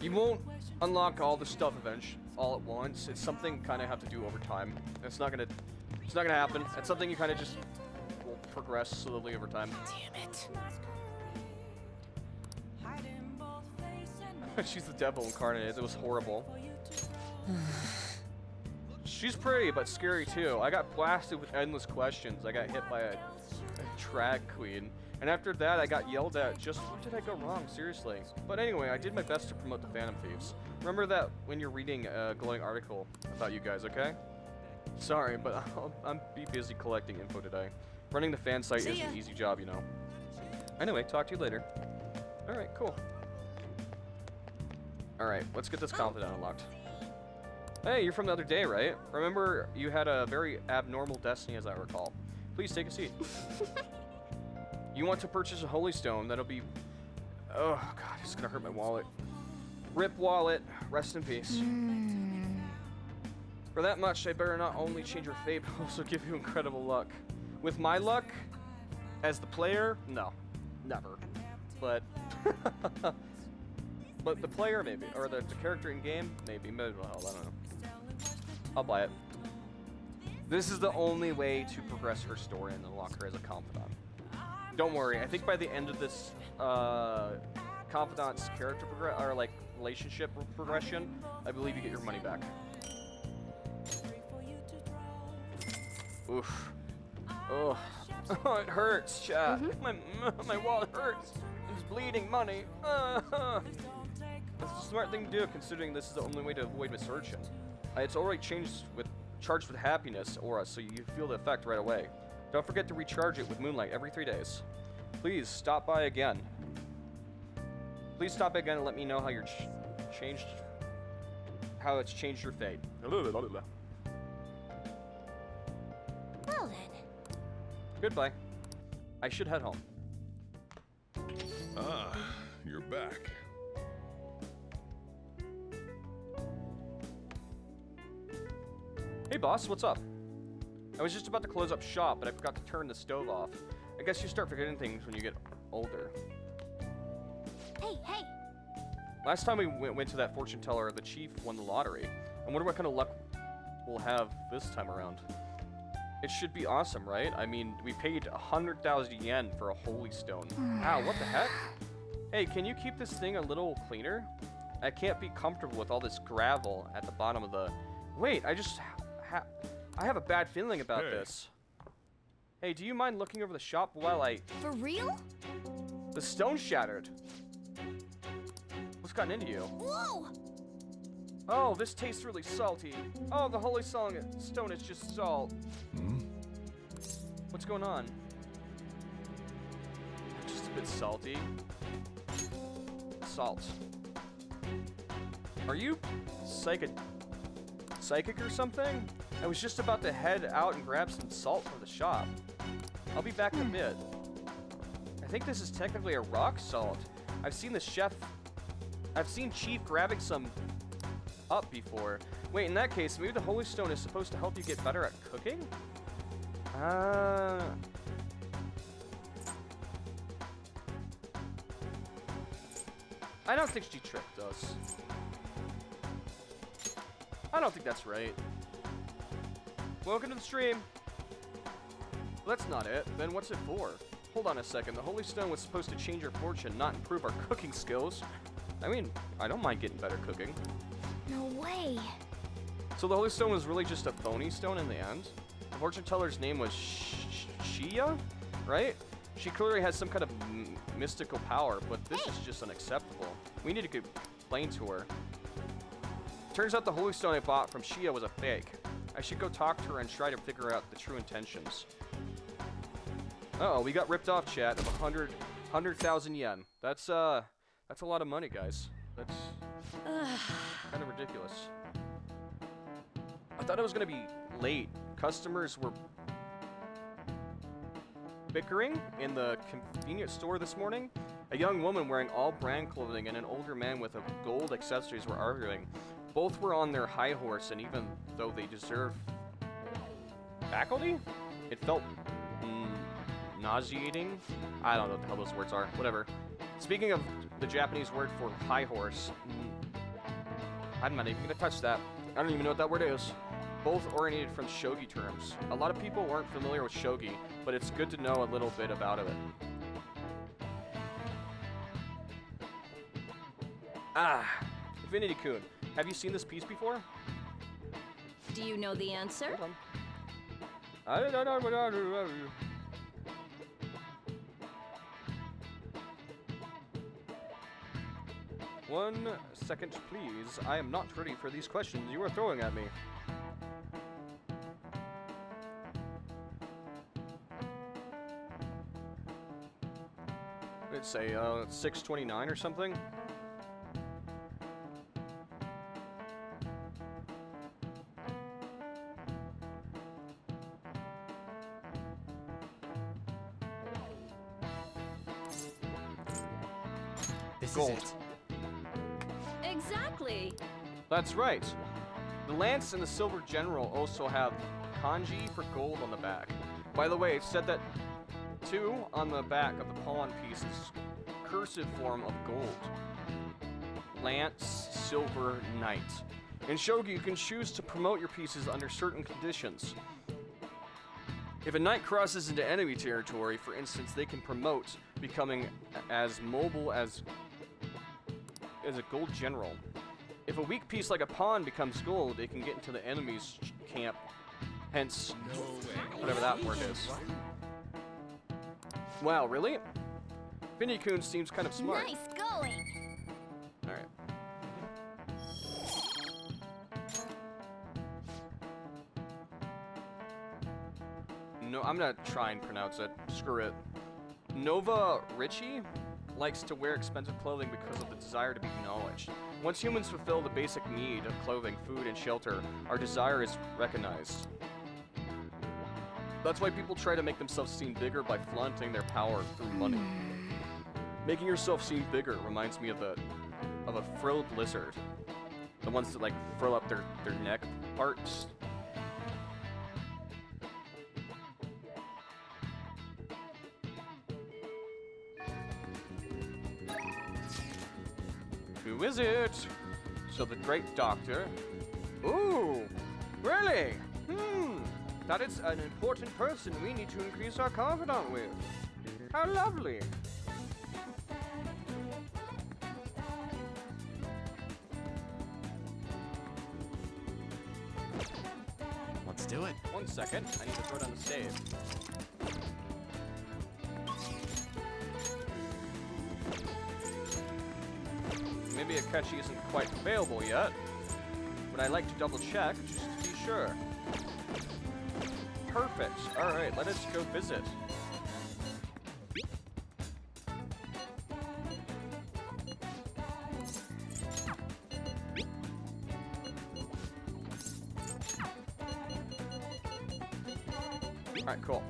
You won't unlock all the stuff eventually all at once. It's something kind of have to do over time. It's not gonna happen. It's something you kind of just will progress slowly over time. Damn it. She's the devil incarnate. It was horrible. She's pretty, but scary too. I got blasted with endless questions. I got hit by a drag queen. And after that, I got yelled at. Just what did I go wrong? Seriously. But anyway, I did my best to promote the Phantom Thieves. Remember that when you're reading a glowing article about you guys, okay? Sorry, but I'm be busy collecting info today. Running the fan site is an easy job, you know. Anyway, talk to you later. Alright, cool. Alright, let's get this confidant unlocked. Hey, you're from the other day, right? Remember, you had a very abnormal destiny, as I recall. Please take a seat. You want to purchase a holy stone that'll be... Oh, God, it's gonna hurt my wallet. Rip wallet, rest in peace. For that much, I better not only change your fate, but also give you incredible luck. With my luck, as the player, no. Never. But... But the player, maybe. Or the character in game, maybe. Maybe I don't know. I'll buy it. This is the only way to progress her story and unlock her as a confidant. Don't worry. I think by the end of this confidant's character relationship progression, I believe you get your money back. Oof. Oh, it hurts, chat. My wallet hurts. It's bleeding money. That's a smart thing to do, considering this is the only way to avoid misfortune. It's already charged with happiness aura, so you feel the effect right away. Don't forget to recharge it with moonlight every 3 days. Please stop by again. Please stop by again and let me know how you're how it's changed your fate. Well then. Goodbye. I should head home. Ah, you're back. Hey boss, what's up? I was just about to close up shop, but I forgot to turn the stove off. I guess you start forgetting things when you get older. Hey, hey! Last time we went to that fortune teller, the chief won the lottery. I wonder what kind of luck we'll have this time around. It should be awesome, right? I mean, we paid 100,000 yen for a holy stone. Ow, what the heck? Hey, can you keep this thing a little cleaner? I can't be comfortable with all this gravel at the bottom of the... Wait, I have a bad feeling about this. Hey, do you mind looking over the shop while I... For real? The stone shattered. What's gotten into you? Whoa! Oh, this tastes really salty. Oh, the holy stone is just salt. What's going on? Just a bit salty. Salt. Are you psychic or something? I was just about to head out and grab some salt from the shop. I'll be back in a bit. I think this is technically a rock salt. I've seen Chief grabbing some up before. Wait, in that case, maybe the holy stone is supposed to help you get better at cooking? I don't think she tricked us. I don't think that's right. Welcome to the stream. That's not it. Then what's it for? Hold on a second. The Holy Stone was supposed to change our fortune, not improve our cooking skills. I mean, I don't mind getting better cooking. No way. So the Holy Stone was really just a phony stone in the end? The fortune teller's name was Shia, right? She clearly has some kind of mystical power, but this is just unacceptable. We need to explain to her. Turns out the Holy Stone I bought from Shia was a fake. I should go talk to her and try to figure out the true intentions. Uh-oh, we got ripped off, chat, of 100,000 yen. That's a lot of money, guys. That's kind of ridiculous. I thought it was gonna be late. Customers were bickering in the convenience store this morning. A young woman wearing all brand clothing and an older man with gold accessories were arguing. Both were on their high horse, and even though they deserve faculty, it felt nauseating. I don't know what the hell those words are. Whatever. Speaking of the Japanese word for high horse, I'm not even gonna touch that. I don't even know what that word is. Both originated from shogi terms. A lot of people weren't familiar with shogi, but it's good to know a little bit about it. Infinity-kun, have you seen this piece before? Do you know the answer? I don't know. 1 second, please. I am not ready for these questions you are throwing at me. Let's say 629 or something. This Gold. is it. Exactly. That's right. The lance and the silver general also have kanji for gold on the back. By the way, it said that 2 on the back of the pawn piece is cursive form of gold. Lance, silver, knight. In shogi, you can choose to promote your pieces under certain conditions. If a knight crosses into enemy territory, for instance, they can promote, becoming as mobile as a gold general. If a weak piece like a pawn becomes gold, it can get into the enemy's camp, hence whatever that word is. Wow, really? Finny-kun seems kind of smart. Nice going. Alright. No, I'm gonna try and pronounce it. Screw it. Nova Richie likes to wear expensive clothing because of the desire to be acknowledged. Once humans fulfill the basic need of clothing, food, and shelter, our desire is recognized. That's why people try to make themselves seem bigger by flaunting their power through money. Making yourself seem bigger reminds me of a frilled lizard. The ones that like frill up their neck parts. Who is it? So the great doctor. Ooh, really? That is an important person we need to increase our confidence with. How lovely. Let's do it. 1 second, I need to throw down the save. Maybe Akechi isn't quite available yet, but I like to double check just to be sure. Perfect. Alright, let us go visit. Alright, cool.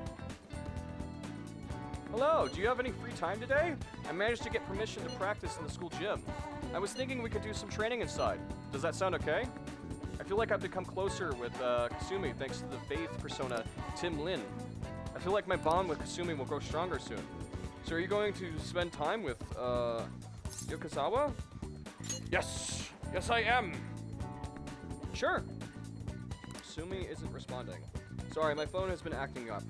Hello, do you have any free time today? I managed to get permission to practice in the school gym. I was thinking we could do some training inside. Does that sound okay? I feel like I've become closer with Kasumi thanks to the faith persona Tim Lin. I feel like my bond with Kasumi will grow stronger soon. So are you going to spend time with Yokozawa? Yes! Yes I am! Sure, Sumi isn't responding. Sorry, my phone has been acting up.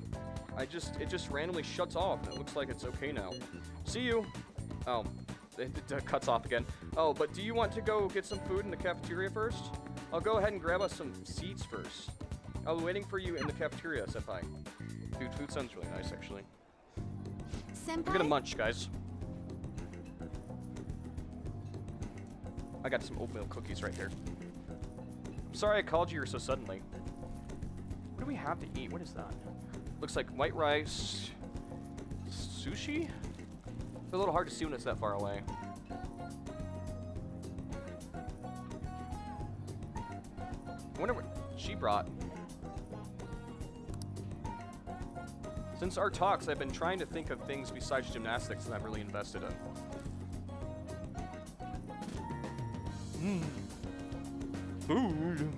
It just randomly shuts off, and it looks like it's okay now. See you. Oh, it cuts off again. Oh, but do you want to go get some food in the cafeteria first? I'll go ahead and grab us some seats first. I'll be waiting for you in the cafeteria, Senpai. Dude, food sounds really nice, actually. Senpai? I'm gonna munch, guys. I got some oatmeal cookies right here. I'm sorry I called you so suddenly. What do we have to eat? What is that? Looks like white rice, sushi? It's a little hard to see when it's that far away. I wonder what she brought. Since our talks, I've been trying to think of things besides gymnastics that I'm really invested in. Food.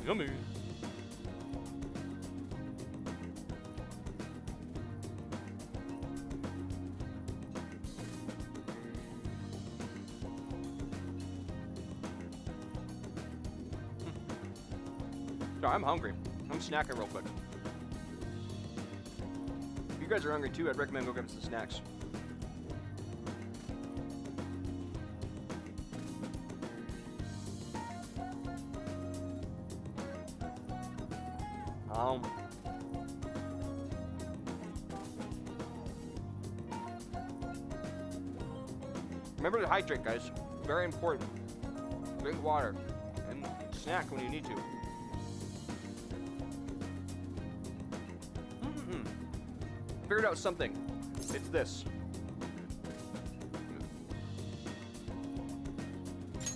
Yummy. So I'm hungry. I'm snacking real quick. If you guys are hungry too, I'd recommend go get some snacks. Remember to hydrate, guys. Very important. Drink water and snack when you need to. Figured out something. It's this.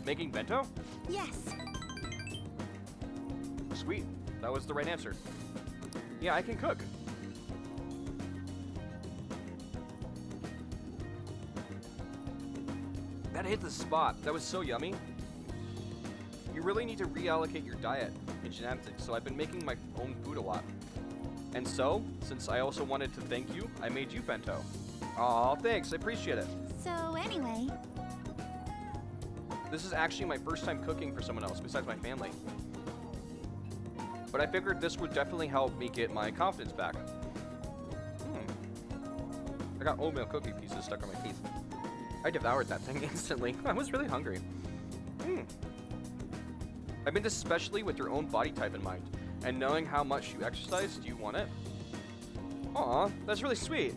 Making bento? Yes. Sweet. That was the right answer. Yeah, I can cook. That hit the spot. That was so yummy. You really need to reallocate your diet in gymnastics, so I've been making my own food a lot. And so, since I also wanted to thank you, I made you bento. Aw, thanks. I appreciate it. So, anyway. This is actually my first time cooking for someone else besides my family. But I figured this would definitely help me get my confidence back. I got oatmeal cookie pieces stuck on my teeth. I devoured that thing instantly. I was really hungry. I mean this especially with your own body type in mind. And knowing how much you exercise, do you want it? Aw, that's really sweet.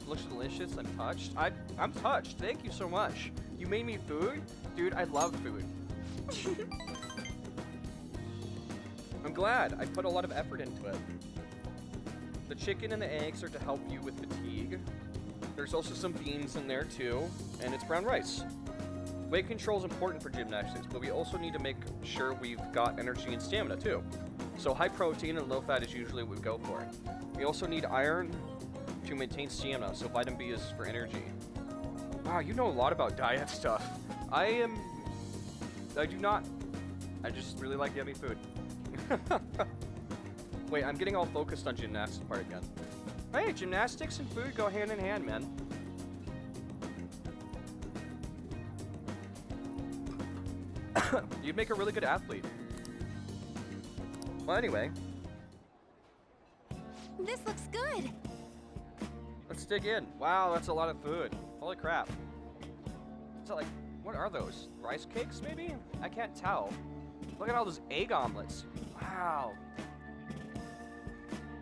Looks delicious. I'm touched. I'm touched. Thank you so much. You made me food? Dude, I love food. I'm glad. I put a lot of effort into it. The chicken and the eggs are to help you with fatigue. There's also some beans in there too, and it's brown rice. Weight control is important for gymnastics, but we also need to make sure we've got energy and stamina too. So high protein and low fat is usually what we go for. We also need iron to maintain stamina, so vitamin B is for energy. Wow, you know a lot about diet stuff. I do not. I just really like yummy food. Wait, I'm getting all focused on gymnastics part again. Hey, gymnastics and food go hand in hand, man. You'd make a really good athlete. Well, anyway. This looks good. Let's dig in. Wow, that's a lot of food. Holy crap. Is that like, what are those? Rice cakes, maybe? I can't tell. Look at all those egg omelets. Wow.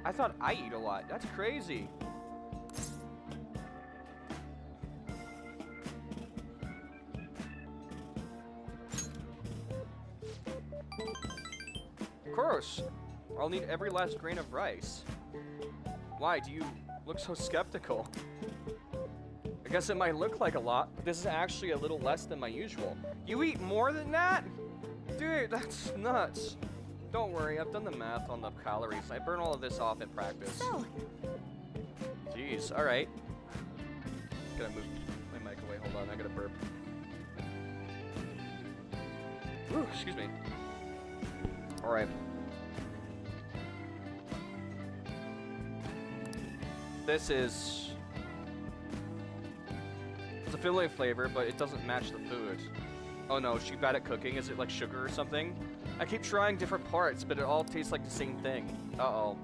I thought I eat a lot. That's crazy. Of course. I'll need every last grain of rice. Why do you look so skeptical? I guess it might look like a lot, but this is actually a little less than my usual. You eat more than that? Dude, that's nuts. Don't worry, I've done the math on the calories. I burn all of this off in practice. So. Jeez, alright. Gotta move my mic away, hold on, I gotta burp. Ooh, excuse me. Alright. This is... It's a filling flavor, but it doesn't match the food. Oh no, is she bad at cooking? Is it like sugar or something? I keep trying different parts, but it all tastes like the same thing. Uh-oh.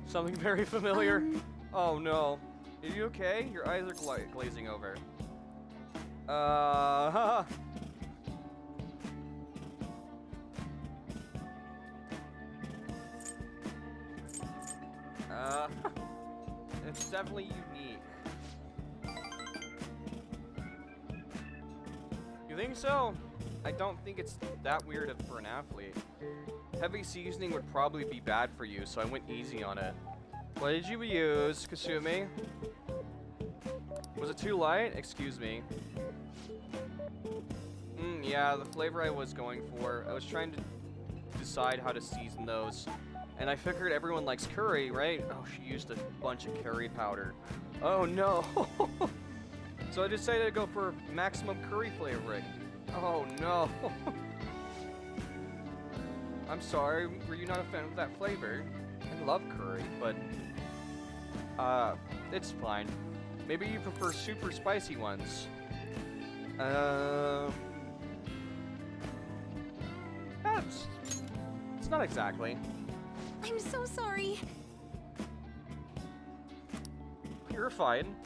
Something very familiar. Oh no. Are you okay? Your eyes are glazing over. It's definitely unique. You think so? I don't think it's that weird for an athlete. Heavy seasoning would probably be bad for you, so I went easy on it. What did you use, Kasumi? Was it too light? Excuse me. Yeah, the flavor I was going for. I was trying to decide how to season those. And I figured everyone likes curry, right? Oh, she used a bunch of curry powder. Oh no! So I decided to go for maximum curry flavoring. Oh no! I'm sorry, were you not a fan of that flavor? I love curry, but... it's fine. Maybe you prefer super spicy ones. It's not exactly. I'm so sorry. You're fine.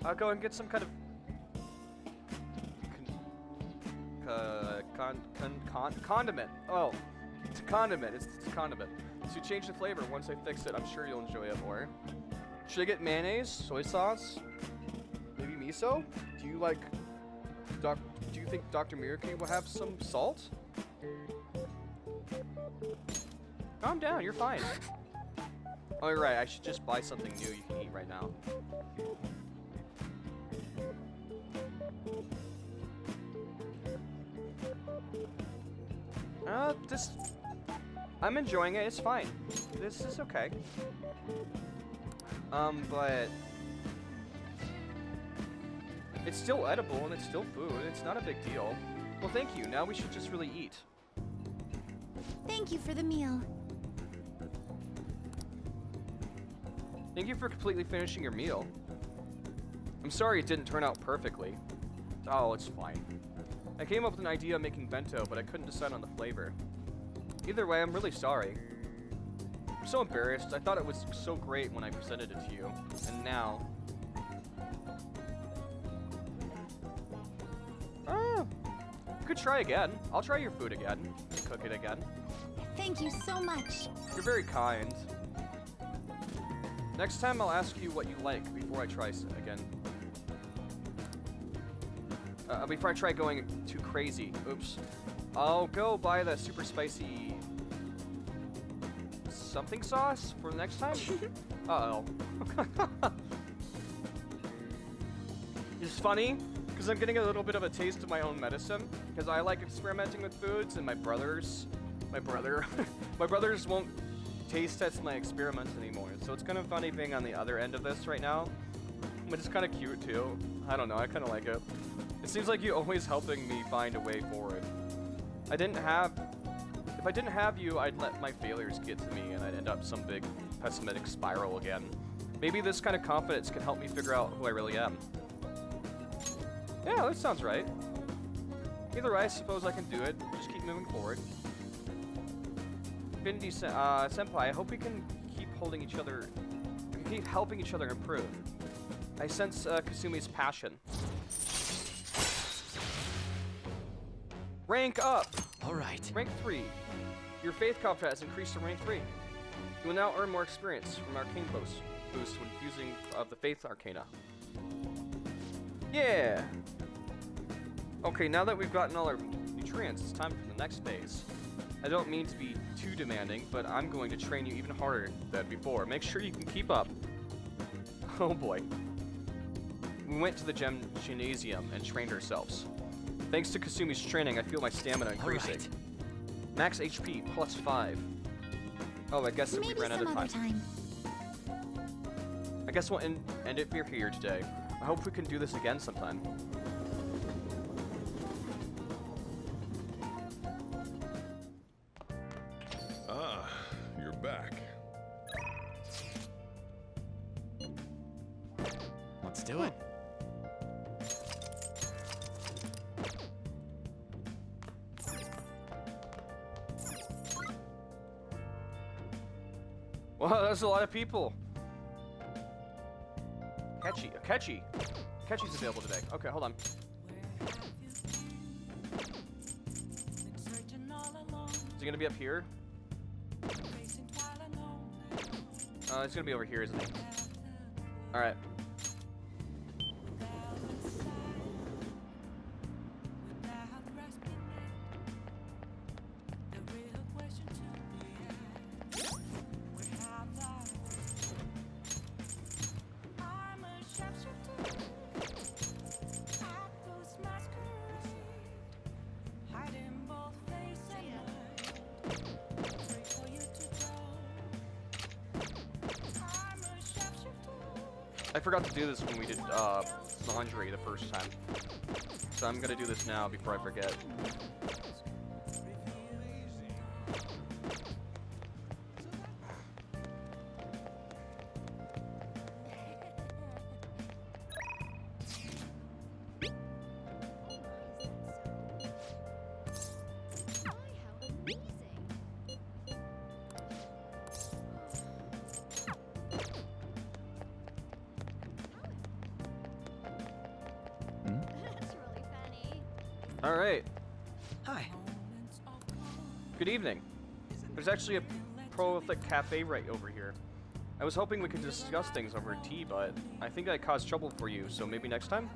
I'll go and get some kind of condiment. Oh, it's a condiment. It's a condiment. So you change the flavor. Once I fix it, I'm sure you'll enjoy it more. Should I get mayonnaise, soy sauce, maybe miso? Do you like? Do you think Dr. Miyuki will have some salt? Calm down. You're fine. Oh, you're right. I should just buy something new you can eat right now. I'm enjoying it. It's fine. This is okay. But it's still edible and it's still food. It's not a big deal. Well, thank you. Now we should just really eat. Thank you for the meal. Thank you for completely finishing your meal. I'm sorry it didn't turn out perfectly. Oh, it's fine. I came up with an idea of making bento, but I couldn't decide on the flavor. Either way, I'm really sorry. I'm so embarrassed. I thought it was so great when I presented it to you. And now... you could try again. I'll try your food again. Cook it again. Thank you so much. You're very kind. Next time I'll ask you what you like before I try again. Before I try going too crazy. Oops. I'll go buy the super spicy something sauce for the next time. Uh-oh. It's funny because I'm getting a little bit of a taste of my own medicine because I like experimenting with foods, and my brothers won't taste test my experiments anymore. So it's kind of funny being on the other end of this right now, but it's kind of cute too. I don't know, I kind of like it. It seems like you always helping me find a way forward. If I didn't have you, I'd let my failures get to me and I'd end up some big pessimistic spiral again. Maybe this kind of confidence can help me figure out who I really am. Yeah, that sounds right. Either way, I suppose I can do it. Just keep moving forward. Bindi Senpai, I hope we can keep helping each other improve. I sense Kasumi's passion. Rank up! Alright. Rank 3. Your faith confidence has increased to rank 3. You will now earn more experience from Arcane boost when using the Faith Arcana. Yeah! Okay, now that we've gotten all our nutrients, it's time for the next phase. I don't mean to be too demanding, but I'm going to train you even harder than before. Make sure you can keep up. Oh boy. We went to the gymnasium and trained ourselves. Thanks to Kasumi's training, I feel my stamina increasing. Right. Max HP plus 5. Oh, I guess that we ran out of time. I guess we'll end it here today. I hope we can do this again sometime. Ah, you're back. Let's do it. Wow, that's a lot of people. Akechi. Akechi's available today. Okay, hold on. Is he gonna be up here? He's gonna be over here, isn't he? Alright. I forgot to do this when we did laundry the first time, so I'm gonna do this now before I forget. All right. Hi. Good evening. There's actually a prolific cafe right over here. I was hoping we could discuss things over tea, but I think I caused trouble for you, so maybe next time?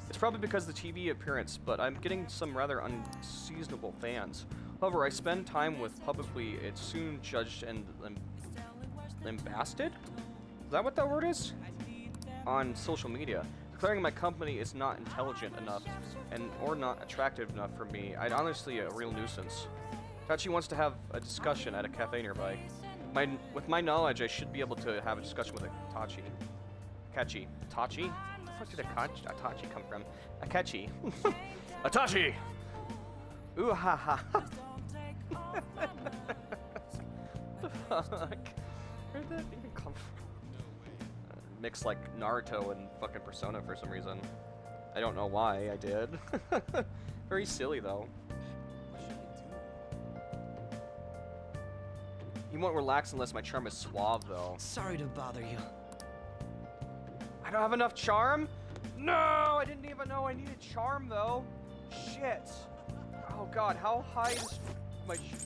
It's probably because of the TV appearance, but I'm getting some rather unseasonable fans. However, I spend time with publicly, it's soon judged and lambasted? Is that what that word is? On social media. Declaring my company is not intelligent enough or not attractive enough for me. I'd honestly a real nuisance. Tachi wants to have a discussion at a cafe nearby. With my knowledge, I should be able to have a discussion with Tachi. Akechi. Tachi? Where the fuck did Tachi come from? Akechi. Atachi! Ooh ha ha. The fuck? Where did that even come from? Mix like Naruto and fucking Persona for some reason. I don't know why I did. Very silly though. He won't relax unless my charm is suave though. Sorry to bother you. I don't have enough charm? No! I didn't even know I needed charm though. Shit. Oh god, how high does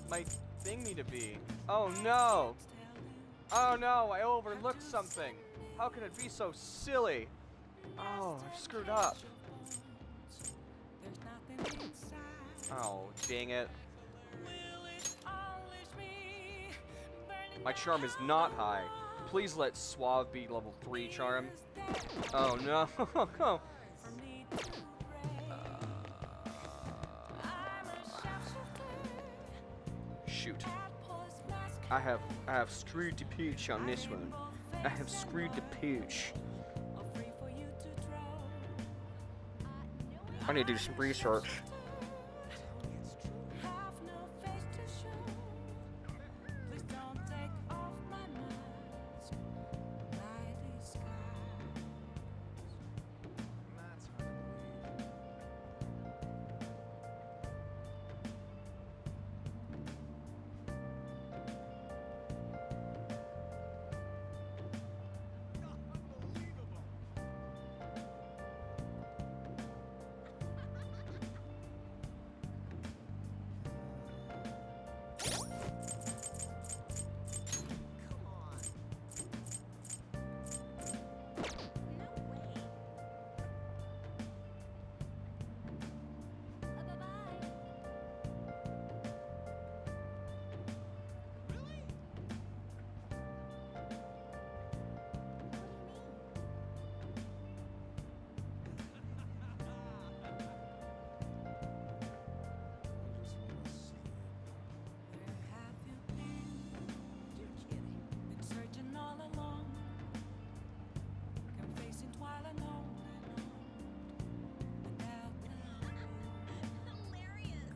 my thing need to be? Oh no! Oh no, I overlooked something. How can it be so silly? Oh, I screwed up. Oh, dang it. My charm is not high. Please let Suave be level 3 charm. Oh no. Shoot. I have screwed the pooch on this one. I have screwed the pooch. I need to do some research.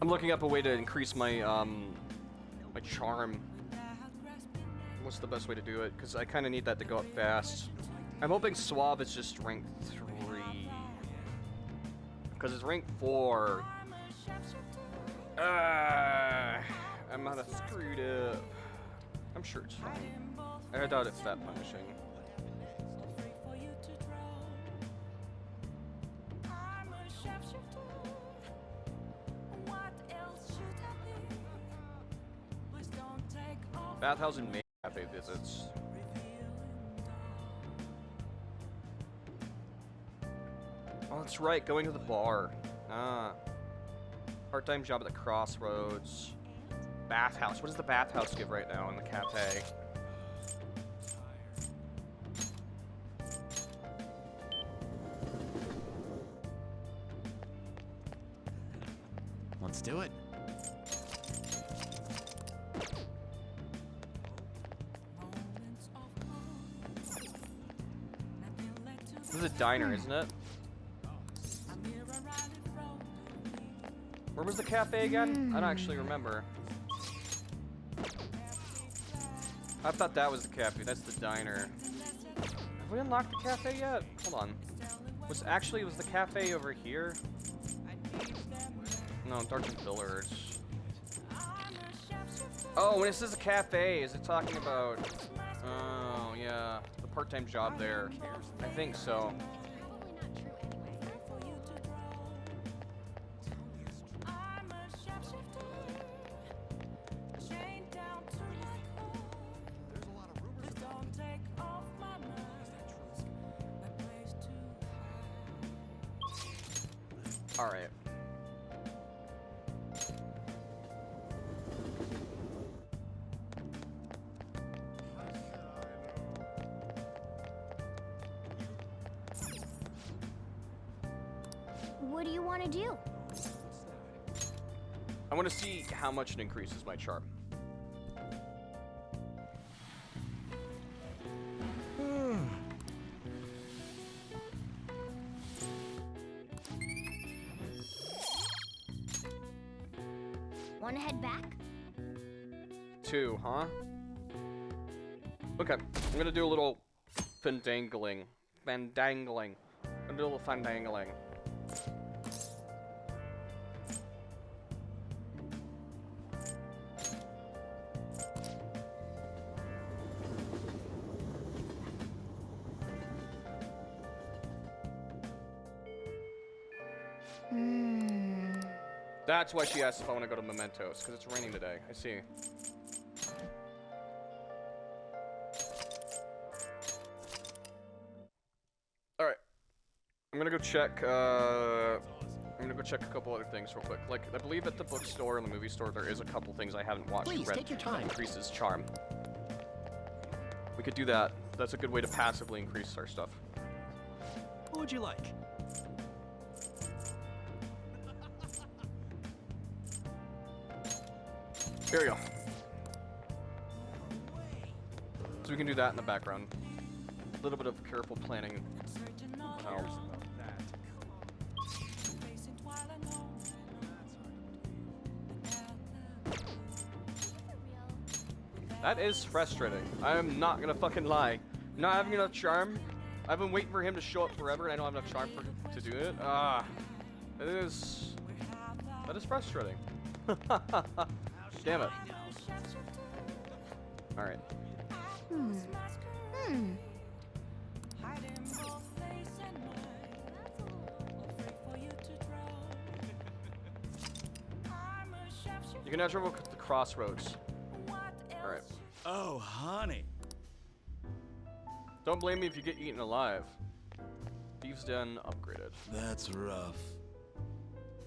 I'm looking up a way to increase my my charm. What's the best way to do it? Because I kind of need that to go up fast. I'm hoping Suave is just rank Because it's rank 4. I might have screwed up. I'm sure it's fine. I doubt it's that punishing. Bathhouse and main cafe visits. Oh, that's right, going to the bar. Ah. Part-time job at the Crossroads. Bathhouse. What does the bathhouse give right now in the cafe? Let's do it. This is a diner, isn't it? Where was the cafe again? I don't actually remember. I thought that was the cafe. That's the diner. Have we unlocked the cafe yet? Hold on. It was the cafe over here? No, Dark Billards. Oh, when it says a cafe, is it talking about... Oh, yeah. The part-time job there. I think so. All right. What do you want to do? I want to see how much it increases my charm. Want to head back? 2, huh? Okay, I'm gonna do a little fandangling. I'm gonna do a little fandangling. That's why she asked if I want to go to Mementos, because it's raining today. I see. Alright. I'm gonna go check, a couple other things real quick. Like, I believe at the bookstore and the movie store, there is a couple things I haven't watched. Please, take your time. That increases charm. We could do that. That's a good way to passively increase our stuff. What would you like? Here we go. So we can do that in the background. A little bit of careful planning. Oh. That is frustrating. I am not gonna fucking lie. Not having enough charm. I've been waiting for him to show up forever and I don't have enough charm to do it. That is frustrating. Damn it. Alright. You can now travel to the Crossroads. Alright. Oh, honey. Don't blame me if you get eaten alive. Thieves' Den upgraded. That's rough.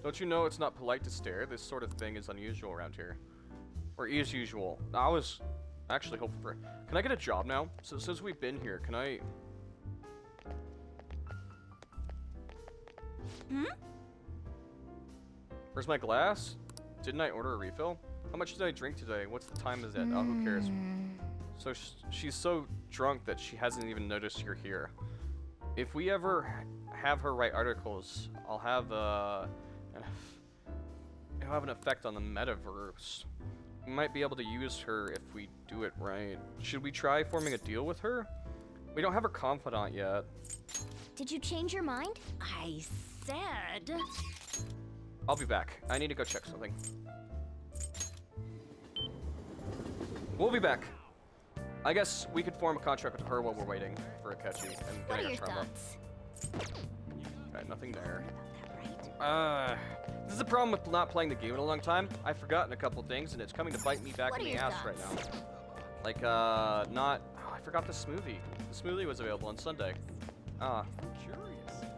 Don't you know it's not polite to stare? This sort of thing is unusual around here. Or is usual. I was actually hoping for... Can I get a job now? So since we've been here, can I... Where's my glass? Didn't I order a refill? How much did I drink today? What's the time is it? Oh, who cares? So she's so drunk that she hasn't even noticed you're here. If we ever have her write articles, I'll have it'll have an effect on the metaverse. We might be able to use her if we do it right. Should we try forming a deal with her? We don't have her confidant yet. Did you change your mind? I sad. I'll be back. I need to go check something. We'll be back. I guess we could form a contract with her while we're waiting for Akechi and What are getting your our trauma. thoughts? Right, nothing there. This is the problem with not playing the game in a long time. I've forgotten a couple things, and it's coming to bite me back What in are the your ass right now. Like, not... Oh, I forgot the smoothie. The smoothie was available on Sunday. Ah. Curious.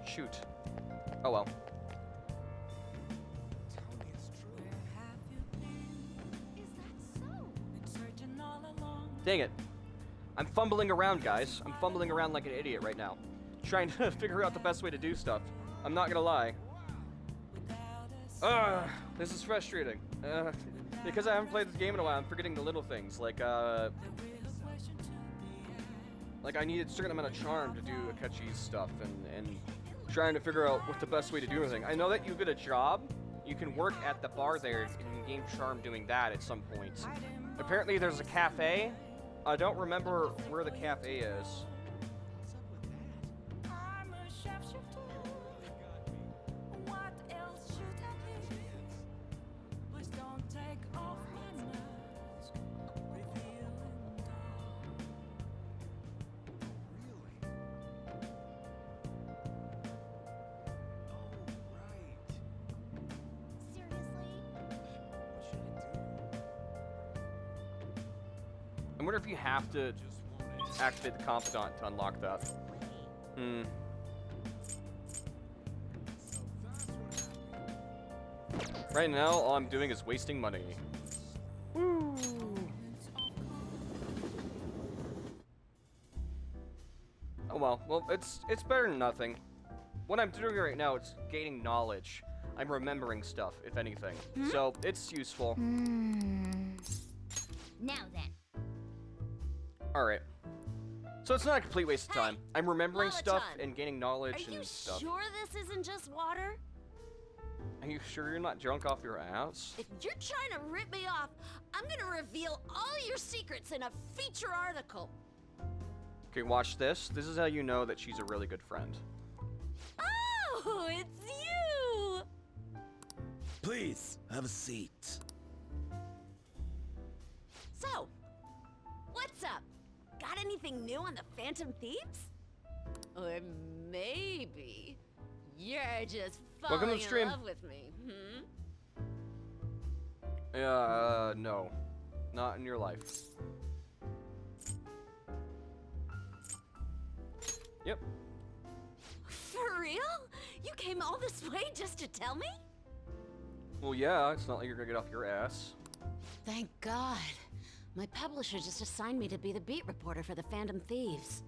Shoot. Oh well. Dang it. I'm fumbling around, guys. I'm fumbling around like an idiot right now. Trying to figure out the best way to do stuff. I'm not gonna lie. This is frustrating. Because I haven't played this game in a while, I'm forgetting the little things. Like I needed a certain amount of charm to do Akechi's stuff, and trying to figure out what the best way to do everything. I know that you get a job. You can work at the bar there and gain charm doing that at some point. Apparently there's a cafe. I don't remember where the cafe is. I wonder if you have to activate the confidant to unlock that. Right now, all I'm doing is wasting money. Woo! Oh well. Well, it's better than nothing. What I'm doing right now is gaining knowledge. I'm remembering stuff, if anything. So, it's useful. Now then. Alright. So it's not a complete waste of time. I'm remembering stuff Lava-chan, and gaining knowledge Are you and stuff. sure this isn't just water? Are you sure you're not drunk off your ass? If you're trying to rip me off, I'm gonna reveal all your secrets in a feature article. Okay, watch this. This is how you know that she's a really good friend. Oh, it's you! Please, have a seat. So, what's up? Got anything new on the Phantom Thieves? Or maybe you're just Welcome to falling the stream. in love with me, No. Not in your life. Yep. For real? You came all this way just to tell me? Well, yeah, it's not like you're gonna get off your ass. Thank God. My publisher just assigned me to be the beat reporter for the Phantom Thieves.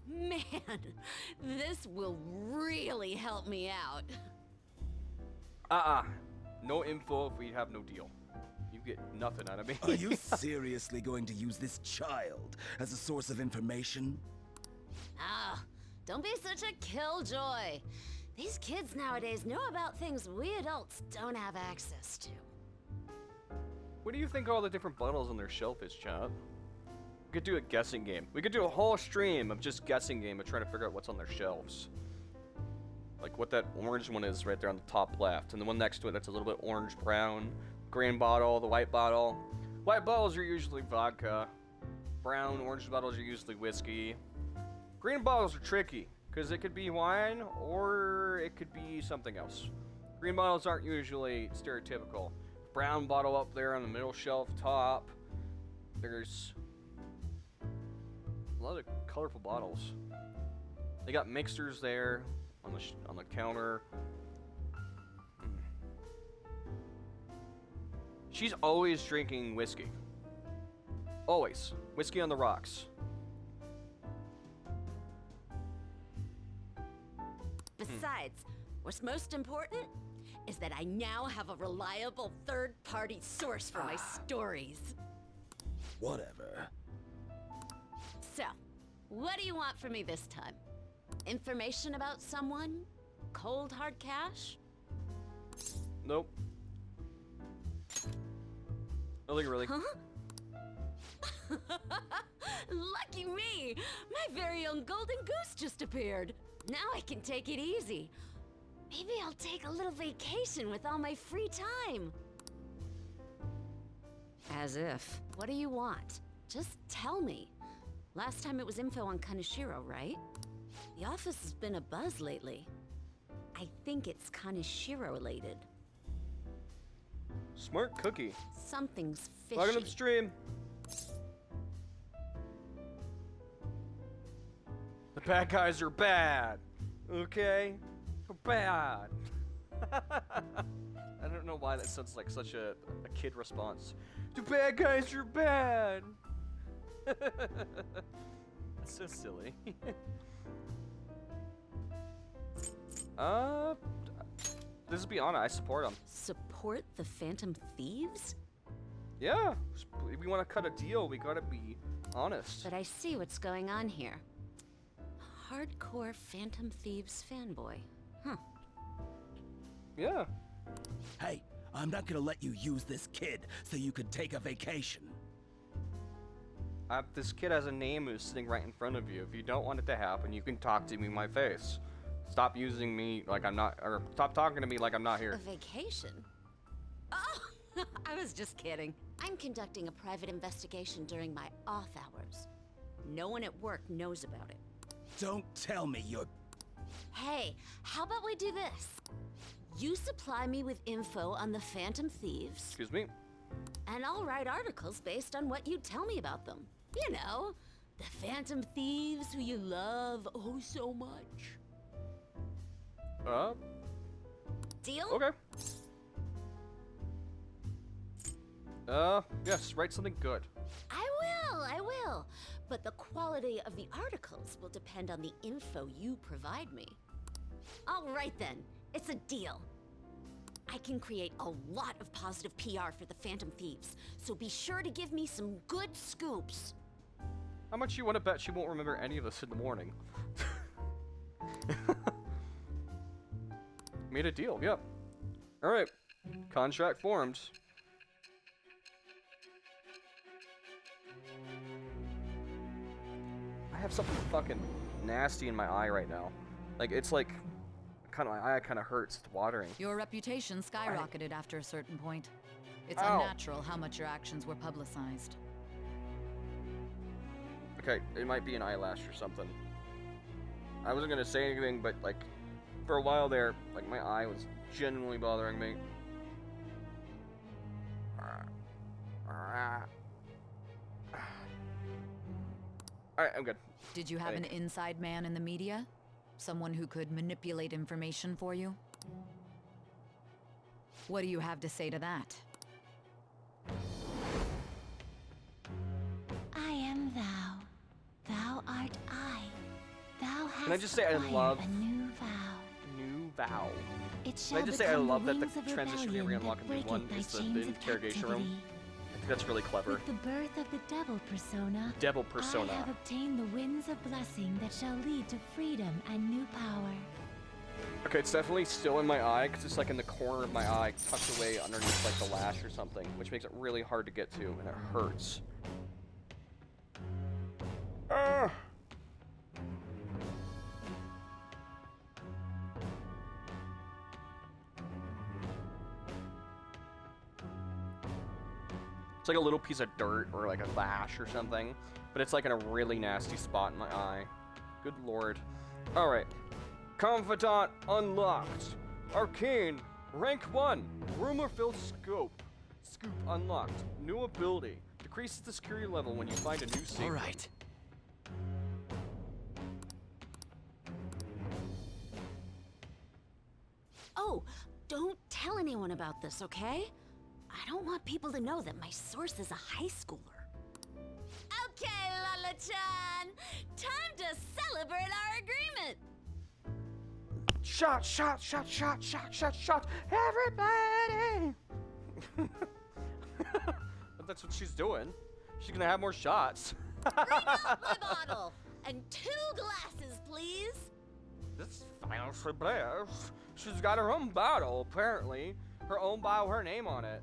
Man, this will really help me out. No info if we have no deal. You get nothing out of me. Are you seriously going to use this child as a source of information? Ah, don't be such a killjoy. These kids nowadays know about things we adults don't have access to. What do you think all the different bottles on their shelf is, chat? We could do a guessing game. We could do a whole stream of just guessing game of trying to figure out what's on their shelves. Like what that orange one is right there on the top left, and the one next to it that's a little bit orange-brown. Green bottle, the white bottle. White bottles are usually vodka. Brown, orange bottles are usually whiskey. Green bottles are tricky, because it could be wine, or it could be something else. Green bottles aren't usually stereotypical. Brown bottle up there on the middle shelf top. There's a lot of colorful bottles. They got mixers there on the counter. She's always drinking whiskey. Always. Whiskey on the rocks. Besides, what's most important is that I now have a reliable third-party source for my stories. Whatever. So, what do you want from me this time? Information about someone? Cold hard cash? Nope. Nothing really. Huh? Lucky me! My very own golden goose just appeared. Now I can take it easy. Maybe I'll take a little vacation with all my free time. As if. What do you want? Just tell me. Last time it was info on Kaneshiro, right? The office has been a buzz lately. I think it's Kaneshiro related. Smart cookie. Something's fishy. Welcome to the stream. The bad guys are bad. Okay? They're bad. I don't know why that sounds like such a kid response. The bad guys are bad. That's so silly. Let's be honest, I support them. Support the Phantom Thieves? Yeah, if we want to cut a deal, we gotta be honest. But I see what's going on here. Hardcore Phantom Thieves fanboy. Huh. Yeah. Hey, I'm not gonna let you use this kid so you could take a vacation. This kid has a name who's sitting right in front of you. If you don't want it to happen, you can talk to me in my face. Stop using me like I'm not, or stop talking to me like I'm not here. A vacation? Oh, I was just kidding. I'm conducting a private investigation during my off hours. No one at work knows about it. Don't tell me you're... Hey, how about we do this? You supply me with info on the Phantom Thieves. Excuse me? And I'll write articles based on what you tell me about them. You know, the Phantom Thieves who you love oh so much. Deal? Okay. Yes, write something good. I will. But the quality of the articles will depend on the info you provide me. All right then, it's a deal. I can create a lot of positive PR for the Phantom Thieves, so be sure to give me some good scoops. How much you want to bet she won't remember any of this in the morning? Made a deal, yep. Alright. Contract formed. I have something fucking nasty in my eye right now. Like, it's like, my eye kind of hurts. It's watering. Your reputation skyrocketed after a certain point. It's Ow. unnatural how much your actions were publicized. Okay, it might be an eyelash or something. I wasn't gonna say anything, but like, for a while there, like my eye was genuinely bothering me. Alright, I'm good. Did you have an inside man in the media? Someone who could manipulate information for you? What do you have to say to that? I am thou. Thou art I. Thou hast Can I just say I acquired love a new vow. New vow. It Can shall I just say I become love the that the wings of transition we rebellion unlock that in V1 breaketh thy is the chains of interrogation room. captivity. I think that's really clever. With the birth of the devil persona, Devil persona. I have obtained the winds of blessing that shall lead to freedom and new power. Okay, it's definitely still in my eye, because it's like in the corner of my eye, tucked away underneath like the lash or something, which makes it really hard to get to, and it hurts. It's like a little piece of dirt or like a lash or something, but it's like in a really nasty spot in my eye. Good lord. Alright. Confidant unlocked. Arcane. Rank 1. Rumor-filled scope. Scoop unlocked. New ability. Decreases the security level when you find a new secret. Alright. Oh, don't tell anyone about this, okay? I don't want people to know that my source is a high schooler. Okay, Lala-chan! Time to celebrate our agreement! Shot, shot, shot, shot, shot, shot, shot, everybody! But that's what she's doing. She's gonna have more shots. Bring out my bottle! And 2 glasses, please! This financially blessed. She's got her own bottle, apparently. Her own bottle, her name on it.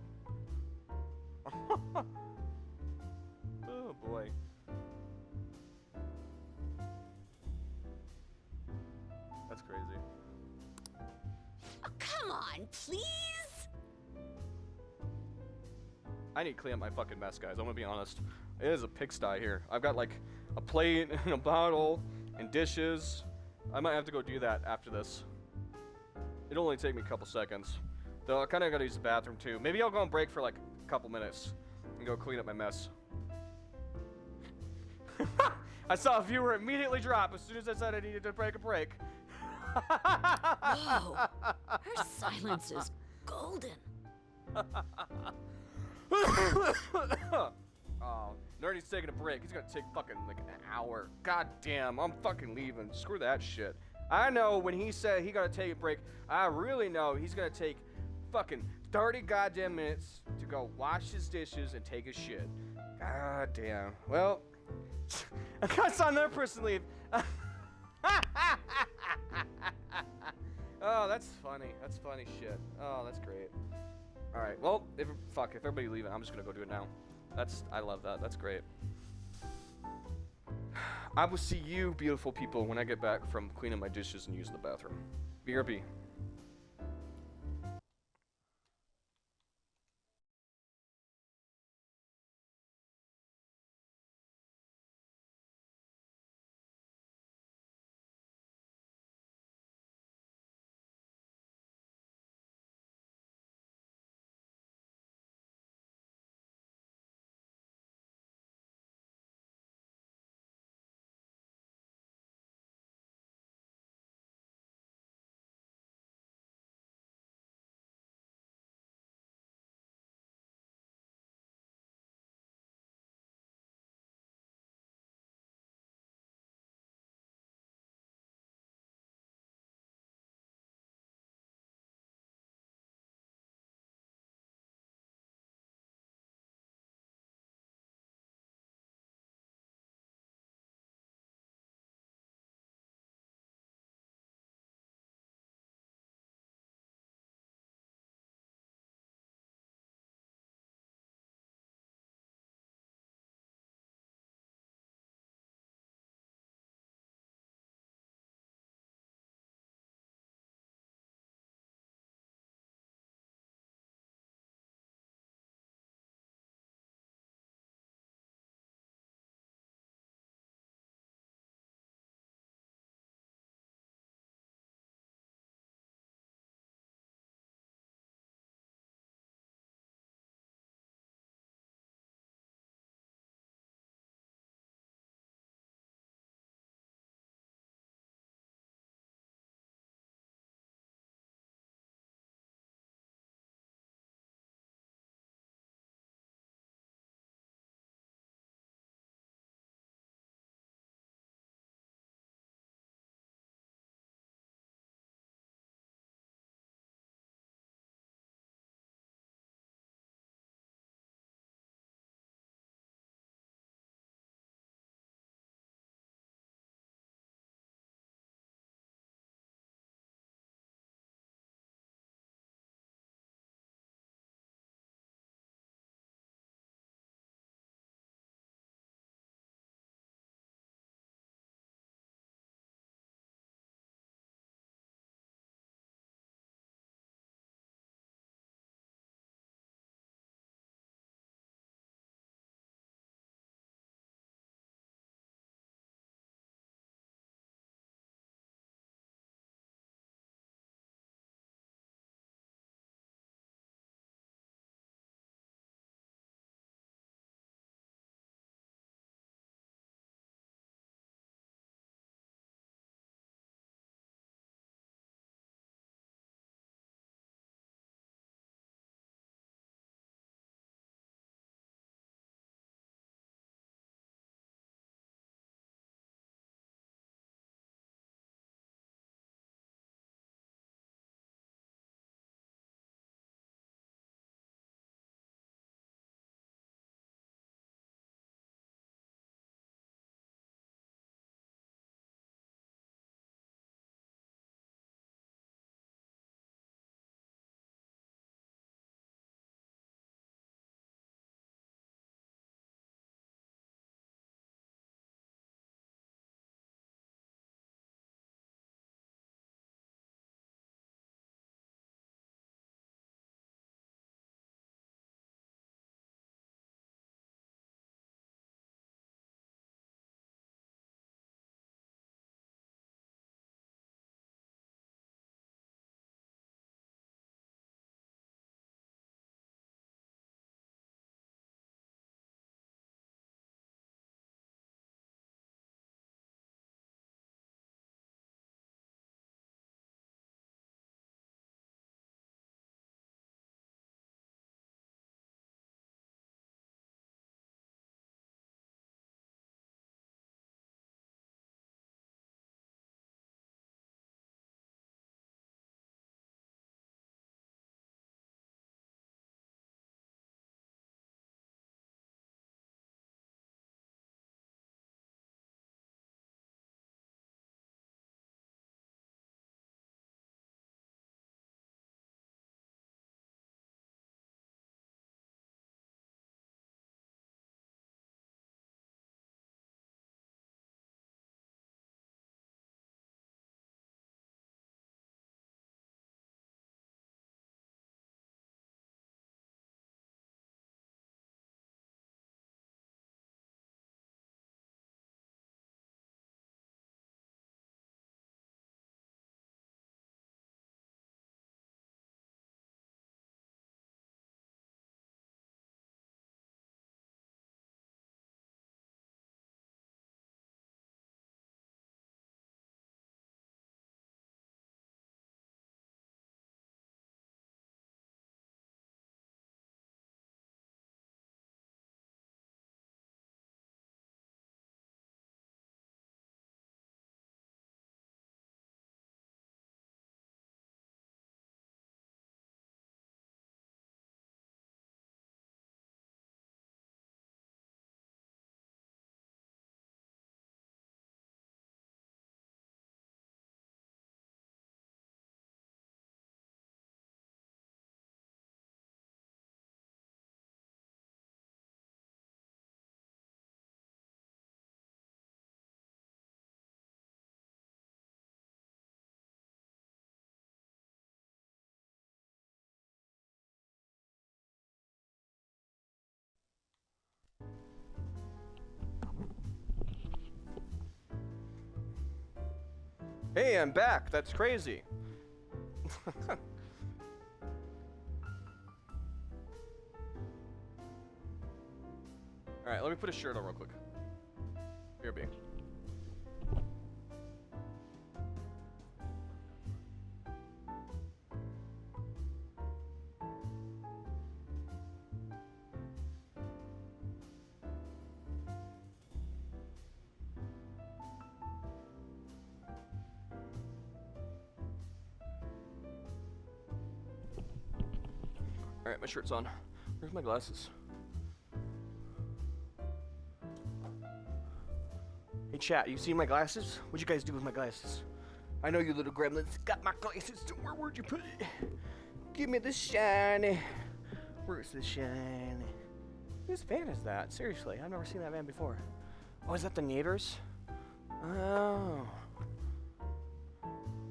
Oh boy. That's crazy. Come on, please? I need to clean up my fucking mess, guys. I'm gonna be honest. It is a pigsty here. I've got like a plate and a bottle and dishes. I might have to go do that after this. It'll only take me a couple seconds. Though I kind of gotta use the bathroom too. Maybe I'll go on break for like a couple minutes and go clean up my mess. I saw a viewer immediately drop as soon as I said I needed to break a break. Whoa. Her silence is golden. Oh, Nerdy's taking a break. He's gonna take fucking like an hour. God damn, I'm fucking leaving. Screw that shit. I know when he said he gotta take a break, I really know he's gonna take fucking 30 goddamn minutes to go wash his dishes and take a shit. God damn. Well, I got some other person leave. Oh, that's funny. That's funny shit. Oh, that's great. All right. Well, if everybody leaving, I'm just gonna go do it now. I love that. That's great. I will see you, beautiful people, when I get back from cleaning my dishes and using the bathroom. BRB. Hey, I'm back. That's crazy. Alright, let me put a shirt on real quick. Here, B. Alright, my shirt's on. Where's my glasses? Hey chat, you seen my glasses? What'd you guys do with my glasses? I know you little gremlins got my glasses. Where'd you put it? Give me the shiny. Where's the shiny? Whose van is that? Seriously, I've never seen that van before. Oh, is that the neighbors? Oh.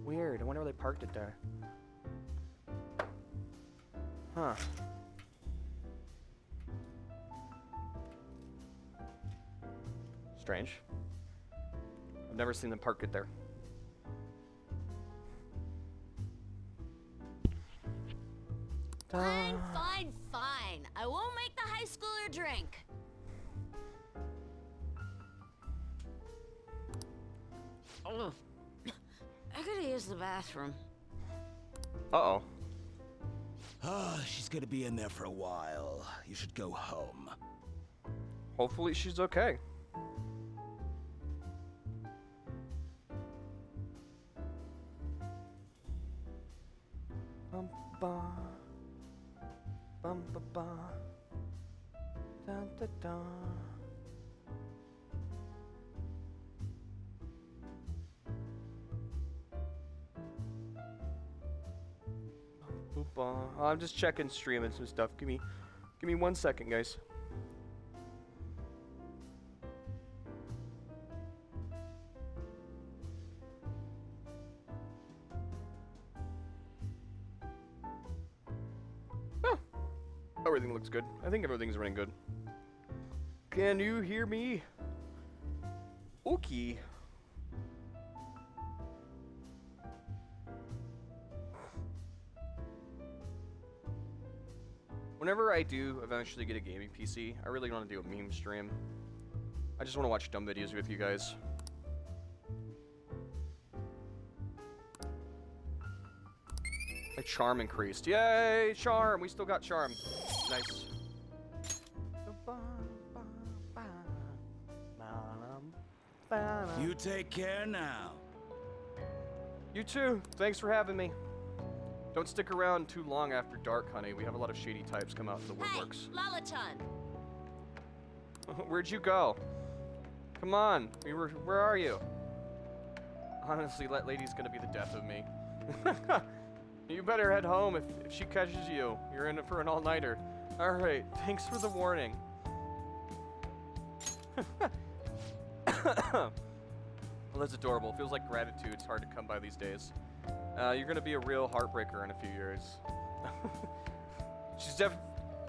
Weird. I wonder where they parked it there. Huh. Strange. I've never seen them park it there. Fine, fine, fine. I won't make the high schooler drink. Oh, I gotta use the bathroom. Uh-oh. Ah, she's gonna be in there for a while. You should go home. Hopefully she's okay. Bum ba bum ba ba dun dun dun. I'm just checking stream and some stuff. Give me 1 second, guys. Oh, everything looks good. I think everything's running good. Can you hear me? Okay. Whenever I do eventually get a gaming PC, I really want to do a meme stream. I just want to watch dumb videos with you guys. My charm increased. Yay, charm! We still got charm. Nice. You take care now. You too. Thanks for having me. Don't stick around too long after dark, honey. We have a lot of shady types come out in the woodworks. Hey, Lala-chan. Where'd you go? Come on. Where are you? Honestly, that lady's gonna be the death of me. You better head home if she catches you. You're in it for an all-nighter. Alright, thanks for the warning. Well, that's adorable. Feels like gratitude's hard to come by these days. You're gonna be a real heartbreaker in a few years. She's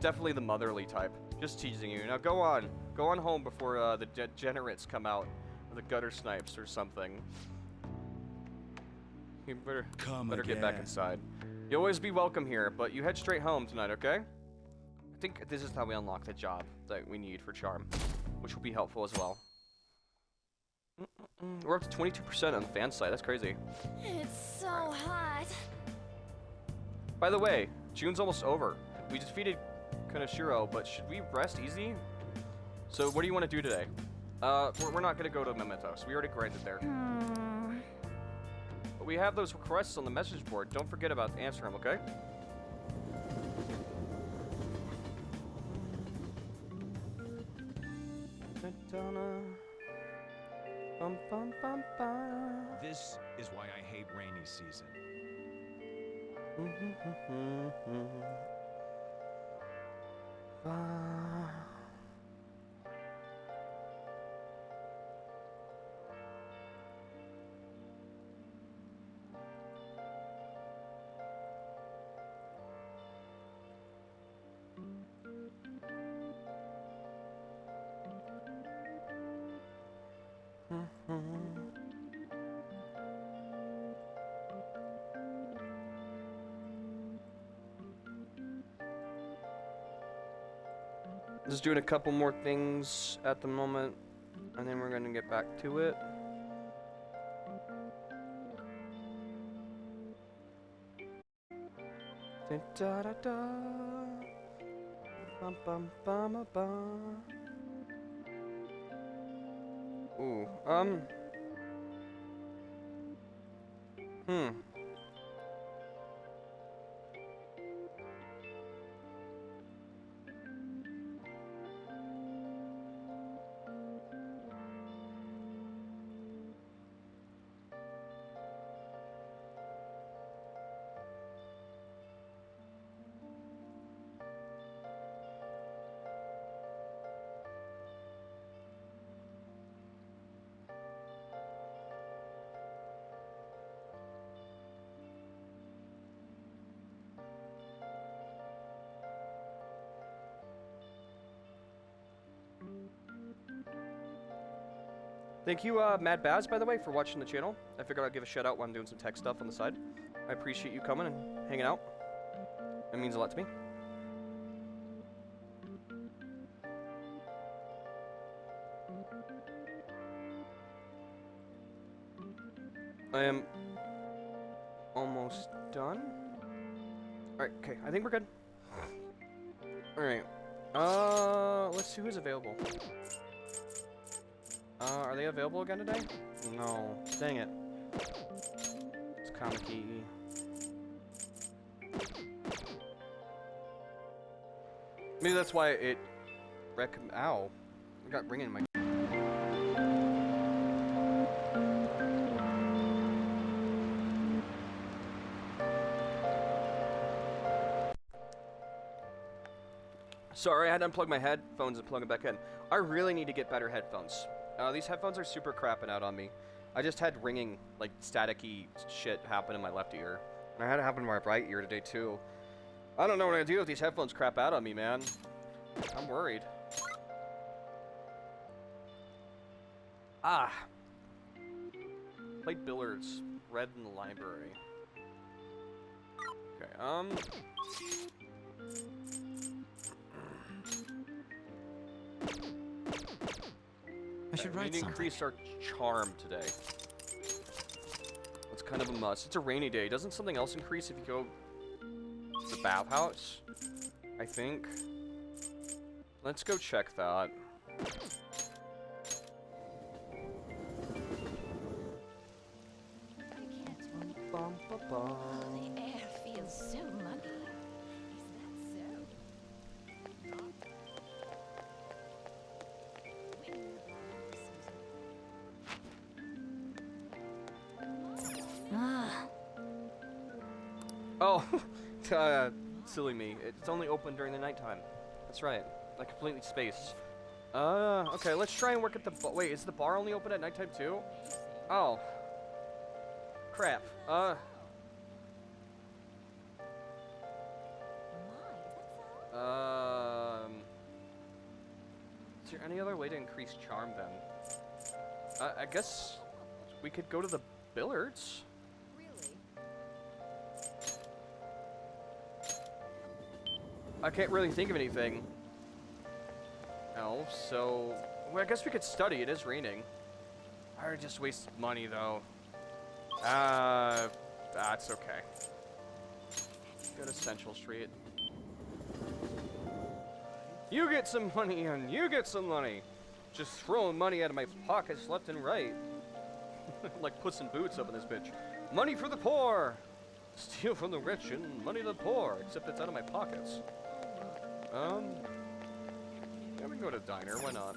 definitely the motherly type. Just teasing you. Now go on home before the degenerates come out, or the gutter snipes or something. You better get back inside. You'll always be welcome here, but you head straight home tonight, okay? I think this is how we unlock the job that we need for charm, which will be helpful as well. We're up to 22% on the fan site. That's crazy. It's so hot. By the way, June's almost over. We defeated Kaneshiro, but should we rest easy? So what do you want to do today? We're not going to go to Mementos. We already grinded there. But we have those requests on the message board. Don't forget about answering them, okay? This is why I hate rainy season. Just doing a couple more things at the moment, and then we're gonna get back to it. Da da da. Bum bum bum bum. Ooh, Thank you, Mad Baz, by the way, for watching the channel. I figured I'd give a shout out while I'm doing some tech stuff on the side. I appreciate you coming and hanging out. It means a lot to me. I am almost done. Alright, okay, I think we're good. Alright. Let's see who's available. Are they available again today? No. Dang it. It's Kamiki. Maybe that's why it ow. I got ringing in my... Sorry, I had to unplug my headphones and plug them back in. I really need to get better headphones. These headphones are super crapping out on me. I just had ringing, like, staticky shit happen in my left ear. And I had it happen in my right ear today, too. I don't know what I'm gonna do if these headphones crap out on me, man. I'm worried. Ah. Played billiards. Read in the library. Okay, I should write we need to increase our charm today. That's kind of a must. It's a rainy day. Doesn't something else increase if you go to the bathhouse? I think. Let's go check that. Bum, ba, bum. The air feels so muggy. Oh, silly me. It's only open during the nighttime. That's right. I completely spaced. Okay, let's try and work at the wait, is the bar only open at nighttime too? Oh. Crap. Is there any other way to increase charm then? I guess we could go to the billiards. I can't really think of anything else, so well, I guess we could study. It is raining. I would just waste money though. That's okay. Go to Central Street. You get some money and you get some money. Just throwing money out of my pockets left and right. Like Puss in Boots up in this bitch. Money for the poor. Steal from the rich and money to the poor. Except it's out of my pockets. Yeah, we can go to a diner. Why not?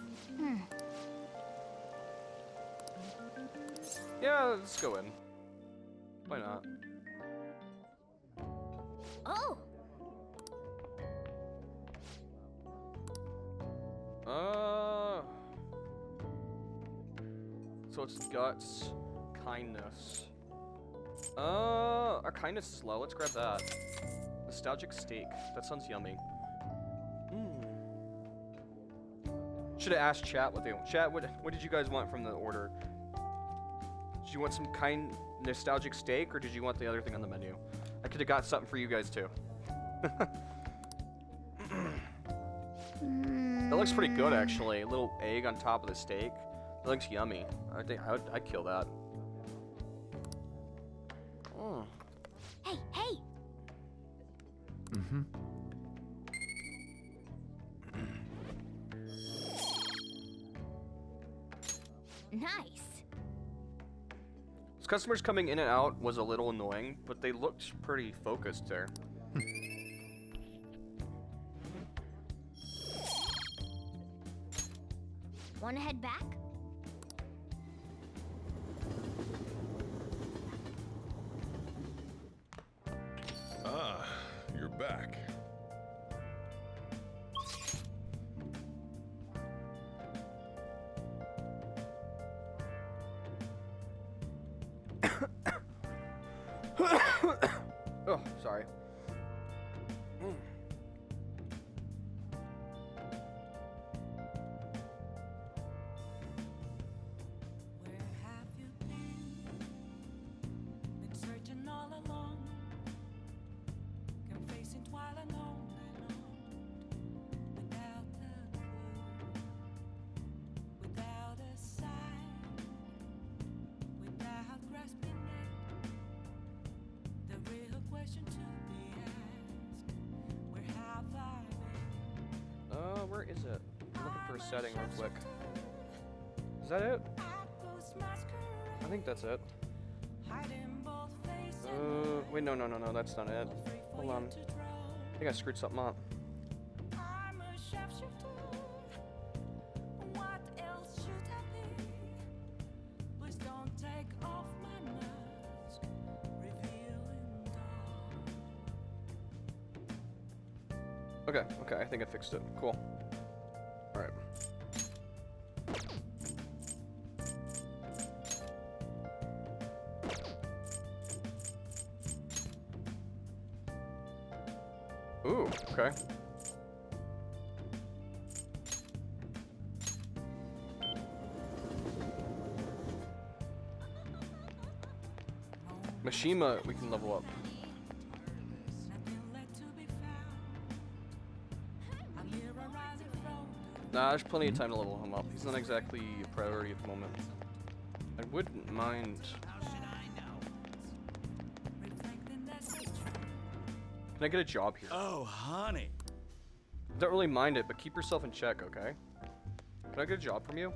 Yeah, let's go in. Why not? Oh! So it's guts, kindness. Our kindness is low. Let's grab that. Nostalgic steak. That sounds yummy. Should have asked chat what they want. Chat, what did you guys want from the order? Did you want some kind nostalgic steak, or did you want the other thing on the menu? I could have got something for you guys too. That looks pretty good, actually. A little egg on top of the steak. That looks yummy. I think I'd kill that. Mm. Hey, hey! Mm-hmm. Nice. Those customers coming in and out was a little annoying, but they looked pretty focused there. Wanna head back? Ah, you're back. Oh, sorry. Mm. Been searching all along, confessing while alone without a clue, without a sign, without grasping it. The real question to be asked: where have I been? Where is it? I'm looking for a setting real quick. Is that it? I think that's it. Wait, no, that's not it. Hold on. I think I screwed something up. I'm a shapeshifter. What else should I be? Please don't take off my mask, revealing dawn. Okay, I think I fixed it. Cool. Alright. Ooh, okay. Mishima, we can level up. Nah, there's plenty of time to level him up. He's not exactly a priority at the moment. I wouldn't mind. Can I get a job here? Oh, honey. Don't really mind it, but keep yourself in check, okay? Can I get a job from you?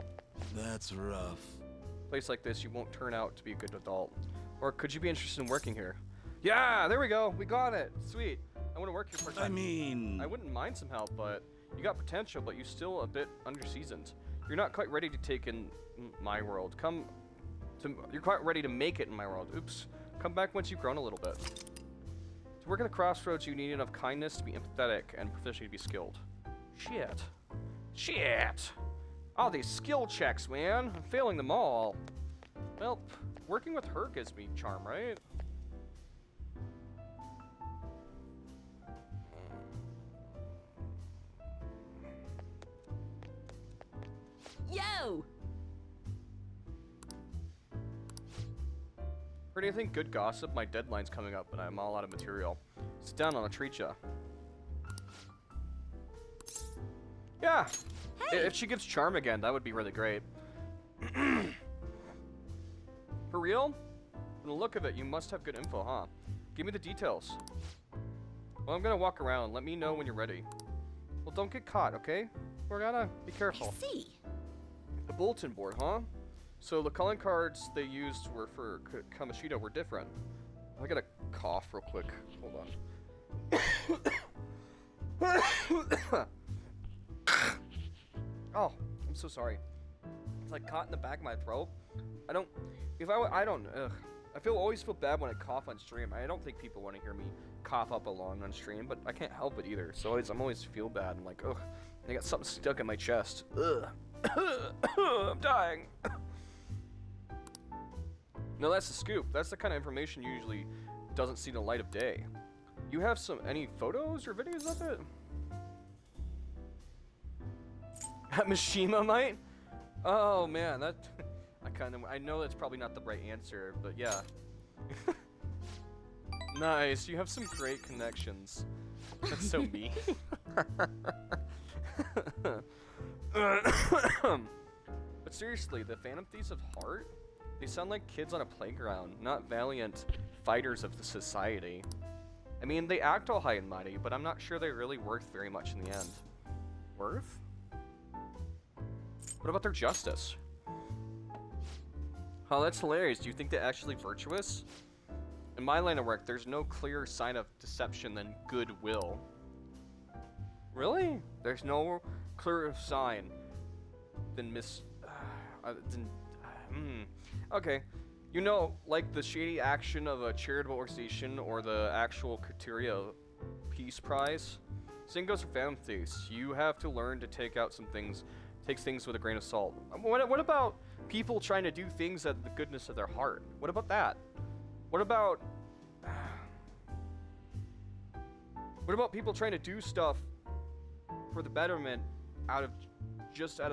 That's rough. Place like this, you won't turn out to be a good adult. Or could you be interested in working here? Yeah, there we go. We got it. Sweet. I want to work here part-time. I mean... I wouldn't mind some help, but you got potential, but you're still a bit under-seasoned. You're not quite ready to take in my world. You're quite ready to make it in my world. Oops. Come back once you've grown a little bit. To work at the Crossroads, you need enough kindness to be empathetic and proficiently to be skilled. Shit. All these skill checks, man. I'm failing them all. Well, working with her gives me charm, right? Yo! Heard anything good gossip? My deadline's coming up and I'm all out of material. Sit down, I'll treat ya. Yeah! Hey. If she gives charm again, that would be really great. For real? From the look of it, you must have good info, huh? Give me the details. Well, I'm gonna walk around. Let me know when you're ready. Well, don't get caught, okay? We're gonna be careful. I see. The bulletin board, huh? So the calling cards they used were for Kamoshida were different. I gotta cough real quick. Hold on. Oh, I'm so sorry. It's like caught in the back of my throat. I don't always feel bad when I cough on stream. I don't think people want to hear me cough up along on stream, but I can't help it either. So I'm always feel bad. I'm like, ugh, I got something stuck in my chest. Ugh. I'm dying. No, that's the scoop. That's the kind of information usually doesn't see the light of day. You have any photos or videos of it? At Mishima might? Oh man, I know that's probably not the right answer, but yeah. Nice, you have some great connections. That's so mean. But seriously, the Phantom Thieves of Heart? They sound like kids on a playground, not valiant fighters of the society. I mean, they act all high and mighty, but I'm not sure they're really worth very much in the end. Worth? What about their justice? Oh, that's hilarious. Do you think they're actually virtuous? In my line of work, there's no clearer sign of deception than goodwill. Really? There's no clearer sign than Okay. You know, like the shady action of a charitable organization or the actual criteria Peace Prize. Same goes for Phantom Thieves. You have to learn to take things with a grain of salt. What about people trying to do things out of the goodness of their heart? What about that? What about people trying to do stuff for the betterment out of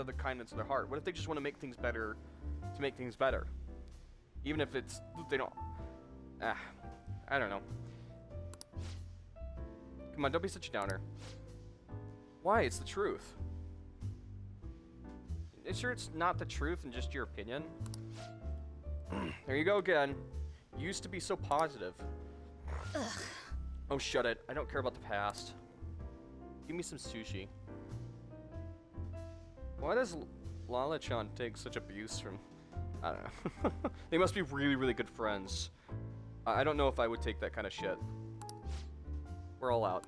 the kindness of their heart? What if they just want to make things better to make things better? Even if they don't. I don't know. Come on, don't be such a downer. Why? It's the truth. You sure it's not the truth and just your opinion? There you go again. You used to be so positive. Ugh. Oh, shut it. I don't care about the past. Give me some sushi. Why does Lala-chan take such abuse from... I don't know. They must be really, really good friends. I don't know if I would take that kind of shit. We're all out.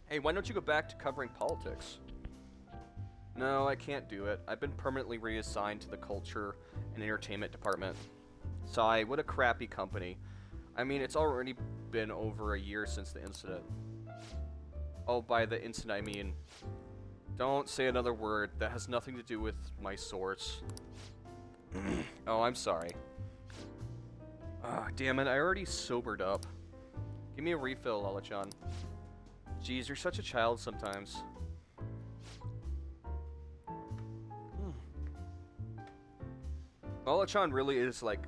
Hey, why don't you go back to covering politics? No, I can't do it. I've been permanently reassigned to the culture and entertainment department. Sigh, what a crappy company. I mean, it's already been over a year since the incident. Oh, by the incident, I mean... Don't say another word. That has nothing to do with my source. Oh, I'm sorry. Ah, damn it. I already sobered up. Give me a refill, Lala-chan. Jeez, you're such a child sometimes. Lala-chan really is like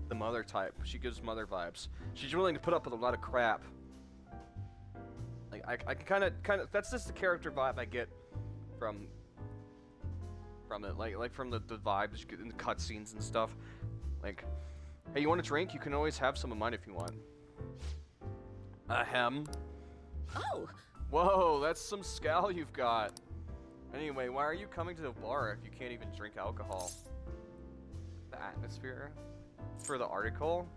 the mother type. She gives mother vibes. She's willing to put up with a lot of crap. Like I kind of that's just the character vibe I get from it. Like from the vibes you get in the cutscenes and stuff. Like, hey, you want a drink? You can always have some of mine if you want. Ahem. Oh! Whoa, that's some scowl you've got. Anyway, why are you coming to the bar if you can't even drink alcohol? The atmosphere? For the article?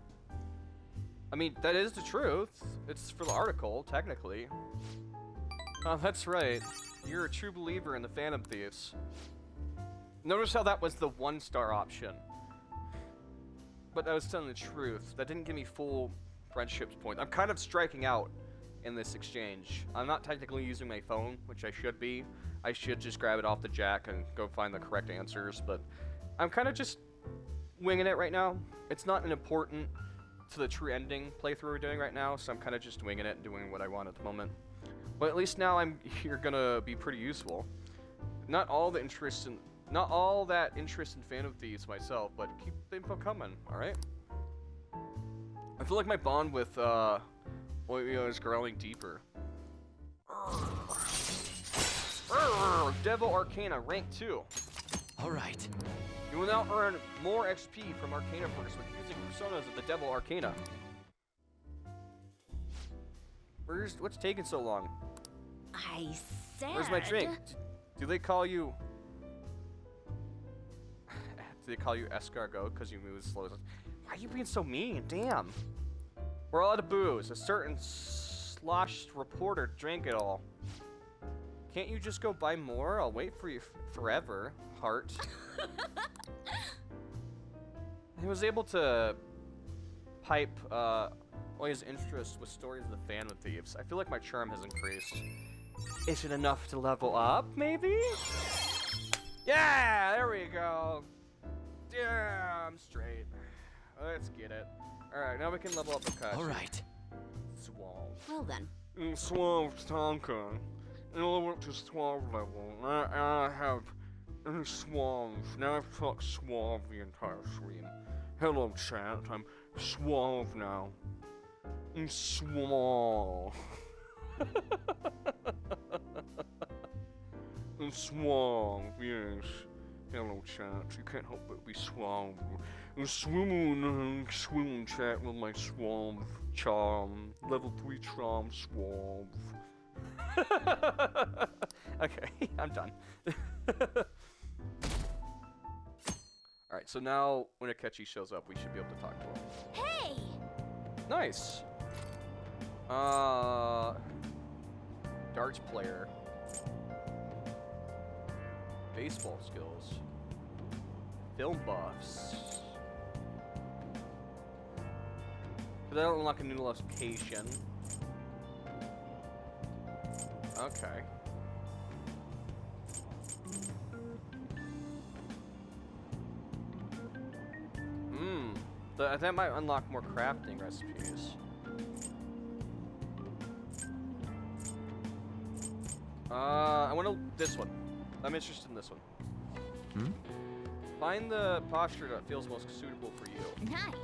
I mean, that is the truth. It's for the article, technically. Oh, that's right. You're a true believer in the Phantom Thieves. Notice how that was the 1-star option. But I was telling the truth. That didn't give me full friendship points. I'm kind of striking out in this exchange. I'm not technically using my phone, which I should be. I should just grab it off the jack and go find the correct answers, but I'm kind of just winging it right now. It's not an important to the true ending playthrough we're doing right now, so I'm kind of just winging it and doing what I want at the moment. But at least now you're gonna be pretty useful. Not all that interest in Phantom Thieves myself, but keep the info coming, alright? I feel like my bond with Oyo is growing deeper. Devil Arcana, rank 2. Alright. You will now earn more XP from Arcana Burst with using personas of the Devil Arcana. What's taking so long? I said... Where's my drink? Do they call you... Do they call you escargot because you move slow? Why are you being so mean? Damn. We're all out of booze. A certain sloshed reporter drank it all. Can't you just go buy more? I'll wait for you forever, heart. He was able to pipe Oya's interest with stories of the Phantom Thieves. I feel like my charm has increased. Is it enough to level up, maybe? Yeah, there we go. Damn straight. Let's get it. Alright, now we can level up the cut. Alright. Swamp. Well then. Swamp Tonka. And I went to Swamp level. I have Swamp. Now I've talked Swamp the entire stream. Hello, chat. I'm Swamp now. Swamp. Swamp, yes. Hello, chat. You can't help but be swamp. Swim chat with my swamp charm. Level 3 charm swamp. Okay, I'm done. Alright, so now when Akechi shows up, we should be able to talk to him. Hey! Nice! Darts player. Baseball skills. Film buffs. But I don't unlock a new location. Okay. That might unlock more crafting recipes. I want this one. I'm interested in this one. Find the posture that feels most suitable for you. Nice.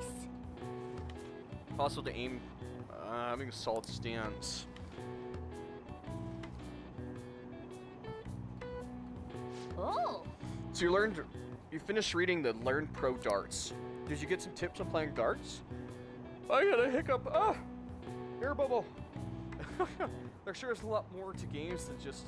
Also to aim, having a solid stance. Oh. So you finished reading the Learn Pro Darts. Did you get some tips on playing darts? I got a hiccup. Air bubble. There sure is a lot more to games than just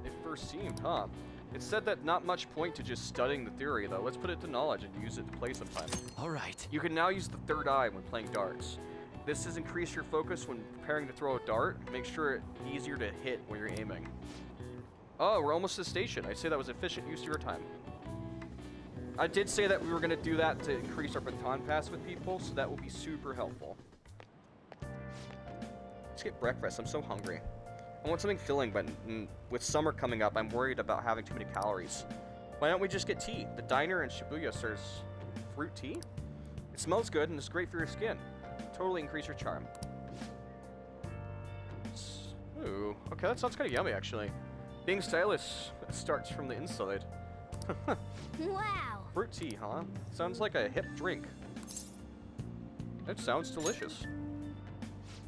it first seemed, huh? It said that not much point to just studying the theory, though. Let's put it to knowledge and use it to play sometime. All right. You can now use the third eye when playing darts. This has increased your focus when preparing to throw a dart. Make sure it's easier to hit when you're aiming. Oh, we're almost to the station. I'd say that was efficient use of your time. I did say that we were going to do that to increase our baton pass with people, so that will be super helpful. Let's get breakfast. I'm so hungry. I want something filling, but with summer coming up, I'm worried about having too many calories. Why don't we just get tea? The diner in Shibuya serves fruit tea. It smells good and it's great for your skin. Totally increase your charm. Ooh, okay, that sounds kind of yummy, actually. Being stylish starts from the inside. Wow. Fruit tea, huh? Sounds like a hip drink. It sounds delicious.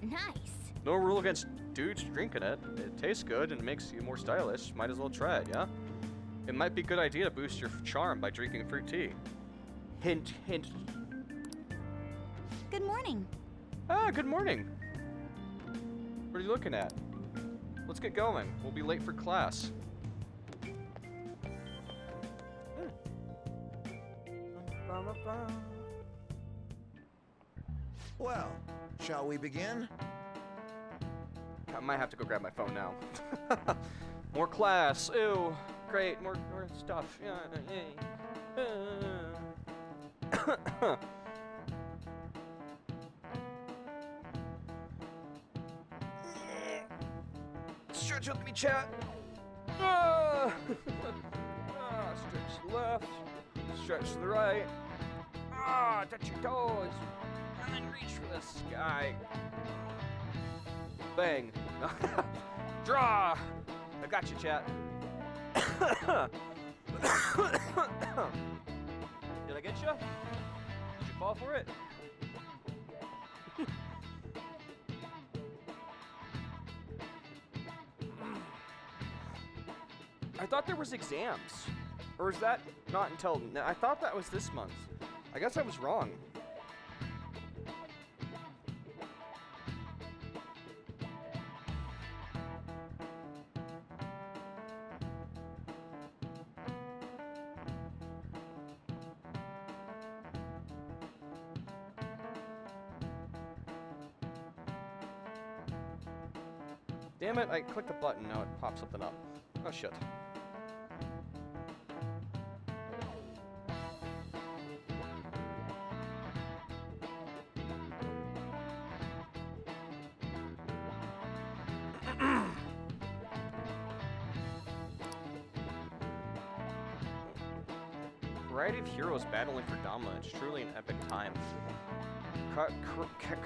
Nice. No rule against dudes drinking it. It tastes good and makes you more stylish. Might as well try it, yeah? It might be a good idea to boost your charm by drinking fruit tea. Hint, hint. Good morning. Ah, good morning. What are you looking at? Let's get going. We'll be late for class. Well, shall we begin? I might have to go grab my phone now. More class. Ew. Great. More stuff. Yeah. Yay. Stretch with me, chat. Stretch to the left. Stretch to the right. Touch your toes. And then reach for the sky. Bang. Draw. I got you, chat. Did I get you? Did you fall for it? I thought there was exams. Or is that not until... I thought that was this month. I guess I was wrong. Damn it, I clicked the button, now it pops something up. Oh shit. Variety of heroes battling for dominance, truly an epic time.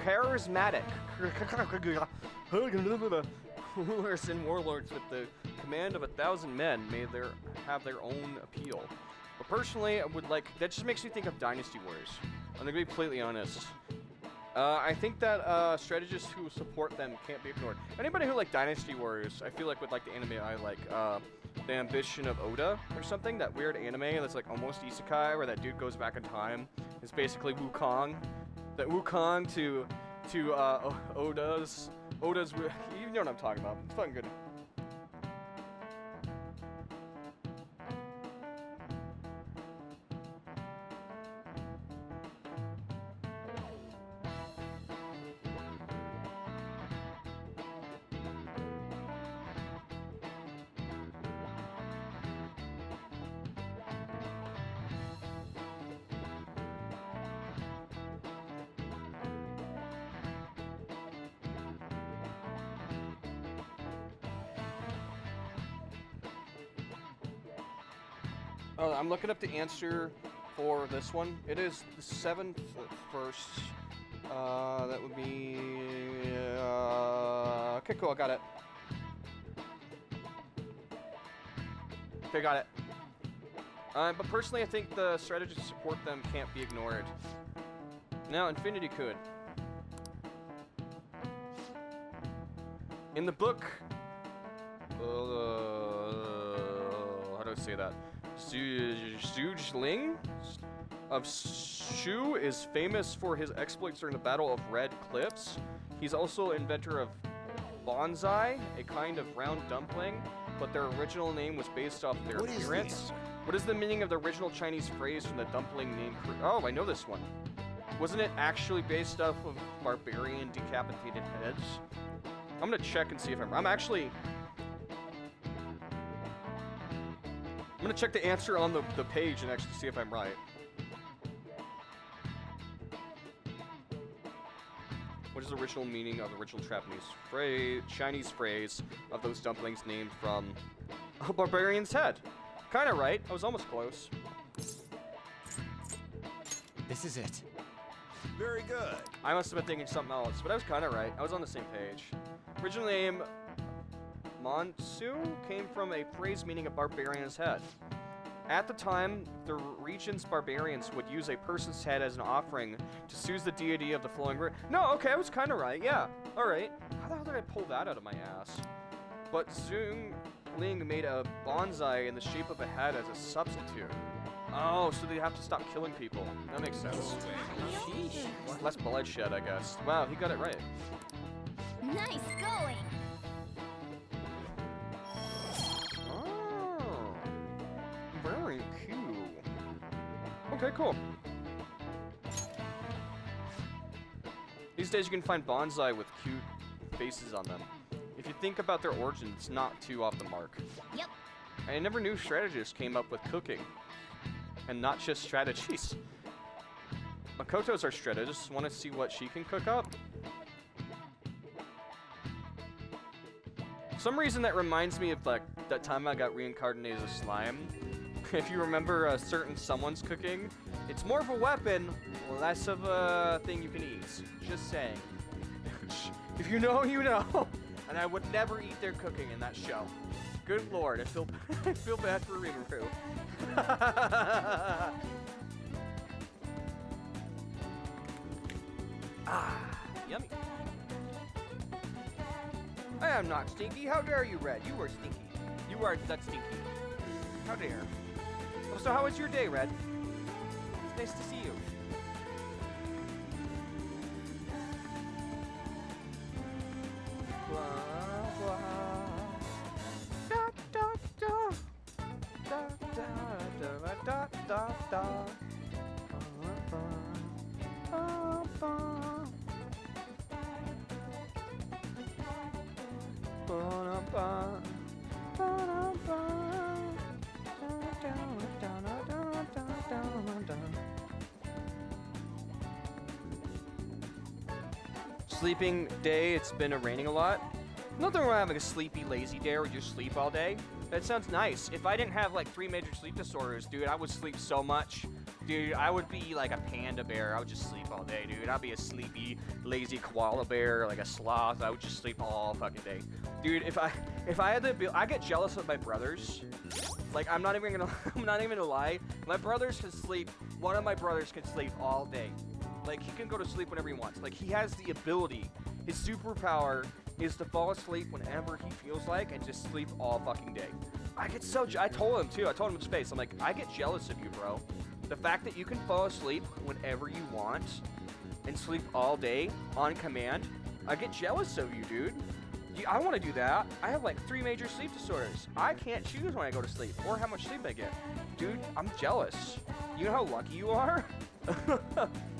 Charismatic. Rulers and warlords with the command of 1,000 men may have their own appeal. But personally, I would like... That just makes me think of Dynasty Warriors. I'm gonna be completely honest. I think that strategists who support them can't be ignored. Anybody who like Dynasty Warriors, I feel like would like the anime I like. The Ambition of Oda or something. That weird anime that's like almost isekai, where that dude goes back in time. It's basically Wukong. That Wukong to Oda's. You know what I'm talking about. It's fucking good. Oh, I'm looking up the answer for this one. It is the 7th first. That would be... okay, cool, I got it. Okay, got it. But personally, I think the strategists who support them can't be ignored. Now, Infinity could. In the book... how do I say that? Zhuge Liang of Shu is famous for his exploits during the Battle of Red Cliffs. He's also inventor of bonsai, a kind of round dumpling, but their original name was based off their appearance. What is the meaning of the original Chinese phrase from the dumpling name? Oh, I know this one. Wasn't it actually based off of barbarian decapitated heads? I'm gonna check and see if I'm gonna check the answer on the page and actually see if I'm right. What is the original meaning of the original Chinese phrase of those dumplings named from a barbarian's head? Kinda right. I was almost close. This is it. Very good. I must have been thinking something else, but I was kinda right. I was on the same page. Original name Mansu came from a phrase meaning a barbarian's head. At the time, the region's barbarians would use a person's head as an offering to soothe the deity of the flowing river. No, okay, I was kind of right, yeah. Alright. How the hell did I pull that out of my ass? But Zhuge Liang made a bonsai in the shape of a head as a substitute. Oh, so they have to stop killing people. That makes sense. Less bloodshed, I guess. Wow, he got it right. Nice going! Very cute. Okay, cool. These days you can find bonsai with cute faces on them. If you think about their origins, it's not too off the mark. Yep. I never knew strategists came up with cooking. And not just strategies. Makoto's our strategist. Want to see what she can cook up? For some reason that reminds me of like that time I got reincarnated as a slime. If you remember a certain someone's cooking, it's more of a weapon, less of a thing you can eat. Just saying. If you know, you know. And I would never eat their cooking in that show. Good lord, I feel bad for Rimuru. Yummy. I am not stinky. How dare you, Red? You are stinky. You are that stinky. How dare. Oh, so how was your day, Red? It's nice to see you. Sleeping day, it's been raining a lot. Nothing wrong with having a sleepy, lazy day where you just sleep all day. That sounds nice. If I didn't have like 3 major sleep disorders, dude, I would sleep so much. Dude, I would be like a panda bear. I would just sleep all day, dude. I'd be a sleepy, lazy koala bear, like a sloth. I would just sleep all fucking day. Dude, if I had the ability, I get jealous of my brothers. Like, I'm not even gonna lie. My brothers can sleep, one of my brothers can sleep all day. Like, he can go to sleep whenever he wants. Like, he has the ability. His superpower is to fall asleep whenever he feels like and just sleep all fucking day. I get so... I told him, too. I told him in space. I'm like, I get jealous of you, bro. The fact that you can fall asleep whenever you want and sleep all day on command, I get jealous of you, dude. I want to do that. I have like 3 major sleep disorders. I can't choose when I go to sleep or how much sleep I get. Dude, I'm jealous. You know how lucky you are?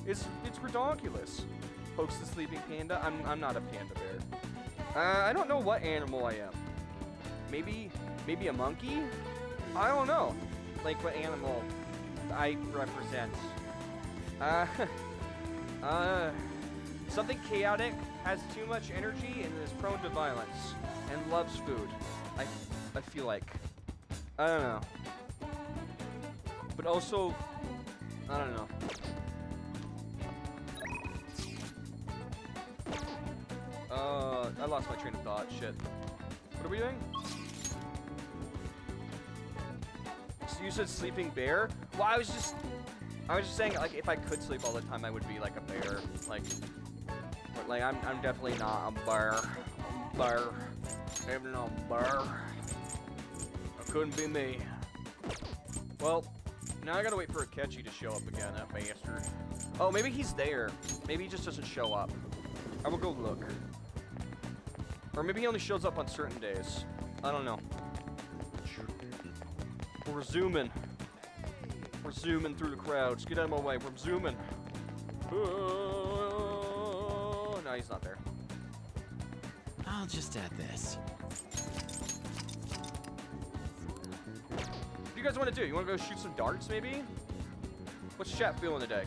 It's ridiculous. Pokes the sleeping panda. I'm not a panda bear. I don't know what animal I am. Maybe a monkey? I don't know. Like what animal I represent. Something chaotic, has too much energy, and is prone to violence, and loves food. I feel like. I don't know. But also, I don't know. I lost my train of thought. Shit. What are we doing? So you said sleeping bear? Well, I was just saying, like, if I could sleep all the time, I would be like a bear. Like, but like, I'm definitely not a bear. I'm not a bear. It couldn't be me. Well, now I gotta wait for Akechi to show up again, that bastard. Oh, maybe he's there. Maybe he just doesn't show up. I will go look. Or maybe he only shows up on certain days. I don't know. We're zooming. We're zooming through the crowds. Get out of my way. We're zooming. No, he's not there. I'll just add this. What do you guys want to do? You want to go shoot some darts, maybe? What's chat feeling today?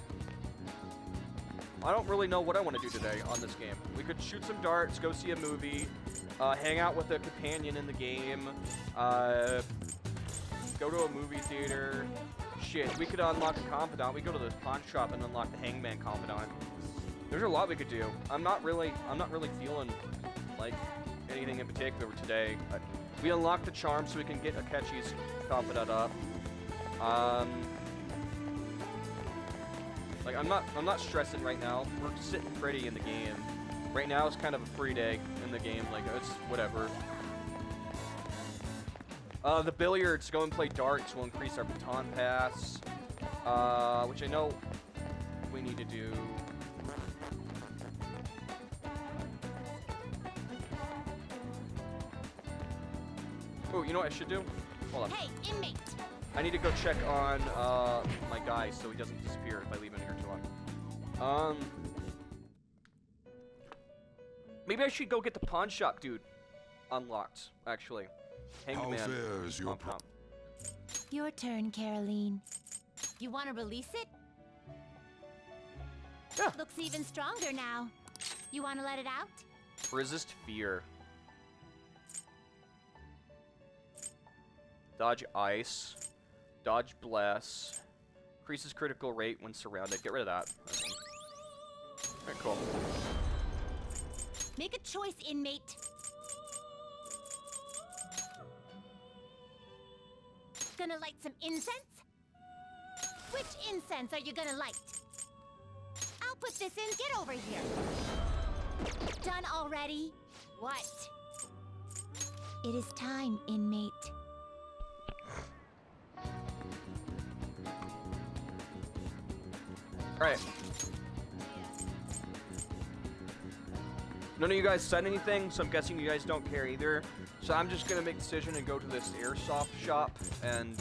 I don't really know what I want to do today on this game. We could shoot some darts, go see a movie, hang out with a companion in the game, go to a movie theater. Shit, we could unlock a confidant. We go to the pawn shop and unlock the Hangman confidant. There's a lot we could do. I'm not really feeling like anything in particular today. We unlocked the charm so we can get Akechi's confidant up. Like I'm not stressing right now. We're sitting pretty in the game. Right now it's kind of a free day in the game. Like it's whatever. The billiards, go and play darts will increase our baton pass, which I know we need to do. Oh, you know what I should do? Hold on. Hey, inmate! I need to go check on my guy so he doesn't disappear if I leave him here too long. Maybe I should go get the pawn shop dude unlocked, actually. Hangman. How fares your Your turn, Caroline. You want to release it? Yeah. Looks even stronger now. You want to let it out? Resist fear. Dodge ice. Dodge bless. Increases critical rate when surrounded. Get rid of that. Alright, cool. Make a choice, inmate. Gonna light some incense? Which incense are you gonna light? I'll put this in. Get over here. Done already? What? It is time, inmate. Alright. None of you guys said anything, so I'm guessing you guys don't care either. So I'm just gonna make a decision and go to this airsoft shop, and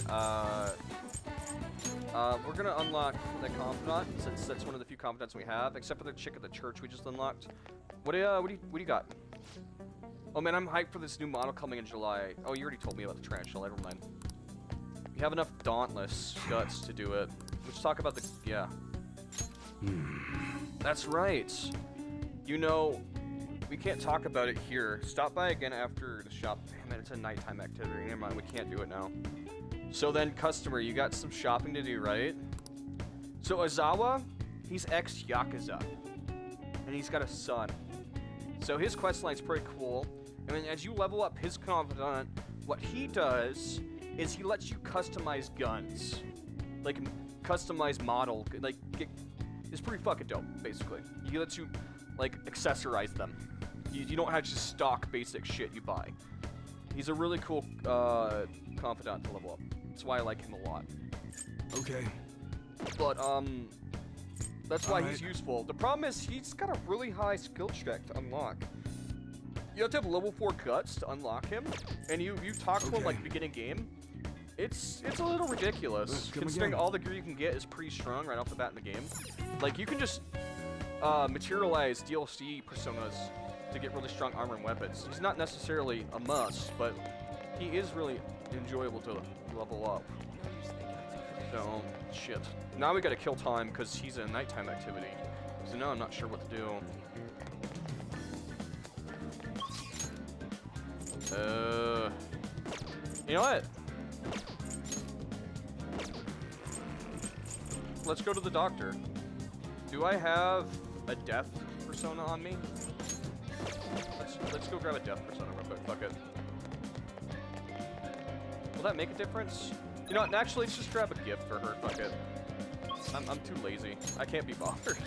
we're gonna unlock the confidant since that's one of the few confidants we have, except for the chick at the church we just unlocked. What do you got? Oh man, I'm hyped for this new model coming in July. Oh, you already told me about the tarantula. Never mind. We have enough dauntless guts to do it. Let's talk about the That's right. You know, we can't talk about it here. Stop by again after the shop. Man, it's a nighttime activity. Never mind, we can't do it now. So then, customer, you got some shopping to do, right? So Ozawa, he's ex-Yakuza. And he's got a son. So his questline's pretty cool. I mean, as you level up his confidant, what he does is he lets you customize guns. Like, customize model. Like, is pretty fucking dope, basically. He lets you, like, accessorize them. You don't have to just stock basic shit you buy. He's a really cool confidant to level up. That's why I like him a lot. Okay. But, that's why he's useful. The problem is he's got a really high skill check to unlock. You have to have level 4 guts to unlock him, and you talk to him like beginning game. It's a little ridiculous, considering all the gear you can get is pretty strong right off the bat in the game. Like, you can just materialize DLC personas to get really strong armor and weapons. He's not necessarily a must, but he is really enjoyable to level up. So, shit. Now we gotta kill time because he's a nighttime activity. So now I'm not sure what to do. You know what? Let's go to the doctor. Do I have a death persona on me? Let's go grab a death persona real quick. Fuck it. Will that make a difference? You know what? Actually, let's just grab a gift for her. Fuck it. I'm too lazy. I can't be bothered.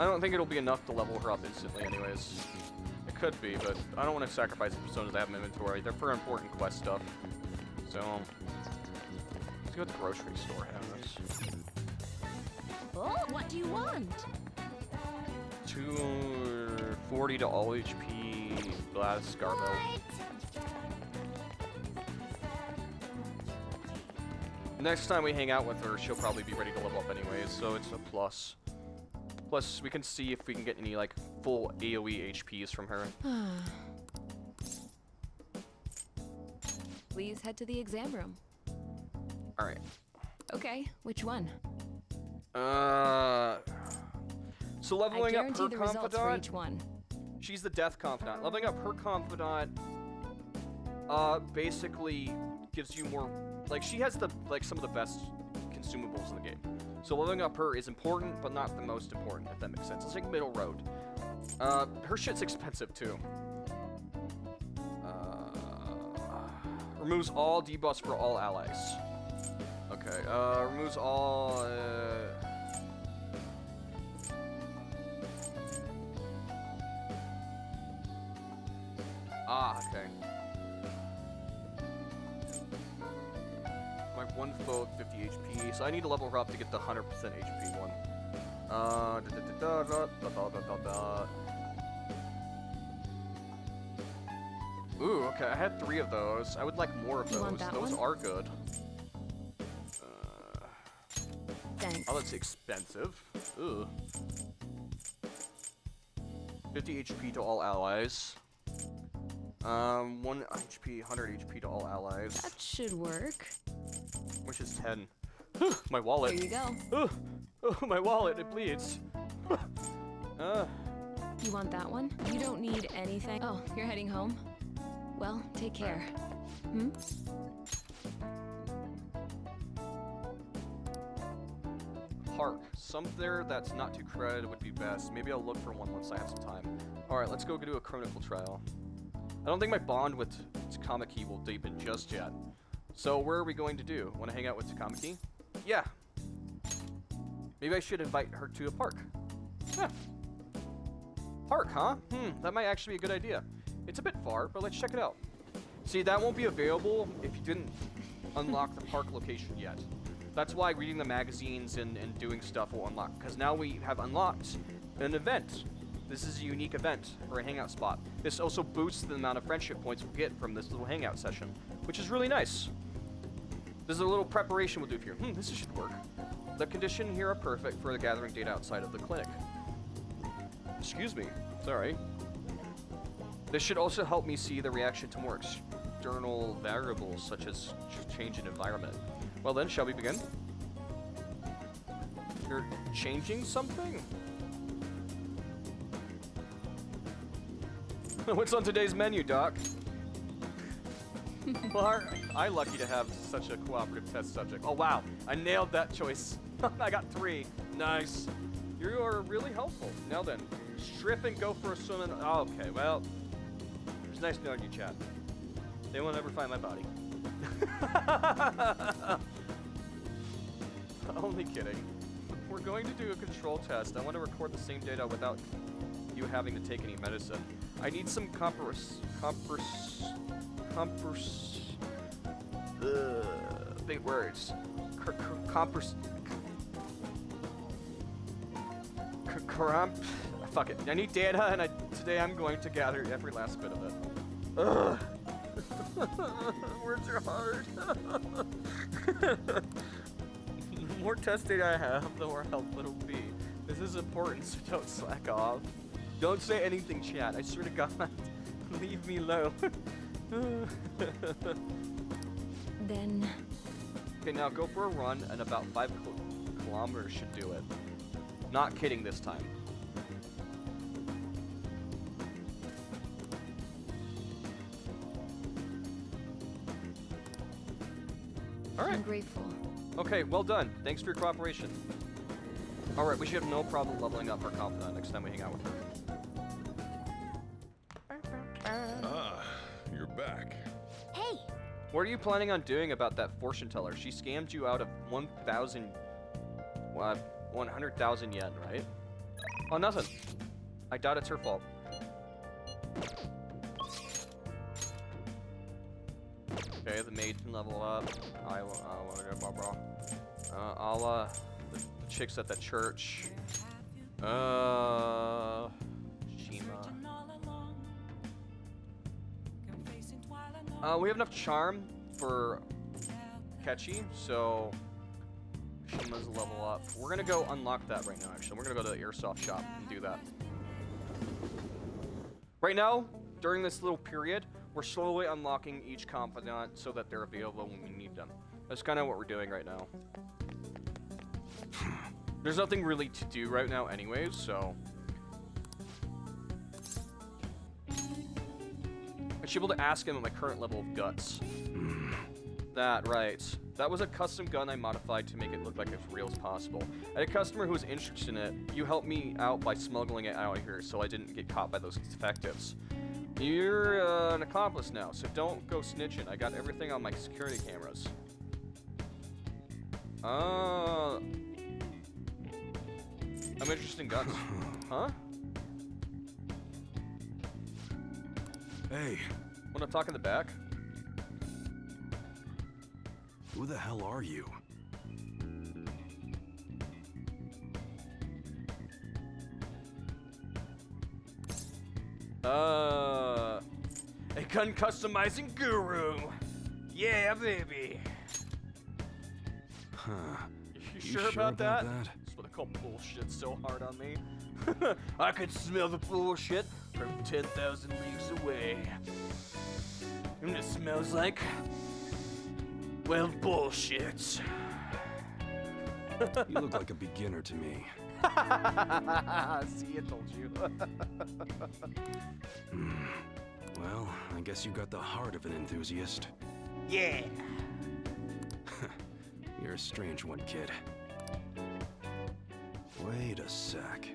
I don't think it'll be enough to level her up instantly anyways. It could be, but I don't want to sacrifice the personas I have in inventory. They're for important quest stuff. So, let's go to the grocery store has. Oh, what do you want? 240 to all HP Gladys Garbo. Next time we hang out with her, she'll probably be ready to level up anyways, so it's a plus. Plus, we can see if we can get any, like, full AoE HPs from her. Please head to the exam room. Alright. Okay, which one? So leveling I up her guarantee the results for confidant. each one. She's the death confidant. Leveling up her confidant, basically gives you more. Like, she has some of the best consumables in the game. So leveling up her is important, but not the most important, if that makes sense. It's like middle road. Her shit's expensive too. Removes all debuffs for all allies. Okay, removes all, okay. My one foe at 50 HP, so I need to level her up to get the 100% HP one. Ooh, okay, I had 3 of those. I would like more of You want those. that Those one? are good. Thanks. Oh, that's expensive. Ooh. 50 HP to all allies. 1 HP, 100 HP to all allies. That should work. Which is 10. My wallet. There you go. Oh, my wallet, it bleeds. You want that one? You don't need anything. Oh, you're heading home? Well, take care. Hmm? Park. Something that's not too crowded would be best. Maybe I'll look for one once I have some time. Alright, let's go do a clinical trial. I don't think my bond with Takamaki will deepen just yet. So where are we going to do? Want to hang out with Takamaki? Yeah. Maybe I should invite her to a park. Yeah. Park, huh? That might actually be a good idea. It's a bit far, but let's check it out. See, that won't be available if you didn't unlock the park location yet. That's why reading the magazines and doing stuff will unlock, because now we have unlocked an event. This is a unique event for a hangout spot. This also boosts the amount of friendship points we'll get from this little hangout session, which is really nice. This is a little preparation we'll do here. This should work. The conditions here are perfect for the gathering data outside of the clinic. Excuse me. Sorry. This should also help me see the reaction to more external variables, such as change in environment. Well then, shall we begin? You're changing something? What's on today's menu, Doc? Well, I'm lucky to have such a cooperative test subject. Oh wow, I nailed that choice. I got 3. Nice. You are really helpful. Now then, strip and go for a swim okay, well, it's nice knowing you, chat. They won't ever find my body. Only kidding. We're going to do a control test. I want to record the same data without you having to take any medicine. I need some big words. Fuck it. I need data, and today I'm going to gather every last bit of it. Ugh. Words are hard. The more test data I have, the more helpful it'll be. This is important, so don't slack off. Don't say anything, chat. I swear to God. Leave me alone. Then... Okay, now go for a run, and about 5 kilometers should do it. Not kidding this time. Alright. I'm grateful. Okay, well done. Thanks for your cooperation. Alright, we should have no problem leveling up our confidant next time we hang out with her. Ah, you're back. Hey! What are you planning on doing about that fortune teller? She scammed you out of 100,000 yen, right? Oh, nothing. I doubt it's her fault. Okay, the maid can level up. I want to go Barbara. The chicks at the church. Shima. We have enough charm for Kechi, so Shima's level up. We're gonna go unlock that right now, actually. We're gonna go to the airsoft shop and do that. Right now, during this little period, we're slowly unlocking each confidant so that they're available when we need them. That's kind of what we're doing right now. There's nothing really to do right now anyways, so... I should be able to ask him at my current level of guts. That, right. That was a custom gun I modified to make it look like as real as possible. I had a customer who was interested in it. You helped me out by smuggling it out of here so I didn't get caught by those defectives. You're an accomplice now, so don't go snitching. I got everything on my security cameras. I'm interested in guns. Huh? Hey. Want to talk in the back? Who the hell are you? A gun customizing guru. Yeah, baby. Huh. You sure about that? That's what they call bullshit so hard on me. I could smell the bullshit from 10,000 leagues away. And it smells like, well, bullshit. You look like a beginner to me. See, I told you. Well, I guess you got the heart of an enthusiast. Yeah. You're a strange one, kid. Wait a sec.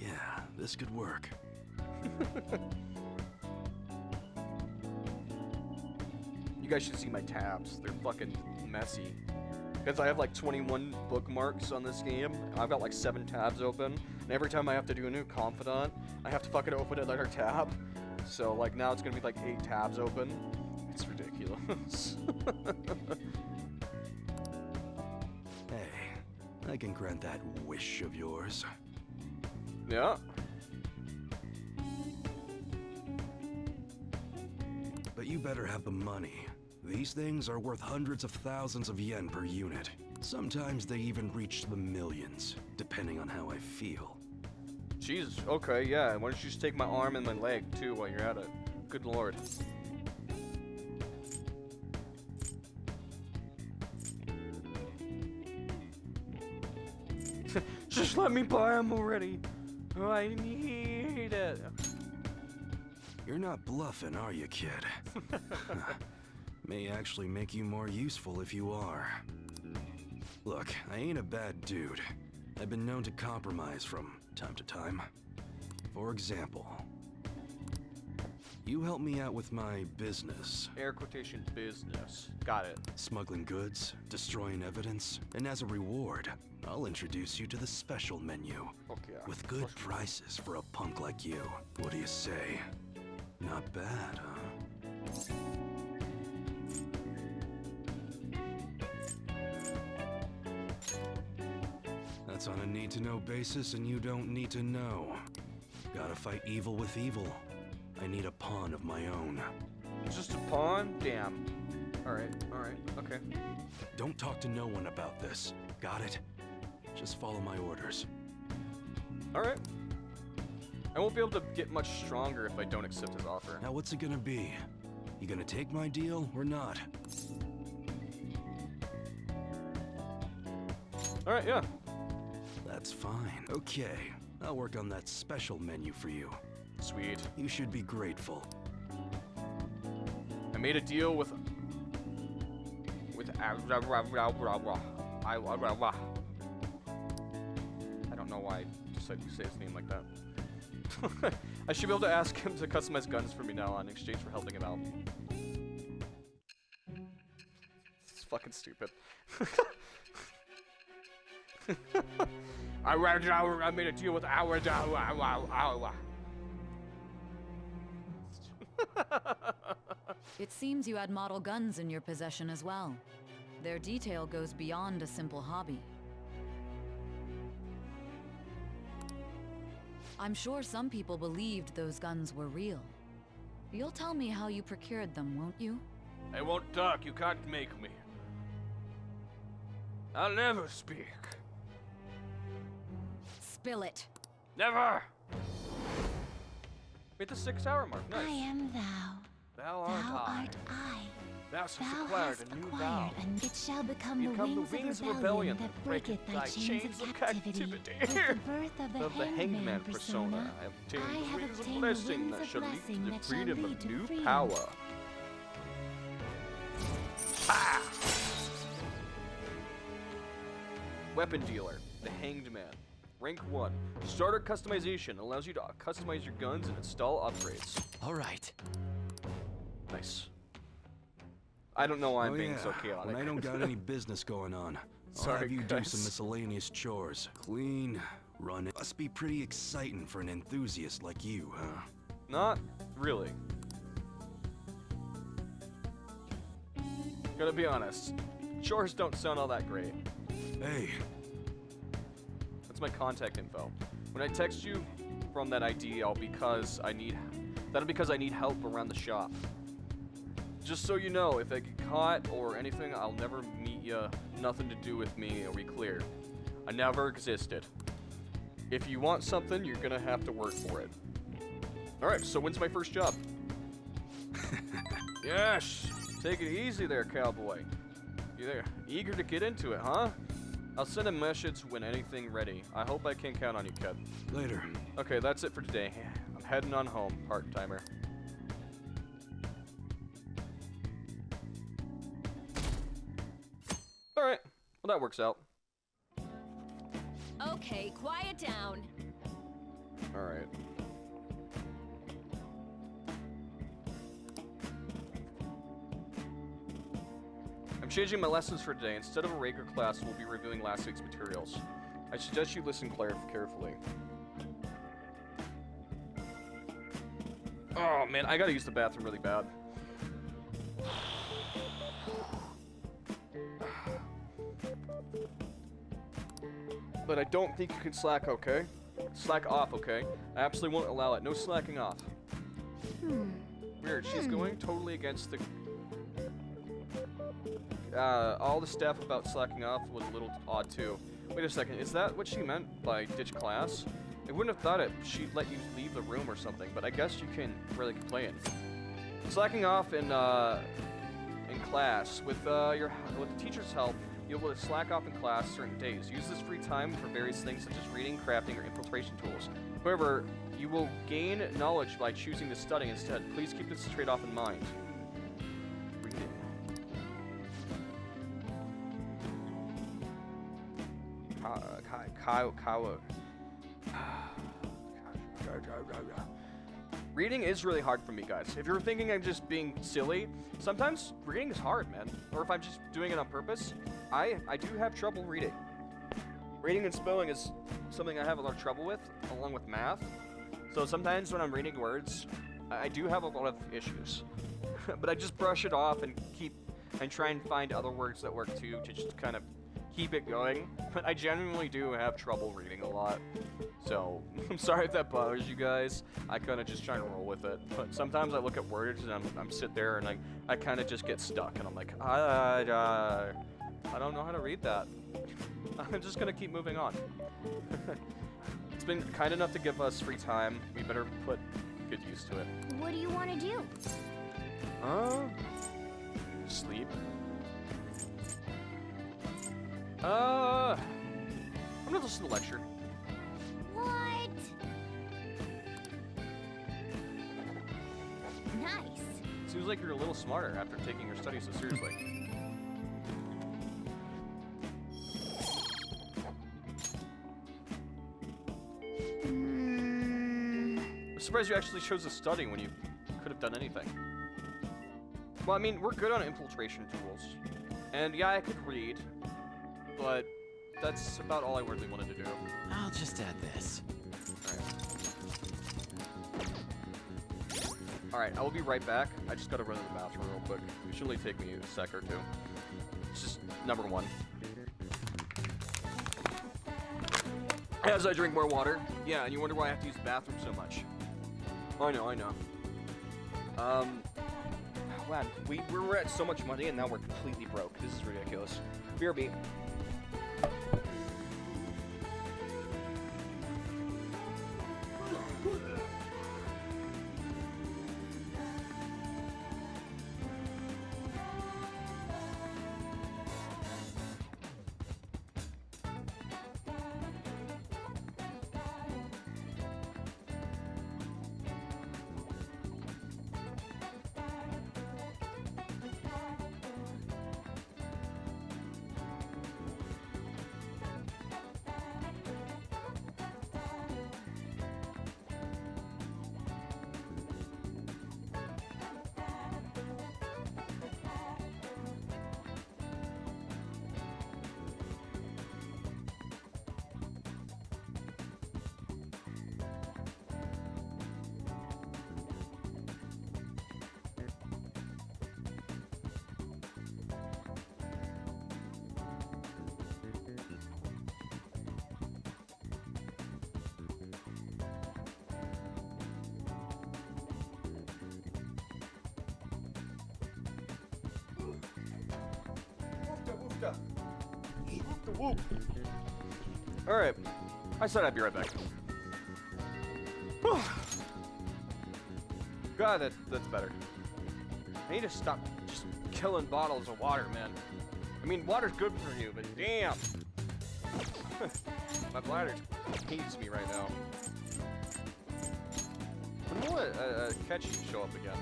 Yeah, this could work. You guys should see my tabs. They're fucking messy. Because I have like 21 bookmarks on this game. I've got like 7 tabs open. And every time I have to do a new confidant, I have to fucking open another tab. So like now it's gonna be like 8 tabs open. It's ridiculous. Hey, I can grant that wish of yours. Yeah. But you better have the money. These things are worth hundreds of thousands of yen per unit. Sometimes they even reach the millions, depending on how I feel. Jesus, okay, yeah. Why don't you just take my arm and my leg, too, while you're at it? Good lord. Just let me buy them already. Oh, I need it. You're not bluffing, are you, kid? May actually make you more useful if you are. Look, I ain't a bad dude. I've been known to compromise from time to time. For example... You help me out with my business. Air quotation business. Got it. Smuggling goods, destroying evidence, and as a reward, I'll introduce you to the special menu. Okay. With good prices for a punk like you. What do you say? Not bad, huh? That's on a need-to-know basis, and you don't need to know. Gotta fight evil with evil. I need a pawn of my own. Just a pawn? Damn. Alright, okay. Don't talk to no one about this. Got it? Just follow my orders. Alright. I won't be able to get much stronger if I don't accept his offer. Now what's it gonna be? You gonna take my deal or not? Alright, yeah. That's fine. Okay, I'll work on that special menu for you. Sweet. You should be grateful. I made a deal with I don't know why I decided to say his name like that. I should be able to ask him to customize guns for me now in exchange for helping him out. It's fucking stupid. I made a deal with It seems you had model guns in your possession as well. Their detail goes beyond a simple hobby. I'm sure some people believed those guns were real. You'll tell me how you procured them, won't you? I won't talk, you can't make me. I'll never speak. Spill it. Never! Hit the 6-hour mark, nice. I am thou. Thou art I. Thou hast acquired a new thou. And it shall become You the become wings of rebellion that breaketh thy chains of captivity. With the birth of the hangman persona, I have obtained I the have wings of obtained the blessing wings that of shall lead blessing to the that shall freedom lead of to new freedom. power. Ah! Weapon dealer, the Hanged Man. Rank 1. Starter customization allows you to customize your guns and install upgrades. Alright. Nice. I don't know why I'm being so chaotic. When I don't got any business going on, I'll Sorry, have you do guys. some miscellaneous chores. Clean, run it. Must be pretty exciting for an enthusiast like you, huh? Not really. Gotta be honest. Chores don't sound all that great. Hey. That's my contact info. When I text you from that ID, that'll because I need help around the shop. Just so you know, if I get caught or anything, I'll never meet ya. Nothing to do with me, are we clear? I never existed. If you want something, you're gonna have to work for it. Alright, so when's my first job? Yes! Take it easy there, cowboy. You there? Eager to get into it, huh? I'll send a message when anything ready. I hope I can count on you, kid. Later. Okay, that's it for today. I'm heading on home, part-timer. Alright, well that works out. Okay, quiet down. Alright. I'm changing my lessons for today. Instead of a regular class, we'll be reviewing last week's materials. I suggest you listen carefully. Oh man, I gotta use the bathroom really bad. But I don't think you can slack, okay? Slack off, okay? I absolutely won't allow it. No slacking off. Weird, she's going totally against the... all the stuff about slacking off was a little odd too. Wait a second, is that what she meant by ditch class? I wouldn't have thought she'd let you leave the room or something, but I guess you can really complain. Slacking off in class with the teacher's help, you'll be able to slack off in class certain days. Use this free time for various things such as reading, crafting, or infiltration tools. However, you will gain knowledge by choosing to study instead. Please keep this trade-off in mind. Reading. Reading is really hard for me, guys. If you're thinking I'm just being silly, sometimes reading is hard, man. Or if I'm just doing it on purpose, I do have trouble reading. Reading and spelling is something I have a lot of trouble with, along with math. So sometimes when I'm reading words, I do have a lot of issues. But I just brush it off and try and find other words that work too, to just kind of keep it going. But I genuinely do have trouble reading a lot. So I'm sorry if that bothers you guys. I kind of just try and roll with it. But sometimes I look at words and I'm sit there and I kind of just get stuck and I'm like, I don't know how to read that. I'm just gonna keep moving on. It's been kind enough to give us free time. We better put good use to it. What do you want to do? Sleep. I'm gonna listen to the lecture. What? Nice. Seems like you're a little smarter after taking your studies so seriously. I'm surprised you actually chose to study when you could have done anything. Well, I mean, we're good on infiltration tools. And yeah, I could read, but that's about all I really wanted to do. I'll just add this. Alright, I will be right back. I just gotta run to the bathroom real quick. It should only take me a sec or two. It's just number one. As I drink more water. Yeah, and you wonder why I have to use the bathroom so much. I know. Wow, we were at so much money and now we're completely broke. This is ridiculous. BRB. Alright. I said I'd be right back. God, that's better. I need to stop just killing bottles of water, man. I mean, water's good for you, but damn! My bladder hates me right now. When will a catch show up again?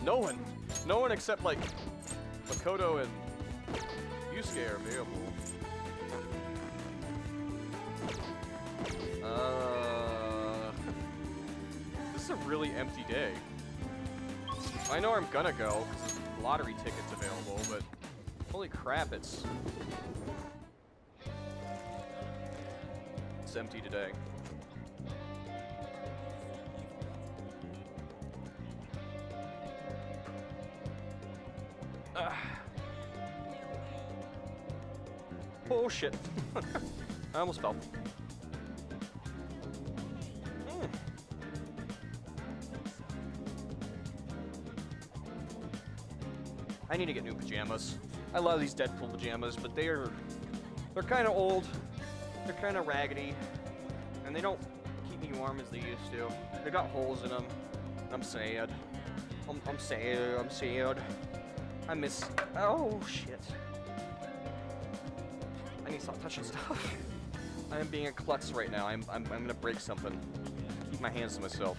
No one except, like, Makoto and Yusuke are available. This is a really empty day. I know where I'm gonna go, because there's lottery tickets available, but holy crap, it's empty today. Oh shit. I almost fell. I need to get new pajamas. I love these Deadpool pajamas, but they're kind of old, they're kind of raggedy, and they don't keep me warm as they used to. They got holes in them. I'm sad. I'm sad. I miss. Oh shit. I need to stop touching stuff. I am being a klutz right now. I'm gonna break something. Keep my hands to myself.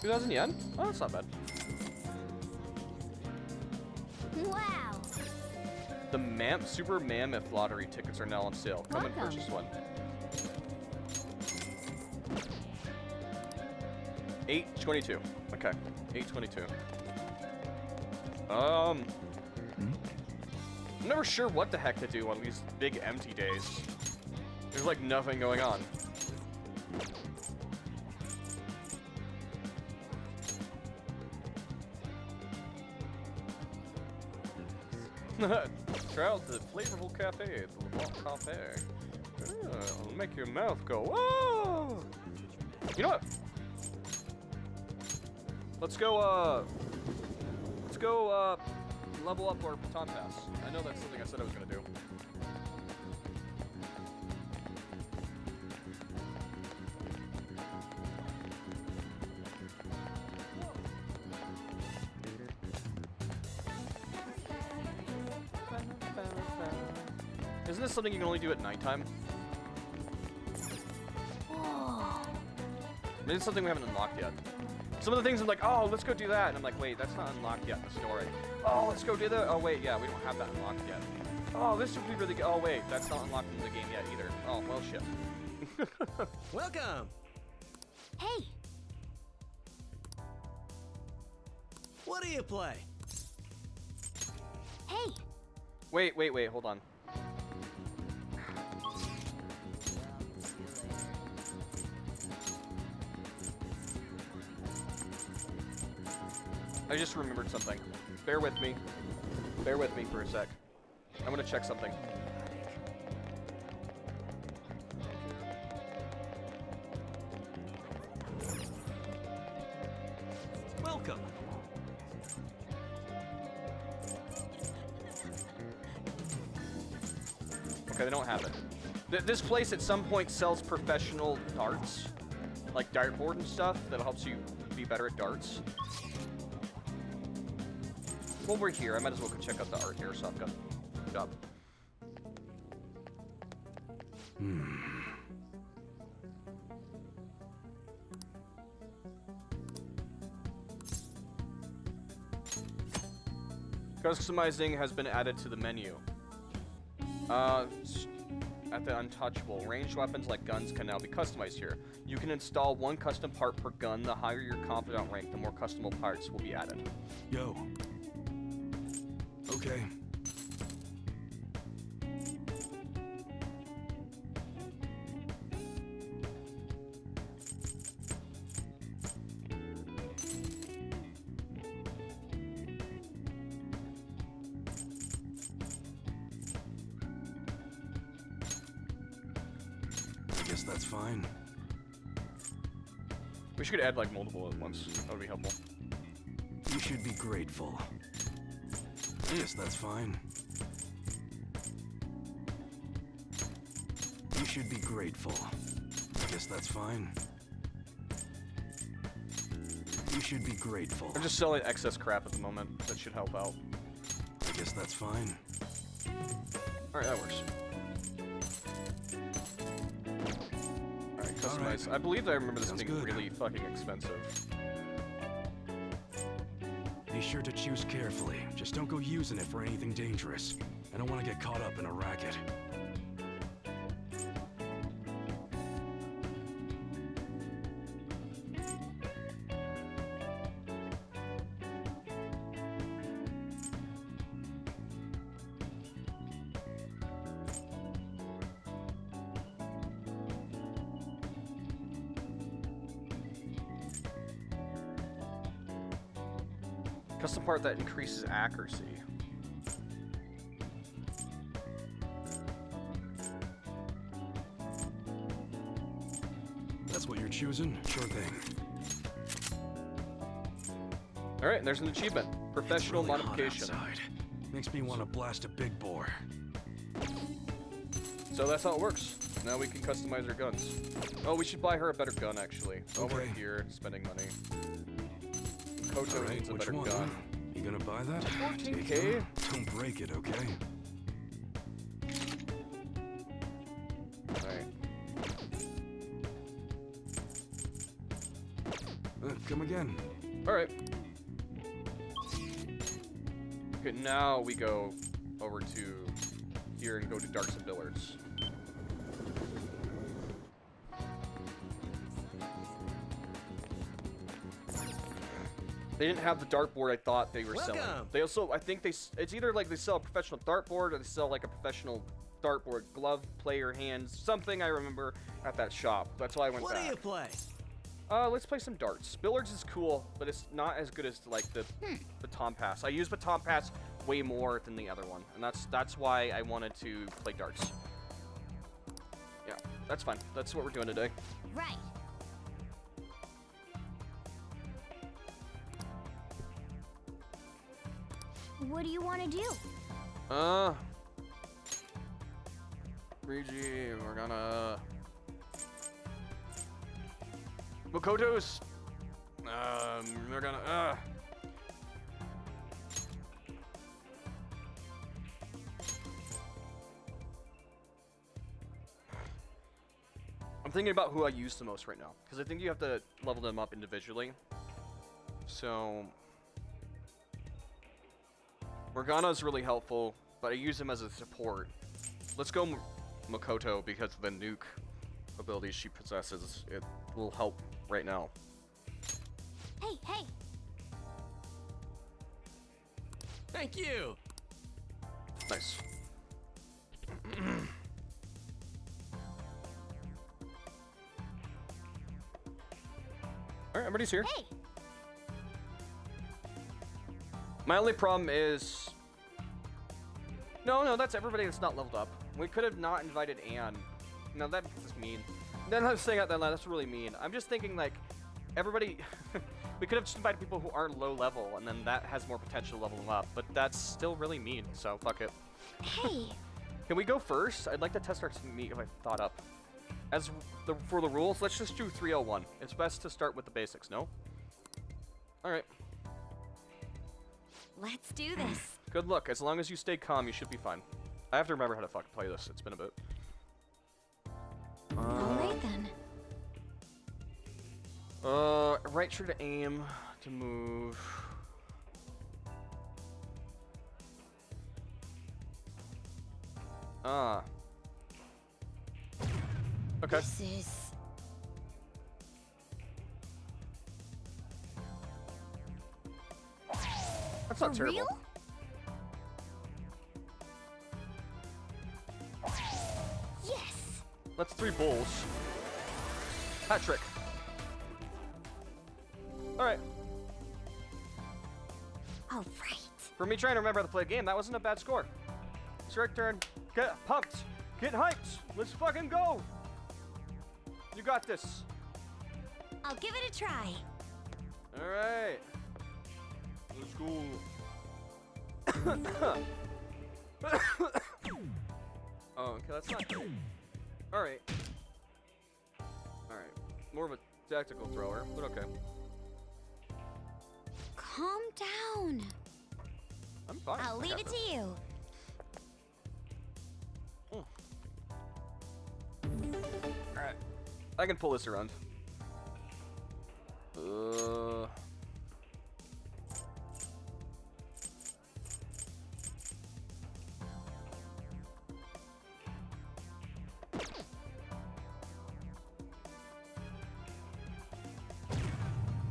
$2,000 yen? Oh, that's not bad. Wow. The Super Mammoth lottery tickets are now on sale. Come and Welcome. purchase one. 822. Okay, 822. I'm never sure what the heck to do on these big empty days. There's like nothing going on. Try out the flavorful cafe, the LeBlanc Cafe. It'll make your mouth go, whoa! You know what? Let's go level up our baton pass. I know that's something I said I was gonna do. Isn't this something you can only do at nighttime? Maybe it's something we haven't unlocked yet. Some of the things I'm like, oh, let's go do that. And I'm like, wait, that's not unlocked yet in the story. Oh, let's go do that. Oh, wait, yeah, we don't have that unlocked yet. Oh, this would be really good. Oh, wait, that's not unlocked in the game yet either. Oh, well, shit. Welcome. Hey, What do you play? hey, Wait, hold on. I just remembered something. Bear with me. Bear with me for a sec. I'm gonna check something. Welcome. Okay, they don't have it. This place at some point sells professional darts, like dartboard and stuff that helps you be better at darts. While we're here, I might as well go check out the art airsoft gun shop. Customizing has been added to the menu. At the Untouchable, ranged weapons like guns can now be customized here. You can install one custom part per gun. The higher your confidant rank, the more customable parts will be added. Yo. Okay. I guess that's fine. We should add like multiple at once. That would be helpful. You should be grateful. I guess that's fine. You should be grateful. I guess that's fine. You should be grateful. I'm just selling excess crap at the moment. That should help out. I guess that's fine. Alright, that works. Alright, customize. I believe I remember this being really fucking expensive. Be sure to choose carefully. Just don't go using it for anything dangerous. I don't want to get caught up in a racket. Custom part that increases accuracy. That's what you're choosing? Sure thing. Alright, and there's an achievement. Professional It's really modification. hot outside. Makes me want to blast a big bore. So that's how it works. Now we can customize our guns. Oh, we should buy her a better gun, actually. While we're here, spending money. Koto All right, needs a which better one? gun. You gonna buy that? 14K? Take it. Don't break it, okay? Alright. Come again. Alright. Okay, now we go over to here and go to darts and billards. They didn't have the dartboard I thought they were selling. They also, I think it's either like they sell a professional dartboard or they sell like a professional dartboard, glove, player, hands, something I remember at that shop. That's why I went back. What do you play? Let's play some darts. Billiards is cool, but it's not as good as like the Baton Pass. I use Baton Pass way more than the other one, and that's why I wanted to play darts. Yeah, that's fine. That's what we're doing today. Right. What do you want to do? Rigi, we're gonna... Makoto's... we're gonna... I'm thinking about who I use the most right now, because I think you have to level them up individually. So... Morgana's really helpful, but I use him as a support. Let's go Makoto because of the nuke abilities she possesses. It will help right now. Hey, hey. Thank you. Nice. Alright, everybody's here. Hey. My only problem is... No, that's everybody that's not leveled up. We could have not invited Anne. No, that's mean. Then I was saying that that's really mean. I'm just thinking, like, everybody... we could have just invited people who aren't low level, and then that has more potential to level them up. But that's still really mean, so fuck it. Hey. Can we go first? I'd like to test our meat if I thought up. For the rules, let's just do 301. It's best to start with the basics, no? Alright. Let's do this. Good luck. As long as you stay calm, you should be fine. I have to remember how to fucking play this. It's been a bit. Alright then. Right trigger to aim, to move. Okay. This is... That's not For terrible. real? Yes. That's 3 bulls. Hat trick. Alright. All right. For me trying to remember how to play a game, that wasn't a bad score. It's your turn. Get pumped. Get hyped. Let's fucking go. You got this. I'll give it a try. Alright. Let's go. Oh, okay, that's not great. Alright. Alright. More of a tactical thrower, but okay. Calm down. I'm fine. I'll leave it to you. Alright. I can pull this around.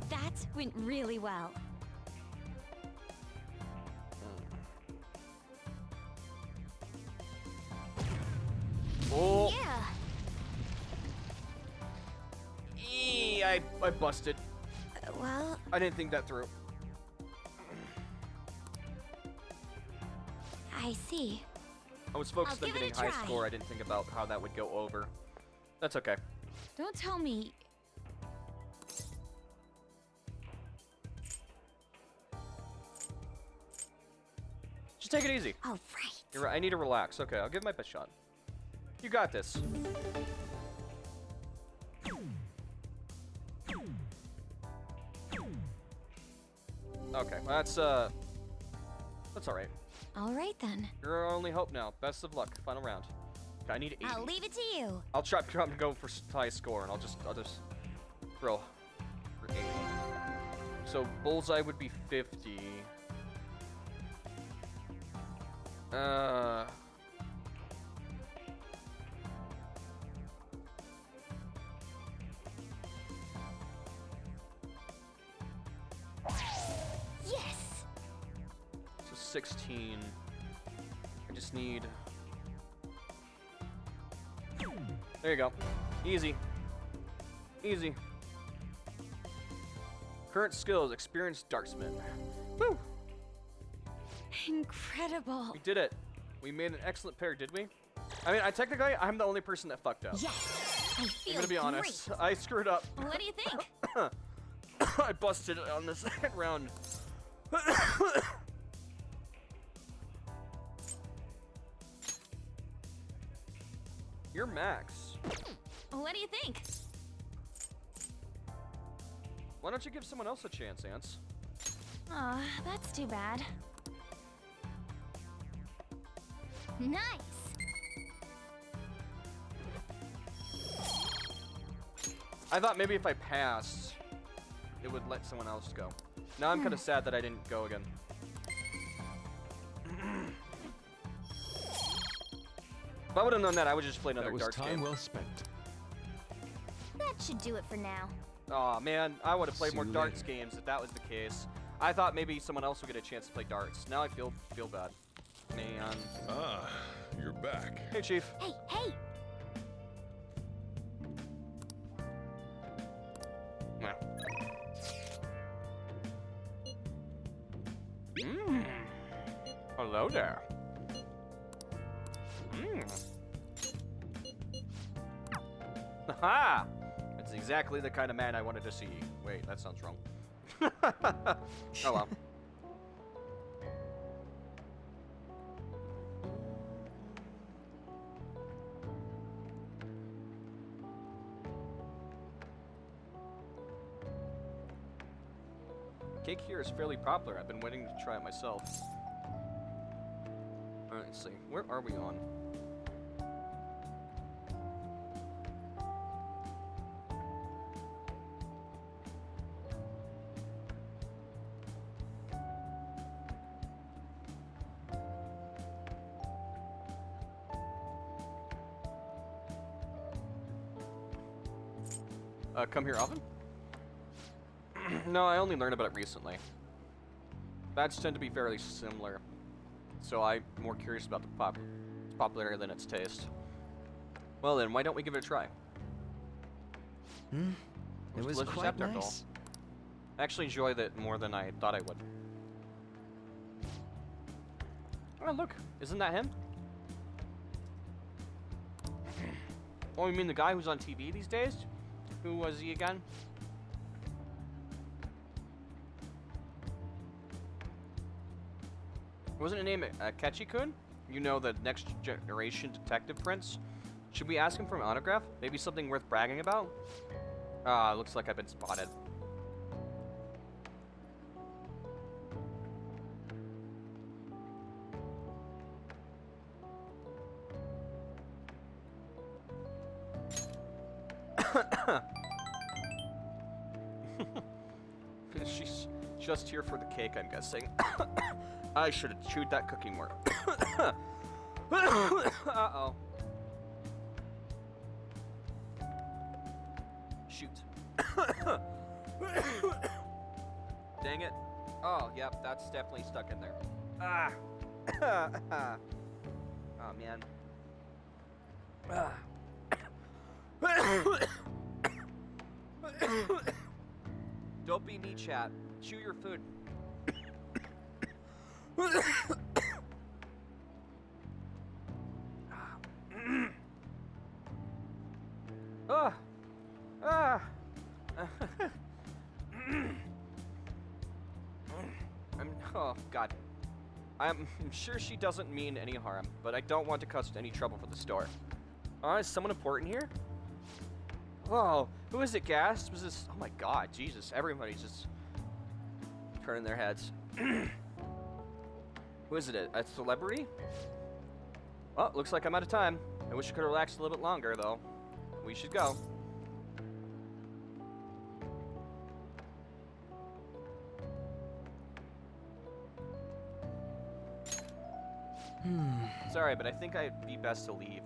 That went really well. Oh. Yeah. I busted. Well, I didn't think that through. I see. I was focused I'll on give it getting a high try. score. I didn't think about how that would go over. That's okay. Don't tell me. Just take it easy. All right. You're right. I need to relax. Okay, I'll give my best shot. You got this. Okay, that's all right. All right then. You're our only hope now. Best of luck. Final round. Okay, I need 80. I'll leave it to you. I'll try to go for high score, and I'll just throw for 80. So bullseye would be 50. 16. I just need... There you go. Easy. Easy. Current skills, experienced dartsman. Woo! Incredible. We did it. We made an excellent pair, did we? I mean, technically, I'm the only person that fucked up. Yes, I feel I'm gonna be honest. I screwed up. What do you think? I busted it on the second round. You're Max. What do you think? Why don't you give someone else a chance, Ants? Aw, that's too bad. Nice. I thought maybe if I passed, it would let someone else go. Now I'm kind of sad that I didn't go again. If I would have known that, I would just play another darts game. That was time well spent. That should do it for now. Aw, man, I would have played See more you darts later. games if that was the case. I thought maybe someone else would get a chance to play darts. Now I feel bad. Man. Ah, you're back. Hey, Chief. Hey, hey! Yeah. Mmm. Hello there. Mmm. Haha! That's exactly the kind of man I wanted to see. Wait, that sounds wrong. Oh well. Cake here is fairly popular. I've been waiting to try it myself. Alright, let's see. Where are we on? Come here often? No, I only learned about it recently. Bats tend to be fairly similar, so I'm more curious about the popularity than its taste. Well then, why don't we give it a try? It was Delicious quite Aptar doll. nice. I actually enjoyed it more than I thought I would. Oh look, isn't that him? Oh, you mean the guy who's on TV these days? Who was he again? Wasn't his name Ketchy-kun? You know, the next generation detective prince? Should we ask him for an autograph? Maybe something worth bragging about? Ah, looks like I've been spotted. She's just here for the cake, I'm guessing. I should have chewed that cookie more. Uh-oh. Shoot. Dang it. Oh, yep, that's definitely stuck in there. Ah. Oh, man. Ah. Don't be me, chat. Chew your food. Ah. Ah. Oh, God. I'm sure she doesn't mean any harm, but I don't want to cause any trouble for the store. Is someone important here? Whoa, who is it, Gas? Was this? Oh my God, Jesus! Everybody's just turning their heads. Who is it? A celebrity? Well, looks like I'm out of time. I wish I could relax a little bit longer, though. We should go. Sorry, but I think I'd be best to leave.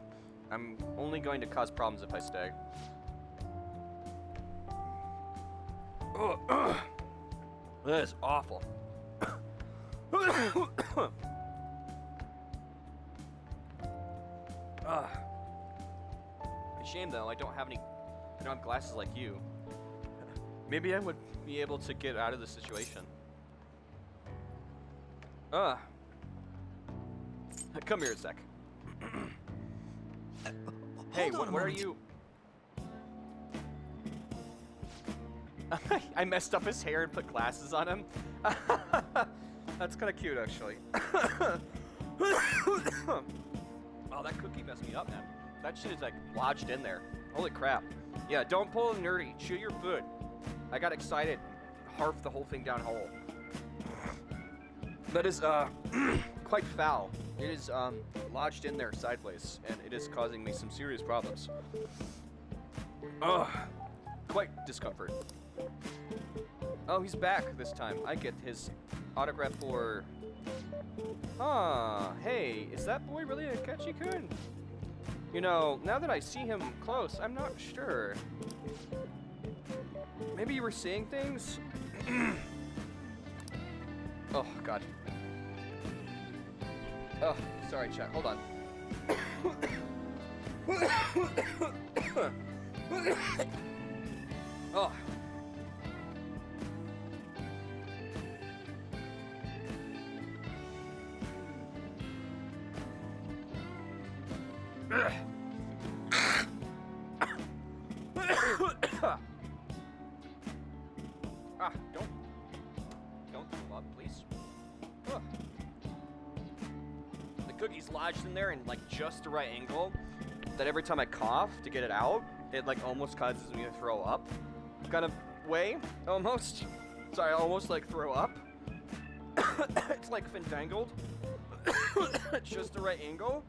I'm only going to cause problems if I stay. That is awful. Shame though, I don't have glasses like you. Maybe I would be able to get out of the situation. Come here a sec. Hey, what are you? I messed up his hair and put glasses on him. That's kind of cute, actually. Oh, that cookie messed me up, man. That shit is like lodged in there. Holy crap. Yeah, don't pull a nerdy. Chew your food. I got excited. Harfed the whole thing down whole. That is, quite foul. It is, lodged in there sideways, and it is causing me some serious problems. Ugh. Quite discomfort. Oh, he's back this time. I get his autograph for... Hey, is that boy really a Akechi-kun? You know, now that I see him close, I'm not sure. Maybe you were seeing things? Oh, God. Oh, sorry, chat. Hold on. Oh. Don't throw up, please. Ugh. The cookie's lodged in there in like just the right angle that every time I cough to get it out, it like almost causes me to throw up kind of way, almost. Sorry, I almost like throw up. It's like fintangled. Just the right angle.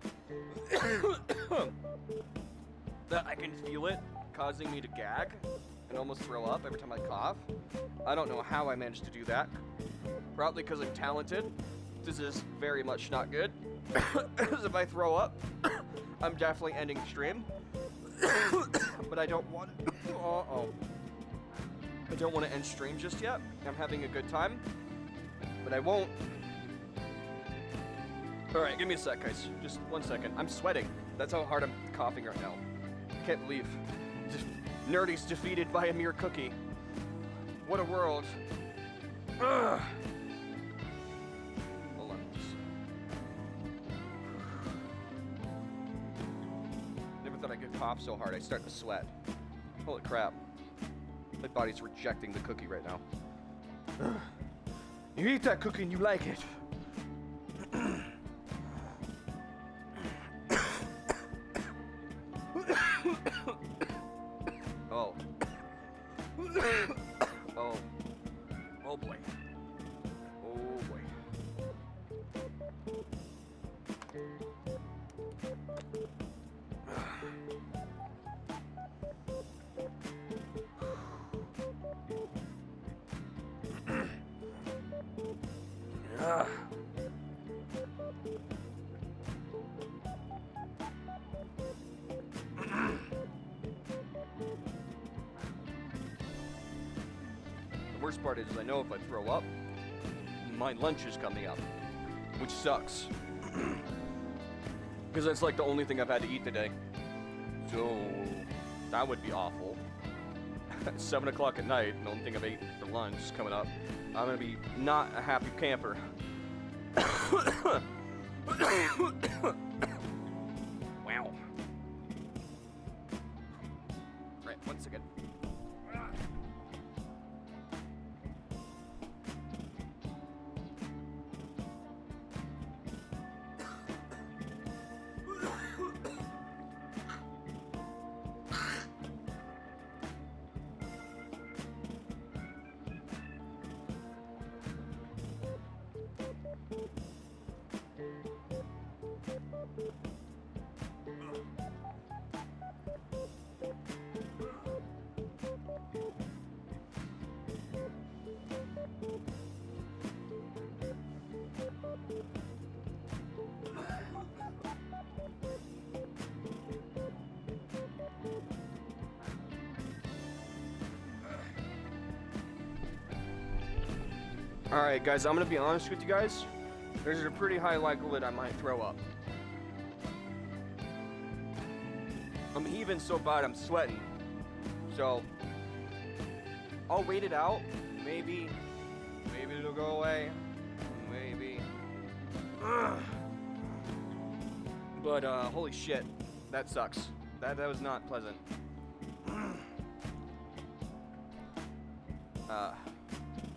That I can feel it causing me to gag and almost throw up every time I cough. I don't know how I managed to do that. Probably because I'm talented. This is very much not good. Because if I throw up, I'm definitely ending stream. But I don't want it. Uh-oh. I don't want to end stream just yet. I'm having a good time. But I won't. Alright, give me a sec, guys. Just 1 second. I'm sweating. That's how hard I'm coughing right now. Can't believe. Nerdy's defeated by a mere cookie. What a world. Ugh. Hold on. Never thought I could cough so hard. I start to sweat. Holy crap. My body's rejecting the cookie right now. You eat that cookie and you like it. Oh. Oh. Oh boy. Oh boy. The worst part is I know if I throw up, my lunch is coming up, which sucks. Because that's like the only thing I've had to eat today. So that would be awful. 7 o'clock at night, the only thing I've eaten for lunch is coming up. I'm gonna be not a happy camper. Wow. Right, 1 second. Alright guys, I'm gonna be honest with you guys. there's a pretty high likelihood I might throw up. I'm heaving so bad I'm sweating. So, I'll wait it out. Maybe it'll go away. Maybe. Ugh. But, holy shit. That sucks. That was not pleasant.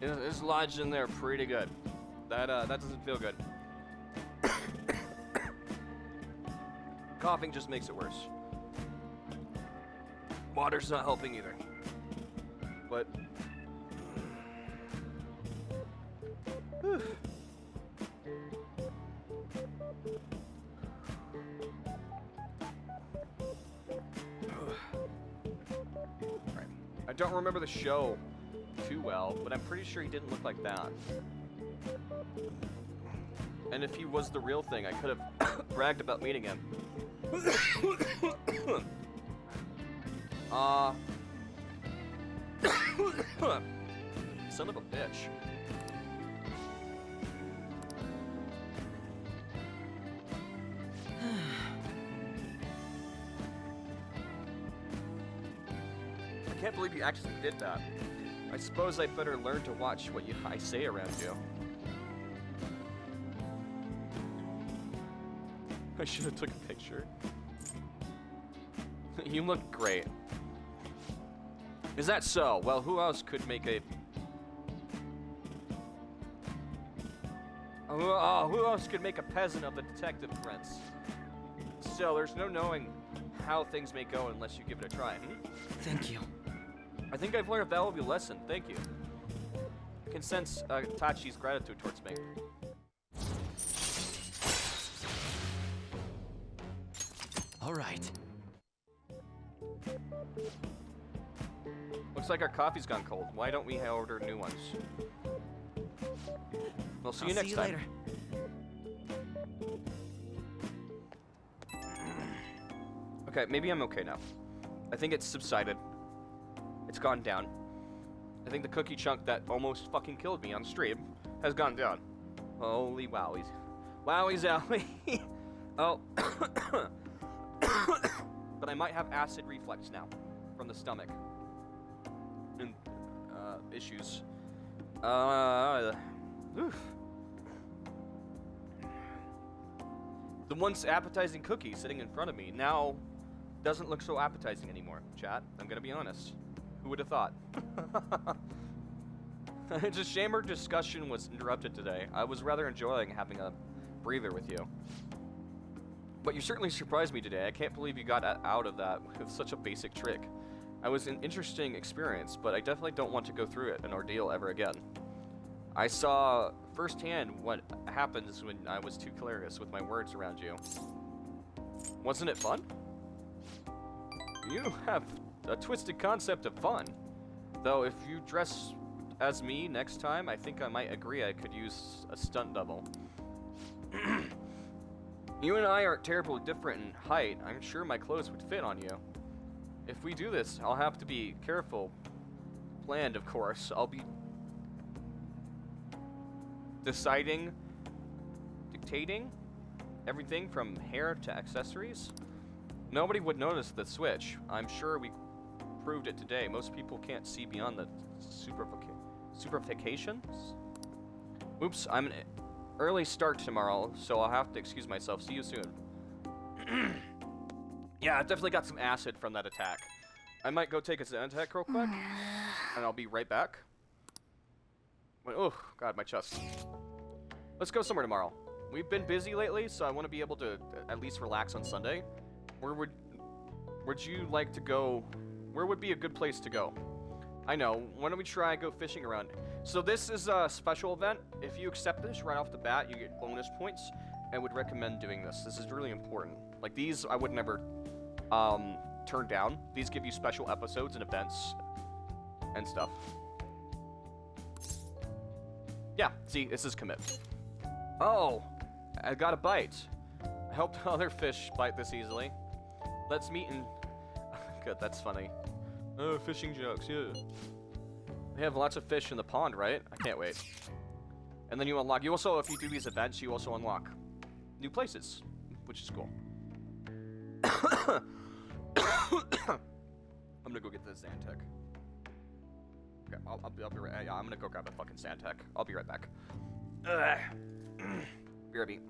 It's lodged in there pretty good. That doesn't feel good. Coughing just makes it worse. Water's not helping either. But whew. Right. I don't remember the show too well, but I'm pretty sure he didn't look like that. And if he was the real thing, I could have bragged about meeting him. Son of a bitch. I can't believe you actually did that. I suppose I better learn to watch what I say around you. I should have took a picture. You look great. Is that so? Well, who else could make a... who else could make a peasant of the detective prince? Still, there's no knowing how things may go unless you give it a try. Thank you. I think I've learned a valuable lesson. Thank you. I can sense Tachi's gratitude towards me. All right. Looks like our coffee's gone cold. Why don't we order new ones? We'll see you next time. Later. Okay, maybe I'm okay now. I think it's subsided. It's gone down. I think the cookie chunk that almost fucking killed me on stream has gone down. Holy wowies. Wowies owie. Oh. But I might have acid reflux now from the stomach. And, issues. Oof. The once appetizing cookie sitting in front of me now doesn't look so appetizing anymore, chat. I'm gonna be honest. Who would have thought? It's a shame our discussion was interrupted today. I was rather enjoying having a breather with you. But you certainly surprised me today. I can't believe you got out of that with such a basic trick. It was an interesting experience, but I definitely don't want to go through it, an ordeal, ever again. I saw firsthand what happens when I was too careless with my words around you. Wasn't it fun? You have a twisted concept of fun. Though if you dress as me next time, I think I might agree I could use a stunt double. You and I aren't terribly different in height. I'm sure my clothes would fit on you. If we do this, I'll have to be careful. Planned, of course. I'll be dictating everything from hair to accessories. Nobody would notice the switch. I'm sure we proved it today. Most people can't see beyond the superfications. Oops, I'm an early start tomorrow, so I'll have to excuse myself. See you soon. Yeah, I definitely got some acid from that attack. I might go take a Zantac real quick, and I'll be right back. Oh, God, my chest. Let's go somewhere tomorrow. We've been busy lately, so I want to be able to at least relax on Sunday. Where would you like to go? Where would be a good place to go? I know. Why don't we try go fishing around? So this is a special event. If you accept this right off the bat, you get bonus points. I would recommend doing this. This is really important. Like these, I would never turn down. These give you special episodes and events and stuff. Yeah, see, this is commit. Oh, I got a bite. I hope other fish bite this easily. Let's meet in... Good, that's funny. Oh, fishing jokes, yeah. We have lots of fish in the pond, right? I can't wait. And then you unlock, you also, if you do these events, you also unlock new places, which is cool. I'm gonna go get the Zantek. Okay, I'll be right, yeah, I'm gonna go grab a fucking Zantek. I'll be right back. BRB.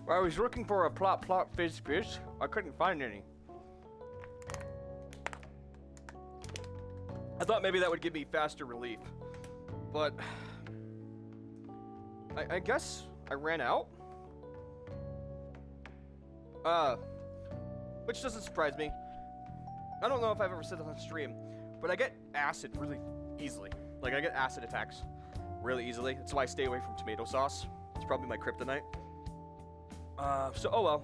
Well, I was looking for a plot fizz fish. I couldn't find any. I thought maybe that would give me faster relief, but I guess I ran out. Which doesn't surprise me. I don't know if I've ever said this on stream, but I get acid really easily. Like, I get acid attacks really easily. That's why I stay away from tomato sauce. It's probably my kryptonite. So, oh well.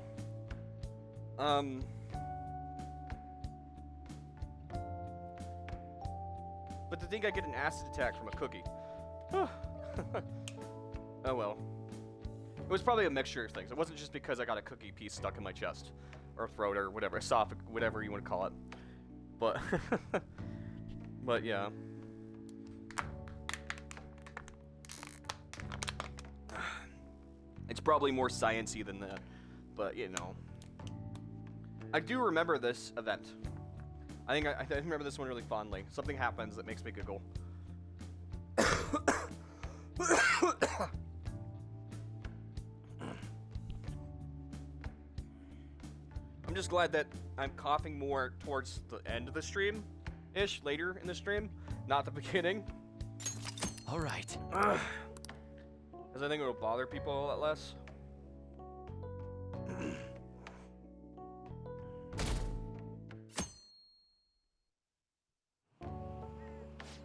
But to think I get an acid attack from a cookie. Oh well. It was probably a mixture of things. It wasn't just because I got a cookie piece stuck in my chest. Or throat or whatever. Esophagus, whatever you want to call it. But, but yeah. It's probably more science-y than that, but you know. I do remember this event. I think I remember this one really fondly. Something happens that makes me giggle. I'm just glad that I'm coughing more towards the end of the stream-ish, later in the stream, not the beginning. All right. Because I think it'll bother people a lot less.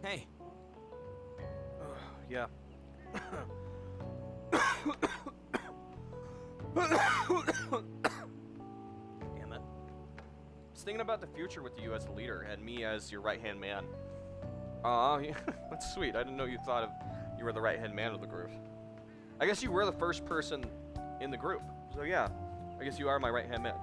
Hey. Yeah. Damn it. I was thinking about the future with you as the leader and me as your right-hand man. Aw, that's sweet. I didn't know you thought of you were the right-hand man of the group. I guess you were the first person in the group. So yeah, I guess you are my right-hand man.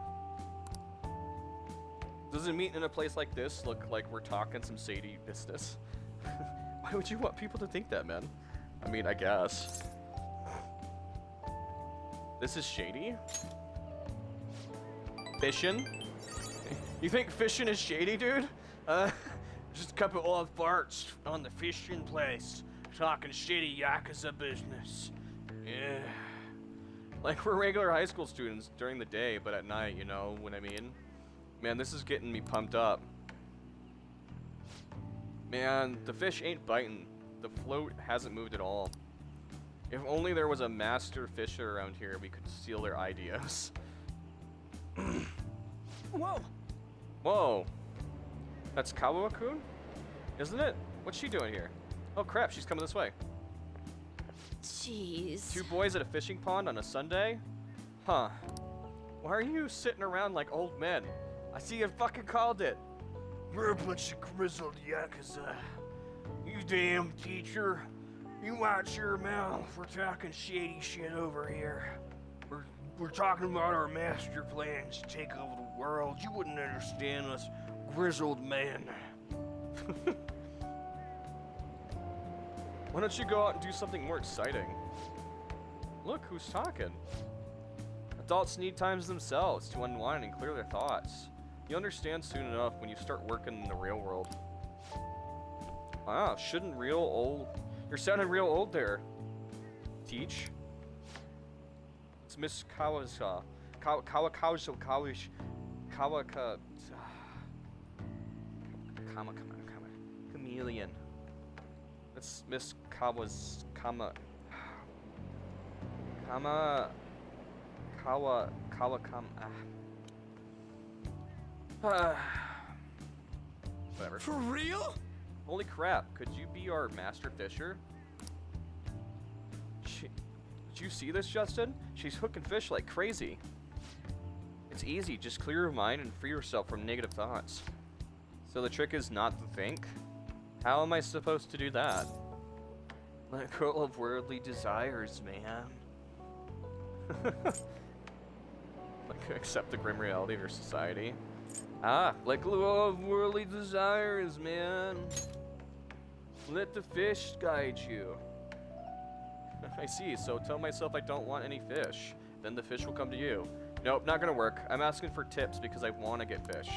Doesn't meeting in a place like this look like we're talking some shady business? Why would you want people to think that, man? I mean, I guess. This is shady? Fishing? You think fishing is shady, dude? Just a couple old farts on the fishing place. Talking shitty Yakuza business. Yeah. Like we're regular high school students during the day, but at night, you know what I mean? Man, this is getting me pumped up. Man, the fish ain't biting. The float hasn't moved at all. If only there was a master fisher around here, we could steal their ideas. Whoa! Whoa. That's Kawa-kun? Isn't it? What's she doing here? Oh crap, she's coming this way. Jeez. 2 boys at a fishing pond on a Sunday? Huh. Why are you sitting around like old men? I see you fucking called it. We're a bunch of grizzled yakuza. You damn teacher. You watch your mouth. We're talking shady shit over here. We're talking about our master plans to take over the world. You wouldn't understand us grizzled men. Why don't you go out and do something more exciting? Look who's talking. Adults need times themselves to unwind and clear their thoughts. You'll understand soon enough when you start working in the real world. Wow, shouldn't real old... You're sounding real old there. Teach? It's Miss Kawasa. Chameleon. It's Miss Kawa's whatever. For real? Holy crap, could you be our master fisher? Did you see this, Justin? She's hooking fish like crazy. It's easy, just clear your mind and free yourself from negative thoughts. So the trick is not to think? How am I supposed to do that? Let go of worldly desires, man. Like, accept the grim reality of your society. Ah, let go of worldly desires, man. Let the fish guide you. I see, so tell myself I don't want any fish. Then the fish will come to you. Nope, not gonna work. I'm asking for tips because I want to get fish.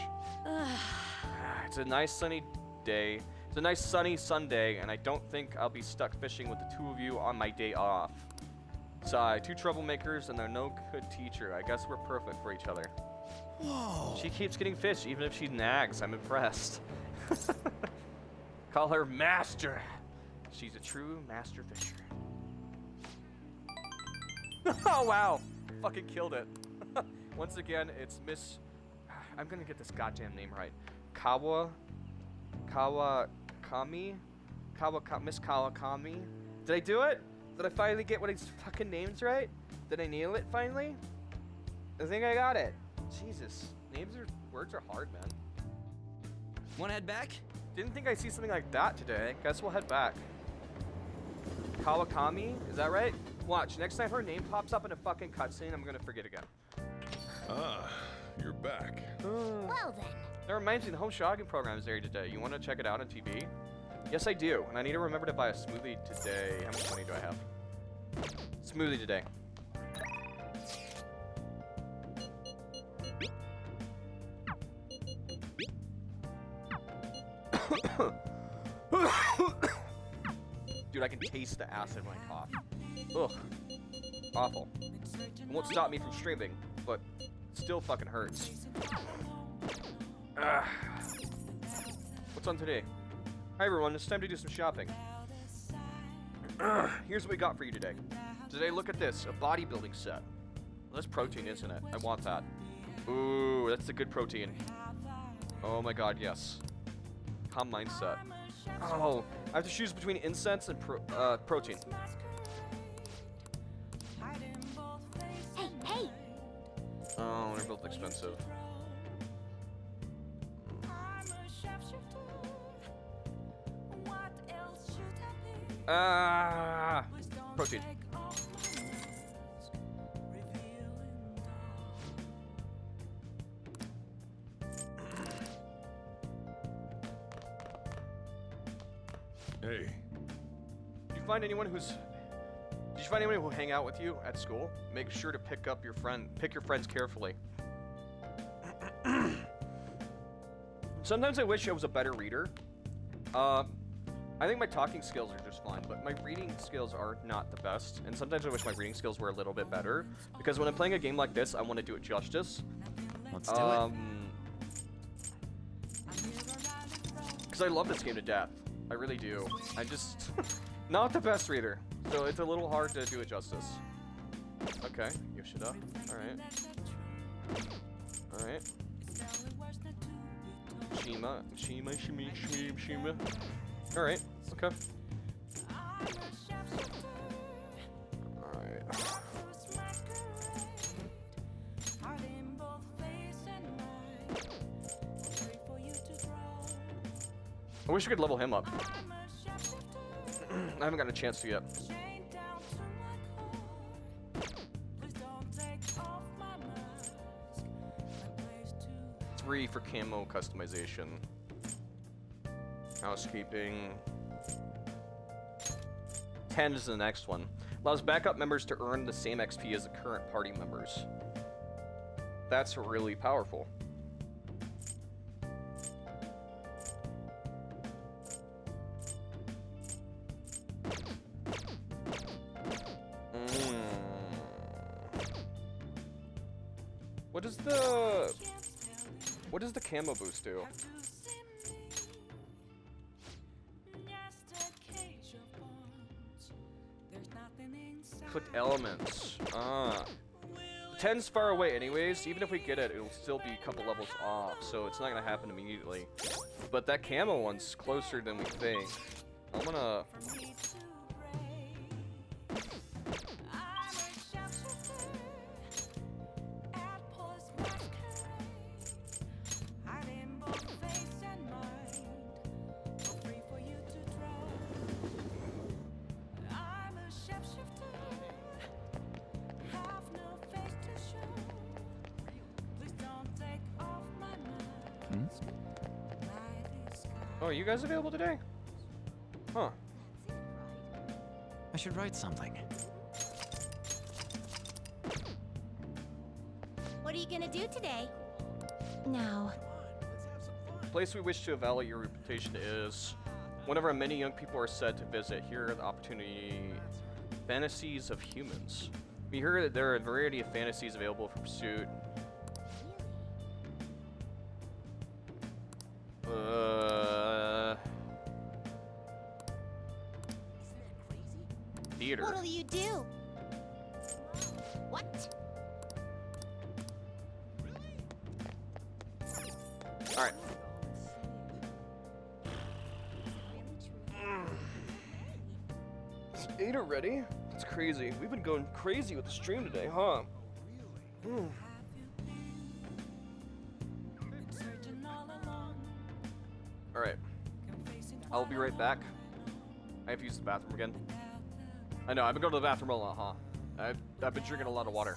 It's a nice sunny day. It's a nice sunny Sunday, and I don't think I'll be stuck fishing with the two of you on my day off. Sigh, two troublemakers and they're no good teacher. I guess we're perfect for each other. Whoa. She keeps getting fish even if she nags. I'm impressed. Call her master. She's a true master fisher. Oh wow, fucking killed it. Once again, it's Miss... I'm gonna get this goddamn name right. Miss Kawakami. Did I do it? Did I finally get one of his fucking names right? Did I nail it finally? I think I got it. Jesus, words are hard, man. Wanna head back? Didn't think I'd see something like that today. Guess we'll head back. Kawakami, is that right? Watch, next time her name pops up in a fucking cutscene, I'm gonna forget again. Ah, you're back. Well then. That reminds me, the home shopping program is there today. You want to check it out on TV? Yes, I do. And I need to remember to buy a smoothie today. How much money do I have? Smoothie today. Dude, I can taste the acid when I cough. Ugh. Awful. It won't stop me from streaming, but it still fucking hurts. What's on today? Hi everyone, it's time to do some shopping. Here's what we got for you today. Today, look at this, a bodybuilding set. Well, that's protein, isn't it? I want that. Ooh, that's a good protein. Oh my god, yes. Calm mindset. Oh, I have to choose between incense and protein. Hey! Oh, they're both expensive. Protein. Hey. Did you find anyone who hang out with you at school? Make sure to pick your friends carefully. Sometimes I wish I was a better reader. I think my talking skills are just fine, but my reading skills are not the best. And sometimes I wish my reading skills were a little bit better. Because when I'm playing a game like this, I want to do it justice. Let's do it. Because I love this game to death. I really do. I just... not the best reader. So it's a little hard to do it justice. Okay, Yoshida. Alright. Alright. Shima. Alright, okay. Alright. I wish we could level him up. I haven't gotten a chance to yet. 3 for camo customization. Housekeeping. 10 is the next one. Allows backup members to earn the same XP as the current party members. That's really powerful. What does the camo boost do? Click elements. 10's far away anyways. Even if we get it, it'll still be a couple levels off, so it's not gonna happen immediately. But that camo one's closer than we think. I'm gonna... Oh, are you guys available today? Huh. I should write something. What are you gonna do today? Now. The place we wish to evaluate your reputation is one of our many young people are said to visit. Here are the opportunity fantasies of humans. We hear that there are a variety of fantasies available for pursuit. Theater. What'll you do? What? All right. It's 8 already? That's crazy. We've been going crazy with the stream today, huh? All right. I'll be right back. I have to use the bathroom again. I know, I've been going to the bathroom a lot, huh? I've been drinking a lot of water.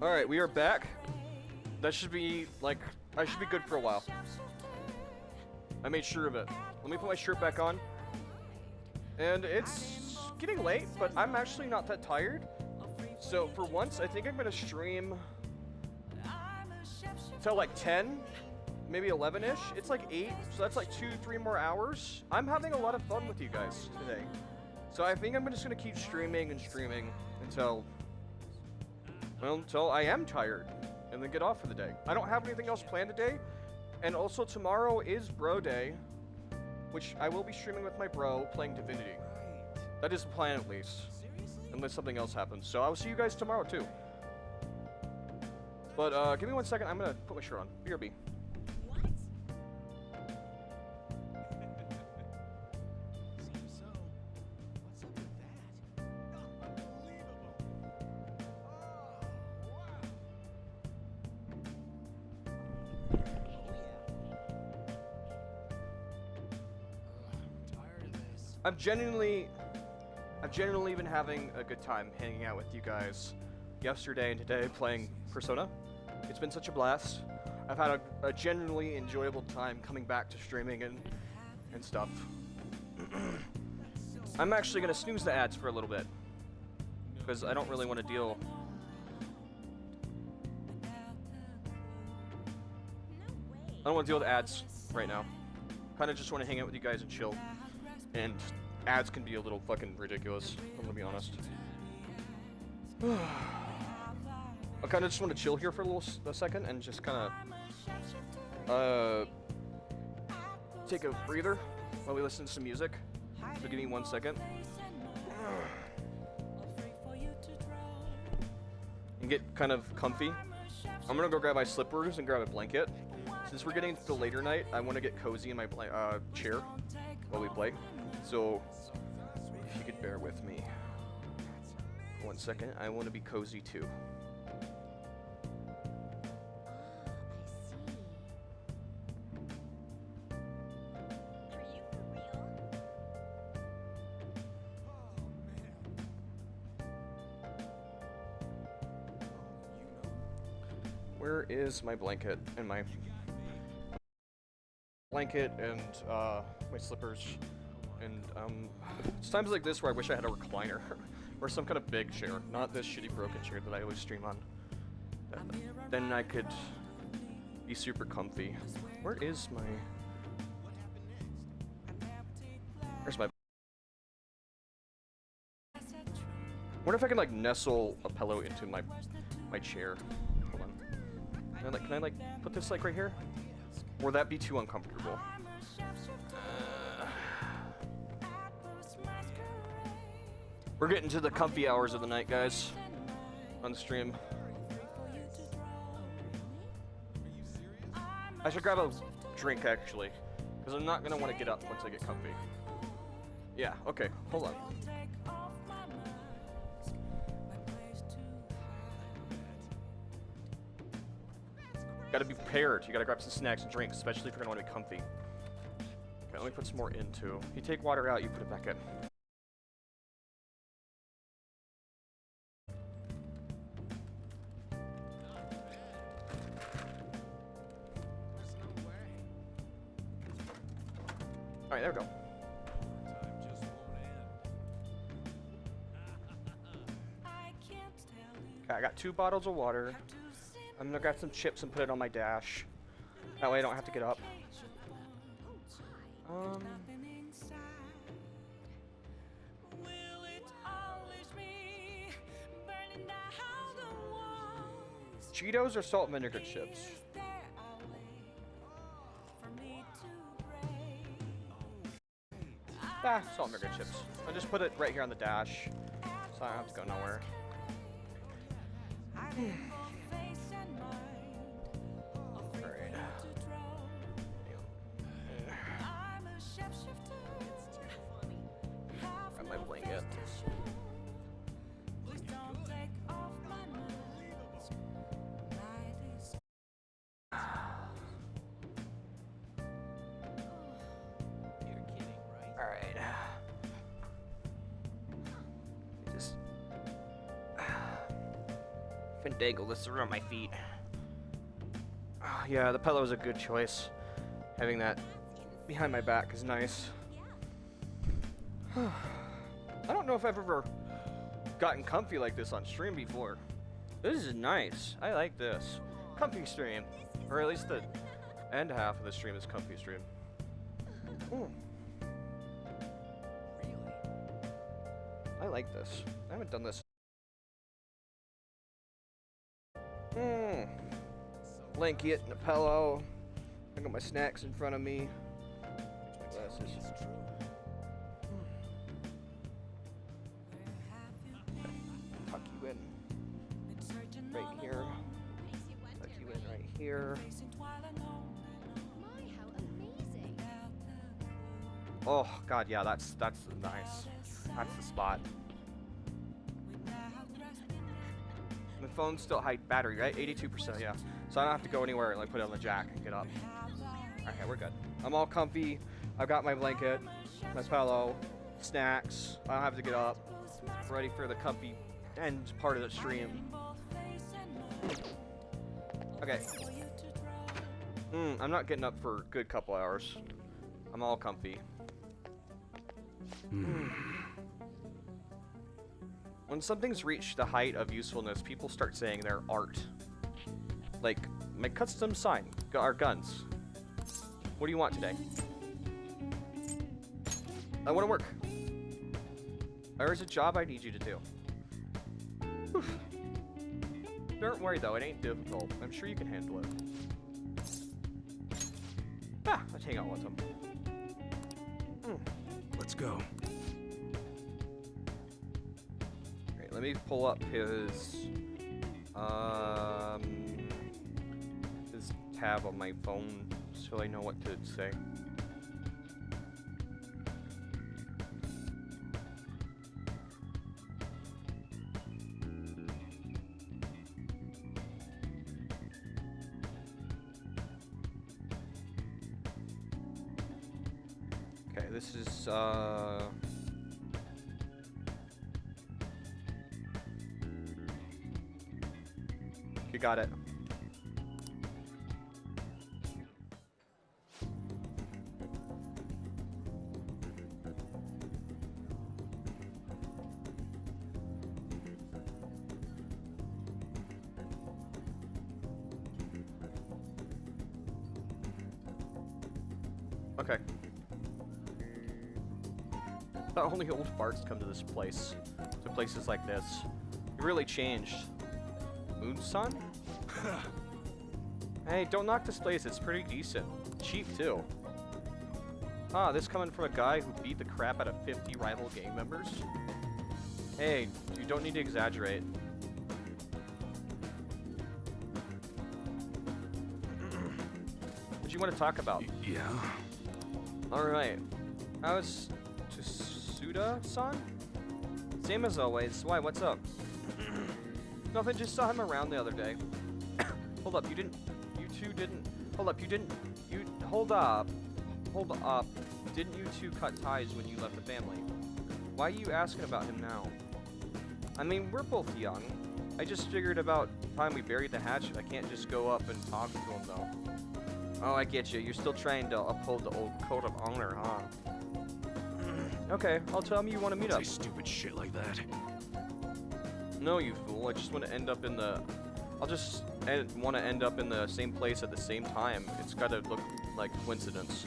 Alright, we are back. That should be, like, I should be good for a while. I made sure of it. Let me put my shirt back on. And it's getting late, but I'm actually not that tired. So for once, I think I'm gonna stream till like 10, maybe 11-ish. It's like 8, so that's like 2-3 more hours. I'm having a lot of fun with you guys today. So I think I'm just gonna keep streaming and streaming until, well, until I am tired, and then get off for the day. I don't have anything else planned today, and also tomorrow is Bro Day, which I will be streaming with my bro playing Divinity. That is the plan at least, unless something else happens. So I will see you guys tomorrow too. But give me 1 second, I'm gonna put my shirt on. BRB. I've genuinely been having a good time hanging out with you guys yesterday and today playing Persona. It's been such a blast. I've had a genuinely enjoyable time coming back to streaming and stuff. I'm actually gonna snooze the ads for a little bit because I don't really want to deal. I don't want to deal with ads right now. Kind of just want to hang out with you guys and chill. And ads can be a little fucking ridiculous, I'm gonna be honest. I kind of just want to chill here for a second and just kind of take a breather while we listen to some music. So give me 1 second. And get kind of comfy. I'm gonna go grab my slippers and grab a blanket. Since we're getting to the later night, I want to get cozy in my chair while we play. So, if you could bear with me 1 second, I want to be cozy too. Where is my blanket and my my slippers? And it's times like this where I wish I had a recliner or some kind of big chair, not this shitty broken chair that I always stream on. Then I could be super comfy. Where is my? Where's my? I wonder if I can like nestle a pillow into my chair. Hold on. Can I like put this like right here? Or would that be too uncomfortable? We're getting to the comfy hours of the night, guys, on stream. I should grab a drink, actually, because I'm not going to want to get up once I get comfy. Yeah, okay, hold on. Gotta be prepared. You gotta grab some snacks and drinks, especially if you're going to want to be comfy. Okay, let me put some more in, too. You take water out, you put it back in. Alright, there we go. Okay, I got 2 bottles of water. I'm gonna grab some chips and put it on my dash. That way I don't have to get up. Cheetos or salt and vinegar chips? Salt and vinegar chips. I'll just put it right here on the dash, so I don't have to go nowhere. Alright. Grab my blanket. Alright. Just Fandangle this around my feet. Oh, yeah, the pillow is a good choice. Having that behind my back is nice. I don't know if I've ever gotten comfy like this on stream before. This is nice. I like this. Comfy stream. Or at least the end half of the stream is comfy stream. Mm. I like this. I haven't done this. Blanket and a pillow. I got my snacks in front of me. My glasses. Tuck you in. Right here. Tuck you in right here. Oh god, yeah, that's nice. That's the spot. The phone's still high battery, right? 82%, yeah. So I don't have to go anywhere and like put it on the jack and get up. Okay, we're good. I'm all comfy. I've got my blanket, my pillow, snacks. I don't have to get up. Ready for the comfy end part of the stream. Okay. I'm not getting up for a good couple hours. I'm all comfy. When something's reached the height of usefulness, people start saying they're art. Like, my custom sign, our guns. What do you want today? I want to work. There's a job I need you to do. Whew. Don't worry though, it ain't difficult. I'm sure you can handle it. Let's hang out with him. Let's go. Alright, let me pull up his tab on my phone so I know what to say. Okay, this is you got it. Okay. Not only old farts come to this place, to places like this. It really changed. Moonsun? Hey, don't knock this place, it's pretty decent. Cheap, too. Ah, this coming from a guy who beat the crap out of 50 rival gang members? Hey, you don't need to exaggerate. What you want to talk about? Yeah? Alright. How's Tsuda-san? Same as always. Why, what's up? Nothing, just saw him around the other day. Hold up, Hold up. Didn't you two cut ties when you left the family? Why are you asking about him now? I mean, we're both young. I just figured about time we buried the hatchet. I can't just go up and talk to him, though. Oh, I get you. You're still trying to uphold the old code of honor, huh? Okay, I'll tell him you want to meet up. Say stupid shit like that. No, you fool. I just want to end up in the... I'll just want to end up in the same place at the same time. It's got to look like coincidence.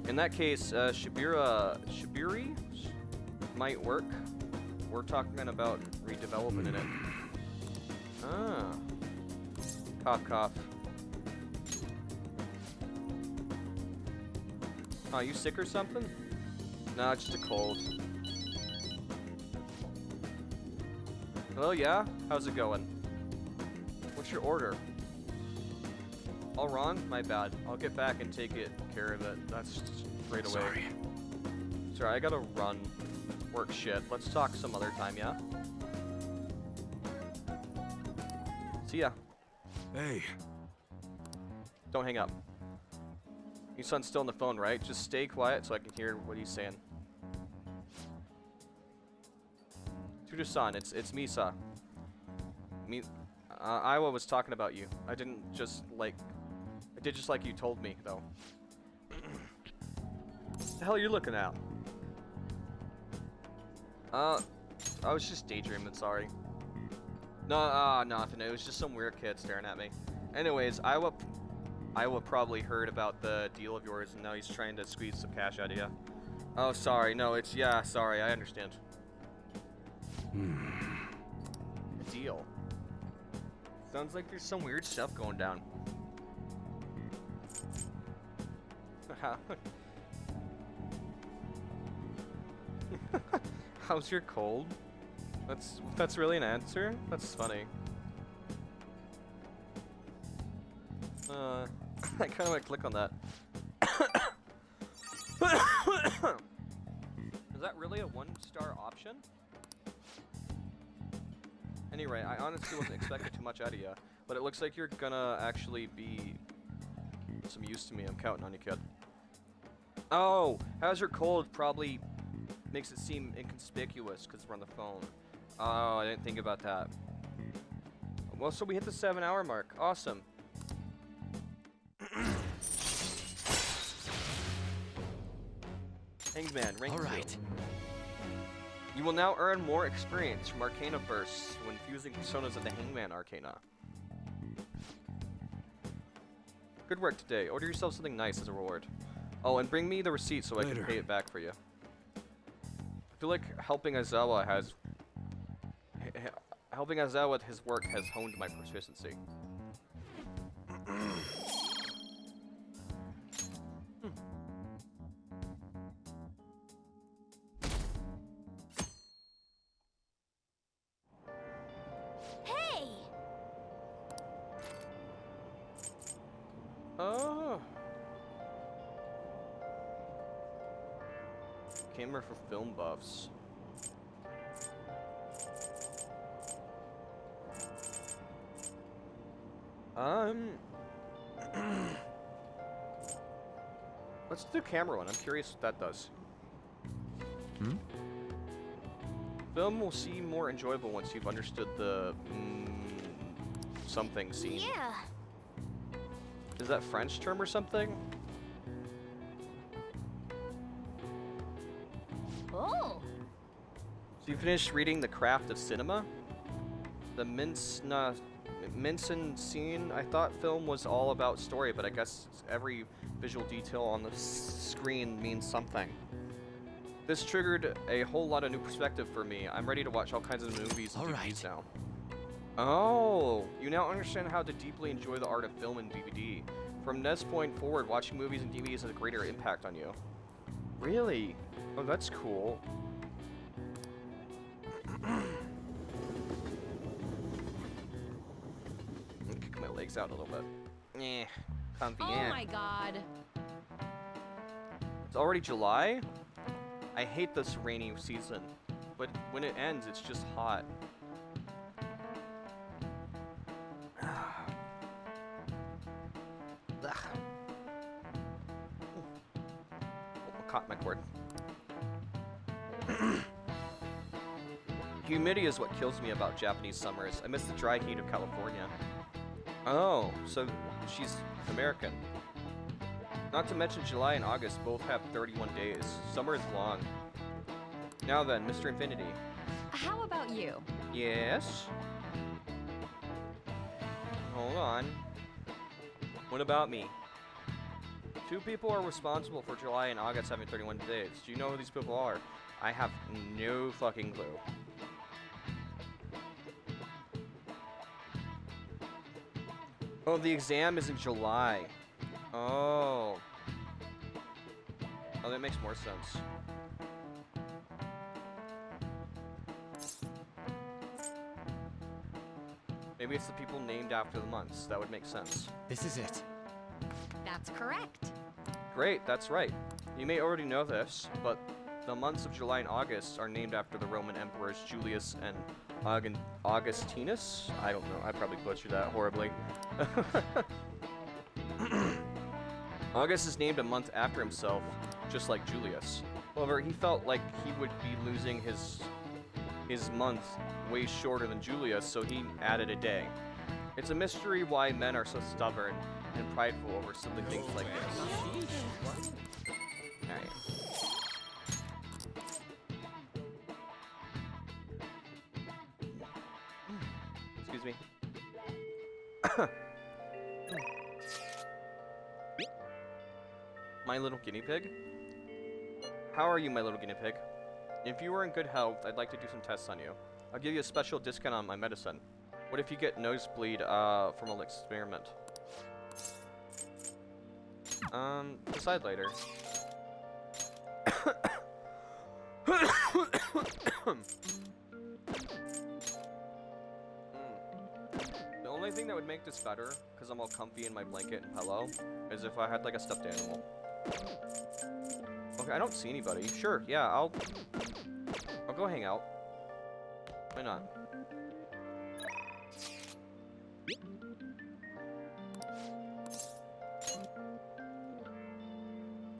In that case, Shibiri might work. We're talking about redevelopment in it. Ah. Cough, cough. Oh, you sick or something? Nah, it's just a cold. Hello, yeah? How's it going? What's your order? All wrong? My bad. I'll get back and take care of it. That's straight away. Sorry, I gotta run. Work shit. Let's talk some other time, yeah? See ya. Hey. Don't hang up. Your son's still on the phone, right? Just stay quiet so I can hear what he's saying. Tsuda-san, it's Misa. Iowa was talking about you. I did just like you told me, though. The hell are you looking at? I was just daydreaming, sorry. No, nothing. It was just some weird kid staring at me. Anyways, Iowa probably heard about the deal of yours, and now he's trying to squeeze some cash out of you. Oh, sorry. No, yeah, sorry. I understand. The deal. Sounds like there's some weird stuff going down. How's your cold? That's really an answer? That's funny. I kind of want to click on that. Is that really a 1-star option? Anyway, I honestly wasn't expecting too much out of you, but it looks like you're gonna actually be some use to me. I'm counting on you, kid. Oh, how's your cold? Probably makes it seem inconspicuous because we're on the phone. Oh, I didn't think about that. Well, so we hit the 7-hour mark. Awesome. Hangman, rank 2. Alright. You will now earn more experience from Arcana Bursts when fusing personas of the Hangman Arcana. Good work today. Order yourself something nice as a reward. Oh, and bring me the receipt so I can pay it back for you. I feel like helping Aizawa with his work has honed my proficiency. Hey! Oh. Camera for film buffs. Let's do camera one. I'm curious what that does. Film will seem more enjoyable once you've understood the something scene. Yeah. Is that French term or something? Oh. So you finished reading The Craft of Cinema? The Mincen scene? I thought film was all about story, but I guess every visual detail on the screen means something. This triggered a whole lot of new perspective for me. I'm ready to watch all kinds of movies and DVDs now. Oh, you now understand how to deeply enjoy the art of film and DVD. From this point forward, watching movies and DVDs has a greater impact on you. Really? Oh, that's cool. Kick my legs out a little bit. Comfy. Oh my god. It's already July? I hate this rainy season, but when it ends, it's just hot. Caught my cord. Humidity is what kills me about Japanese summers. I miss the dry heat of California. Oh, so she's American. Not to mention July and August both have 31 days. Summer is long. Now then, Mr. Infinity. How about you? Yes? Hold on. What about me? 2 people are responsible for July and August having 31 days. Do you know who these people are? I have no fucking clue. Oh, the exam is in July. Oh. Oh, that makes more sense. Maybe it's the people named after the months. That would make sense. This is it. That's correct. Great, that's right. You may already know this, but the months of July and August are named after the Roman emperors Julius and Augustinus? I don't know, I probably butchered that horribly. August is named a month after himself, just like Julius. However, he felt like he would be losing his month way shorter than Julius, so he added a day. It's a mystery why men are so stubborn and prideful over silly things like this. Alright. Excuse me. My little guinea pig? How are you, my little guinea pig? If you are in good health, I'd like to do some tests on you. I'll give you a special discount on my medicine. What if you get nosebleed from an experiment? Decide later. The only thing that would make this better, because I'm all comfy in my blanket and pillow, is if I had like a stuffed animal. Okay, I don't see anybody. Sure, yeah, I'll go hang out. Why not?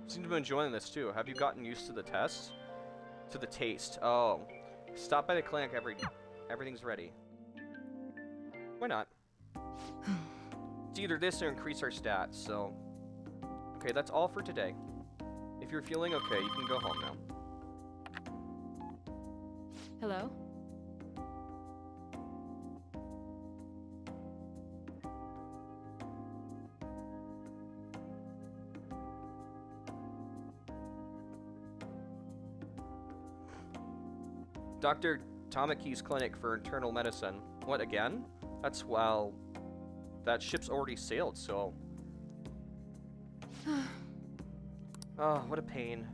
Seem to be enjoying this too. Have you gotten used to the test? To the taste. Oh. Stop by the clinic everything's ready. Why not? It's either this or increase our stats, so... Okay, that's all for today. If you're feeling okay, you can go home now. Hello? Dr. Tamaki's clinic for internal medicine. What, again? That's, well... That ship's already sailed, so... Oh, what a pain.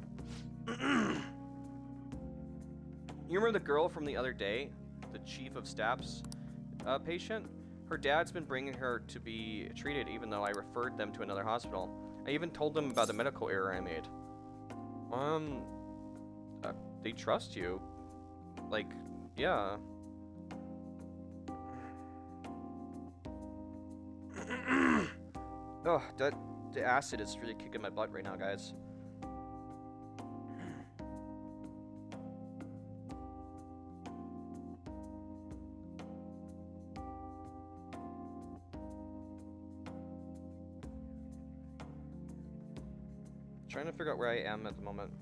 You remember the girl from the other day? The chief of staff's patient? Her dad's been bringing her to be treated even though I referred them to another hospital. I even told them about the medical error I made. They trust you. Like, yeah. Oh, the acid is really kicking my butt right now, guys. Trying to figure out where I am at the moment.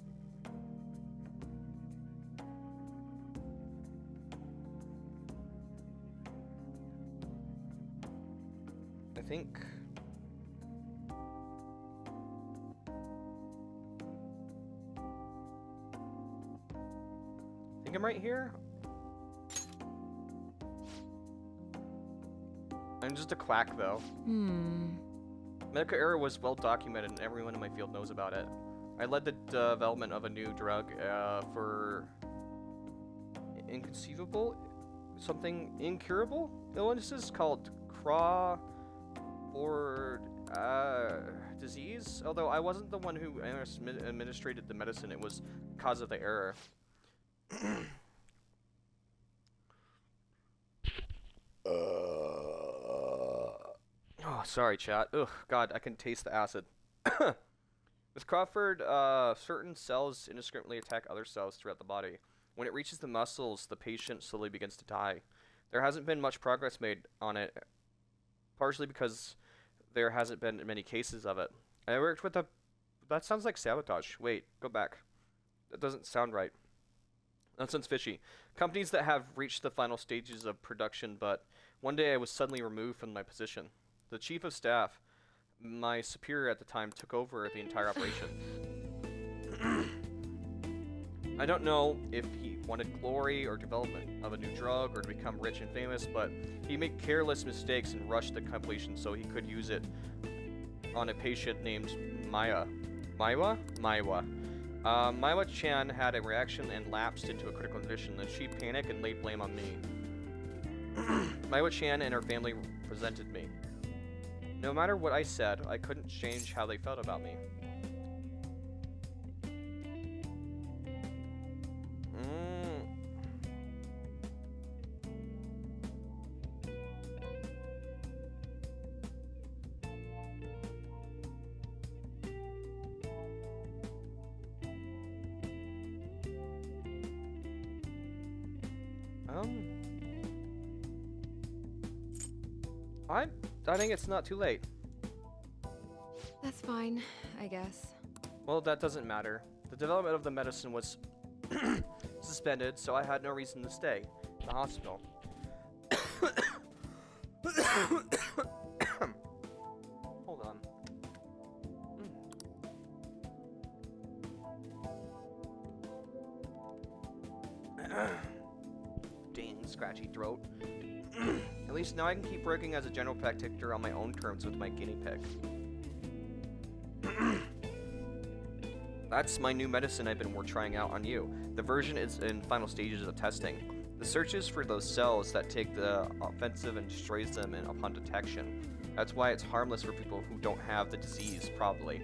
I think... I'm right here. I'm just a quack, though. Medical error was well documented and everyone in my field knows about it. I led the development of a new drug for something incurable illnesses called Crawford disease. Although I wasn't the one who administered the medicine, it was cause of the error. Oh, sorry, chat. Ugh, God, I can taste the acid. With Crawford, certain cells indiscriminately attack other cells throughout the body. When it reaches the muscles, the patient slowly begins to die. There hasn't been much progress made on it, partially because there hasn't been many cases of it. I worked with a... That sounds like sabotage. Wait, go back. That doesn't sound right. That sounds fishy. Companies that have reached the final stages of production, but one day I was suddenly removed from my position. The chief of staff, my superior at the time, took over the entire operation. I don't know if he wanted glory or development of a new drug or to become rich and famous, but he made careless mistakes and rushed the completion so he could use it on a patient named Maiwa. Maiwa Chan had a reaction and lapsed into a critical condition. Then she panicked and laid blame on me. Maiwa Chan and her family resented me. No matter what I said, I couldn't change how they felt about me. I think it's not too late. That's fine, I guess. Well, that doesn't matter. The development of the medicine was suspended, so I had no reason to stay in the hospital. Hold on. Dang, scratchy throat. At least now I can keep working as a general practitioner on my own terms with my guinea pig. That's my new medicine I've been trying out on you. The version is in final stages of testing. The search is for those cells that take the offensive and destroys them upon detection. That's why it's harmless for people who don't have the disease, probably.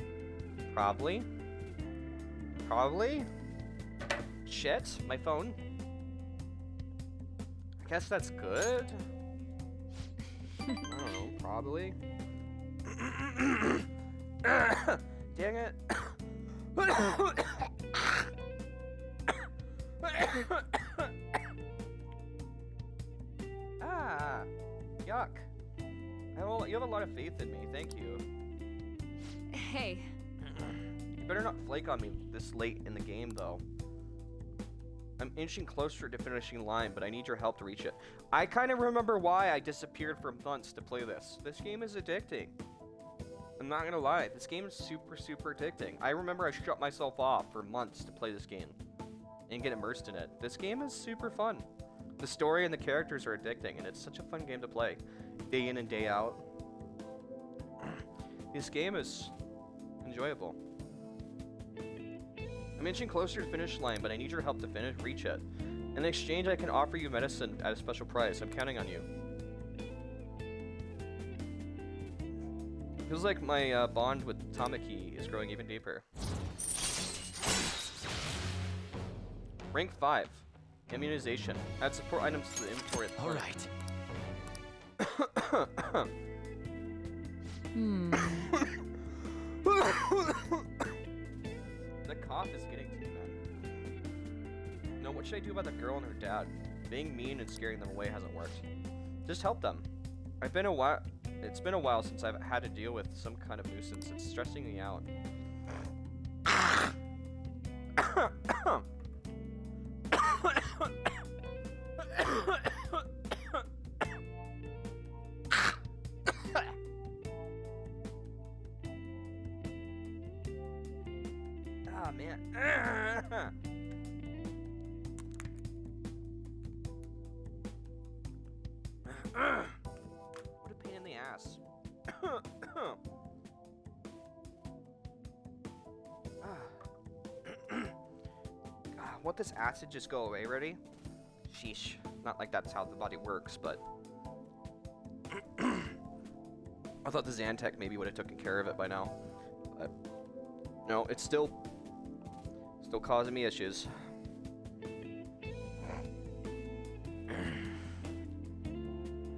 Probably? Shit, my phone. I guess that's good. I don't know, probably. Dang it. Ah, yuck. You have a lot of faith in me, thank you. Hey. You better not flake on me this late in the game, though. I'm inching closer to finishing line, but I need your help to reach it. I kind of remember why I disappeared for months to play this. This game is addicting. I'm not gonna lie, this game is super, super addicting. I remember I shut myself off for months to play this game and get immersed in it. This game is super fun. The story and the characters are addicting, and it's such a fun game to play, day in and day out. This game is enjoyable. I'm inching closer to the finish line, but I need your help to reach it. In exchange, I can offer you medicine at a special price. I'm counting on you. Feels like my bond with Tamaki is growing even deeper. Rank 5. Immunization. Add support items to the inventory. Alright. The cough is getting to me, man. No, what should I do about the girl and her dad? Being mean and scaring them away hasn't worked. Just help them. It's been a while since I've had to deal with some kind of nuisance. It's stressing me out. Ah, man. What a pain in the ass. Won't this acid just go away already? Sheesh. Not like that's how the body works, but... I thought the Zantac maybe would have taken care of it by now. But... no, it's still causing me issues.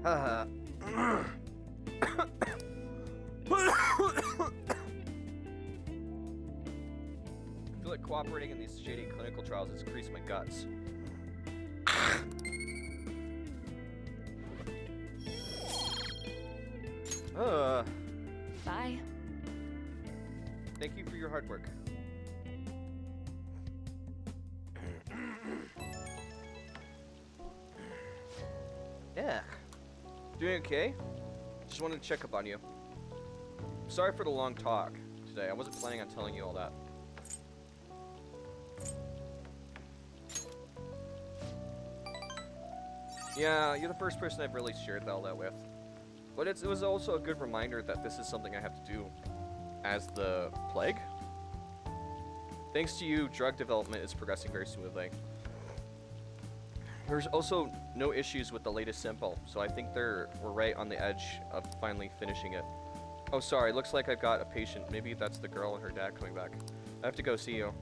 I feel like cooperating in these shady clinical trials has increased my guts. Bye. Thank you for your hard work. Yeah. Doing okay? Just wanted to check up on you. Sorry for the long talk today. I wasn't planning on telling you all that. Yeah, you're the first person I've really shared all that with. But it was also a good reminder that this is something I have to do as the plague. Thanks to you, drug development is progressing very smoothly. There's also no issues with the latest sample, so I think we're right on the edge of finally finishing it. Oh, sorry, looks like I've got a patient. Maybe that's the girl and her dad coming back. I have to go see you.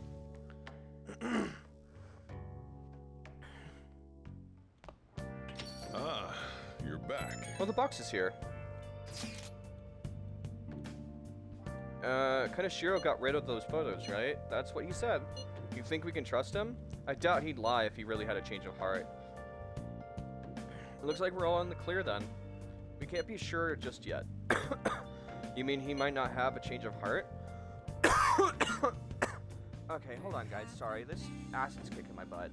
Ah, you're back. Oh, the box is here. Kaneshiro got rid of those photos, right? That's what he said. You think we can trust him? I doubt he'd lie if he really had a change of heart. It looks like we're all in the clear then. We can't be sure just yet. You mean he might not have a change of heart? Okay, hold on, guys. Sorry, this acid's kicking my butt.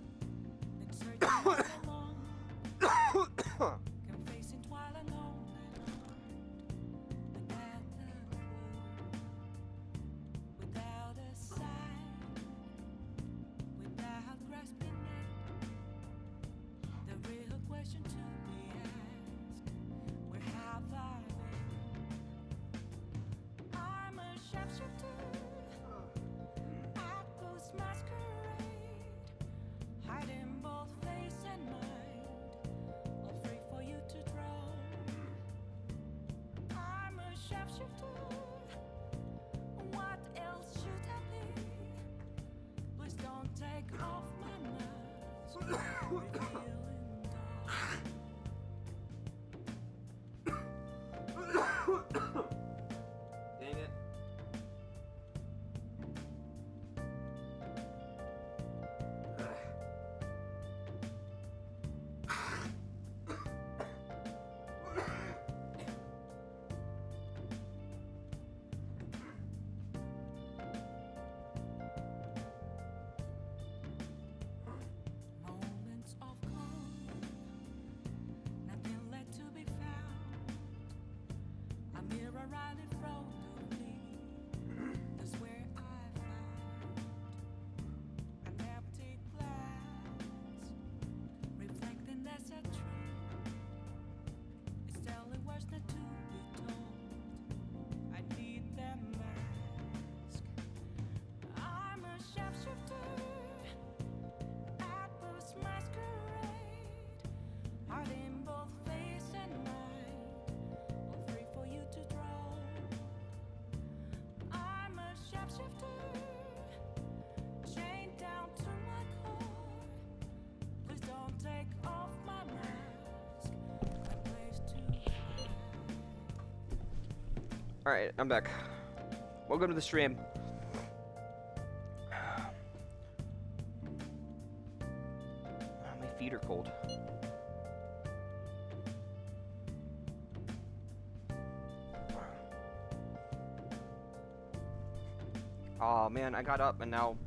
Dang it. Moments of calm, nothing left to be found. A mirror right in front of me. That's where I found an empty glass, reflecting that's a truth. It's telling words not to be told. I need that mask. I'm a shapeshifter at this masquerade, hiding both face and mind, all free for you to draw. I'm a shapeshifter, chained down to my core. Please don't take off my mask. My place to Alright, I'm back. Welcome to the stream. My feet are cold. Oh man, I got up and now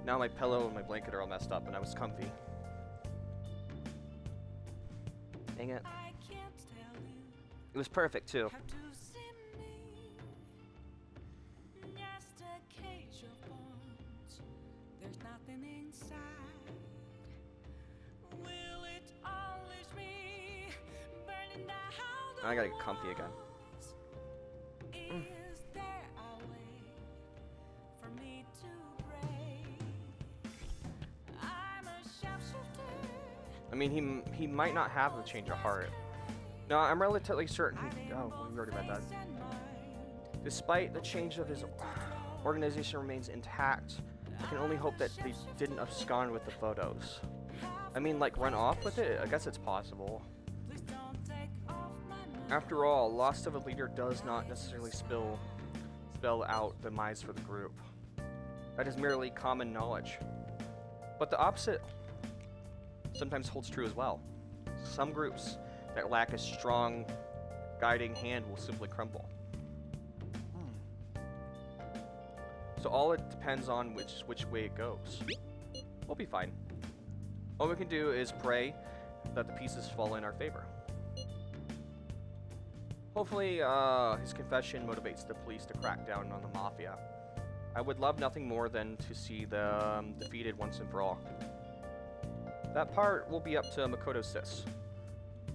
my pillow and my blanket are all messed up and I was comfy. Dang it. It was perfect too. just a cage of bones. There's nothing inside. Will it unleash me, burning down the I gotta get comfy again. Is there a way for me to break? I'm a shapeshifter. I mean, he might not have a change of heart. No, I'm relatively certain he... Oh, we already read that. Despite the change of his organization remains intact, I can only hope that they didn't abscond with the photos. I mean, like, run off with it? I guess it's possible. After all, loss of a leader does not necessarily spell out demise for the group. That is merely common knowledge. But the opposite sometimes holds true as well. Some groups that lack a strong guiding hand will simply crumble. So all it depends on which way it goes. We'll be fine. All we can do is pray that the pieces fall in our favor. Hopefully, his confession motivates the police to crack down on the Mafia. I would love nothing more than to see them defeated once and for all. That part will be up to Makoto Sis.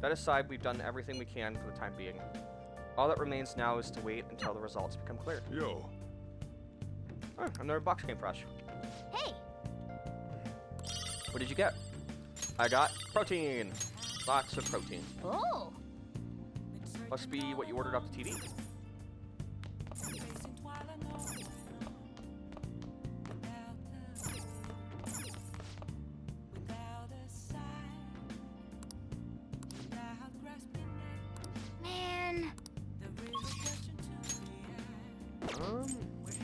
That aside, we've done everything we can for the time being. All that remains now is to wait until the results become clear. Yo. Oh, another box came fresh. Hey! What did you get? I got protein. Lots of protein. Oh! Must be what you ordered off the TV. Man.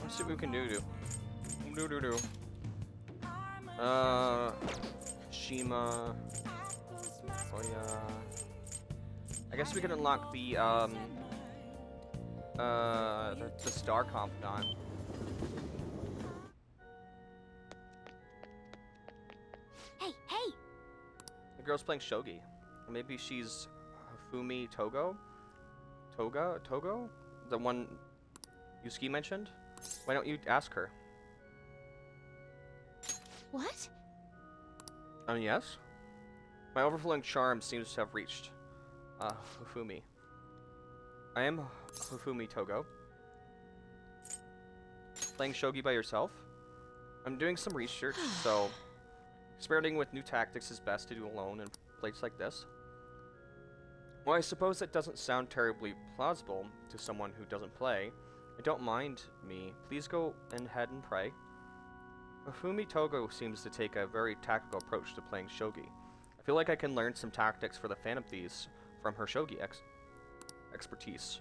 Let's see what we can do. Shima. Oh yeah. I guess we can unlock the Star Confidant. Hey, hey! The girl's playing shogi. Maybe she's Hifumi Togo? Togo? The one Yusuke mentioned? Why don't you ask her? What? Yes? My overflowing charm seems to have reached Hifumi. I am Hifumi Togo. Playing shogi by yourself? I'm doing some research, so experimenting with new tactics is best to do alone in a place like this. Well, I suppose that doesn't sound terribly plausible to someone who doesn't play. Don't mind me. Please go ahead and pray. Hifumi Togo seems to take a very tactical approach to playing shogi. I feel like I can learn some tactics for the Phantom Thieves from her shogi expertise.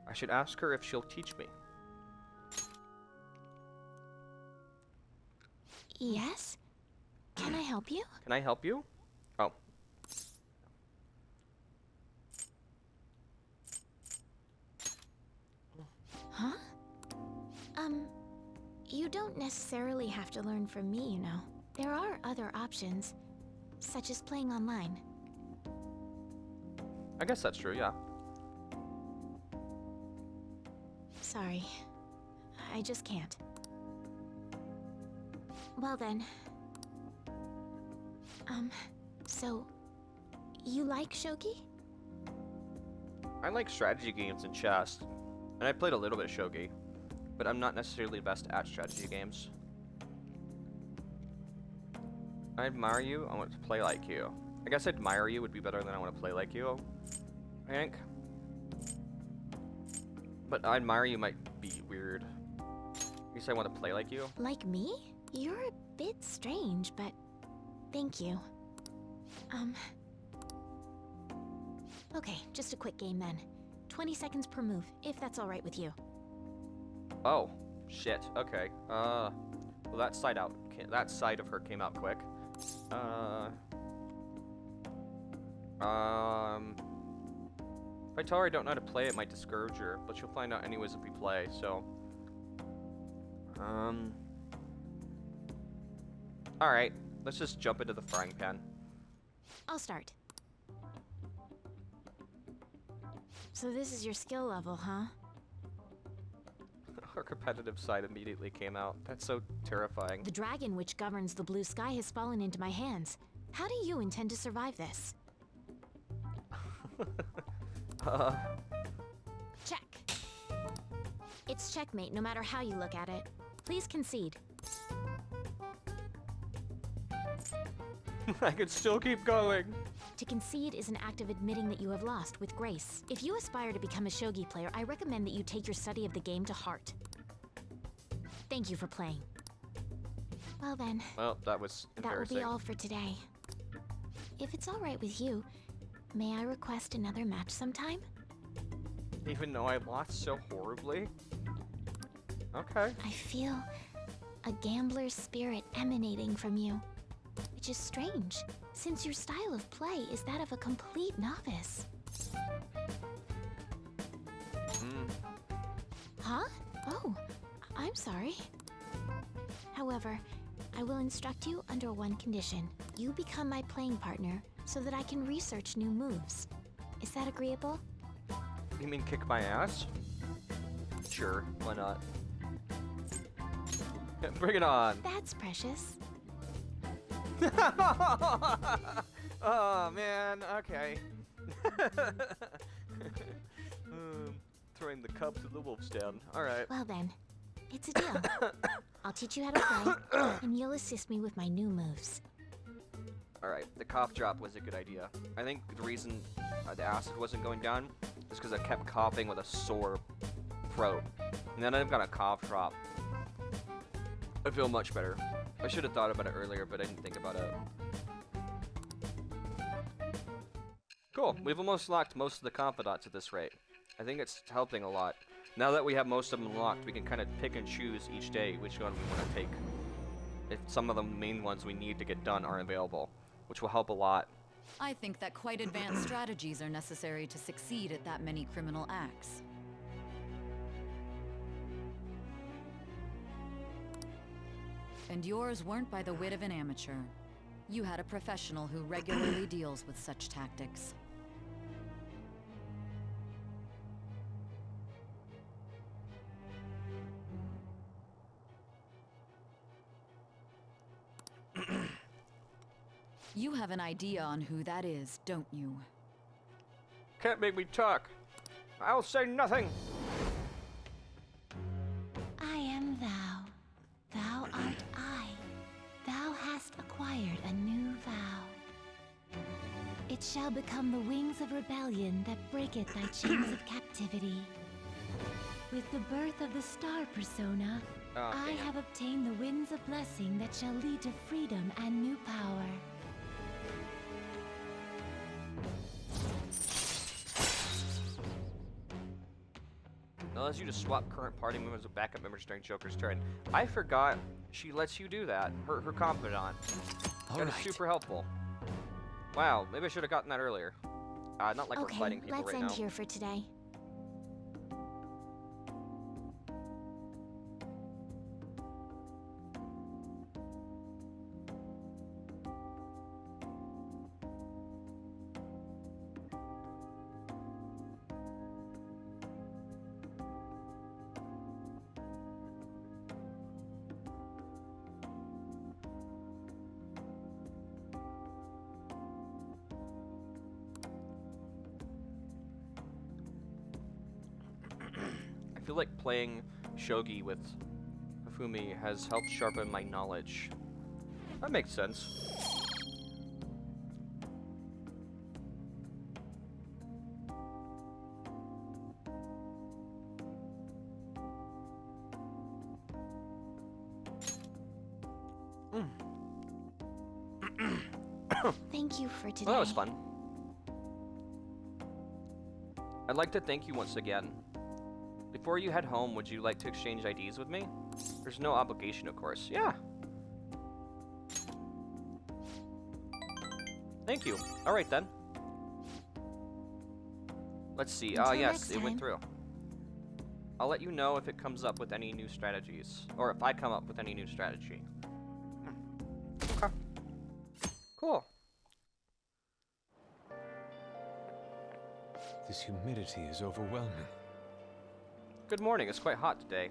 I should ask her if she'll teach me. Yes? Can I help you? Can I help you? Oh. Huh? You don't necessarily have to learn from me, you know. There are other options, such as playing online. I guess that's true, yeah. Sorry. I just can't. Well then. So... you like shogi? I like strategy games and chess, and I played a little bit of shogi, but I'm not necessarily the best at strategy games. I admire you, I want to play like you. I guess admire you would be better than I want to play like you, I think. But I admire you might be weird. You say I want to play like you? Like me? You're a bit strange, but thank you. Okay, just a quick game then. 20 seconds per move, if that's alright with you. Oh, shit, okay. Well that side of her came out quick. If I tell her I don't know how to play, it might discourage her, but she'll find out anyways if we play, so... Alright, let's just jump into the frying pan. I'll start. So this is your skill level, huh? Her competitive side immediately came out. That's so terrifying. The dragon which governs the blue sky has fallen into my hands. How do you intend to survive this? Check. It's checkmate no matter how you look at it. Please concede. I could still keep going. To concede is an act of admitting that you have lost with grace. If you aspire to become a shogi player, I recommend that you take your study of the game to heart. Thank you for playing. Well then. Well, that was embarrassing. That will be all for today. If it's alright with you, may I request another match sometime? Even though I lost so horribly? Okay. I feel a gambler's spirit emanating from you. Which is strange, since your style of play is that of a complete novice. Huh? Oh, I'm sorry. However, I will instruct you under one condition. You become my playing partner so that I can research new moves. Is that agreeable? You mean kick my ass? Sure, why not? Bring it on! That's precious. Oh man, okay. Throwing the cub to the wolf's den. Alright. Well then, it's a deal. I'll teach you how to play, and you'll assist me with my new moves. Alright, the cough drop was a good idea. I think the reason the acid wasn't going down is because I kept coughing with a sore throat. And then I've got a cough drop. I feel much better. I should have thought about it earlier, but I didn't think about it. Cool, we've almost locked most of the confidants at this rate. I think it's helping a lot. Now that we have most of them locked, we can kind of pick and choose each day which one we want to take. If some of the main ones we need to get done are available, which will help a lot. I think that quite advanced strategies are necessary to succeed at that many criminal acts. And yours weren't by the wit of an amateur. You had a professional who regularly deals with such tactics. You have an idea on who that is, don't you? Can't make me talk. I'll say nothing. I am thou. Thou art I. Thou hast acquired a new vow. It shall become the wings of rebellion that breaketh thy chains of captivity. With the birth of the star persona, I have obtained the winds of blessing that shall lead to freedom and new power. Allows you to swap current party members with backup members during Joker's turn. I forgot she lets you do that. Her confidant. That is super helpful. Wow, maybe I should have gotten that earlier. Not like we're fighting people right now. Let's end here for today. I feel like playing shogi with Hifumi has helped sharpen my knowledge. That makes sense. Thank you for today. Oh, that was fun. I'd like to thank you once again. Before you head home, would you like to exchange IDs with me? There's no obligation, of course. Yeah. Thank you. All right, then. Let's see. Yes, it went through. I'll let you know if it comes up with any new strategies. Or if I come up with any new strategy. Okay. Cool. This humidity is overwhelming. Good morning. It's quite hot today.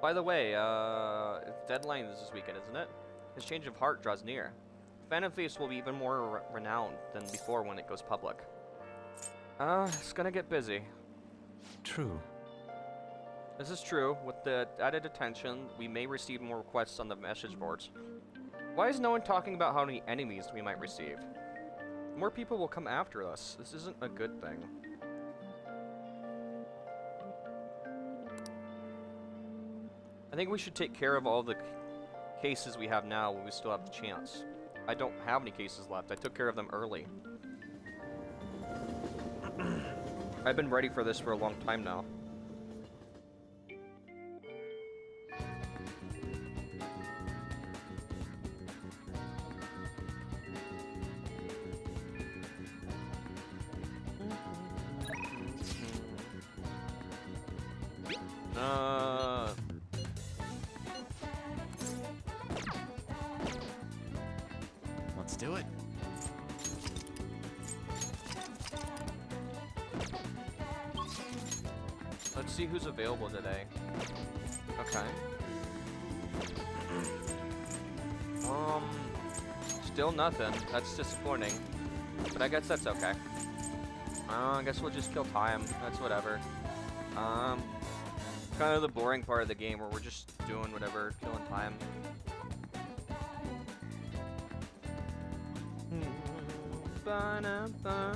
By the way, deadline is this weekend, isn't it? His change of heart draws near. Phantom Face will be even more renowned than before when it goes public. It's gonna get busy. True. This is true. With the added attention, we may receive more requests on the message boards. Why is no one talking about how many enemies we might receive? More people will come after us. This isn't a good thing. I think we should take care of all the cases we have now when we still have the chance. I don't have any cases left. I took care of them early. I've been ready for this for a long time now. Let's do it. Let's see who's available today. Okay. Still nothing. That's disappointing. But I guess that's okay. I guess we'll just kill time. That's whatever. Kind of the boring part of the game where we're just doing whatever, killing time. Ba-na-ba.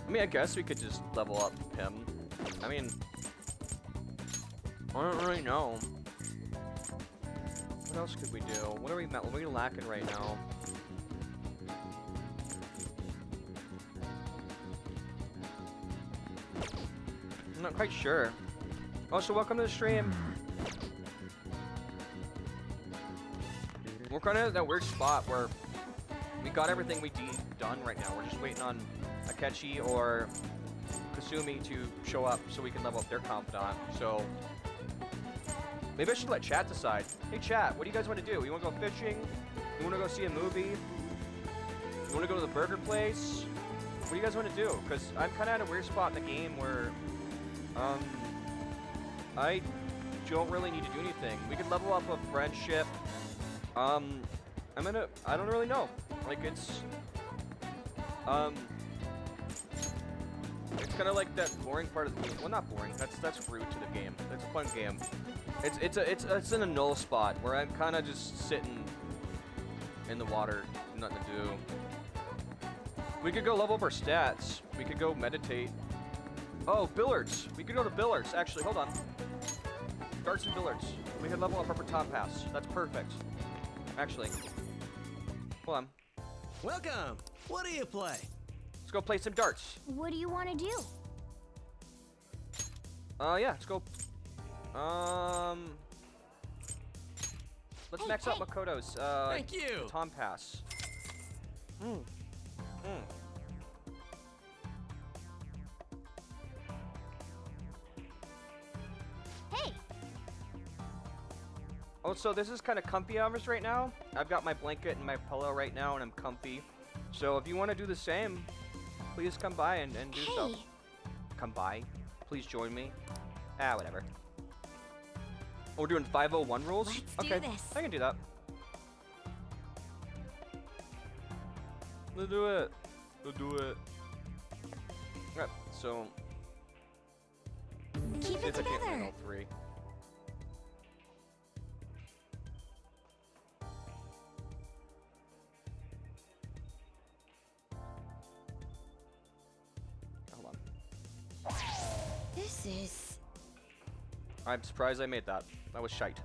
I mean, I guess we could just level up him. I mean, I don't really know. What else could we do? What are we lacking right now? I'm not quite sure. Also, welcome to the stream. We're kind of at that weird spot where we got everything we need done right now. We're just waiting on Akechi or Kasumi to show up so we can level up their confidant. So maybe I should let chat decide. Hey chat, what do you guys want to do? You want to go fishing? You want to go see a movie? You want to go to the burger place? What do you guys want to do? Because I'm kind of at a weird spot in the game where I don't really need to do anything. We could level up a friendship. I don't really know. Like it's kind of like that boring part of the game. Well, not boring. That's rude to the game. It's a fun game. It's in a null spot where I'm kind of just sitting in the water, nothing to do. We could go level up our stats. We could go meditate. Oh, billiards. We could go to billiards. Actually, hold on. Darts and billiards. We could level up our baton pass. That's perfect. Actually, hold on. Welcome. What do you play? Let's go play some darts. What do you want to do? Yeah, let's go. Let's max out Makoto's Thank you. baton pass. Hey. Oh, so this is kind of comfy hours right now. I've got my blanket and my pillow right now, and I'm comfy. So if you want to do the same, please come by and do so. Come by. Please join me. Whatever. Oh, we're doing 501 rules? Let's okay, do this. I can do that. Let's do it. Let's do it. Alright, so... Keep it I can't together. find all three. Hold on. This is I'm surprised I made that. That was shite.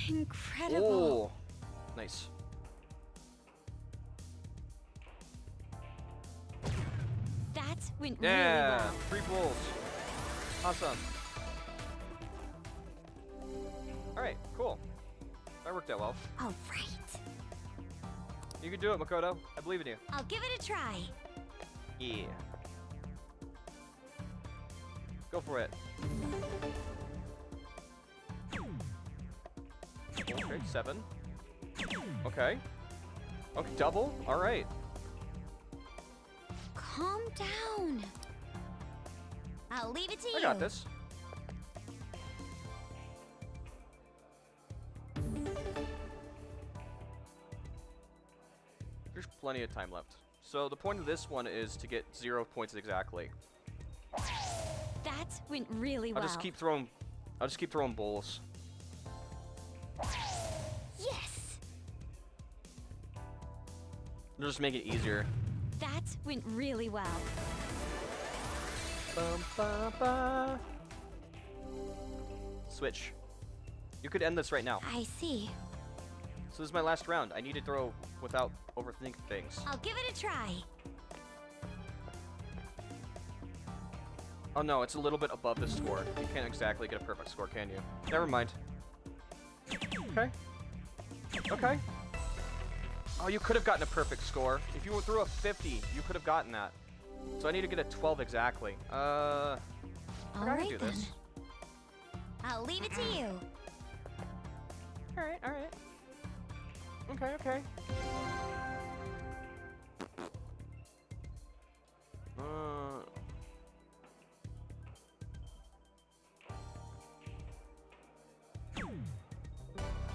incredible. Oh, nice. That went Yeah, really well. 3 bulls. Awesome. Alright, cool. That worked out well. All right. You can do it, Makoto. I believe in you. I'll give it a try. Yeah. Go for it. Okay, 7. Okay. Okay, double. All right. Calm down. I'll leave it to you. I got this. There's plenty of time left. So the point of this one is to get 0 points exactly. That went really well. I'll just keep throwing bowls. Yes. It'll just make it easier. That went really well. Bum, ba, ba. Switch. You could end this right now. I see. So this is my last round. I need to throw without overthinking things. I'll give it a try. Oh no, it's a little bit above the score. You can't exactly get a perfect score, can you? Never mind. Okay. Okay. Oh, you could have gotten a perfect score. If you threw a 50, you could have gotten that. So I need to get a 12 exactly. All I right can do then. this. I'll leave it to you. Alright, alright. Okay, okay.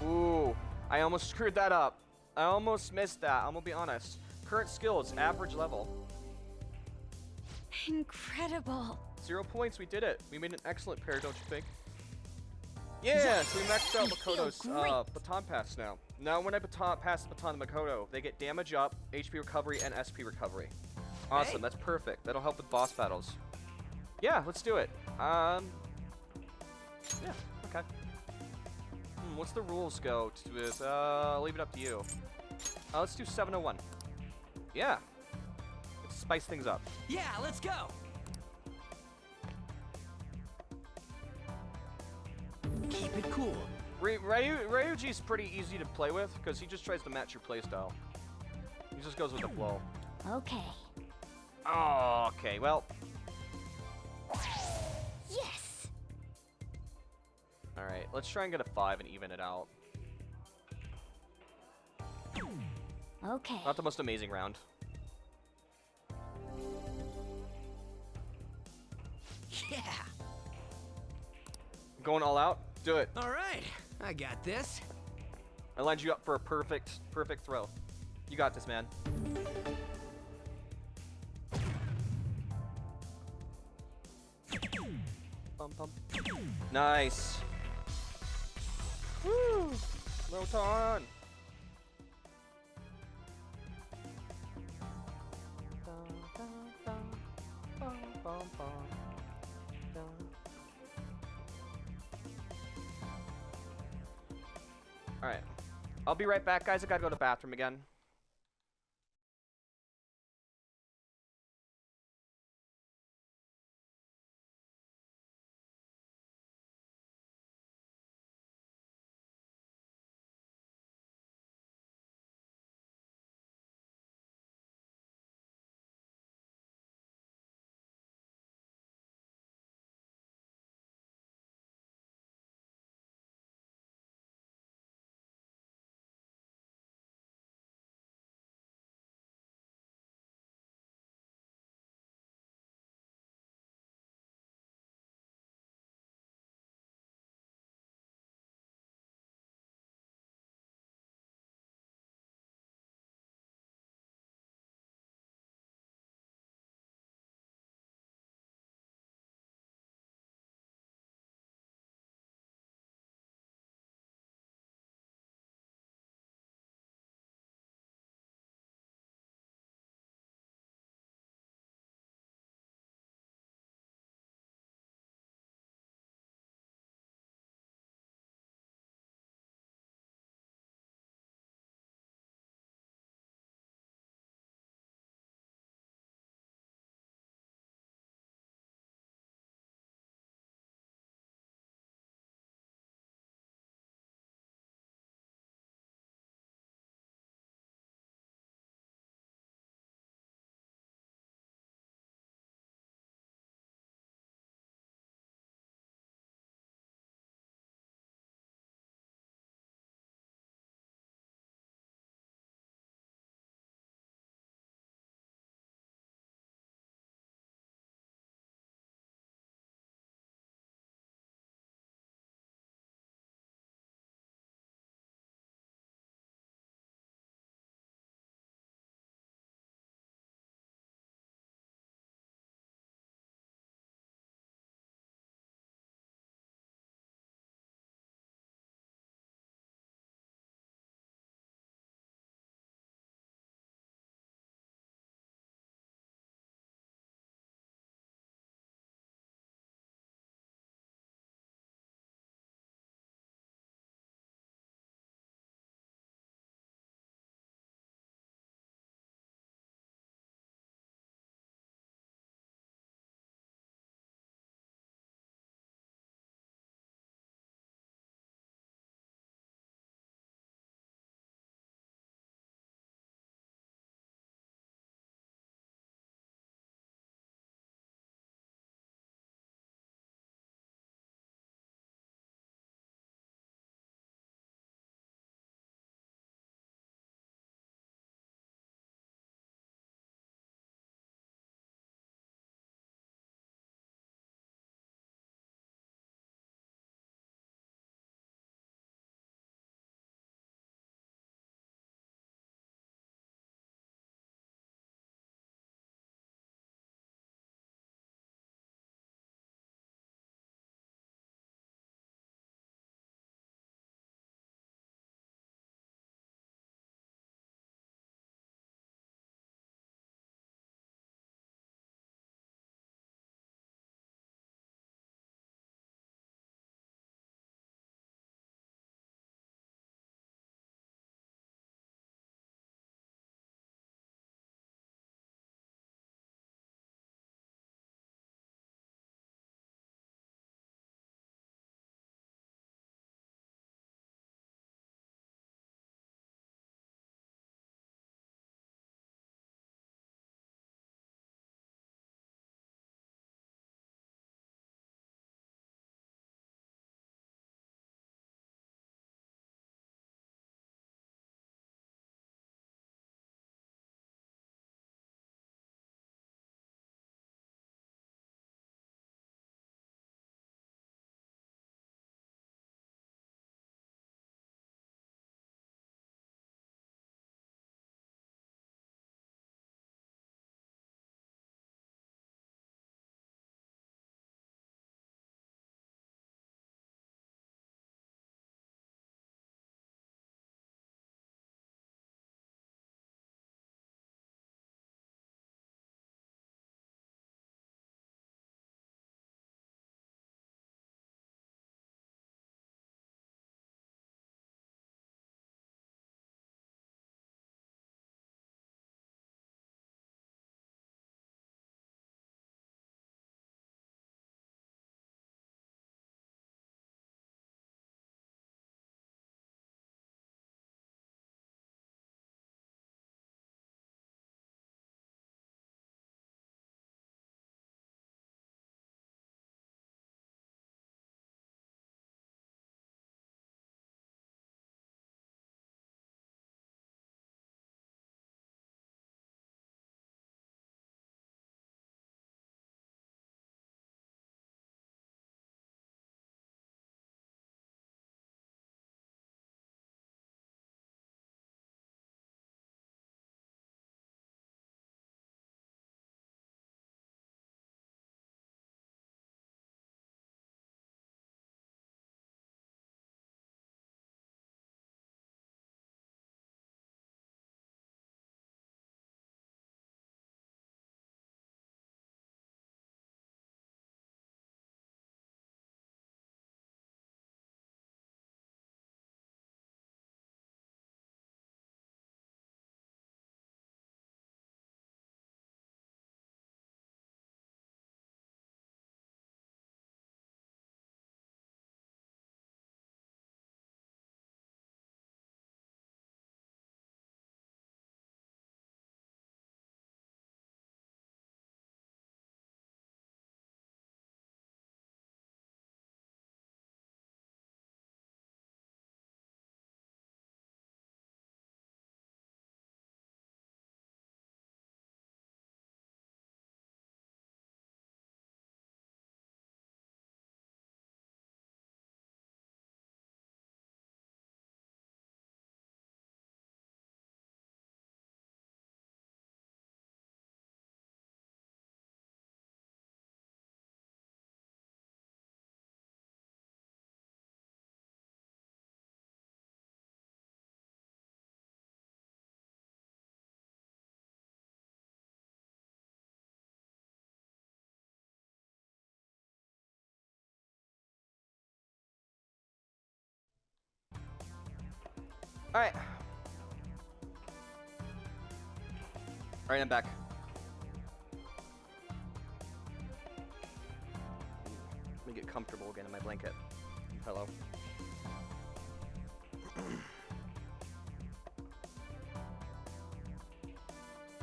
Ooh, I almost screwed that up. I almost missed that, I'm gonna be honest. Current skills, average level. Incredible. 0 points, we did it. We made an excellent pair, don't you think? Yeah, so we maxed out I feel Makoto's great. baton pass now. Now when I pass the baton to Makoto, they get damage up, HP recovery, and SP recovery. Awesome, that's perfect. That'll help with boss battles. Yeah, let's do it. Yeah, okay. What's the rules go to this? I'll leave it up to you. Let's do 701. Yeah. Let's spice things up. Yeah, let's go. Keep it cool. Ryuji's pretty easy to play with because he just tries to match your playstyle. He just goes with the flow. Okay. Oh, okay. Well. Yes. All right. Let's try and get a 5 and even it out. Okay. Not the most amazing round. Yeah. Going all out? Do it. All right. I got this. I lined you up for a perfect throw. You got this, man. Bum, bum. Nice. Woo! Roton. Alright. I'll be right back, guys. I gotta go to the bathroom again. Alright. Alright, I'm back. Let me get comfortable again in my blanket. Hello.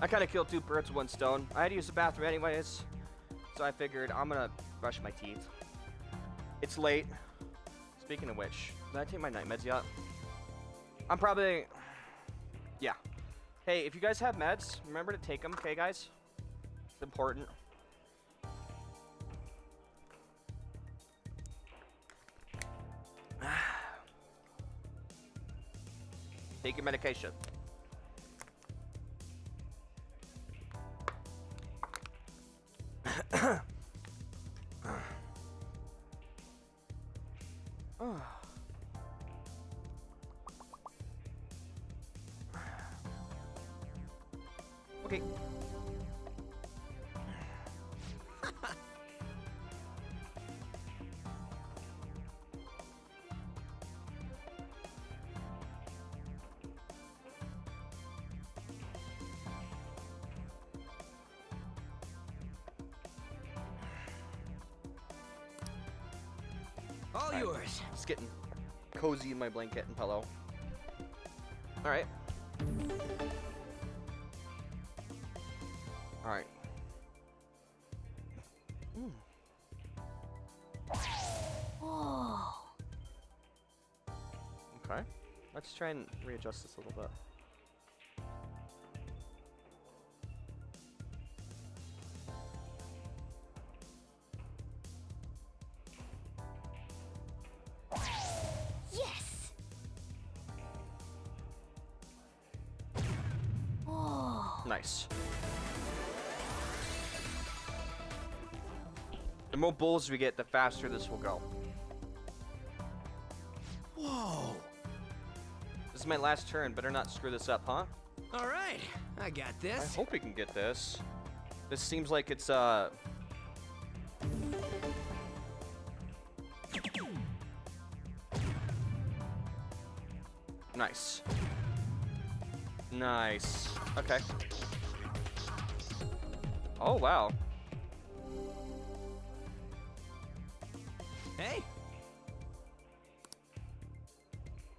I kind of killed 2 birds with 1 stone. I had to use the bathroom anyways, so I figured I'm gonna brush my teeth. It's late. Speaking of which, did I take my night meds yet? I'm probably... Yeah. Hey, if you guys have meds, remember to take them, okay, guys? It's important. Take your medication. Okay. All yours. Just getting cozy in my blanket and pillow. Alright. Alright. Whoa. Okay. Let's try and readjust this a little bit. Yes. Whoa. Nice. The more bulls we get, the faster this will go. Whoa. This is my last turn. Better not screw this up, huh? All right, I got I this. hope we can get this. This seems like it's, Nice. Nice. Okay. Oh, wow. Hey.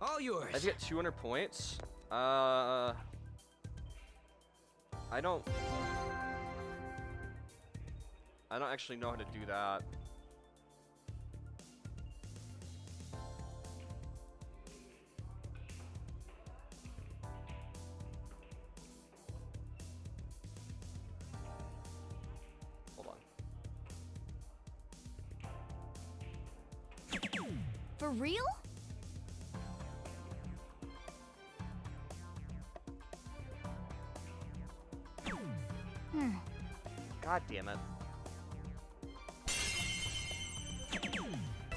All yours. I get 200 points. I don't actually know how to do that. Hold on. For real? God damn it.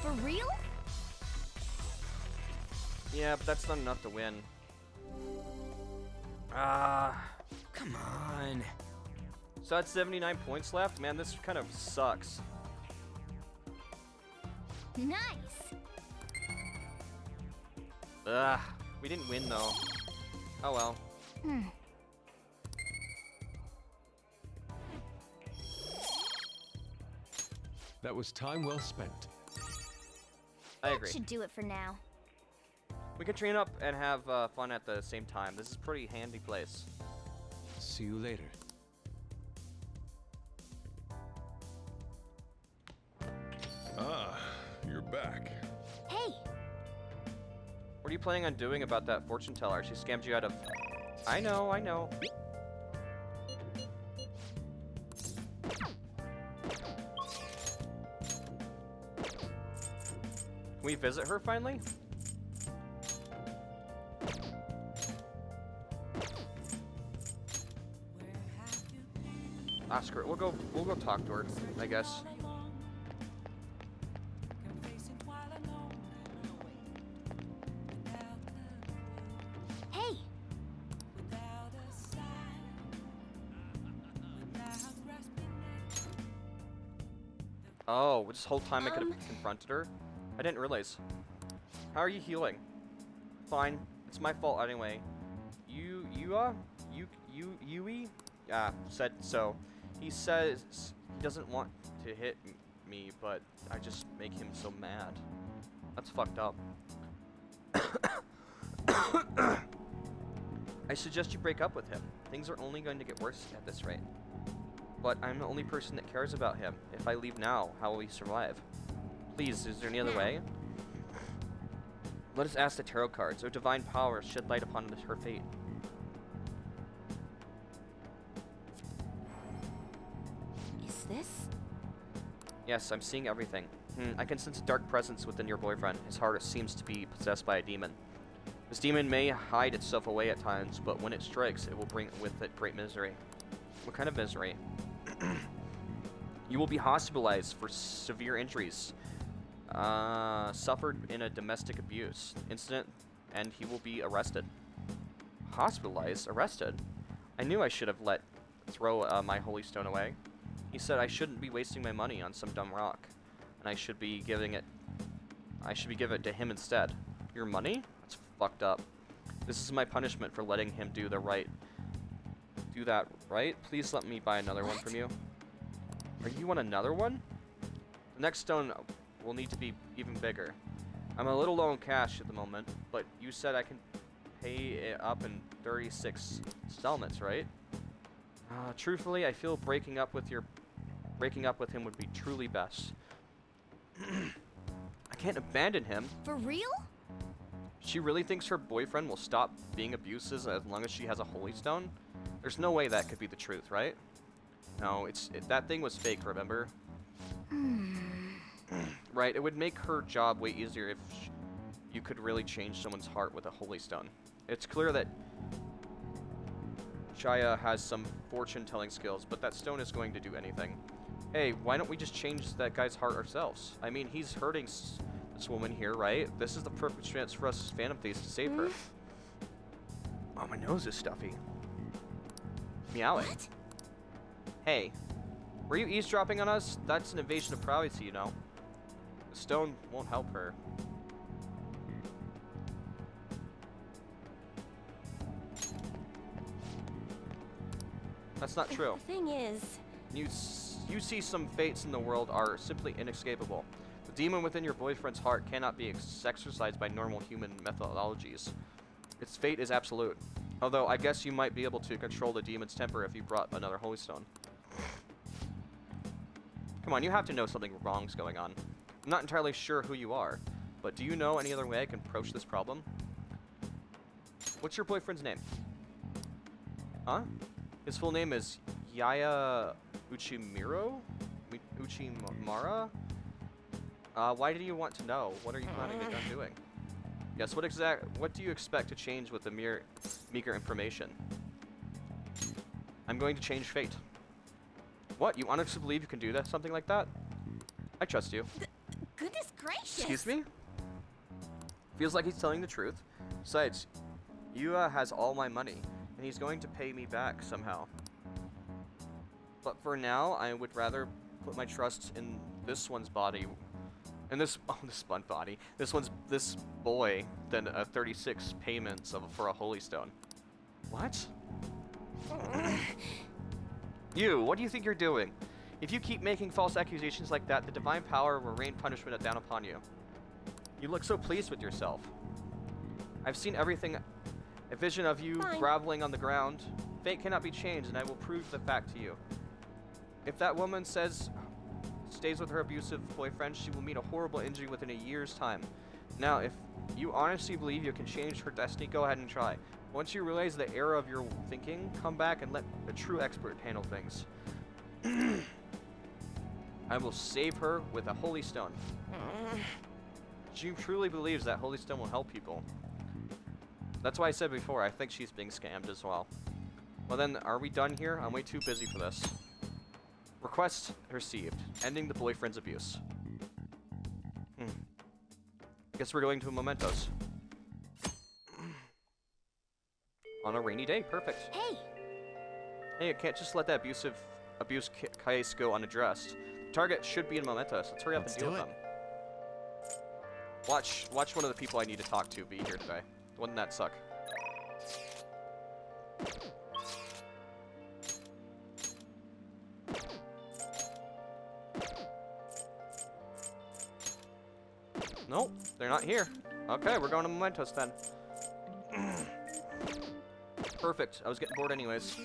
For real? Yeah, but that's not enough to win. Come on. So that's 79 points left? Man, this kind of sucks. Nice. Ugh, we didn't win though. Oh well. That was time well spent. I agree. That should do it for now. We can train up and have fun at the same time. This is a pretty handy place. See you later. Ah, you're back. Hey, What are you planning on doing about that fortune teller? She scammed you out of... I know, I know. Can we visit her finally? Ah, screw it. We'll go talk to her, I guess. hey. Oh, this whole time I could have confronted her? I didn't realize. How are you healing? Fine. It's my fault anyway. Yui? Yeah, said so. He says he doesn't want to hit me, but I just make him so mad. That's fucked up. I suggest you break up with him. Things are only going to get worse at this rate. But I'm the only person that cares about him. If I leave now, how will he survive? Please, is there any other way? Let us ask the tarot cards. O divine power, shed light upon her fate. Is this? Yes, I'm seeing everything. I can sense a dark presence within your boyfriend. His heart seems to be possessed by a demon. This demon may hide itself away at times, but when it strikes, it will bring with it great misery. What kind of misery? You will be hospitalized for severe injuries. Suffered in a domestic abuse incident, and he will be arrested. Hospitalized? Arrested? I knew I should have throw my holy stone away. He said I shouldn't be wasting my money on some dumb rock, and I should be giving it to him instead. Your money? That's fucked up. This is my punishment for letting him do that, right? Please let me buy another one from you. Are you want another one? The next stone will need to be even bigger. I'm a little low on cash at the moment, but you said I can pay it up in 36 installments, right? Truthfully, I feel breaking up with him would be truly best. I can't abandon him. For real? She really thinks her boyfriend will stop being abusive as long as she has a holy stone? There's no way that could be the truth, right? No, that thing was fake, remember? Right, it would make her job way easier if you could really change someone's heart with a holy stone. It's clear that Chaya has some fortune-telling skills, but that stone is going to do anything. Hey, why don't we just change that guy's heart ourselves? I mean, he's hurting this woman here, right? This is the perfect chance for us as Phantom Thieves to save her. Oh, my nose is stuffy. Meowing. What? Hey, were you eavesdropping on us? That's an invasion of privacy, you know. The stone won't help her. That's not true. The thing is... You see some fates in the world are simply inescapable. The demon within your boyfriend's heart cannot be exorcised by normal human methodologies. Its fate is absolute. Although, I guess you might be able to control the demon's temper if you brought another holy stone. Come on, you have to know something wrong's going on. I'm not entirely sure who you are, but do you know any other way I can approach this problem? What's your boyfriend's name? Huh? His full name is Yaya Uchimura? Why do you want to know? What are you planning on doing? Yes, what do you expect to change with the meager information? I'm going to change fate. What? You honestly believe you can do that? Something like that? I trust you. Goodness gracious! Excuse me? Feels like he's telling the truth. Besides, Yua has all my money, and he's going to pay me back somehow. But for now, I would rather put my trust in this one's body, and this boy, than 36 payments for a holy stone. What? You, what do you think you're doing? If you keep making false accusations like that, the divine power will rain punishment down upon you. You look so pleased with yourself. I've seen everything, a vision of you groveling on the ground. Fate cannot be changed, and I will prove the fact to you. If that woman stays with her abusive boyfriend, she will meet a horrible injury within a year's time. Now, if you honestly believe you can change her destiny, go ahead and try. Once you realize the error of your thinking, come back and let a true expert handle things. I will save her with a holy stone. She truly believes that holy stone will help people. That's why I said before, I think she's being scammed as well. Well then, are we done here? I'm way too busy for this. Request received. Ending the boyfriend's abuse. I guess we're going to Mementos. On a rainy day, perfect. Hey! Hey, I can't just let that abuse case go unaddressed. The target should be in Mementos. Let's hurry up and deal with them. Watch one of the people I need to talk to be here today. Wouldn't that suck? Nope, they're not here. Okay, we're going to Mementos then. Perfect. I was getting bored anyways.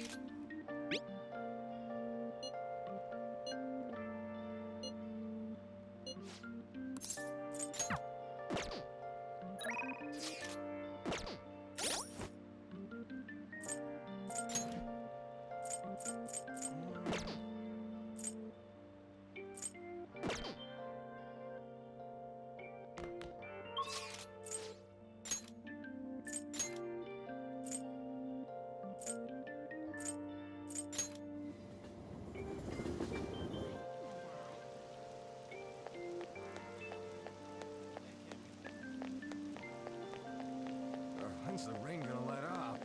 When's the rain gonna let up?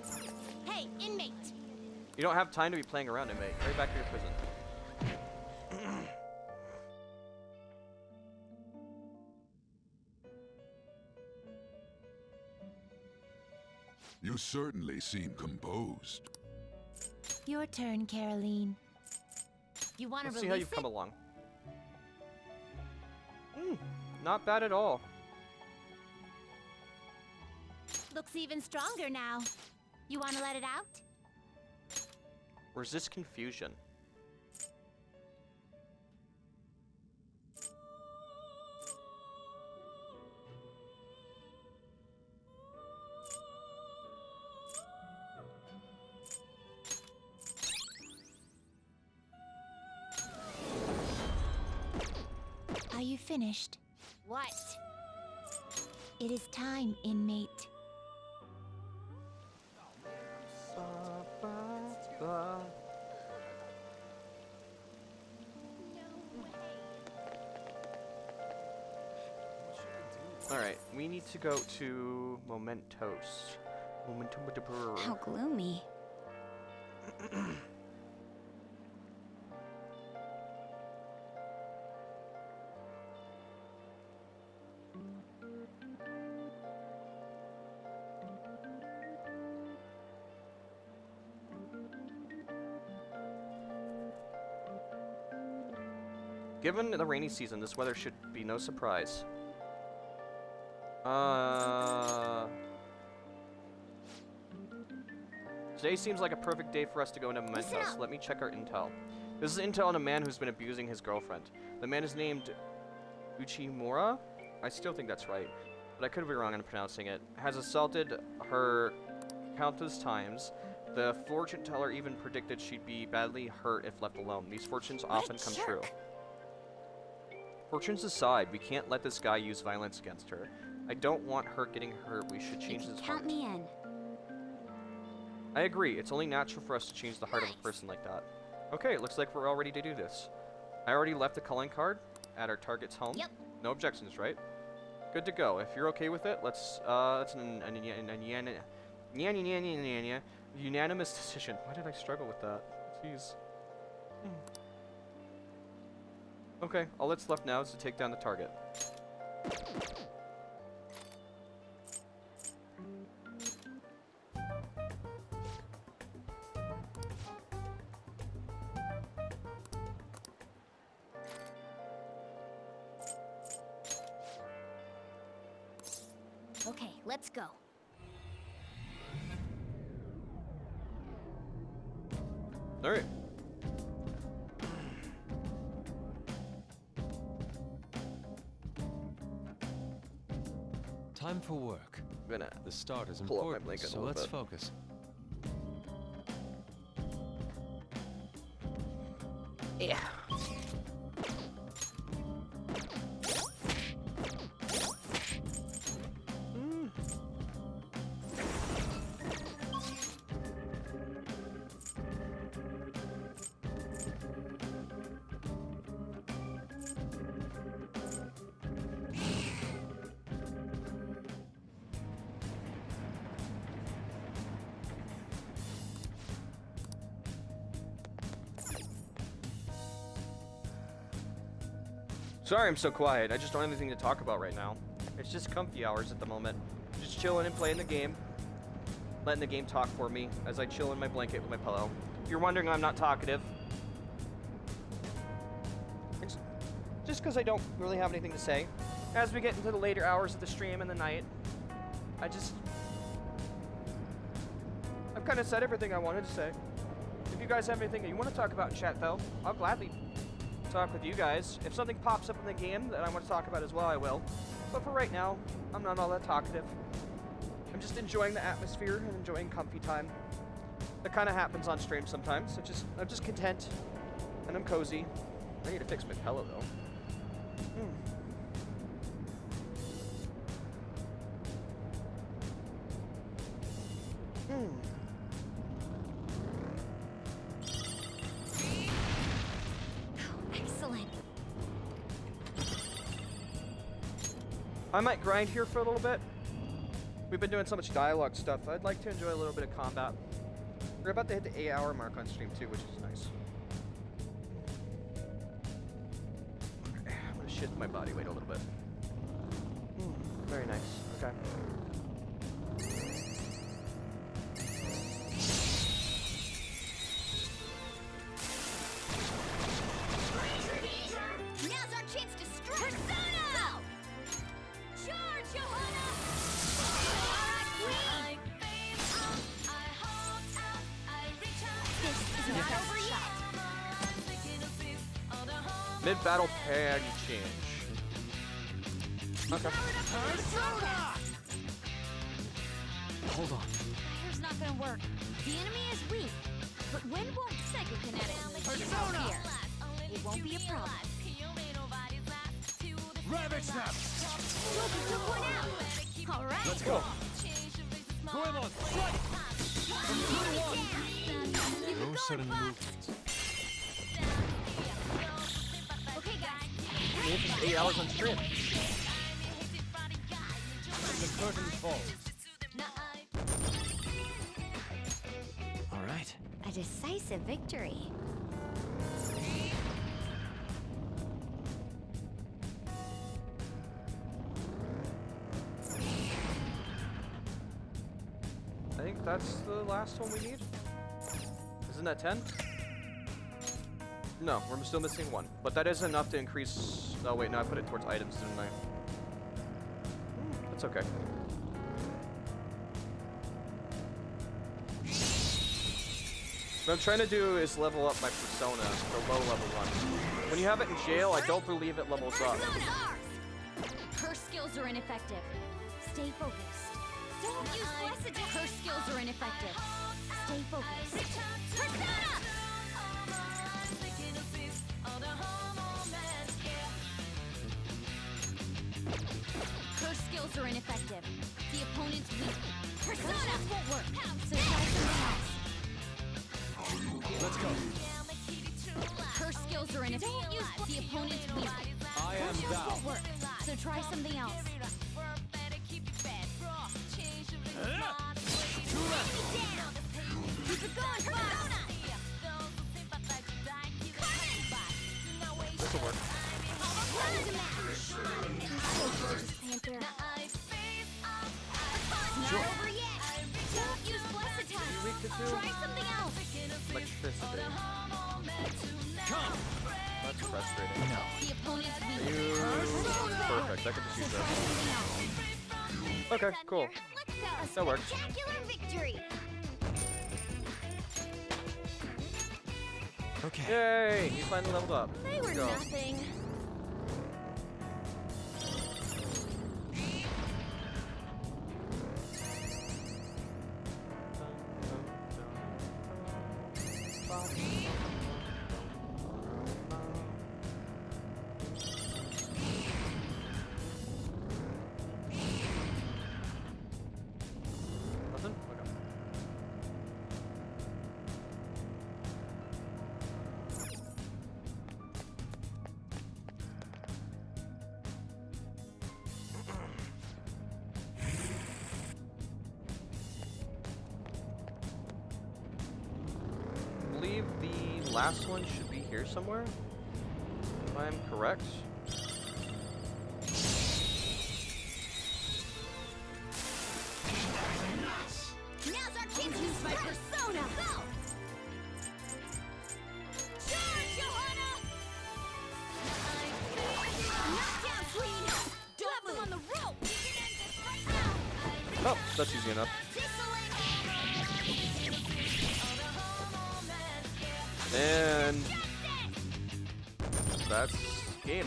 Hey, inmate! You don't have time to be playing around, inmate. Hurry back to your prison. You certainly seem composed. Your turn, Caroline. You want to Let's release see how you've it? come along. Not bad at all. Looks even stronger now. You want to let it out? Resist confusion. Are you finished? What? It is time, inmate. Alright, we need to go to Mementos. How gloomy. Given the rainy season, this weather should be no surprise. Today seems like a perfect day for us to go into Mementos. Let me check our intel. This is intel on a man who's been abusing his girlfriend. The man is named Uchimura? I still think that's right, but I could be wrong in pronouncing it. Has assaulted her countless times. The fortune teller even predicted she'd be badly hurt if left alone. These fortunes often come true. Fortunes aside, we can't let this guy use violence against her. I don't want her getting hurt. We should change his heart. Count me in. I agree. It's only natural for us to change the heart of a person like that. Okay, it looks like we're all ready to do this. I already left the calling card at our target's home. Yep. No objections, right? Good to go. If you're okay with it, let's unanimous decision. Why did I struggle with that? Jeez. Okay, all that's left now is to take down the target. Okay, let's go. All right. Time for work. I'm gonna The start is pull up my important, blanket a so little let's bit. focus. Yeah. Sorry I'm so quiet. I just don't have anything to talk about right now. It's just comfy hours at the moment. Just chilling and playing the game. Letting the game talk for me as I chill in my blanket with my pillow. If you're wondering why I'm not talkative, it's just because I don't really have anything to say. as we get into the later hours of the stream and the night, I've kind of said everything I wanted to say. If you guys have anything that you want to talk about in chat, though, I'll gladly talk with you guys. If something pops up in the game that I want to talk about as well, I will. But for right now, I'm not all that talkative. I'm just enjoying the atmosphere and enjoying comfy time. That kind of happens on stream sometimes. I'm just content, and I'm cozy. I need to fix my pillow, though. Excellent. I might grind here for a little bit. We've been doing so much dialogue stuff. I'd like to enjoy a little bit of combat. We're about to hit the 8-hour mark on stream too, which is nice. Okay, I'm gonna shift my body weight a little bit. Very nice. Okay. Now's our chance to strike! Persona! Charge, Johanna! Alright, Queen! This isn't over yet! Mid-battle tag change. Okay. Hold on. Fire's not gonna work. The enemy is weak, but wind won't psychokinetically here. It won't be a problem. Ravage them! Joker took one out! Alright. Let's go! Goemon, strike! No sudden movements. Okay, guys. It's just 8 hours on stream. The curtain falls. All right. A decisive victory. I think that's the last one we need. Isn't that 10? No, we're still missing 1. But that is enough to increase... Oh wait, no, I put it towards items, didn't I? That's okay. What I'm trying to do is level up my persona, the low level one. When you have it in jail, I don't believe it levels up. Her skills are ineffective. Stay focused. Don't use blessed attack. Her skills are ineffective. Stay focused. Persona! Her skills are ineffective. The opponent's weak. Persona won't work. So try something else. Let's go. Her skills are ineffective. Don't use the opponent's weak. I am thou. Won't work. So try something else. Keep it going, Persona! This'll work. Panther. Not over yet. Don't use bless attack. Try something else. Electricity. Come. That's frustrating. No. The opponent's weak. Perfect, I could just use Try that. something else. Okay, cool. That works. Spectacular victory. Okay. Yay! You finally leveled up. They were Let's go. nothing. Nothing? Okay. I believe the last one should be here somewhere, if I'm correct. Now's our chance to use my persona. Go! Charge, Johanna! Knockdown, Queen! Don't That's easy enough. And that's game.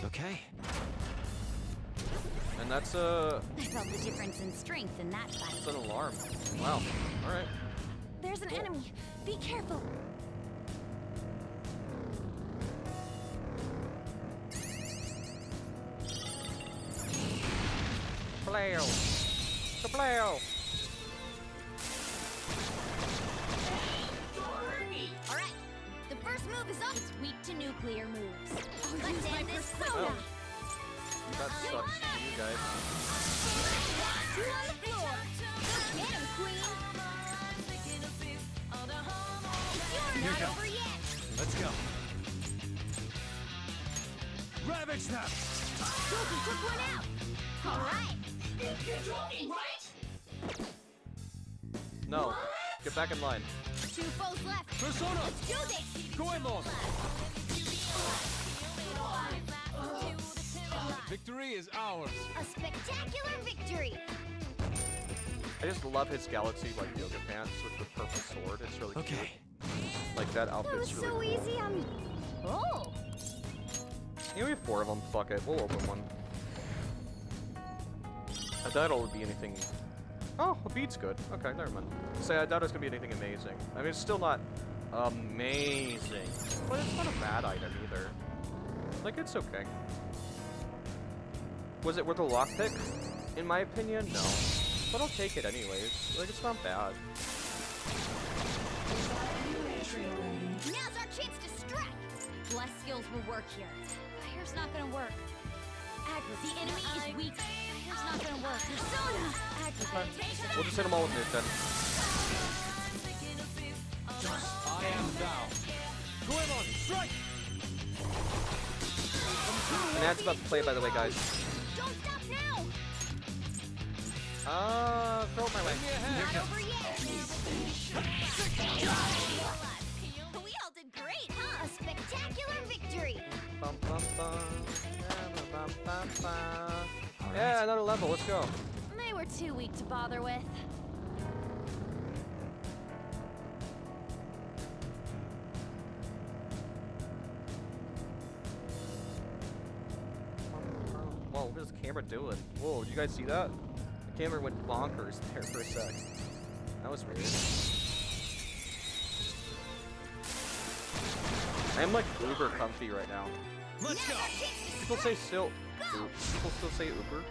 Okay. And that's I felt the difference in strength in that fight. that's an alarm. Wow. All right. There's an enemy. Be careful. Blow. Blow. Alright, the first move is up. It's weak to nuclear moves. Let's end this soda. Oh. That sucks for you guys. Two on the floor. Get him, Queen. You're Here not goes. over yet. Let's go. Ravage them! Goku took one out. Alright. No. Get back in line. Two foes left. Persona! Let's do this. Goemon! Victory is ours! A spectacular victory. I just love his galaxy like yoga pants with the purple sword. It's really cute. Okay. Like that That was outfit's so really cool. easy. Oh. You know, we have 4 of them. Fuck it. We'll open one. I doubt it'll be anything. Oh, a bead's good. Okay, never mind. Say, I doubt it's gonna be anything amazing. I mean, it's still not amazing, but it's not a bad item either. Like, it's okay. Was it worth a lockpick? In my opinion, no. But I'll take it anyways. Like, it's not bad. Now's our chance to strike. Bless skills will work here. Fire's not gonna work. The enemy is weak. Fire's not gonna work. Persona. We'll just hit them all with nuke then. I am thou! Goemon, strike! And ad's about to play, by the way, guys. Don't stop now. Throw it my way. Not over yet. We all did great, huh? A spectacular victory. Bum, bum, bum. Bum, bum, bum. Yeah, another level. Let's go. They were too weak to bother with. Whoa, what is the camera doing? Whoa, did you guys see that? The camera went bonkers there for a sec. That was weird. I'm like uber comfy right now. Let's go! People say still. People still say uber?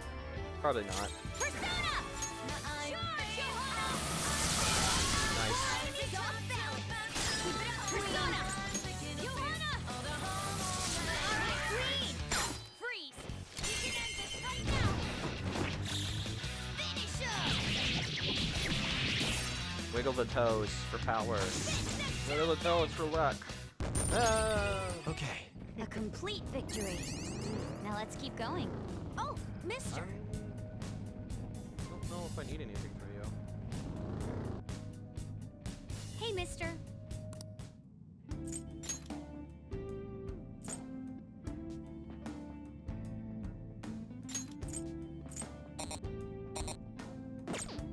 Probably not. Nice. Wiggle the toes for power. Wiggle the toes for luck. Okay. A complete victory. Now let's keep going. Oh, mister. I don't know if I need anything from you. Hey, mister.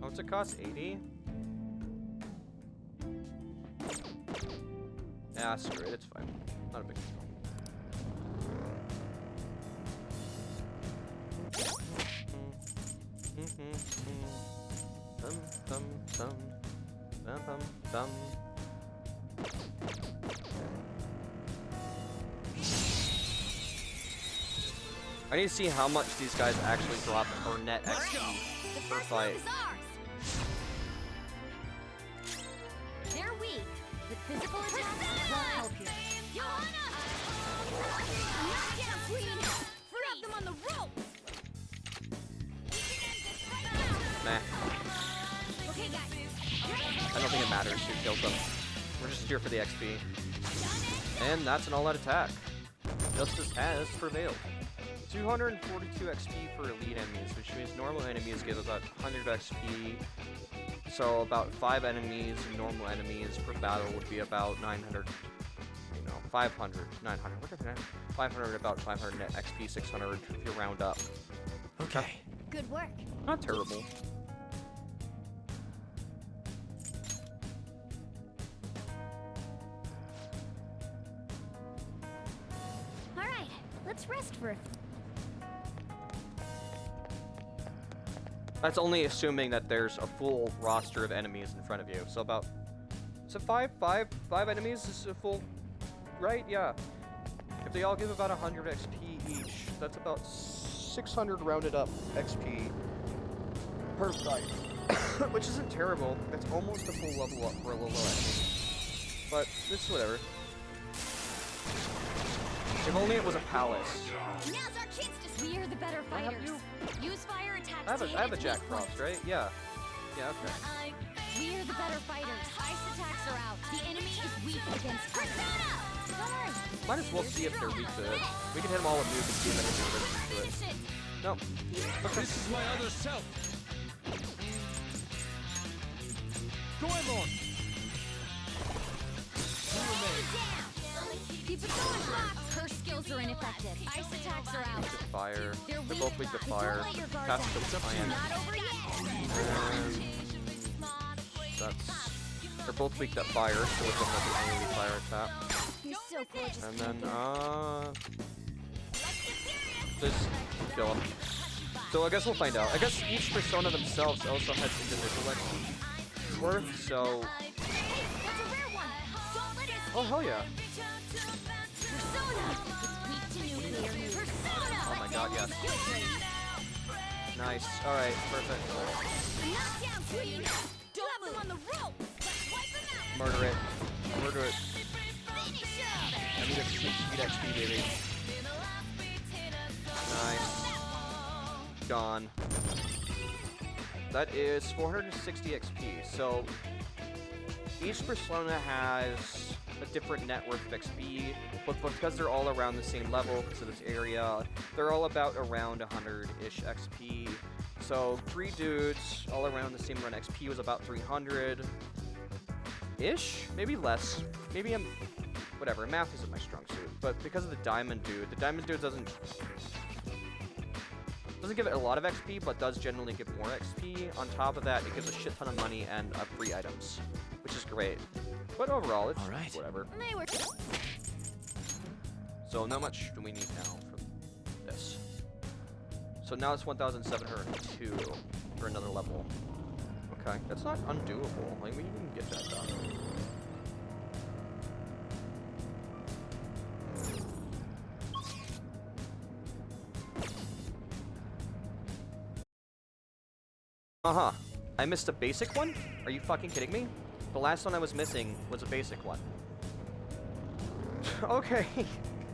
Oh, what's it cost? 80? Yeah, screw it. It's fine. Not a big deal. Dum dum dum dum dum dum. I need to see how much these guys actually drop per net XP per fight. They're weak, but physical attacks won't help you. Johanna! Knock down, Queen! Grab them on the rope! Nah, Okay, guys. I don't think it matters who kills them. We're just here for the XP. And that's an all-out attack. Justice has prevailed. 242 XP for elite enemies, which means normal enemies give about 100 XP. So about 5 enemies, normal enemies per battle would be about 900. You know, 500, 900. What is that? 500, about 500 net XP, 600 if you round up. Okay. Good work. Not terrible. Let's rest for a That's only assuming that there's a full roster of enemies in front of you. So about, is it five enemies is a full, right? Yeah. If they all give about 100 XP each, that's about 600 rounded up XP per fight, which isn't terrible. That's almost a full level up for a little enemy. But it's whatever. If only it was a palace. Now's our chance to. We are the better fighters. Use fire attacks. I have a Jack Frost, right? Yeah. Yeah, okay. We are the better fighters. Ice attacks are out. The enemy is weak against Persona. Might as well see if they're weak to it. We can hit them all with moves and see if anything resistant to it. No. Okay. This is my other self. Goemon! Keep it going, Fox. Her skills are ineffective. Ice attacks are out. Fire. They're both weak to fire. Don't let your guard Pass down. the defiant. Not over yet. That's. They're both weak to fire, so we're gonna have the only fire attack. You're so gorgeous. And then, just kill them. So I guess we'll find out. I guess each persona themselves also has individual XP worth, so. Oh, hell yeah. Oh my god, yes. Nice. Alright, perfect. Murder it. Murder it. I need a sweet XP, baby. Nice. Gone. That is 460 XP. So each persona has a different net worth of XP, but because they're all around the same level, so this area, they're all about around 100-ish XP. So 3 dudes, all around the same run XP was about 300-ish? Maybe less. Maybe I'm... whatever, math isn't my strong suit. But because of the diamond dude doesn't give it a lot of XP, but does generally give more XP. On top of that, it gives a shit ton of money and free items, which is great. But overall, it's whatever. So not much do we need now for this. So now it's 1,702 for another level. Okay, that's not undoable. Like, we can get that done. Uh-huh. I missed a basic one? Are you fucking kidding me? The last one I was missing was a basic one. Okay.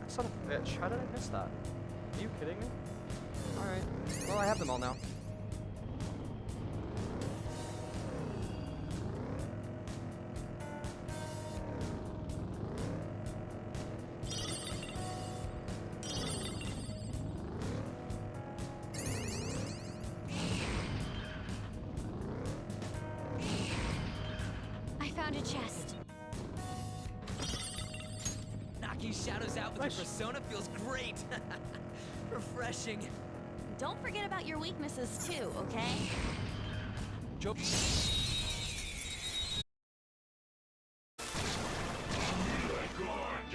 Son of a bitch. How did I miss that? Are you kidding me? Alright. Well, I have them all now. Found a chest. Knocking shadows out with your persona feels great. Refreshing. Don't forget about your weaknesses too, okay? Joke.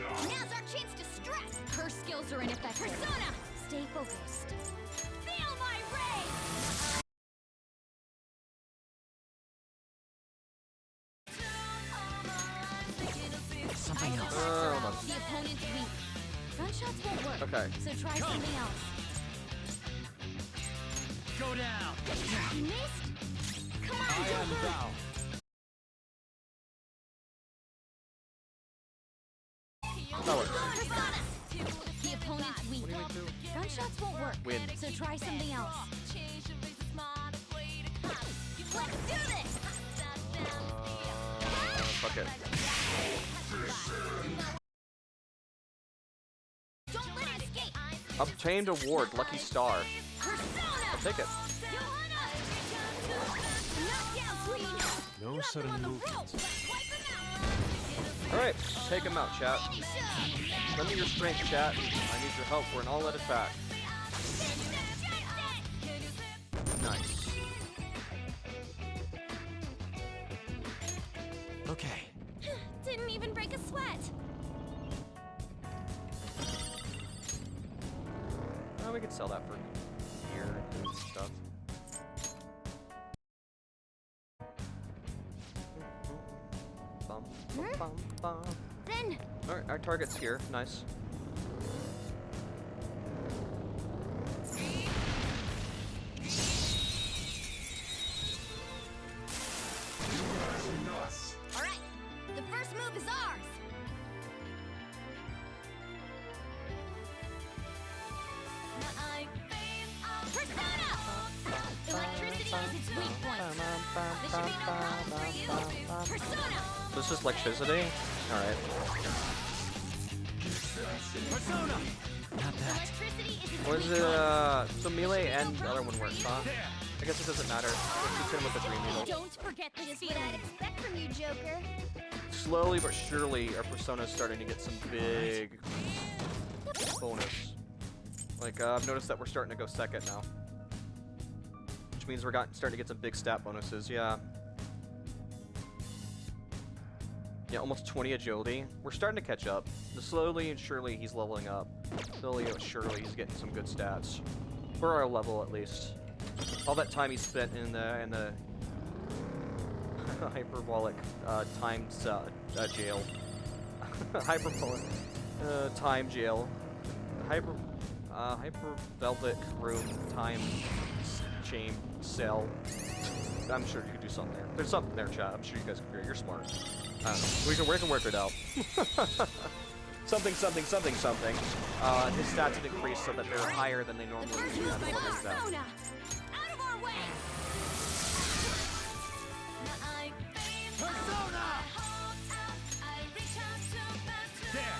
Now's our chance to strike. Her skills are ineffective. Persona, stay focused. Feel my rage. Something else. Hold on. The opponent's weak. Gunshots won't work. Okay. So try something else. Go down. You missed? Come on, I am Joker. thou. That works. The opponent's weak. Gunshots won't work. Win. So try something else. Let's do this! Fuck it. Don't let it escape! Obtained award, Lucky Star. I'll take it. No sudden movements. Alright, take him out, chat. Lend me your strength, chat. I need your help for an all-out attack. Nice. Okay. Didn't even break a sweat. Oh, we could sell that for gear and stuff. Bum, bum, bum, bum. Then. Alright, our target's here. Nice. All right, the first move is ours. Persona! Electricity is its weak point. This should be no problem for you. Persona! This is electricity? Alright. Persona! Not that. Electricity is its What is weak it, point. so melee and the other one works, huh? I guess it doesn't matter. Let's just hit him with the dream needle. Don't forget this Just what I'd expect from you, Joker. Slowly but surely, our Persona's starting to get some big bonus. Like, I've noticed that we're starting to go second now. Which means we're starting to get some big stat bonuses, yeah. Yeah, almost 20 agility. We're starting to catch up. Slowly and surely, he's leveling up. Slowly but surely, he's getting some good stats. For our level, at least. All that time he spent in the hyperbolic time jail. Hyperbolic time jail. Hypervelvet room time chain cell. I'm sure you could do something there. There's something there, chat. I'm sure you guys can figure it. You're smart. I don't know. We can work it out. something. His stats have increased so that they're higher than they normally would be on level stat. Out of our way! Persona! There!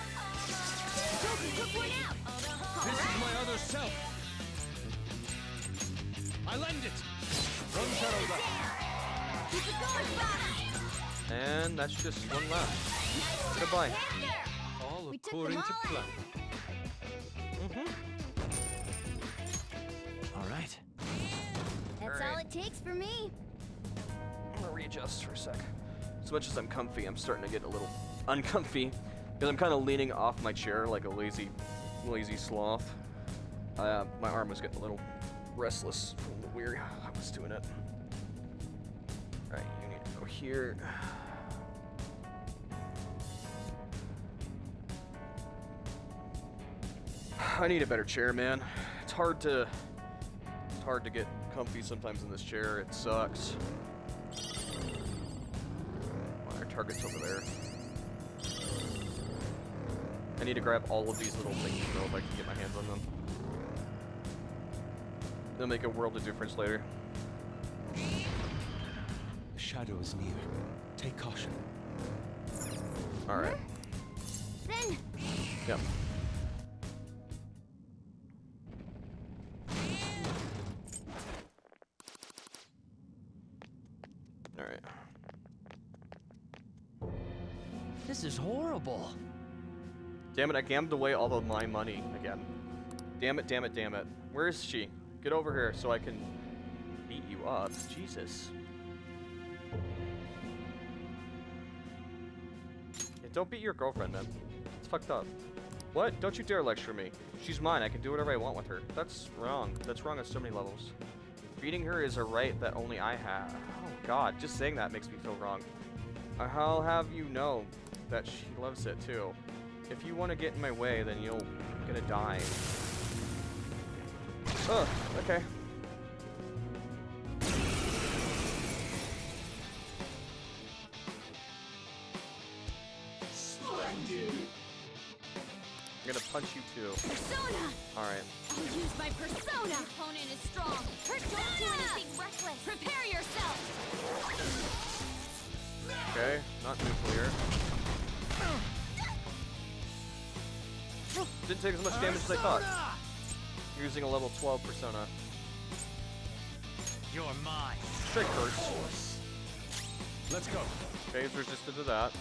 Joker took one out! This is my other self! I lend it! One shadow left. Keep it going, Fox! And that's just one left. Goodbye. All We took according them to all plan. All right. That's all it takes for me. I'm gonna readjust for a sec. As much as I'm comfy, I'm starting to get a little uncomfy because I'm kind of leaning off my chair like a lazy sloth. My arm was getting a little restless from the weird I was doing it. All right, you need to go here. I need a better chair, man. It's hard to get comfy sometimes in this chair. It sucks. Our target's over there. I need to grab all of these little things though if I can get my hands on them. They'll make a world of difference later. The shadow is near. Take caution. Alright. Then. Yep. Alright. This is horrible. Damn it, I gambled away all of my money again. Damn it. Where is she? Get over here so I can beat you up. Jesus. Yeah, don't beat your girlfriend, man. It's fucked up. What? Don't you dare lecture me. She's mine. I can do whatever I want with her. That's wrong. That's wrong on so many levels. Beating her is a right that only I have. Oh god, just saying that makes me feel wrong. I'll have you know that she loves it too. If you want to get in my way, then you're gonna die. Oh, okay. Splendid! I'm gonna punch you too. Persona! Alright. I'll use my persona! Your opponent is strong. Persona! Don't do anything reckless. Prepare yourself! Okay, not nuclear. Didn't take as much damage as I thought. Using a level 12 persona. You're mine. Straight curse. Let's go. Okay, he's resistant to that.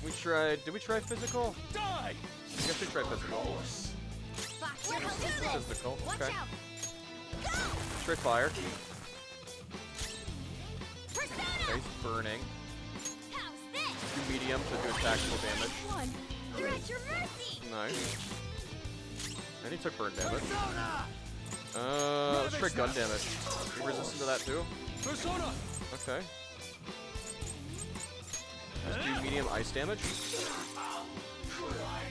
Did we try physical? Die! I guess we tried physical. Fox, let's do this! Physical, Watch okay. out! Go! Straight fire. Persona! Okay, he's burning. How's this? Do medium to do tactical damage. One, you're at your mercy! Nice. And he took burn damage. Let's try gun damage. You resistant to that too? Persona! Okay. Just do medium ice damage.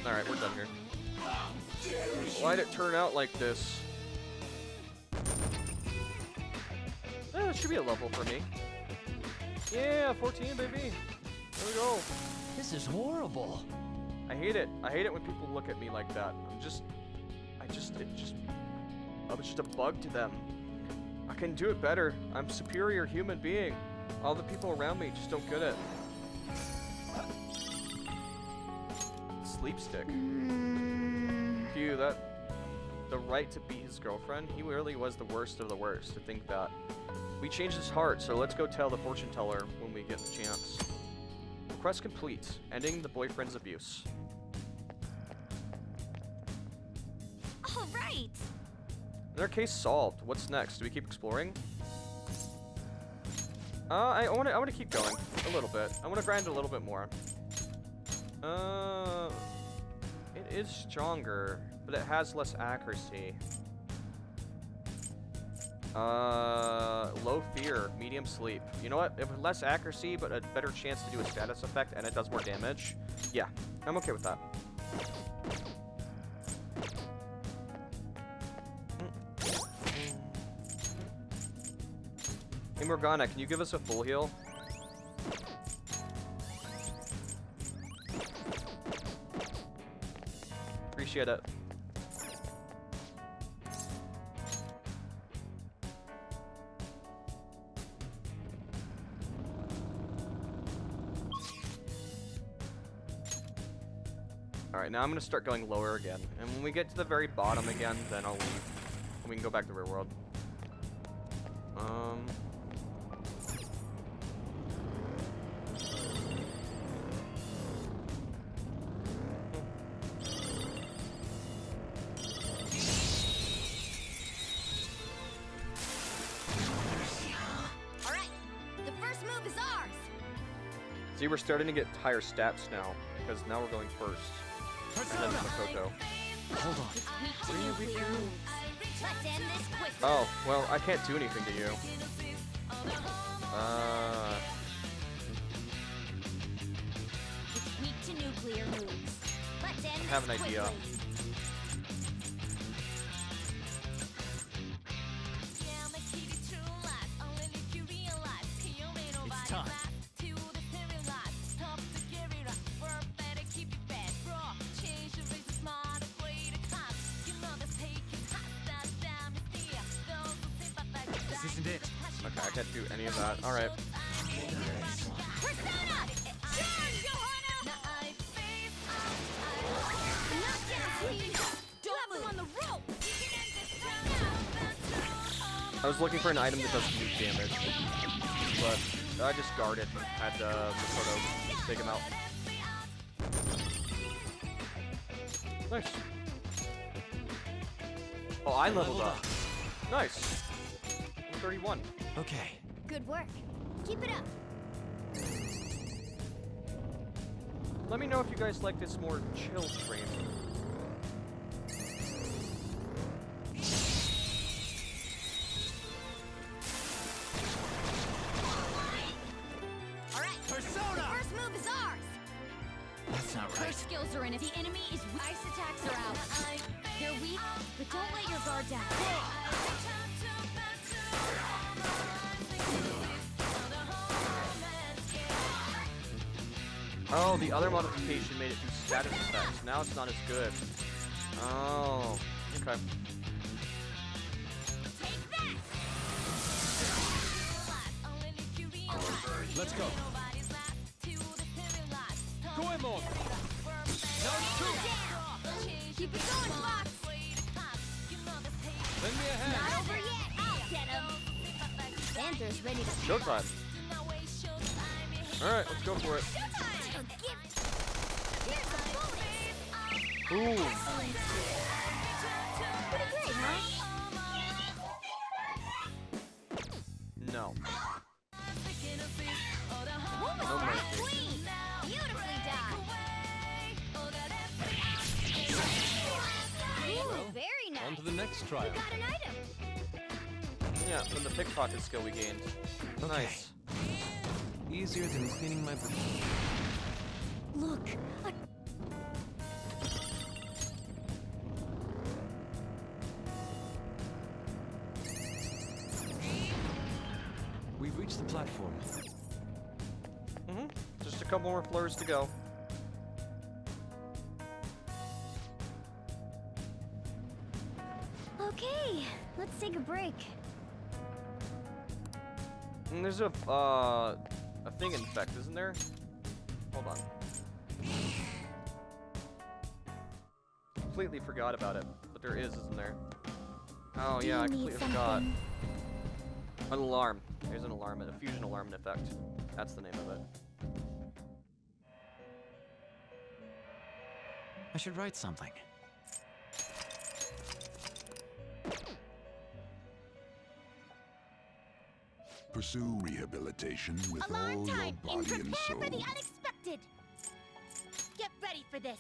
Alright, we're done here. Why'd it turn out like this? It should be a level for me. Yeah, 14, baby. There we go. This is horrible. I hate it. I hate it when people look at me like that. I'm just a bug to them. I can do it better. I'm a superior human being. All the people around me just don't get it. Sleep stick. Phew, the right to be his girlfriend. He really was the worst of the worst to think that. We changed his heart, so let's go tell the fortune teller when we get the chance. Quest complete. Ending the boyfriend's abuse. All right. Another case solved. What's next? Do we keep exploring? I want to keep going a little bit. I want to grind a little bit more. It is stronger, but it has less accuracy. Low fear, medium sleep. You know what? If less accuracy, but a better chance to do a status effect, and it does more damage. Yeah, I'm okay with that. Hey Morgana, can you give us a full heal? Appreciate it. Alright, now I'm gonna start going lower again. And when we get to the very bottom again, then I'll leave. And we can go back to the real world. Alright, the first move is ours. See, we're starting to get higher stats now, because now we're going first. And then Makoto. Hold on. Let's end this quickly. Oh, well, I can't do anything to you. It's weak to nuclear moves. Let's end I have an this idea. quickly. It's time. This isn't it. Okay, I can't do any of that. Alright. I was looking for an item that does huge damage, but I just guarded and had Makoto take him out. Nice. Oh, I leveled up. Nice. I'm 31. Okay. Good work. Keep it up. Let me know if you guys like this more chill stream. Alright, Persona! the first move is ours. That's not Her right. skills are in it. The enemy is weak. Ice attacks are out. They're weak, but don't let your guard down. Oh, the other modification made it do status effects. Now it's not as good. Oh, okay. Let's go. Goemon! Keep it going, Fox. Lend me a hand. Not over yet. I'll get him. Xander's ready to Showtime. Alright, let's go for it. Ooh. Pretty great, huh? No. What was No that? mercy. Clean. Beautifully done. Ooh, very Let's try it. Got an item. Yeah, from the pickpocket skill we gained. Nice. Easier than cleaning my boots. Look, a We've reached the platform. Just a couple more floors to go. Okay, let's take a break. And there's a thing in effect, isn't there? Hold on. Completely forgot about it, but there is, isn't there? Oh yeah, I completely forgot. An alarm. There's an alarm, a fusion alarm in effect. That's the name of it. I should write something. Pursue rehabilitation with Alarm all your time! body and Prepare soul. for the unexpected! Get ready for this!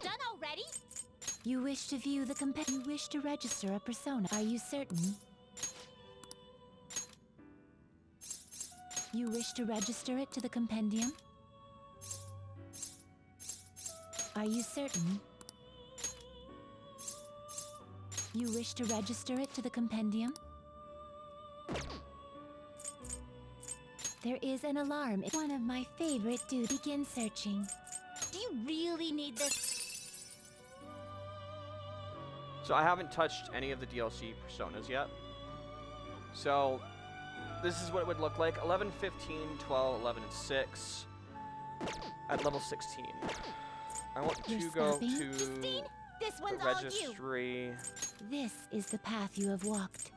Done already? You wish to view the You wish to register a persona. Are you certain? You wish to register it to the compendium? Are you certain? You wish to register it to the compendium? There is an alarm. One of my favorite dudes. Begin searching. Do you really need this? So I haven't touched any of the DLC personas yet. So this is what it would look like. 11, 15, 12, 11, and 6 at level 16. I want You're to go stopping? to Christine, this the one's all you. registry. This is the path you have walked.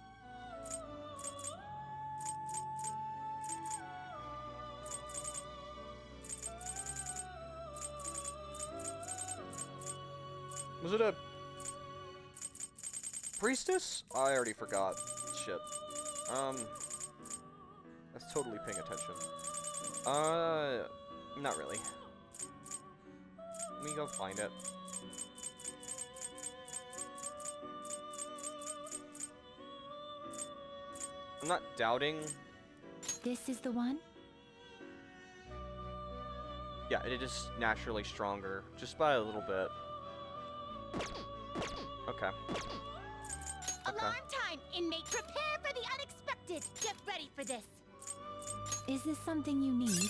Was it a priestess? I already forgot. Shit. That's totally paying attention. Not really. Let me go find it. I'm not doubting. This is the one? Yeah, it is naturally stronger, just by a little bit. Okay. Alarm time! Inmate, prepare for the unexpected! Get ready for this! Is this something you need?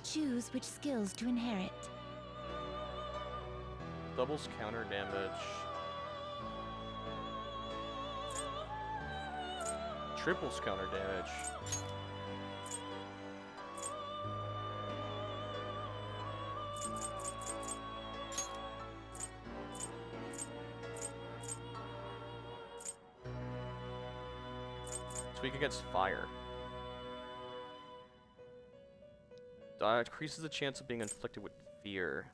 Choose which skills to inherit. Doubles counter damage. Triples counter damage. It's weak against fire. Decreases the chance of being inflicted with fear.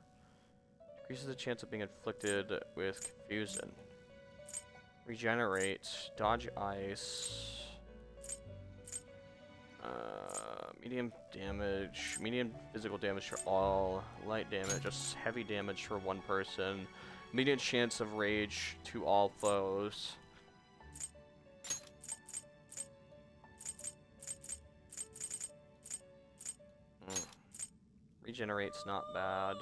Decreases the chance of being inflicted with confusion. Regenerate. Dodge ice. Medium damage. Medium physical damage for all. Light damage. Just heavy damage for one person. Medium chance of rage to all foes. Regenerate's not bad.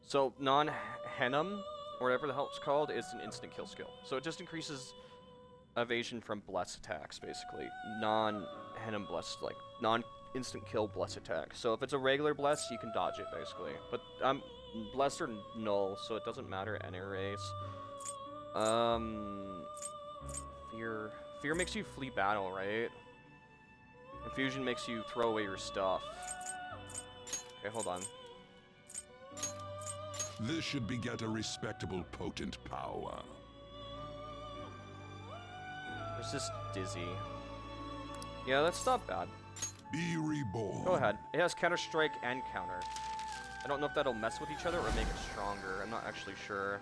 So non-Henum, or whatever the hell it's called, is an instant kill skill. So it just increases evasion from blessed attacks, basically. Non-Henum blessed, like non-instant kill blessed attack. So if it's a regular bless, you can dodge it, basically. But blessed or null, so it doesn't matter any race. Fear makes you flee battle, right? Confusion makes you throw away your stuff. Okay, hold on. This should beget a respectable, potent power. There's this dizzy. Yeah, that's not bad. Be reborn. Go ahead. It has counter strike and counter. I don't know if that'll mess with each other or make it stronger. I'm not actually sure.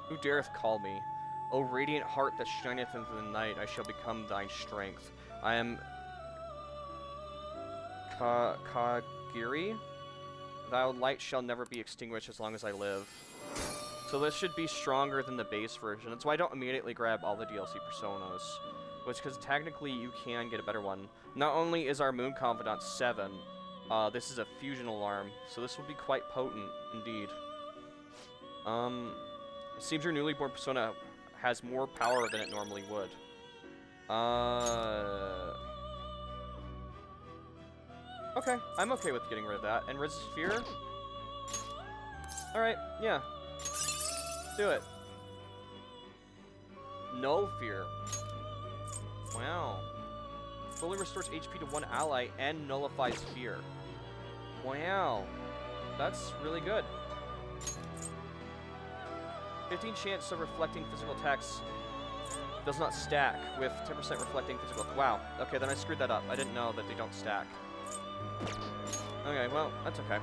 Who dareth call me? O radiant heart that shineth into the night, I shall become thy strength. I am Kagiri. Thy light shall never be extinguished as long as I live. So this should be stronger than the base version. That's why I don't immediately grab all the DLC personas. Which, because technically you can get a better one. Not only is our Moon Confidant 7, this is a fusion alarm, so this will be quite potent indeed. It seems your newly born persona has more power than it normally would. Okay, I'm okay with getting rid of that. And resist fear? Alright, yeah. Do it. No fear. Wow. Fully restores HP to one ally and nullifies fear. Wow. That's really good. 15 chance of reflecting physical attacks does not stack with 10% reflecting physical. Wow. Okay, then I screwed that up. I didn't know that they don't stack. Okay, well, that's okay.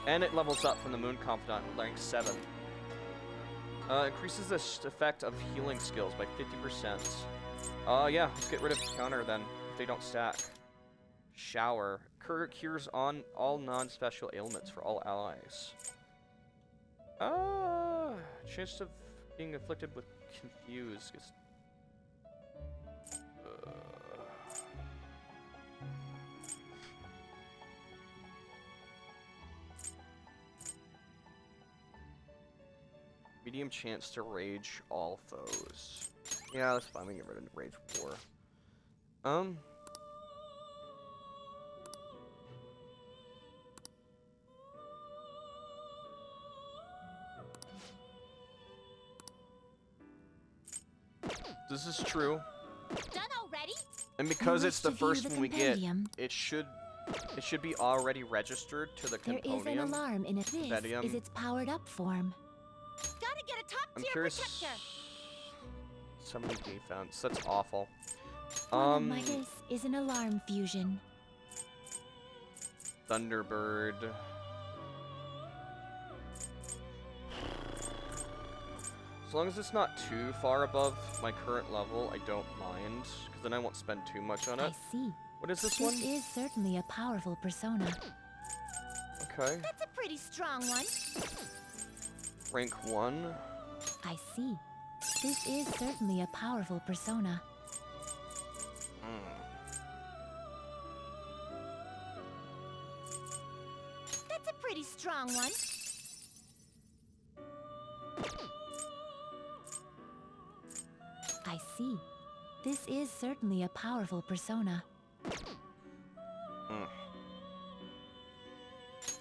And it levels up from the Moon Confidant, rank 7. Increases the effect of healing skills by 50%. Yeah, let's get rid of counter then, if they don't stack. Shower. Cures on all non-special ailments for all allies. Chance of being afflicted with confuse. Medium chance to rage all foes. Yeah, that's fine. We can get rid of rage 4. This is true. Done already? And because it's the first one we get, it should be already registered to the There Componium. is an alarm in it. This is its powered up form. Gotta get a top I'm tier curious. protector. So many defense. That's awful. One of this is an alarm fusion. Thunderbird. As long as it's not too far above my current level, I don't mind, because then I won't spend too much on it. I see. What is this one? This is certainly a powerful persona. Okay. That's a pretty strong one. Rank 1. I see. This is certainly a powerful persona. That's a pretty strong one. I see. This is certainly a powerful persona.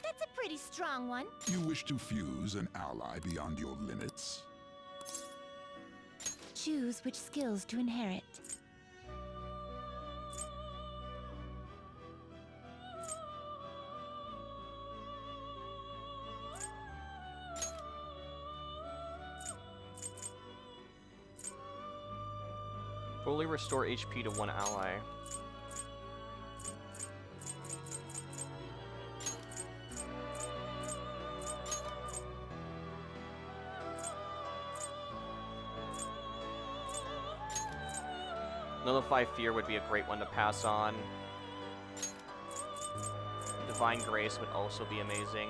That's a pretty strong one. You wish to fuse an ally beyond your limits? Choose which skills to inherit. Fully restore HP to one ally. Nullify Fear would be a great one to pass on. Divine Grace would also be amazing.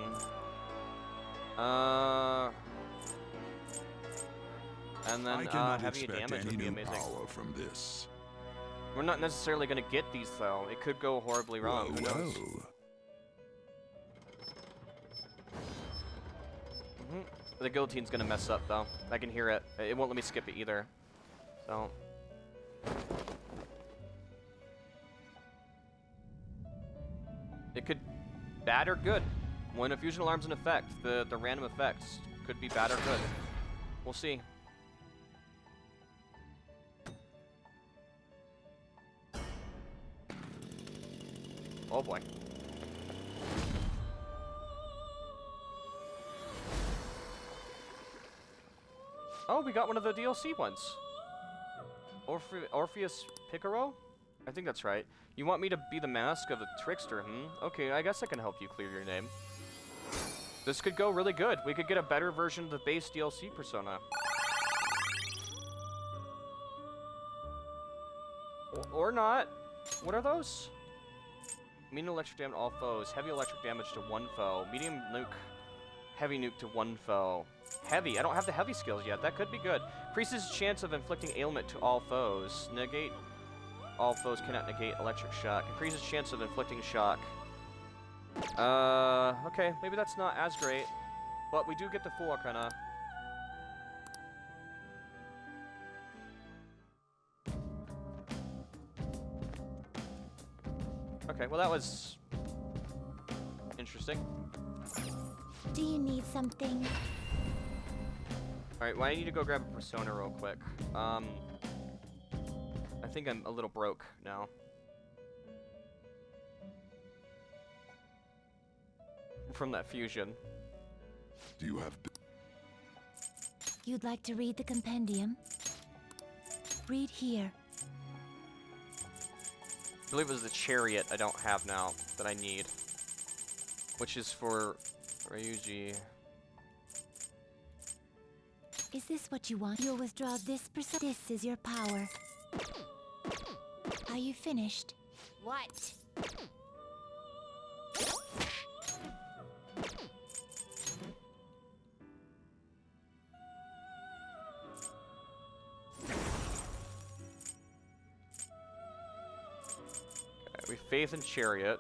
And then I cannot heavy expect damage any would be new amazing. power from this. We're not necessarily going to get these though. It could go horribly wrong. Who knows? The guillotine's going to mess up though. I can hear it. It won't let me skip it either. So. It could bad or good. When a fusion alarm's in effect, the random effects could be bad or good. We'll see. Oh boy. Oh, we got one of the DLC ones. Orpheus Picaro? I think that's right. You want me to be the mask of the trickster, Okay, I guess I can help you clear your name. This could go really good. We could get a better version of the base DLC persona. Or not. What are those? Medium electric damage to all foes. Heavy electric damage to one foe. Medium nuke. Heavy nuke to one foe. Heavy. I don't have the heavy skills yet. That could be good. Increases chance of inflicting ailment to all foes. Negate. All foes cannot negate electric shock. Increases chance of inflicting shock. Okay. Maybe that's not as great. But we do get the full Arcana. Okay, well that was interesting. Do you need something? Alright, well I need to go grab a persona real quick. I think I'm a little broke now. From that fusion. Do you have... You'd like to read the compendium? Read here. I believe it was the chariot I don't have now that I need. Which is for Ryuji. Is this what you want? You'll withdraw this percent. This is your power. Are you finished? What? We faith in chariot,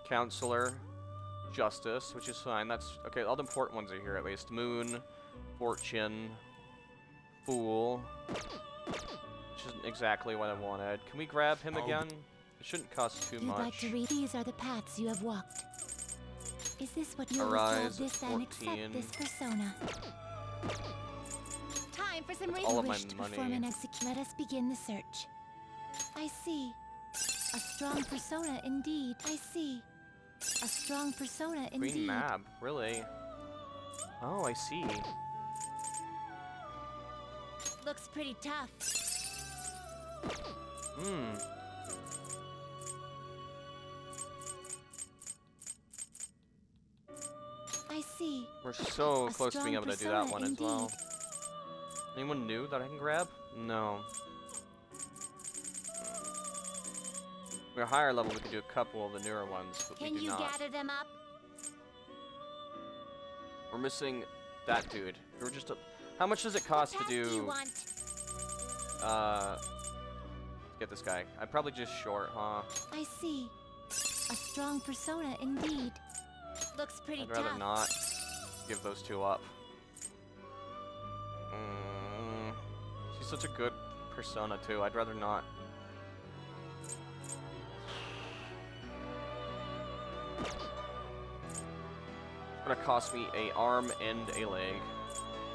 counselor, justice, which is fine. That's okay. All the important ones are here at least. Moon, fortune, fool, which isn't exactly what I wanted. Can we grab him again? It shouldn't cost too You'd much. like to read? These are the paths you have walked. Is this what you Arise, this and 14. accept this persona? Time for some That's all of my Wish to money. perform and execute. Let us begin the search. I see. A strong persona indeed. I see. A strong persona indeed. Green map, really? Oh, I see. Looks pretty tough. I see. We're so A close to being strong able to do that persona one as well. indeed. Anyone new that I can grab? No. We're higher level, we could do a couple of the newer ones, but Can we do you not. gather them up? We're missing that dude. We're just a... How much does it cost to Path do you do... want? Get this guy. I'm probably just short, huh? I see. A strong persona indeed. Looks pretty I'd rather tough. not give those two up. She's such a good persona, too. I'd rather not. It's gonna cost me a arm and a leg.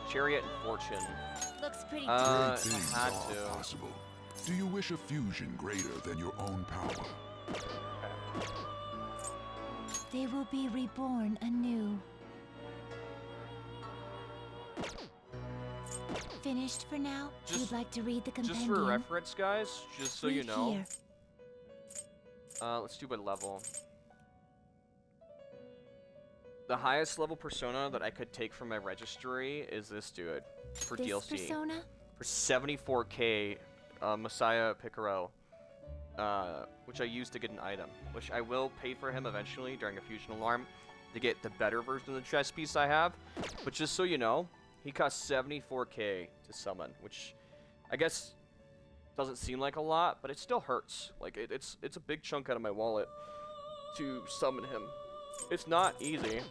Chariot and fortune. Looks pretty Great I things had are to. possible. Do you wish a fusion greater than your own power? They will be reborn anew. Finished for now? Just- You'd like to read the Just compendium? for reference, guys, just so you Read know. here. Let's do what level. The highest level persona that I could take from my registry is this dude for This DLC. persona? For 74k, Messiah Picaro, which I used to get an item, which I will pay for him eventually during a fusion alarm to get the better version of the chess piece I have. But just so you know, he costs 74k to summon, which I guess doesn't seem like a lot, but it still hurts. Like it's a big chunk out of my wallet to summon him. It's not easy.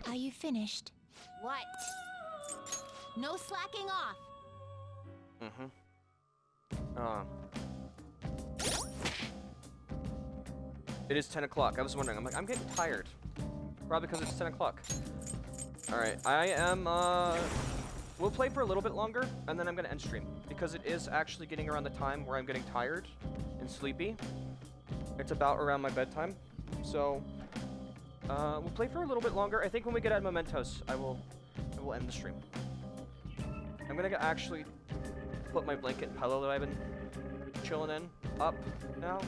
Are you finished? What? No slacking off. It is 10 o'clock. I was wondering. I'm like, I'm getting tired. Probably because it's 10 o'clock. Alright, I am, we'll play for a little bit longer, and then I'm gonna end stream. Because it is actually getting around the time where I'm getting tired and sleepy. It's about around my bedtime. So, we'll play for a little bit longer. I think when we get out of Mementos, I will end the stream. I'm gonna actually put my blanket and pillow that I've been chilling in up now.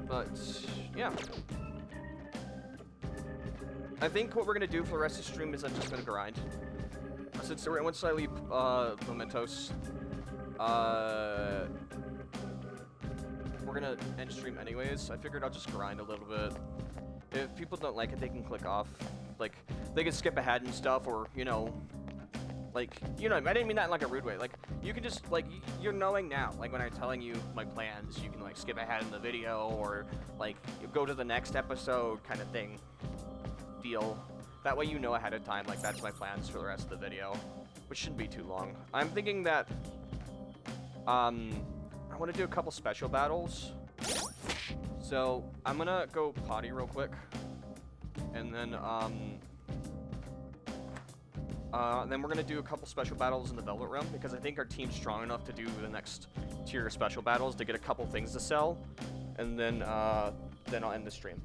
But yeah, I think what we're gonna do for the rest of the stream is I'm just gonna grind. Since once I leave Mementos, we're gonna end stream anyways. I figured I'll just grind a little bit. If people don't like it, they can click off. Like, they can skip ahead and stuff, or, you know, like, you know, I didn't mean that in, like, a rude way. Like, you can just, like, you're knowing now. Like, when I'm telling you my plans, you can, like, skip ahead in the video, or, like, you go to the next episode kind of thing. Deal. That way you know ahead of time, like, that's my plans for the rest of the video. Which shouldn't be too long. I'm thinking that, I want to do a couple special battles. So, I'm gonna go potty real quick. And then we're gonna do a couple special battles in the Velvet Realm, because I think our team's strong enough to do the next tier of special battles to get a couple things to sell. And then I'll end the stream.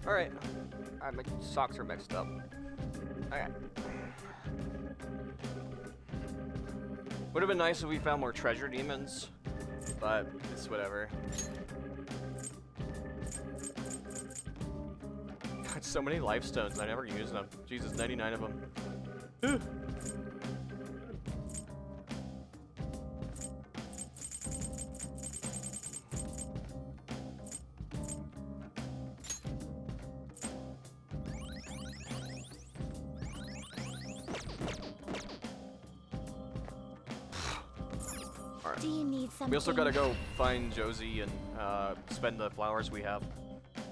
Alright. My socks are mixed up. Okay. Would have been nice if we found more treasure demons, but it's whatever. Got so many life stones, I never use them. Jesus, 99 of them. Do you need something? We also gotta go find Josie and spend the flowers we have.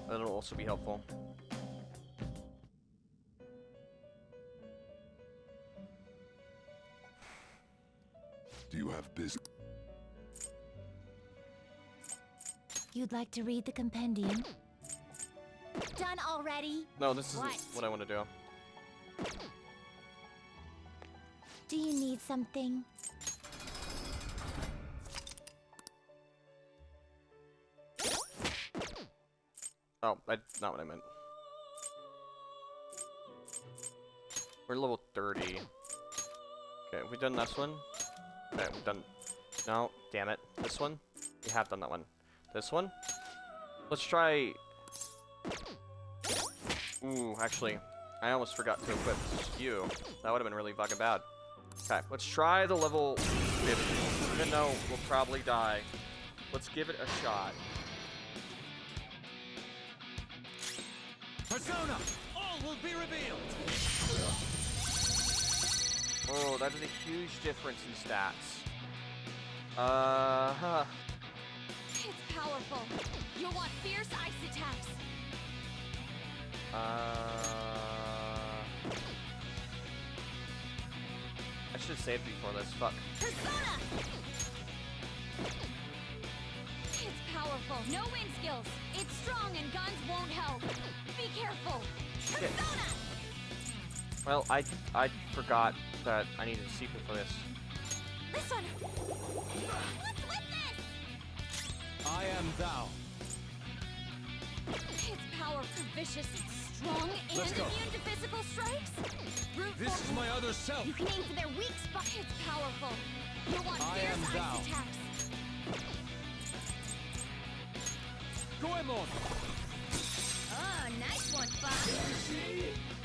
That'll also be helpful. Do you have business? You'd like to read the compendium? Done already? No, this isn't what I want to do. Do you need something? Oh, that's not what I meant. We're level 30. Okay, have we done this one? Okay, we've done... No, damn it. This one? We have done that one. This one? Let's try... Ooh, actually, I almost forgot to equip Skew. That would have been really fucking bad. Okay, let's try the level 50. Even though we'll probably die. Let's give it a shot. Persona! All will be revealed! Oh, that is a huge difference in stats. It's powerful. You'll want fierce ice attacks. I should have saved before this. Fuck. Persona! It's powerful. powerful. No wind skills. It's strong and guns won't help. Be careful. Shit. Persona! Well, I forgot that I needed a secret for this. This one. What's with this? I am thou. Its powerful, vicious, strong, and Let's go. immune to physical strikes. Brute This force. is my other self. You can aim for their weak spot. It's powerful. You'll want I fierce am ice thou. attacks. Goemon. Oh, nice one, Fox.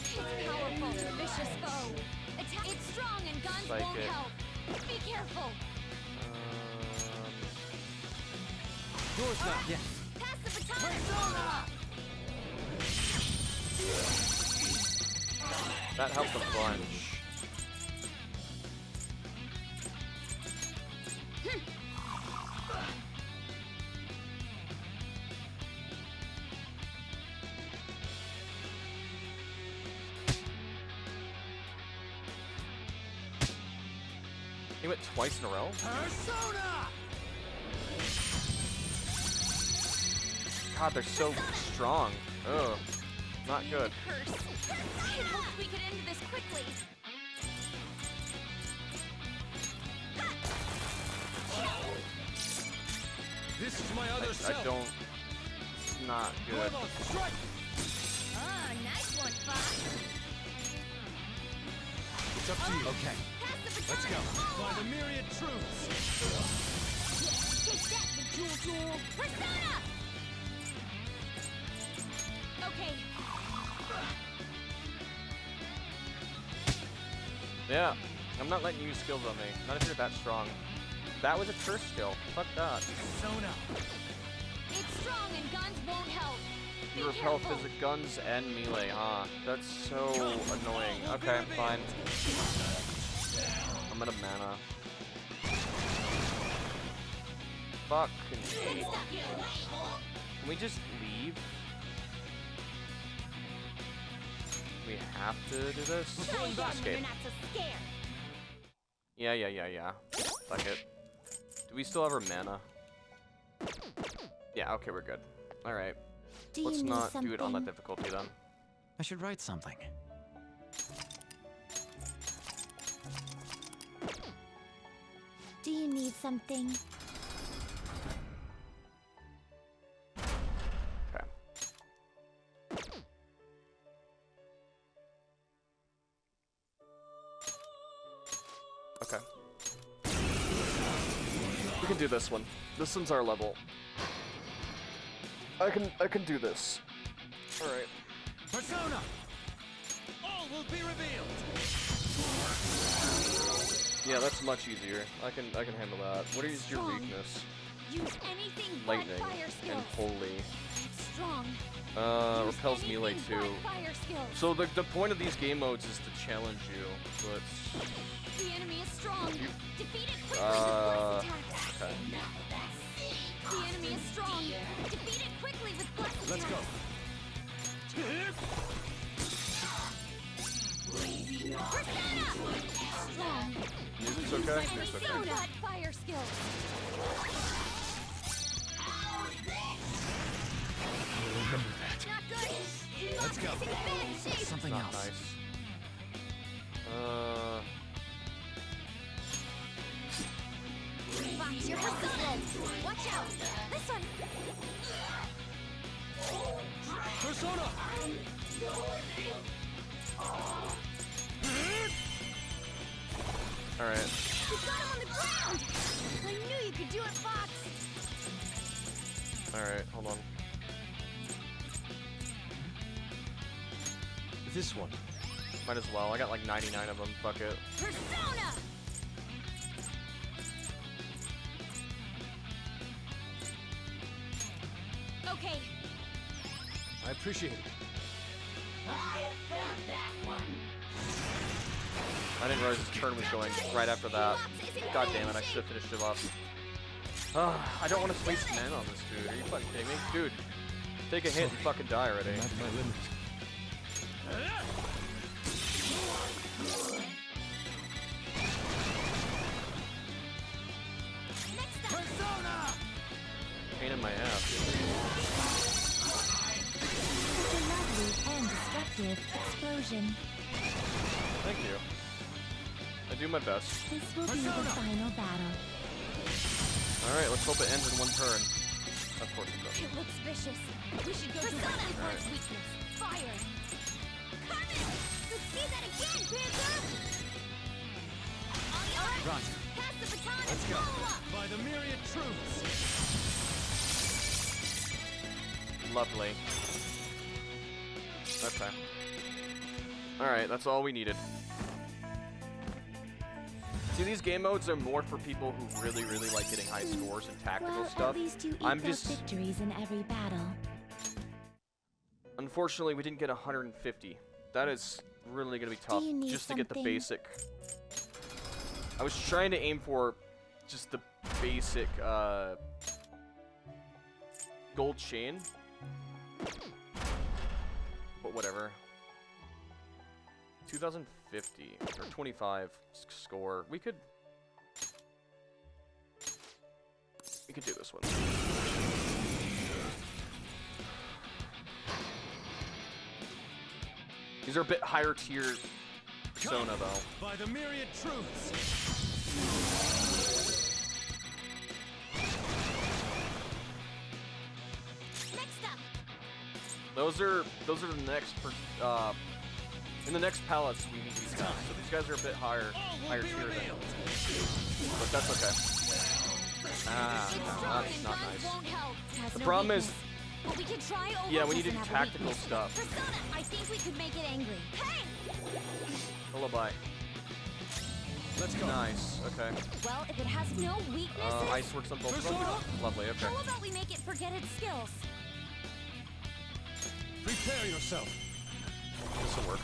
It's powerful, vicious foe. It's strong and guns won't Psychic. help. Be careful. Yours now. Yes. Pass the baton. That helped a bunch. He went twice in a row? Persona! God, they're so strong. Ugh. Not good. Curse. I hoped we could end this quickly. This is my other I self. don't... It's not good. Goemon, strike! Oh, nice one, Fox. It's up to you. Okay. Pass the baton. Let's go. By the myriad truths. Take that, the Jewel. Persona! Okay. Yeah. I'm not letting you use skills on me. Not if you're that strong. That was a curse skill. Fuck that. Persona. It's strong and guns won't help. Be You repel careful. physical guns and melee, huh? That's so annoying. Okay, fine. I'm out of mana. Fuck. Can we just leave? We have to do this? Try again when Escape. you're not so scared. Yeah. Fuck it. Do we still have our mana? Yeah, okay, we're good. Alright. Do you Let's need not do it on that something? difficulty then. I should write something. Do you need something? Okay. Okay. We can do this one. This one's our level. I can do this. Alright. Persona! All will be revealed! Yeah, that's much easier. I can handle that. What is your Strong. weakness? Use anything but Lightning fire skills. and holy. It's strong. Use Repels melee anything too. but fire skills. So the point of these game modes is to challenge you. So it's The enemy is strong. You- Defeat it quickly with blast attacks. okay. The enemy is strong. Defeat it quickly with blast attacks. Let's go. Persona! Strong. Music's okay? Music's okay. Persona! Fire skills. Remember that. Not good. Let's go. It's in bad shape. Something Not else. nice. Fox, your health is low. Watch out. This one. Persona! Alright. You got him on the ground. I knew you could do it, Fox. Alright, hold on. This one. Might as well. I got like 99 of them. Fuck it. Persona! Okay. I appreciate it. I didn't realize his turn was going right after that. God damn it, I should have finished him up. I don't want to waste mana on this dude. Are you fucking kidding me? Dude, take a hit and fucking die already. I'm at my limit. pain in my ass. Such a lovely and destructive explosion. Thank you. I do my best. This will be the final battle. Alright, let's hope it ends in one turn. Of course it does. It looks vicious. We should go to Panther's weakness. Fire. Carmen! Let's see that again, Panther! Alright, Roger. pass the baton Let's and go. follow up. By the myriad truths. Lovely. Okay. Alright, that's all we needed. See, these game modes are more for people who really, really like getting high scores and tactical Well, stuff. at least you I'm eke out just... victories in every battle. Unfortunately, we didn't get 150. That is really going to be tough you need just to get the something? basic. I was trying to aim for just the basic gold chain. But whatever. 2050 or 25 score. We could do this one. These are a bit higher tier Persona though. By the myriad truths. Next up. Those are the next in the next palettes we need these guys. So these guys are a bit higher tier than. But that's okay. Ah, no, that's not nice. The problem is, But we can try yeah, we need to Overkiss do and have a tactical weakness. stuff. Persona, I think we could make it angry. Hey! Lullaby. Let's go. Nice. Okay. Well, if it has no weaknesses, Ice works on both of them. Lovely. Okay. how about we make it forget its skills? Prepare yourself. This will work.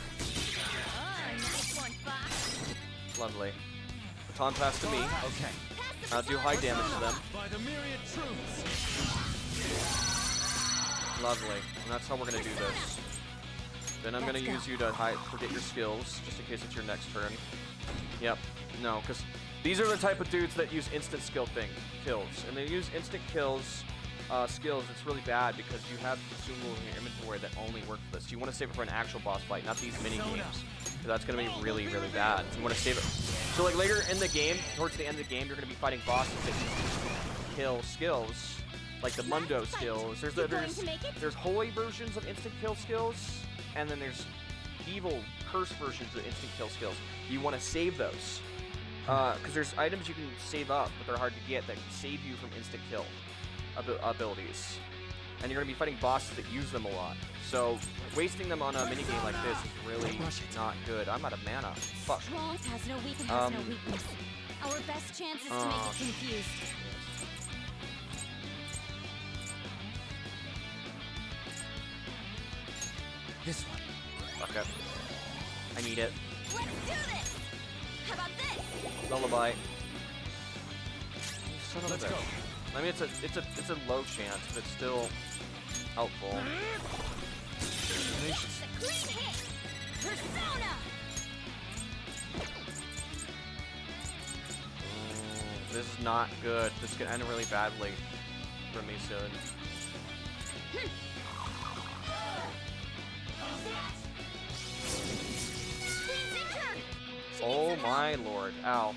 Oh, nice one, Fox. Lovely. Baton pass to me. Okay. I'll do high damage to them. By the myriad truths. Lovely. And that's how we're gonna do this. Then I'm gonna use you to forget your skills, just in case it's your next turn. Yep. No, because these are the type of dudes that use instant skill kills. And they use instant skills. It's really bad because you have consumables in your inventory that only work for this. You want to save it for an actual boss fight, not these mini games. That's going to be really, really bad. You want to save it. So like later in the game, towards the end of the game, you're going to be fighting bosses that use kill skills, like the Mundo skills. There's holy versions of instant kill skills, and then there's evil curse versions of instant kill skills. You want to save those. Because there's items you can save up, but they're hard to get, that can save you from instant kill abilities. And you're going to be fighting bosses that use them a lot. So, wasting them on a minigame like this is really not good. I'm out of mana. Fuck. Strong has no weakness, has no weakness. Our best chance is to make it confused. This one. Okay. I need it. Let's do this! How about this? Lullaby. Son of a Let's bitch. go. I mean, it's a low chance, but it's still helpful. It's a clean hit! Persona! This is not good. This could end really badly for me soon. Oh my lord. Ow.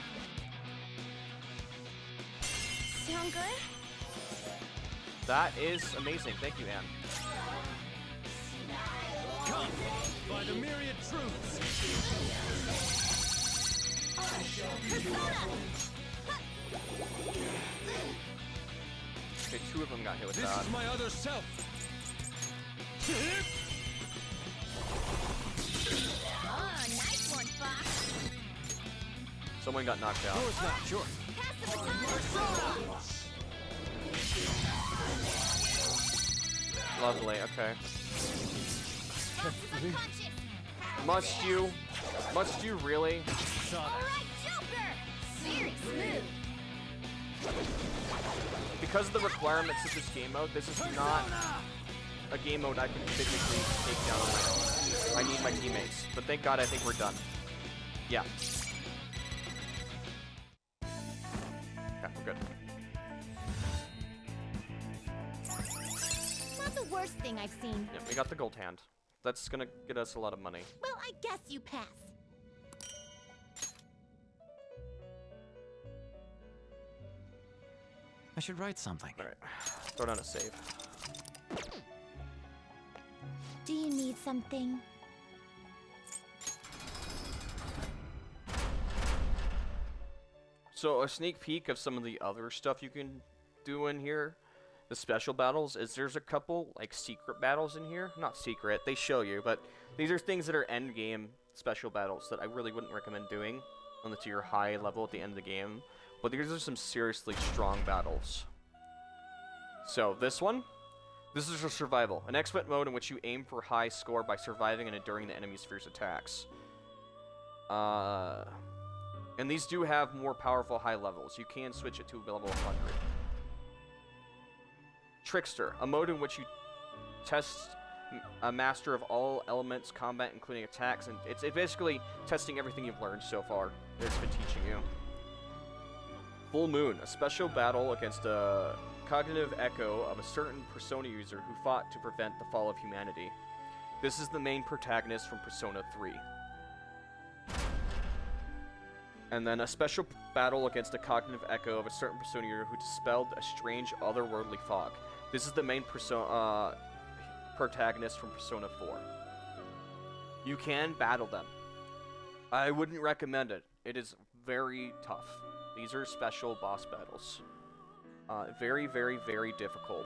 Sound good? That is amazing. Thank you, Anne. Come by the myriad truths. Okay, 2 of them got hit with This that. is my other self. Oh, nice one, Fox. Someone got knocked out. Yours now, sure. Pass the baton. Lovely. Okay. Fox is unconscious. Must you really? All right, Joker. Very smooth. Because of the requirements of this game mode, this is not a game mode I can physically take down on my own. I need my teammates. But thank God I think we're done. Yeah. Yeah, we're good. the worst thing I've seen. Yeah, we got the gold hand. That's gonna get us a lot of money. Well, I guess you pass. I should write something. All right, throw down a save. Do you need something? So a sneak peek of some of the other stuff you can do in here, the special battles, is there's a couple like secret battles in here. Not secret, they show you, but these are things that are end game special battles that I really wouldn't recommend doing unless you're high level at the end of the game. But these are some seriously strong battles. So this one, this is for survival, an expert mode in which you aim for high score by surviving and enduring the enemy's fierce attacks. And these do have more powerful high levels. You can switch it to level 100. Trickster, a mode in which you test a master of all elements, combat, including attacks, and it's basically testing everything you've learned so far that it's been teaching you. Full Moon, a special battle against a cognitive echo of a certain Persona user who fought to prevent the fall of humanity. This is the main protagonist from Persona 3. And then a special battle against a cognitive echo of a certain Persona user who dispelled a strange otherworldly fog. This is the main protagonist from Persona 4. You can battle them. I wouldn't recommend it. It is very tough. These are special boss battles. Very, very, very difficult.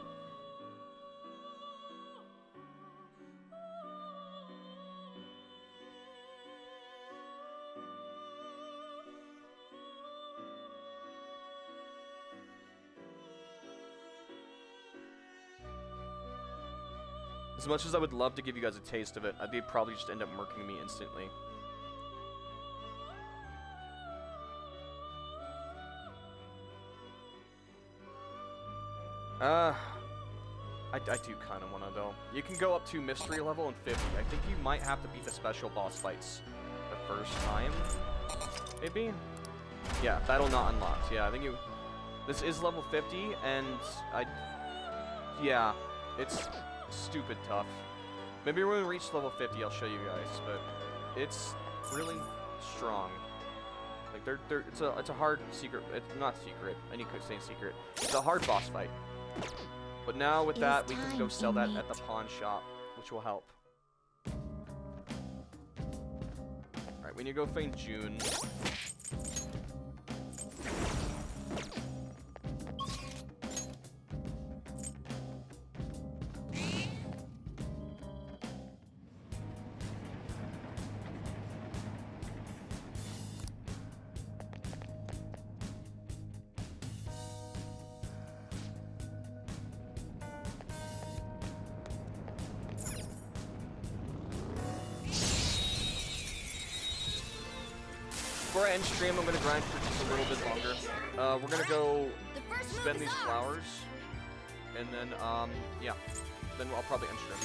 As much as I would love to give you guys a taste of it, they'd probably just end up murking me instantly. I do kind of want to, though. You can go up to mystery level and 50. I think you might have to beat the special boss fights the first time. Maybe? Yeah, battle not unlocked. Yeah, I think you... This is level 50, and yeah, it's stupid tough. Maybe when we reach level 50, I'll show you guys, but it's really strong. Like, it's a hard secret... It's not secret. I need to say secret. It's a hard boss fight. But now with that, we can go sell that at the pawn shop, which will help. Alright, we need to go find June. Before I end stream, I'm going to grind for just a little bit longer. We're going to go spend these flowers, and then, yeah. Then I'll probably end stream.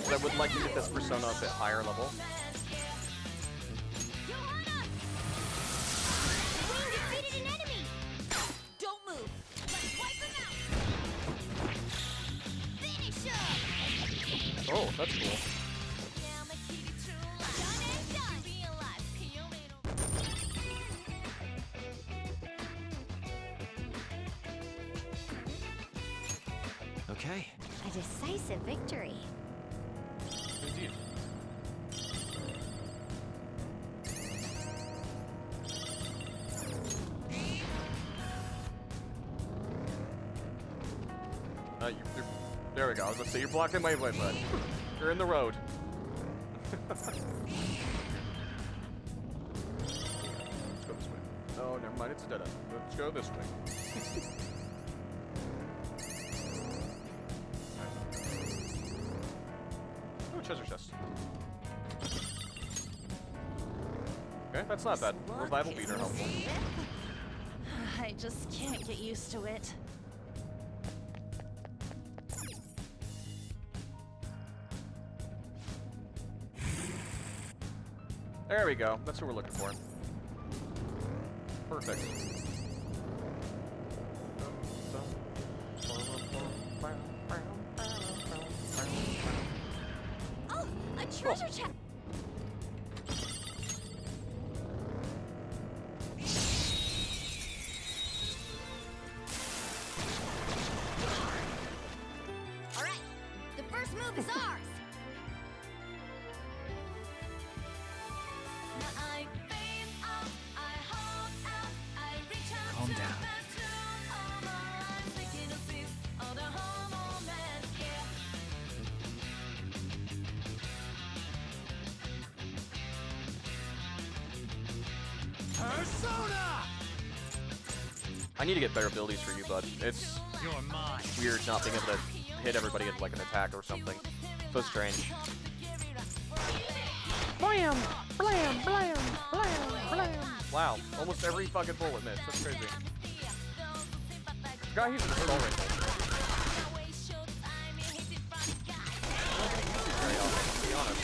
But I would like to get this Persona a bit higher level. Don't move. Let's wipe him out. Finish him. Oh, that's cool. Okay. A decisive victory. Indeed. There we go. I was going to say, you're blocking my way, bud. You're in the road. Let's go this way. Oh, never mind. It's a dead end. Let's go this way. Oh, treasure chest. Okay, that's not bad. Revival beater helpful. I just can't get used to it. There we go. That's what we're looking for. Perfect. treasure chest. All right, the first move is ours. Calm down. Persona! I need to get better abilities for you, bud. It's You're mine. weird not being able to hit everybody with like an attack or something. So strange. Blam! Blam! Blam! Blam! Blam! Wow, almost every fucking bullet missed. That's crazy. Guy he's an assault rifle. Very often, to be honest.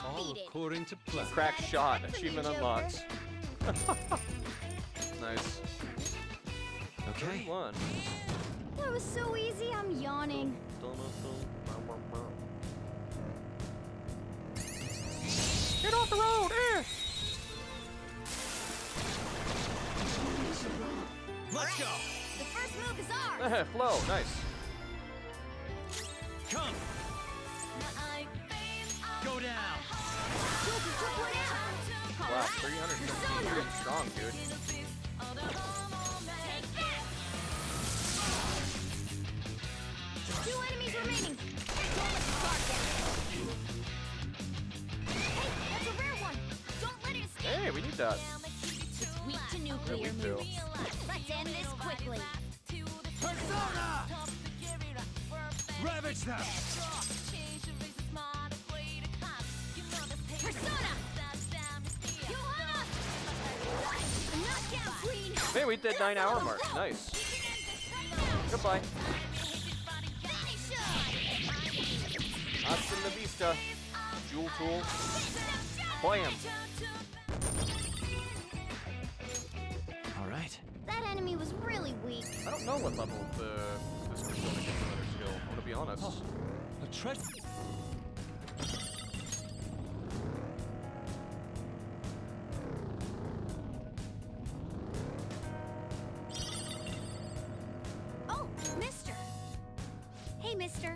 All according to plan. Crack shot, achievement unlocked. Nice. Okay. 31. That was so easy, I'm yawning. Get off the road! Let's go. The first move is ours. Flow, nice. Come. Go down. Wow, 300. You're strong, dude. Two enemies remaining. Hey, that's a rare one. Don't let it escape. Hey, we need that. It's weak to Yeah, nuclear we do. moves. Let's end this quickly. Persona! Ravage them. Persona! Johanna! Knockdown queen! Hey, we did 9-hour mark. Nice. Goodbye. Hasta la vista. Jewel tool. Blam. All right. That enemy was really weak. I don't know what level this persona gets another skill. I'm gonna be honest. A treasure. Oh, mister. Hey, mister.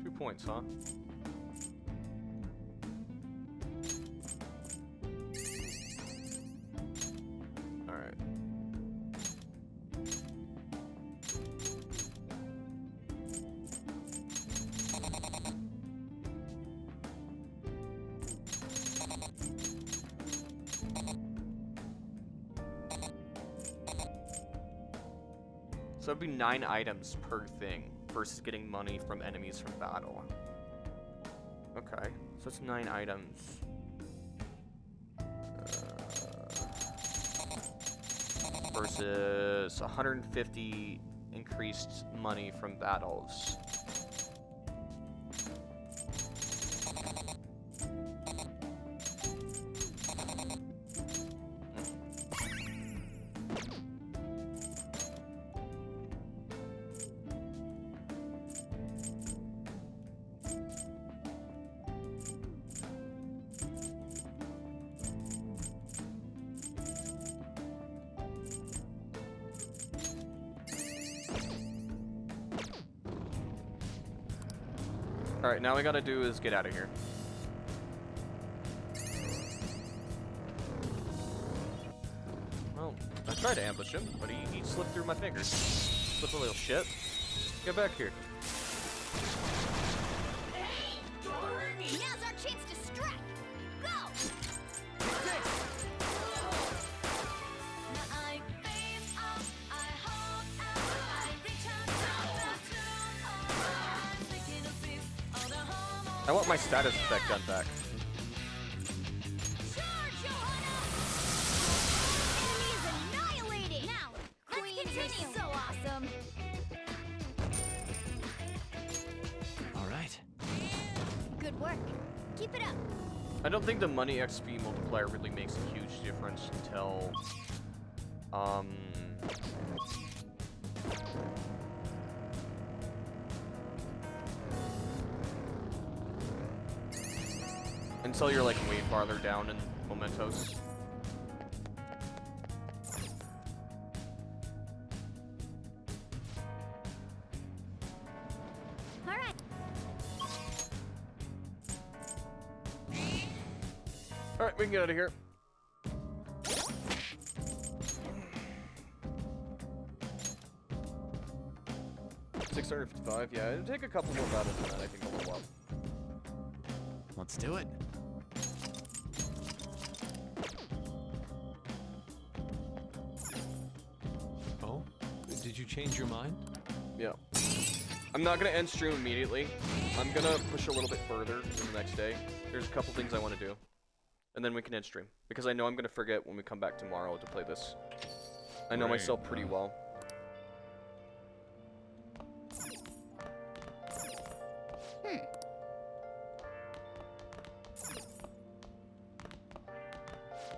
2 points, huh? Alright. So it'd be 9 items per thing versus getting money from enemies from battle. Okay, so it's 9 items. Versus 150 increased money from battles. Alright, now we gotta do is get out of here. Well, I tried to ambush him, but he slipped through my fingers. Slip a little shit. Get back here. Now's our chance to strike. Go! I want my status effect gun back. Annihilated! Now, Queen, you're so awesome. All right. Good work. Keep it up. I don't think the money XP multiplier really makes a huge difference until Until you're like way farther down in Mementos. All right. All right, we can get out of here. $655. Yeah, it'll take a couple more battles than that, I think, a little while. Let's do it. Oh? Did you change your mind? Yeah. I'm not gonna end stream immediately. I'm gonna push a little bit further in the next day. There's a couple things I want to do. And then we can end stream. Because I know I'm gonna forget when we come back tomorrow to play this. I know myself pretty well.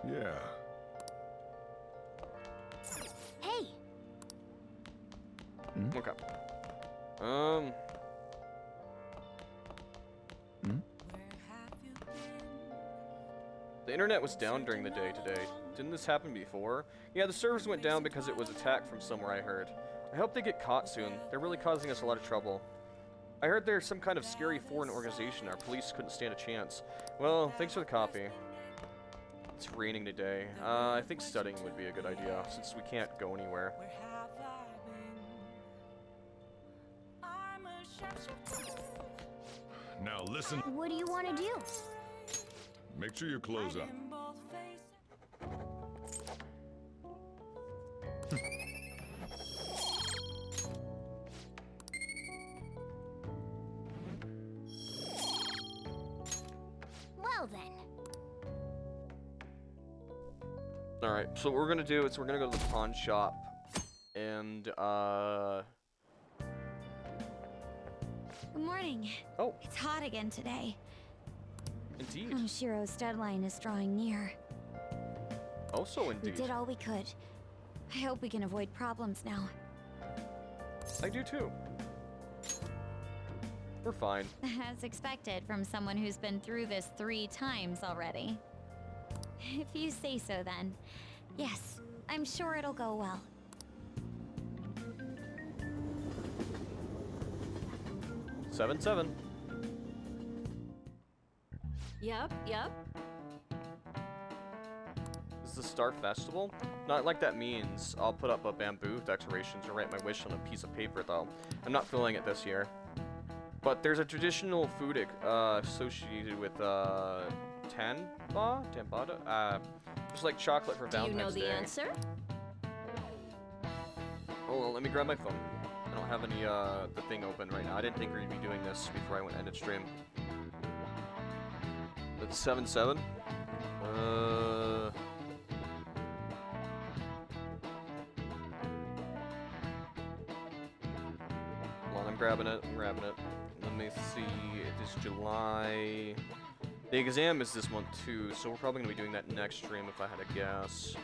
Yeah. Hey. Okay. The internet was down during the day today. Didn't this happen before? Yeah, the servers went down because it was attacked from somewhere, I heard. I hope they get caught soon. They're really causing us a lot of trouble. I heard there's some kind of scary foreign organization. Our police couldn't stand a chance. Well, thanks for the copy. It's raining today. I think studying would be a good idea, since we can't go anywhere. Now listen. What do you want to do? Make sure your clothes up. Well then. Alright, so what we're gonna do is we're gonna go to the pawn shop and Good morning. Oh. It's hot again today. Indeed. Shiro's deadline is drawing near. Also We indeed. did all we could. I hope we can avoid problems now. I do too. We're fine. As expected from someone who's been through this 3 times already. If you say so then. Yes, I'm sure it'll go well. Seven. Yep. Is the Star Festival? Not like that means I'll put up a bamboo decorations or write my wish on a piece of paper though. I'm not feeling it this year. But there's a traditional food associated with Tanbada? Just like chocolate for Do you Valentine's Day. know the answer? Oh, well, let me grab my phone. I don't have any the thing open right now. I didn't think we'd be doing this before I went ended stream. That's 7-7. Hold on, I'm grabbing it. Let me see. It is July. The exam is this month too, so we're probably gonna be doing that next stream if I had to guess.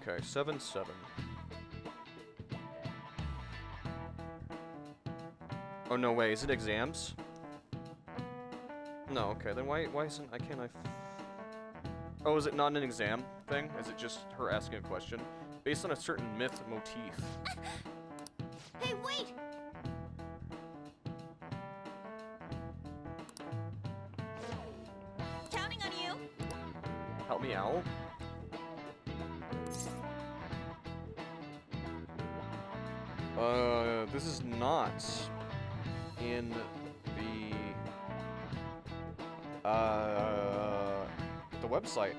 Okay, 7-7. Oh no way, is it exams? No, okay, then why isn't Oh, is it not an exam thing? Is it just her asking a question? Based on a certain myth motif. Hey, wait! Counting on you. Help me out? This is not in the website.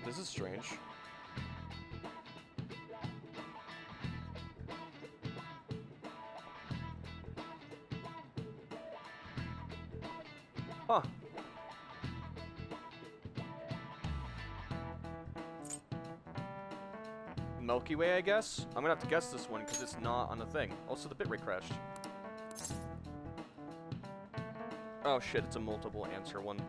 This is strange. Huh. Milky Way, I guess? I'm gonna have to guess this one because it's not on the thing. Also, the bitrate crashed. Oh shit, it's a multiple answer one.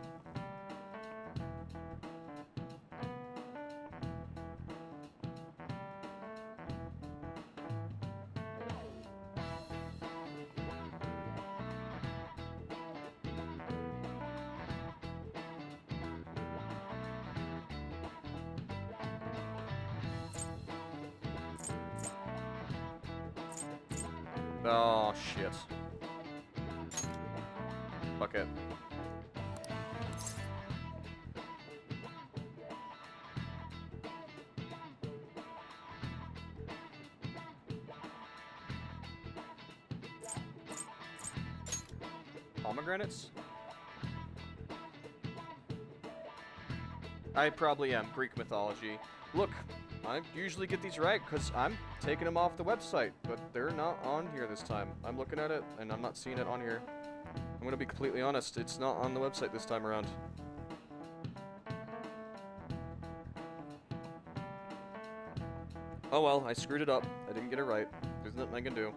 Oh shit. Fuck it. Pomegranates? I probably am. Greek mythology. Look, I usually get these right because I'm taking them off the website, but they're not on here this time. I'm looking at it and I'm not seeing it on here. I'm gonna be completely honest, it's not on the website this time around. Oh well, I screwed it up. I didn't get it right. There's nothing I can do.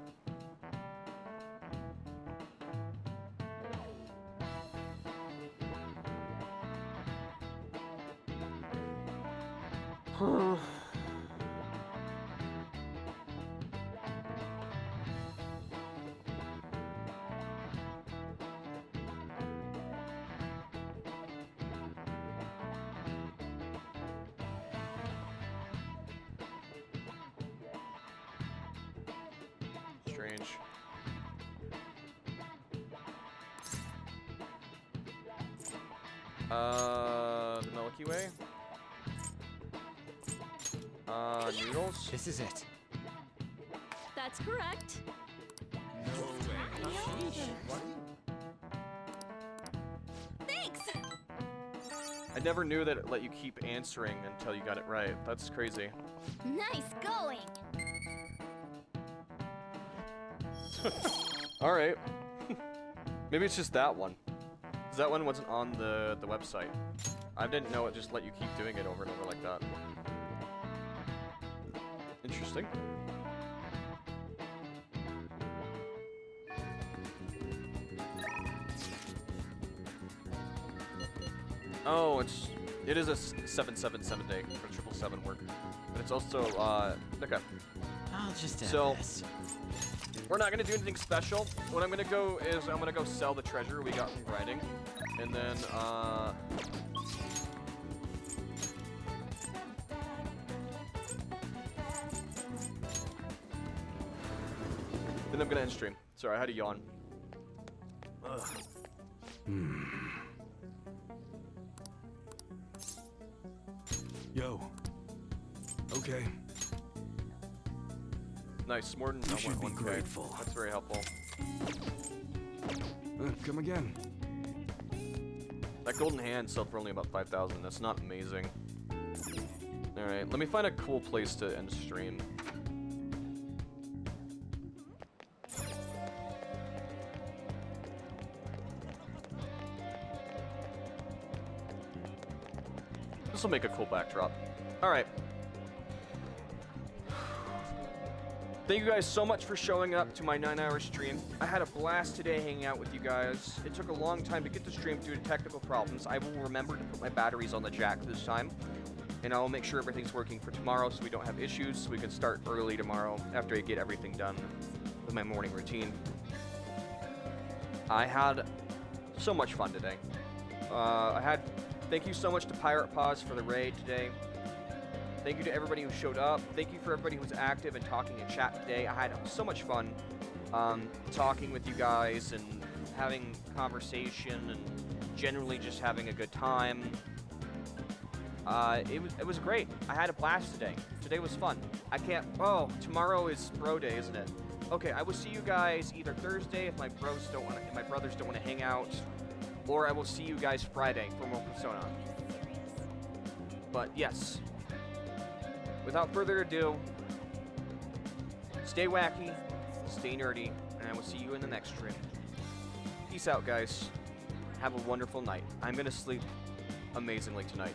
Strange. The Milky Way? Noodles? This is it. That's correct. Thanks! I never knew that it let you keep answering until you got it right. That's crazy. Nice going. Alright. Maybe it's just that one. 'Cause that one wasn't on the website. I didn't know it just let you keep doing it over and over like that. Interesting. Oh, it is a 777 day for 777 work. But it's also, okay. I'll just add So, this. we're not gonna do anything special. What I'm gonna go is I'm gonna go sell the treasure we got from grinding. And then, then I'm gonna end stream. Sorry, I had a yawn. Ugh. Yo. Okay. Nice, more than You should be 1K. grateful. That's very helpful. Come again. That golden hand sold for only about 5,000. That's not amazing. Alright, let me find a cool place to end stream. This will make a cool backdrop. Alright. Thank you guys so much for showing up to my 9-hour stream. I had a blast today hanging out with you guys. It took a long time to get the stream due to technical problems. I will remember to put my batteries on the jack this time. And I will make sure everything's working for tomorrow so we don't have issues, so we can start early tomorrow after I get everything done with my morning routine. I had so much fun today. Thank you so much to Pirate Paws for the raid today. Thank you to everybody who showed up. Thank you for everybody who was active and talking in chat today. I had so much fun talking with you guys and having conversation and generally just having a good time. It was great. I had a blast today. Today was fun. Oh, tomorrow is bro day, isn't it? Okay, I will see you guys either Thursday if my brothers don't want to hang out, or I will see you guys Friday for more Persona. But yes. Without further ado, stay wacky, stay nerdy, and I will see you in the next stream. Peace out, guys. Have a wonderful night. I'm gonna sleep amazingly tonight.